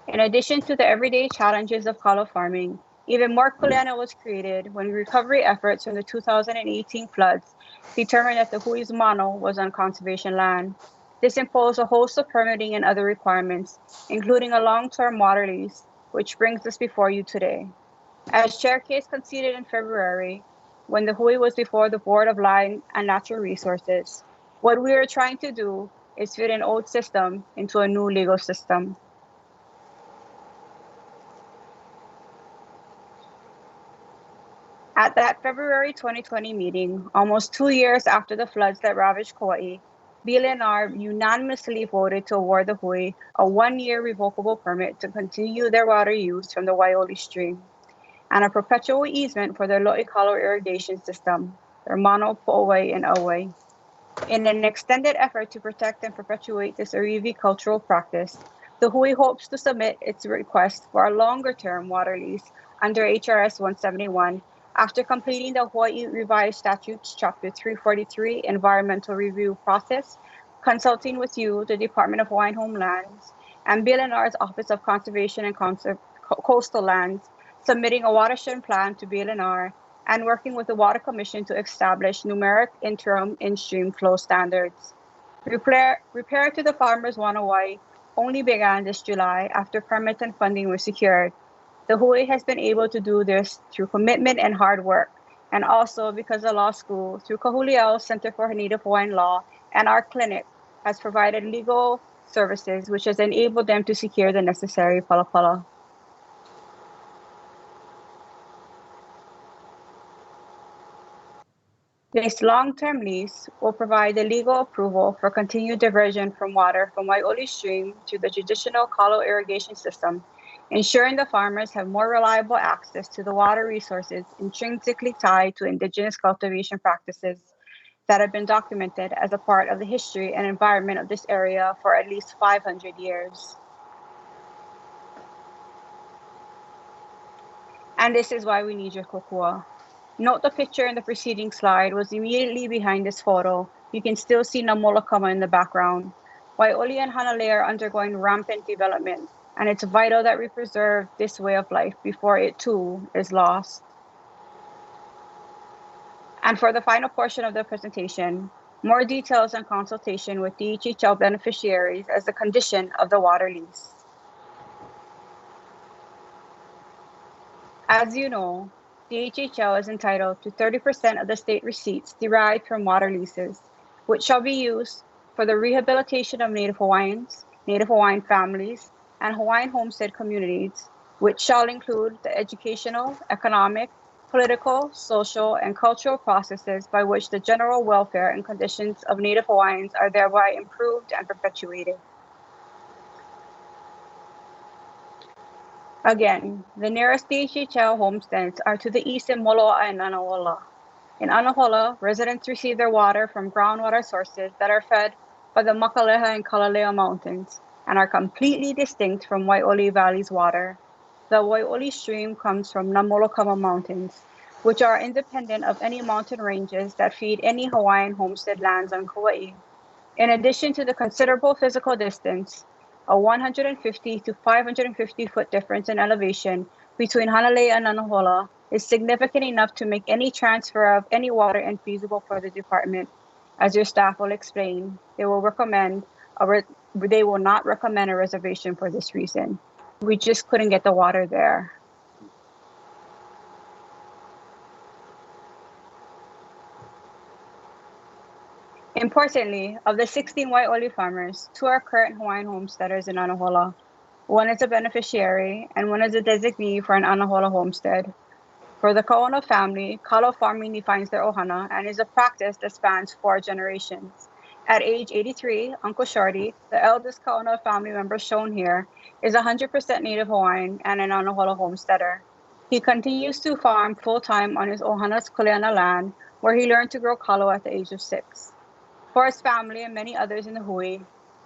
In addition to the everyday challenges of kalo farming, even more kuleana was created when recovery efforts from the 2018 floods determined that the Hui's mano was on conservation land. This imposed a host of permitting and other requirements, including a long-term water lease, which brings us before you today. As Chair Case conceded in February, when the Hui was before the Board of Land and Natural Resources, what we are trying to do is fit an old system into a new legal system. At that February 2020 meeting, almost 2 years after the floods that ravaged Kauai, BLNR unanimously voted to award the Hui a 1-year revocable permit to continue their water use from the Waioli Stream, and a perpetual easement for their Lo'ikalo irrigation system, their Mano, Po'owai, and Auai. In an extended effort to protect and perpetuate this Arivi cultural practice, the Hui hopes to submit its request for a longer-term water lease under HRS 171 after completing the Hawaii Revised Statutes Chapter 343 environmental review process, consulting with you, the Department of Hawaiian Homelands, and BLNR's Office of Conservation and Coastal Lands, submitting a watershed plan to BLNR, and working with the Water Commission to establish numeric interim in-stream flow standards. Repair to the Farmers Wanawai only began this July after permits and funding were secured. The Hui has been able to do this through commitment and hard work, and also because the law school, through Kahuliao Center for Native Hawaiian Law, and our clinic, has provided legal services, which has enabled them to secure the necessary palapala. This long-term lease will provide the legal approval for continued diversion from water from Waioli Stream to the traditional kalo irrigation system, ensuring the farmers have more reliable access to the water resources intrinsically tied to indigenous cultivation practices that have been documented as a part of the history and environment of this area for at least 500 years. And this is why we need your kokua. Note the picture in the preceding slide was immediately behind this photo. You can still see Namolakama in the background. Waioli and Hanalei are undergoing rampant development, and it's vital that we preserve this way of life before it too is lost. And for the final portion of the presentation, more details and consultation with DHHL beneficiaries as a condition of the water lease. As you know, DHHL is entitled to 30% of the state receipts derived from water leases, which shall be used for the rehabilitation of Native Hawaiians, Native Hawaiian families, and Hawaiian homestead communities, which shall include the educational, economic, political, social, and cultural processes by which the general welfare and conditions of Native Hawaiians are thereby improved and perpetuated. Again, the nearest DHHL homesteads are to the east in Moloa and Anahola. In Anahola, residents receive their water from groundwater sources that are fed by the Makaleha and Kalalea Mountains and are completely distinct from Waioli Valley's water. The Waioli Stream comes from Namolokama Mountains, which are independent of any mountain ranges that feed any Hawaiian homestead lands on Kauai. In addition to the considerable physical distance, a 150 to 550 foot difference in elevation between Hanalei and Anahola is significant enough to make any transfer of any water infeasible for the department. As your staff will explain, they will not recommend a reservation for this reason. We just couldn't get the water there. Importantly, of the 16 Waioli farmers, 2 are current Hawaiian homesteaders in Anahola. 1 is a beneficiary, and 1 is a designee for an Anahola homestead. For the Kaona family, kalo farming defines their ohana and is a practice that spans 4 generations. At age 83, Uncle Shorty, the eldest Kaona family member shown here, is 100% Native Hawaiian and an Anahola homesteader. He continues to farm full-time on his ohana's kuleana land, where he learned to grow kalo at the age of 6. For his family and many others in the Hui,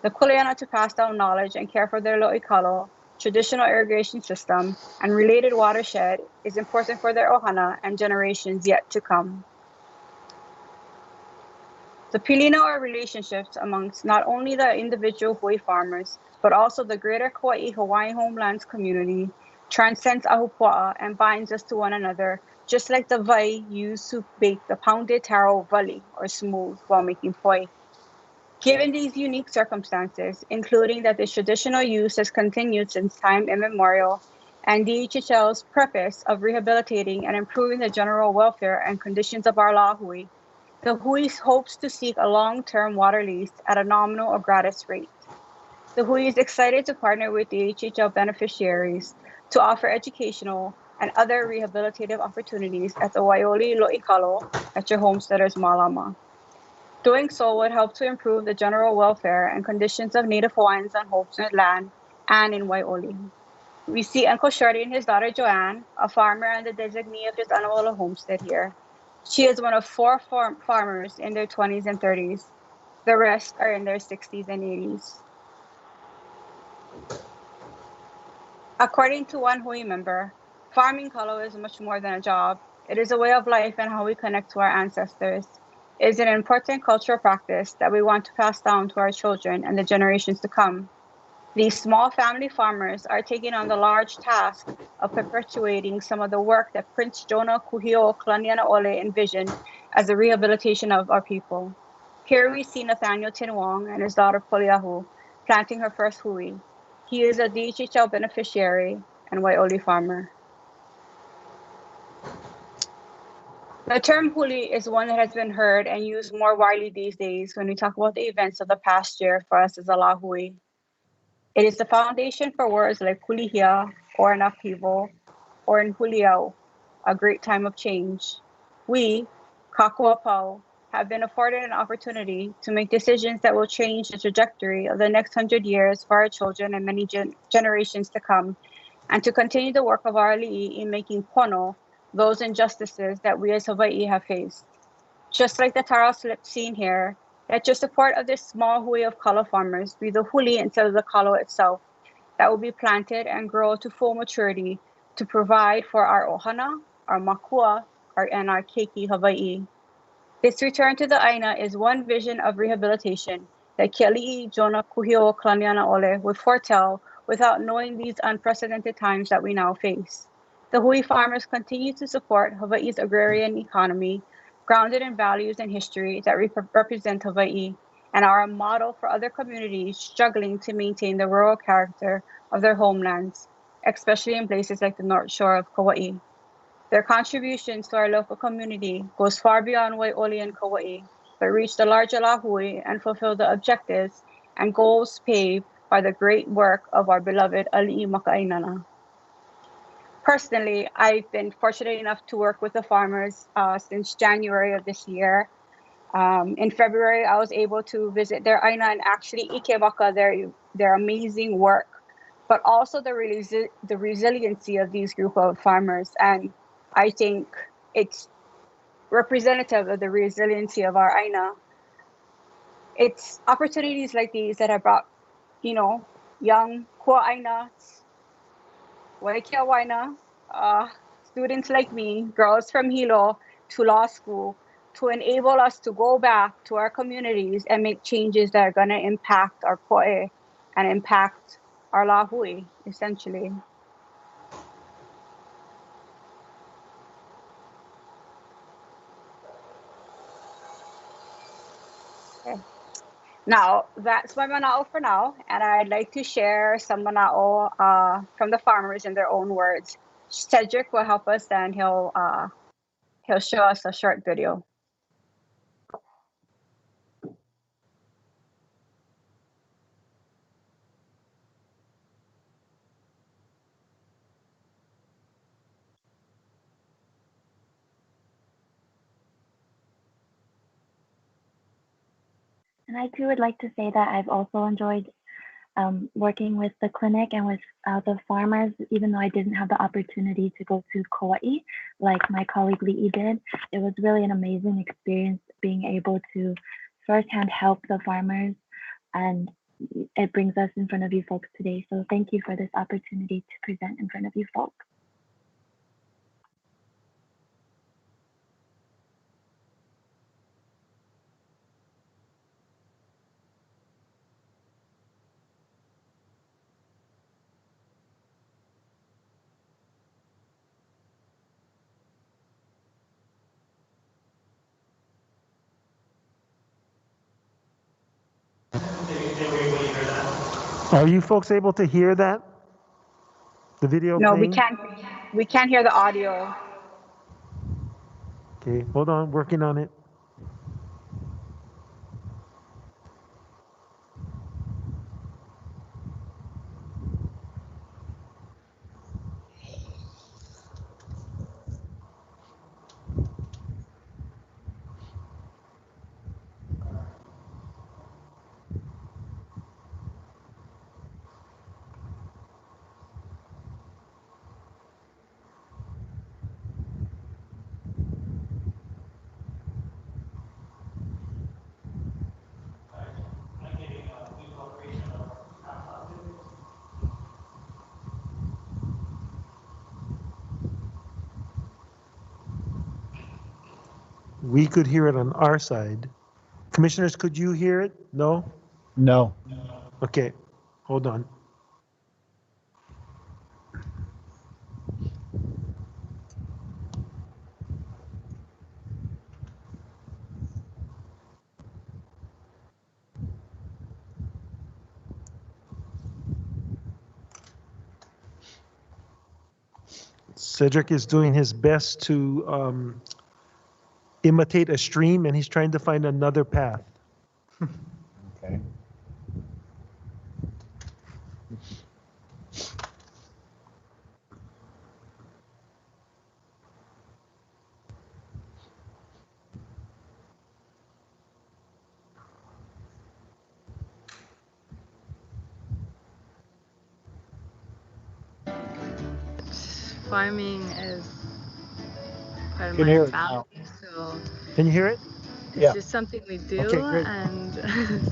the kuleana to pass down knowledge and care for their lo'ikalo traditional irrigation system, and related watershed is important for their ohana and generations yet to come. The pilina or relationships amongst not only the individual Hui farmers, but also the greater Kauai Hawaiian homelands community transcends ahupua'a and binds us to one another, just like the vai used to bake the pounded taro vali or smooth while making poi. Given these unique circumstances, including that this traditional use has continued since time immemorial, and DHHL's purpose of rehabilitating and improving the general welfare and conditions of our lahui, the Hui hopes to seek a long-term water lease at a nominal or gratis rate. The Hui is excited to partner with DHHL beneficiaries to offer educational and other rehabilitative opportunities at the Waioli Lo'ikalo at your homesteaders Malama. Doing so would help to improve the general welfare and conditions of Native Hawaiians on homestead land and in Waioli. We see Uncle Shorty and his daughter Joanne, a farmer and the designee of his Anaola homestead here. She is one of 4 farmers in their 20s and 30s. The rest are in their 60s and 80s. According to one Hui member, farming kalo is much more than a job. It is a way of life and how we connect to our ancestors. It is an important cultural practice that we want to pass down to our children and the generations to come. These small family farmers are taking on the large task of perpetuating some of the work that Prince Jonah Kuhio Kalanianaole envisioned as the rehabilitation of our people. Here we see Nathaniel Tinwong and his daughter Poliahu planting her first hui. He is a DHHL beneficiary and Waioli farmer. The term huli is one that has been heard and used more widely these days when we talk about the events of the past year for us as a lahui. It is the foundation for words like kulihia, or an upheaval, or in huliau, a great time of change. We, kakuapau, have been afforded an opportunity to make decisions that will change the trajectory of the next 100 years for our children and many generations to come, and to continue the work of our ali'i in making pono those injustices that we as Hawaii have faced. Just like the taro slip seen here, let your support of this small hui of kalo farmers be the huli instead of the kalo itself that will be planted and grow to full maturity to provide for our ohana, our makua, and our keiki Hawaii. This return to the aina is one vision of rehabilitation that Keali'i Jonah Kuhio Kalanianaole would foretell without knowing these unprecedented times that we now face. The hui farmers continue to support Hawaii's agrarian economy, grounded in values and history that represent Hawaii, and are a model for other communities struggling to maintain the rural character of their homelands, especially in places like the North Shore of Kauai. Their contributions to our local community goes far beyond Waioli and Kauai, but reach the larger lahui and fulfill the objectives and goals paved by the great work of our beloved Ali'i Maka'ainana. Personally, I've been fortunate enough to work with the farmers since January of this year. In February, I was able to visit their aina and actually ikebaka their amazing work, but also the resiliency of these group of farmers. And I think it's representative of the resiliency of our aina. It's opportunities like these that have brought, young kua aina, Waikia Waina, students like me, girls from Hilo, to law school, to enable us to go back to our communities and make changes that are going to impact our poe and impact our lahui, essentially. Okay. Now, that's my mana'o for now, and I'd like to share some mana'o from the farmers in their own words. Cedric will help us, and he'll show us a short video. And I too would like to say that I've also enjoyed working with the clinic and with the farmers, even though I didn't have the opportunity to go to Kauai like my colleague Li'i did. It was really an amazing experience being able to firsthand help the farmers and it brings us in front of you folks today. So thank you for this opportunity to present in front of you folks. Are you folks able to hear that? The video No, playing? we can't hear the audio. Okay, hold on, working on it. We could hear it on our side. Commissioners, could you hear it? No? No. Okay, hold on. Cedric is doing his best to imitate a stream, and he's trying to find another path. Okay. Farming is part of Can my hear it family, now. so Can you hear it? it's Yeah. just something we do. Okay, great. And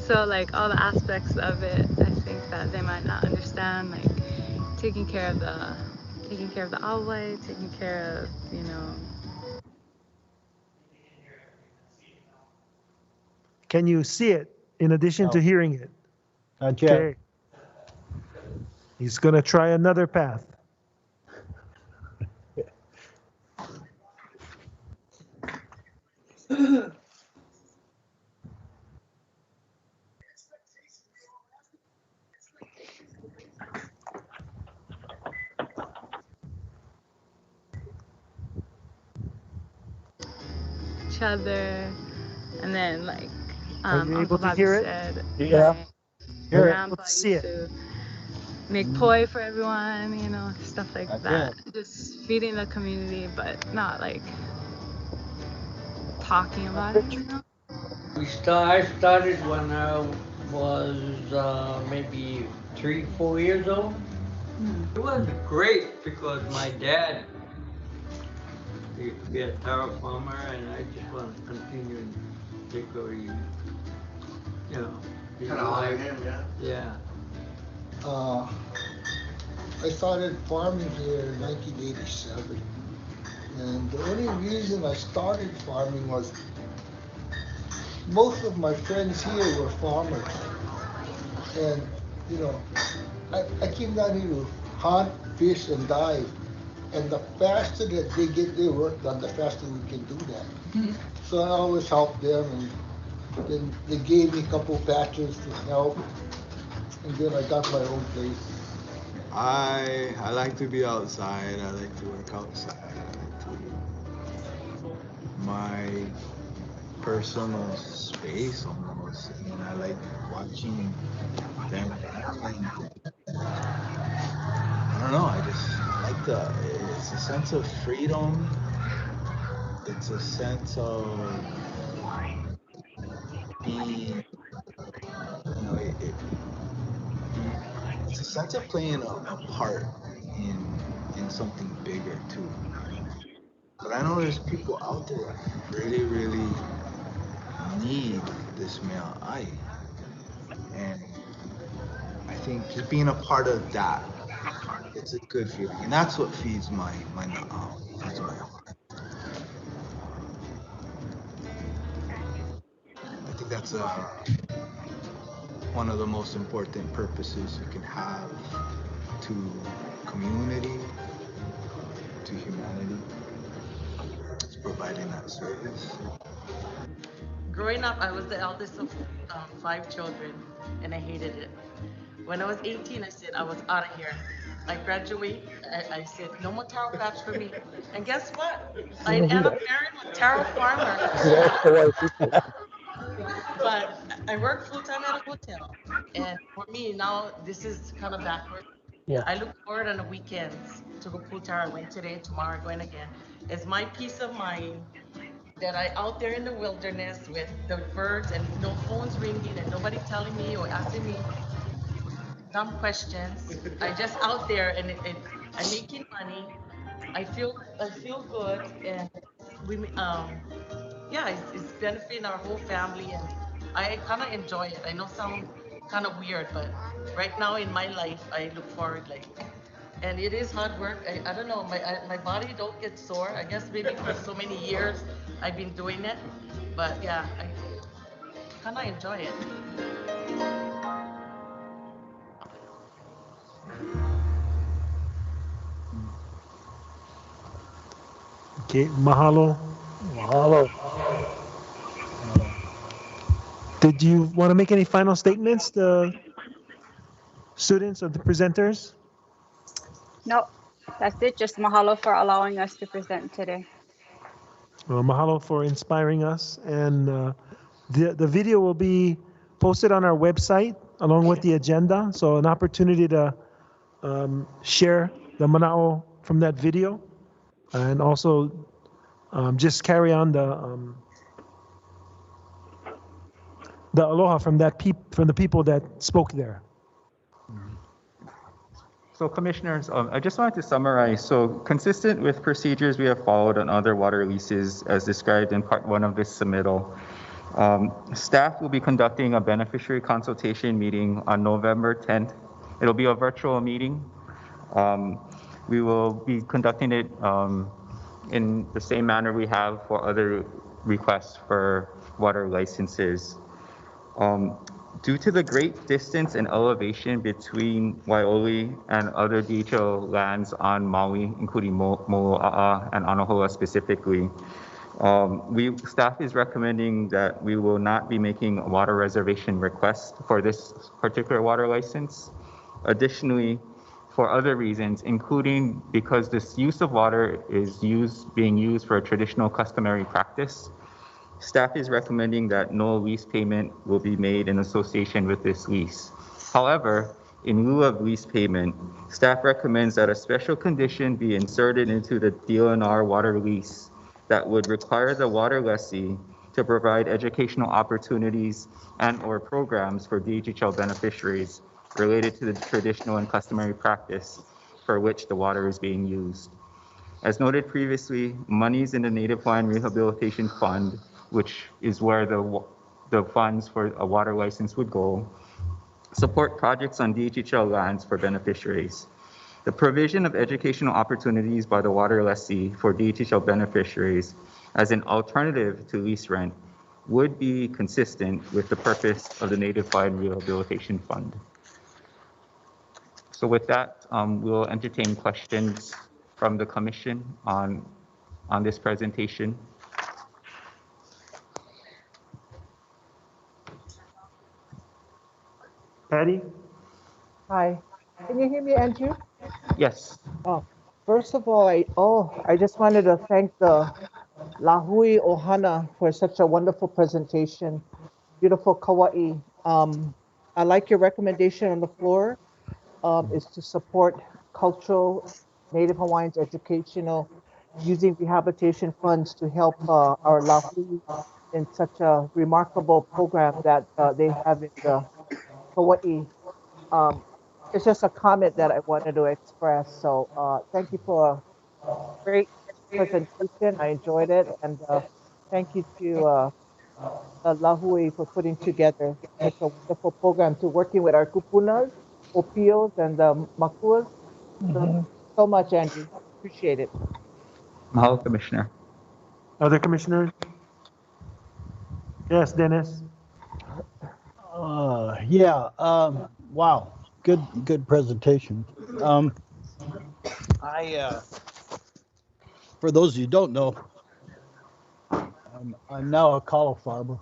so like all the aspects of it, I think that they might not understand, like taking care of the awe, taking care of, you know. Can you see it in addition to No. hearing it? Not yet. Okay. He's going to try another path. Each other, and then like Are you Uncle able to Bobby hear it? said, Yeah. Hear it. Grandpa Let's see used it. to make poi for everyone, you know, stuff like That's that. Just feeding the community, but not like talking about it, you know. I started when I was maybe 3, 4 years old. It was great because my dad used to be a taro farmer, and I just want to continue and take over, you know, his Kind of honor life. him, yeah. Yeah. I started farming here in 1987. And the only reason I started farming was most of my friends here were farmers. And, you know, I came down here to hunt, fish, and dive. And the faster that they get their work done, the faster we can do that. So I always helped them, and then they gave me a couple patches to help. And then I got my own place. I like to be outside. I like to work outside. I like to my personal space almost, and I like watching them. I don't know. I just like the. It's a sense of freedom. It's a sense of being. You know, it's a sense of playing a part in something bigger too. But I know there's people out there that really need this male eye. And think just being a part of that, it's a good feeling, and that's what feeds my feeds my heart. I think that's one of the most important purposes you can have to community, to humanity, is providing that service. Growing up, I was the eldest of 5 children, and I hated it. When I was 18, I said I was out of here. I graduate. I said no more taro patch for me. And guess what? I ended up marrying a taro farmer. But I work full time at a hotel, and for me now this is kind of backward. Yeah. I look forward on the weekends to go pull taro. I went today, tomorrow going again. It's my peace of mind that I out there in the wilderness with the birds and no phones ringing and nobody telling me or asking me dumb questions. I just out there and I'm making money. I feel good, and we yeah, it's benefiting our whole family, and I kind of enjoy it. I know sound kind of weird, but right now in my life I look forward like, and it is hard work. I don't know, my body don't get sore. I guess maybe for so many years I've been doing it, but yeah, I kind of enjoy it. Okay, mahalo. Mahalo. Did you want to make any final statements, the students or the presenters? No, that's it. Just mahalo for allowing us to present today. Well, mahalo for inspiring us, and the video will be posted on our website along with the agenda, so an opportunity to share the mana'o from that video, and also just carry on the aloha from from the people that spoke there. So commissioners, I just wanted to summarize. So consistent with procedures we have followed on other water leases as described in part 1 of this submittal, staff will be conducting a beneficiary consultation meeting on November 10th. It'll be a virtual meeting. We will be conducting it in the same manner we have for other requests for water licenses. Due to the great distance and elevation between Waioli and other DHL lands on Maui, including Mo'oa'a and Anohoa specifically, staff is recommending that we will not be making a water reservation request for this particular water license. Additionally, for other reasons, including because this use of water is being used for a traditional customary practice, staff is recommending that no lease payment will be made in association with this lease. However, in lieu of lease payment, staff recommends that a special condition be inserted into the DLNR water lease that would require the water lessee to provide educational opportunities and/or programs for DHL beneficiaries related to the traditional and customary practice for which the water is being used. As noted previously, monies in the Native Hawaiian Rehabilitation Fund, which is where the funds for a water license would go, support projects on DHL lands for beneficiaries. The provision of educational opportunities by the water lessee for DHL beneficiaries as an alternative to lease rent would be consistent with the purpose of the Native Hawaiian Rehabilitation Fund. So with that, we'll entertain questions from the commission on this presentation. Patty? Hi, can you hear me, Andrew? Yes. Oh, first of all, I just wanted to thank the Lahui Ohana for such a wonderful presentation. Beautiful Kauai. I like your recommendation on the floor is to support cultural Native Hawaiians educational using rehabilitation funds to help our Lahui in such a remarkable program that they have in the Hawaii. It's just a comment that I wanted to express. So thank you for a great presentation. I enjoyed it. And thank you to Lahui for putting together such a wonderful program to working with our kupunas Opios and the Makuas. So much, Andrew. Appreciate it. Mahalo, Commissioner. Other commissioners? Yes, Dennis. Yeah. Wow. Good presentation. For those of you who don't know, I'm now a calla farmer.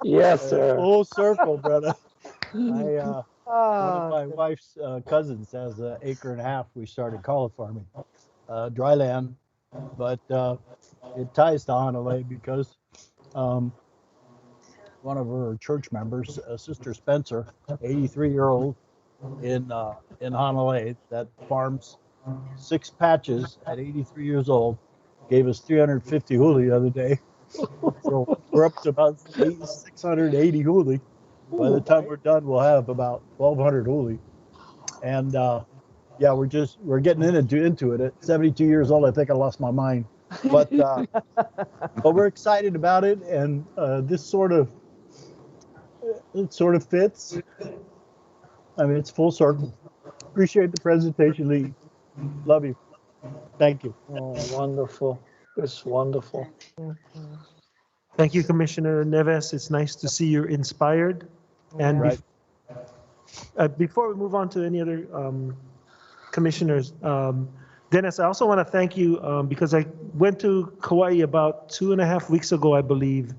Yes, sir. Full circle, brother. One of my wife's cousins has an acre and a half. We started calla farming, dry land, but it ties to Honolulu because one of her church members, Sister Spencer, 83-year-old in Honolulu, that farms 6 patches at 83 years old, gave us 350 huli the other day. So we're up to about 680 huli. By the time we're done, we'll have about 1,200 huli. And yeah, we're getting into it. At 72 years old, I think I lost my mind. But we're excited about it, and this sort of fits. I mean, it's full circle. Appreciate the presentation, Lee. Love you. Thank you. Oh, wonderful. It's wonderful. Thank you, Commissioner Neves. It's nice to see you're inspired. And Right. Before we move on to any other commissioners, Dennis, I also want to thank you because I went to Kauai about 2.5 weeks ago, I believe,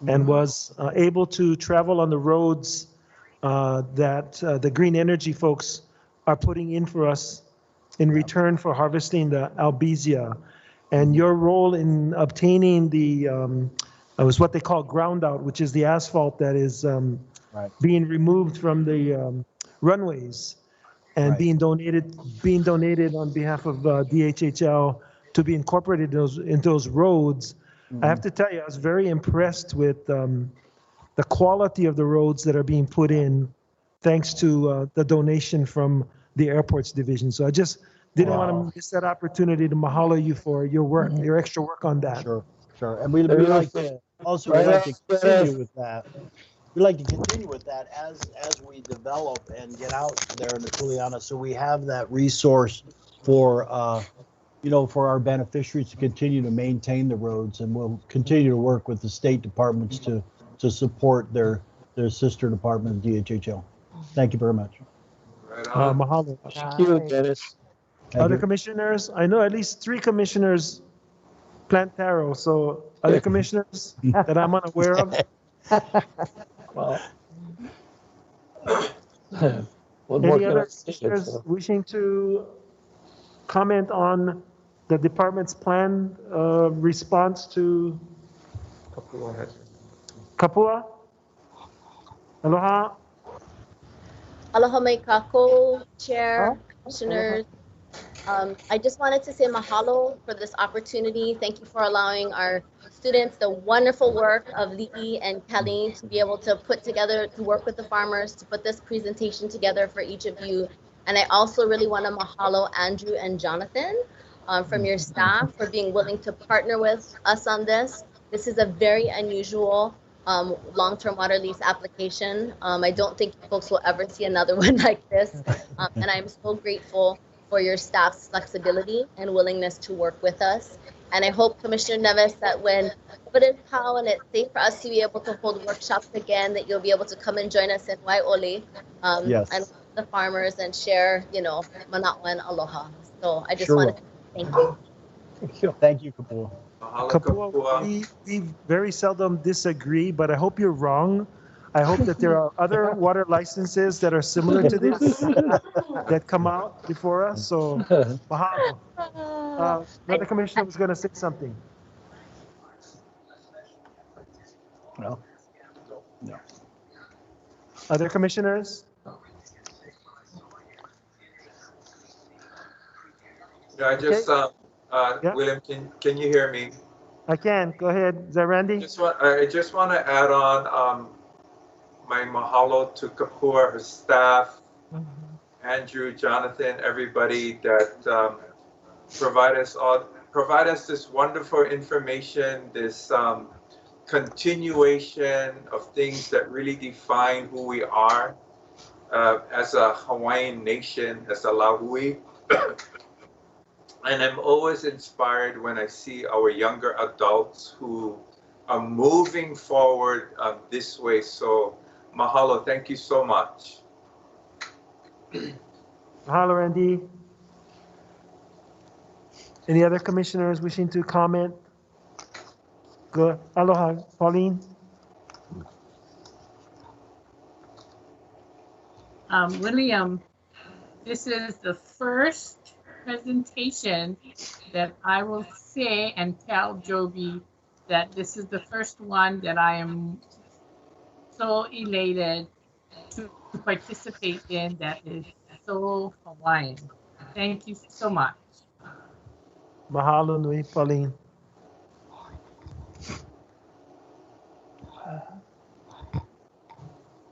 and was able to travel on the roads that the green energy folks are putting in for us in return for harvesting the albizia. And your role in obtaining the, was what they call ground out, which is the asphalt that is being removed from the runways and being donated on behalf of DHHL to be incorporated into those roads. I have to tell you, I was very impressed with the quality of the roads that are being put in, thanks to the donation from the airports division. So I just didn't want to miss that opportunity to mahalo you for your work, your extra work on that. Sure. And we like to also like to continue with that. We like to continue with that as we develop and get out there in the Kuleana, so we have that resource for for our beneficiaries to continue to maintain the roads, and we'll continue to work with the state departments to support their sister department, DHHL. Thank you very much. Mahalo. Thank you, Dennis. Other commissioners? I know at least 3 commissioners plant taro, so other commissioners that I'm unaware of? Well, any other commissioners wishing to comment on the department's planned response to Kapua? Aloha. Aloha mai kako, Chair, Commissioners. I just wanted to say mahalo for this opportunity. Thank you for allowing our students the wonderful work of Li'i and Kelly to be able to put together, to work with the farmers, to put this presentation together for each of you. And I also really want to mahalo Andrew and Jonathan from your staff for being willing to partner with us on this. This is a very unusual long-term water lease application. I don't think folks will ever see another one like this. And I'm so grateful for your staff's flexibility and willingness to work with us. And I hope, Commissioner Neves, that when COVID is how and it's safe for us to be able to hold workshops again, that you'll be able to come and join us in Waiole and the farmers and share, mana'o and aloha. So I just want to thank you. Thank you, Kapua. Kapua, we very seldom disagree, but I hope you're wrong. I hope that there are other water licenses that are similar to this that come out before us. So, mahalo. Another commissioner was going to say something. No. Other commissioners? I just, William, can you hear me? I can. Go ahead. Is that Randy? I just want to add on my mahalo to Kapua, her staff, Andrew, Jonathan, everybody that provide us this wonderful information, this continuation of things that really define who we are as a Hawaiian nation, as a Lahui. And I'm always inspired when I see our younger adults who are moving forward this way. So mahalo, thank you so much. Mahalo, Randy. Any other commissioners wishing to comment? Good. Aloha, Pauline. William, this is the first presentation that I will say and tell Joby that this is the first one that I am so elated to participate in that is so Hawaiian. Thank you so much. Mahalo nui, Pauline.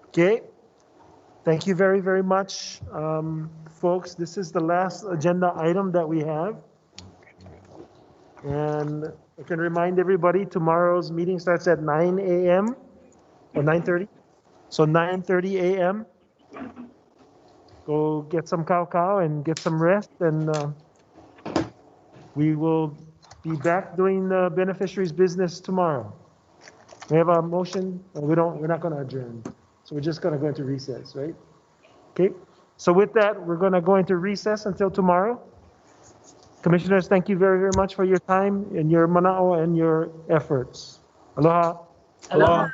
Okay. Thank you very, very much, folks. This is the last agenda item that we have. And I can remind everybody, tomorrow's meeting starts at 9 a.m. or 9:30. So 9:30 a.m. Go get some cow and get some rest, and we will be back doing the beneficiaries business tomorrow. We have a motion. We're not going to adjourn. So we're just going to go into recess, right? Okay. So with that, we're going to go into recess until tomorrow. Commissioners, thank you very, very much for your time and your mana'o and your efforts. Aloha. Aloha.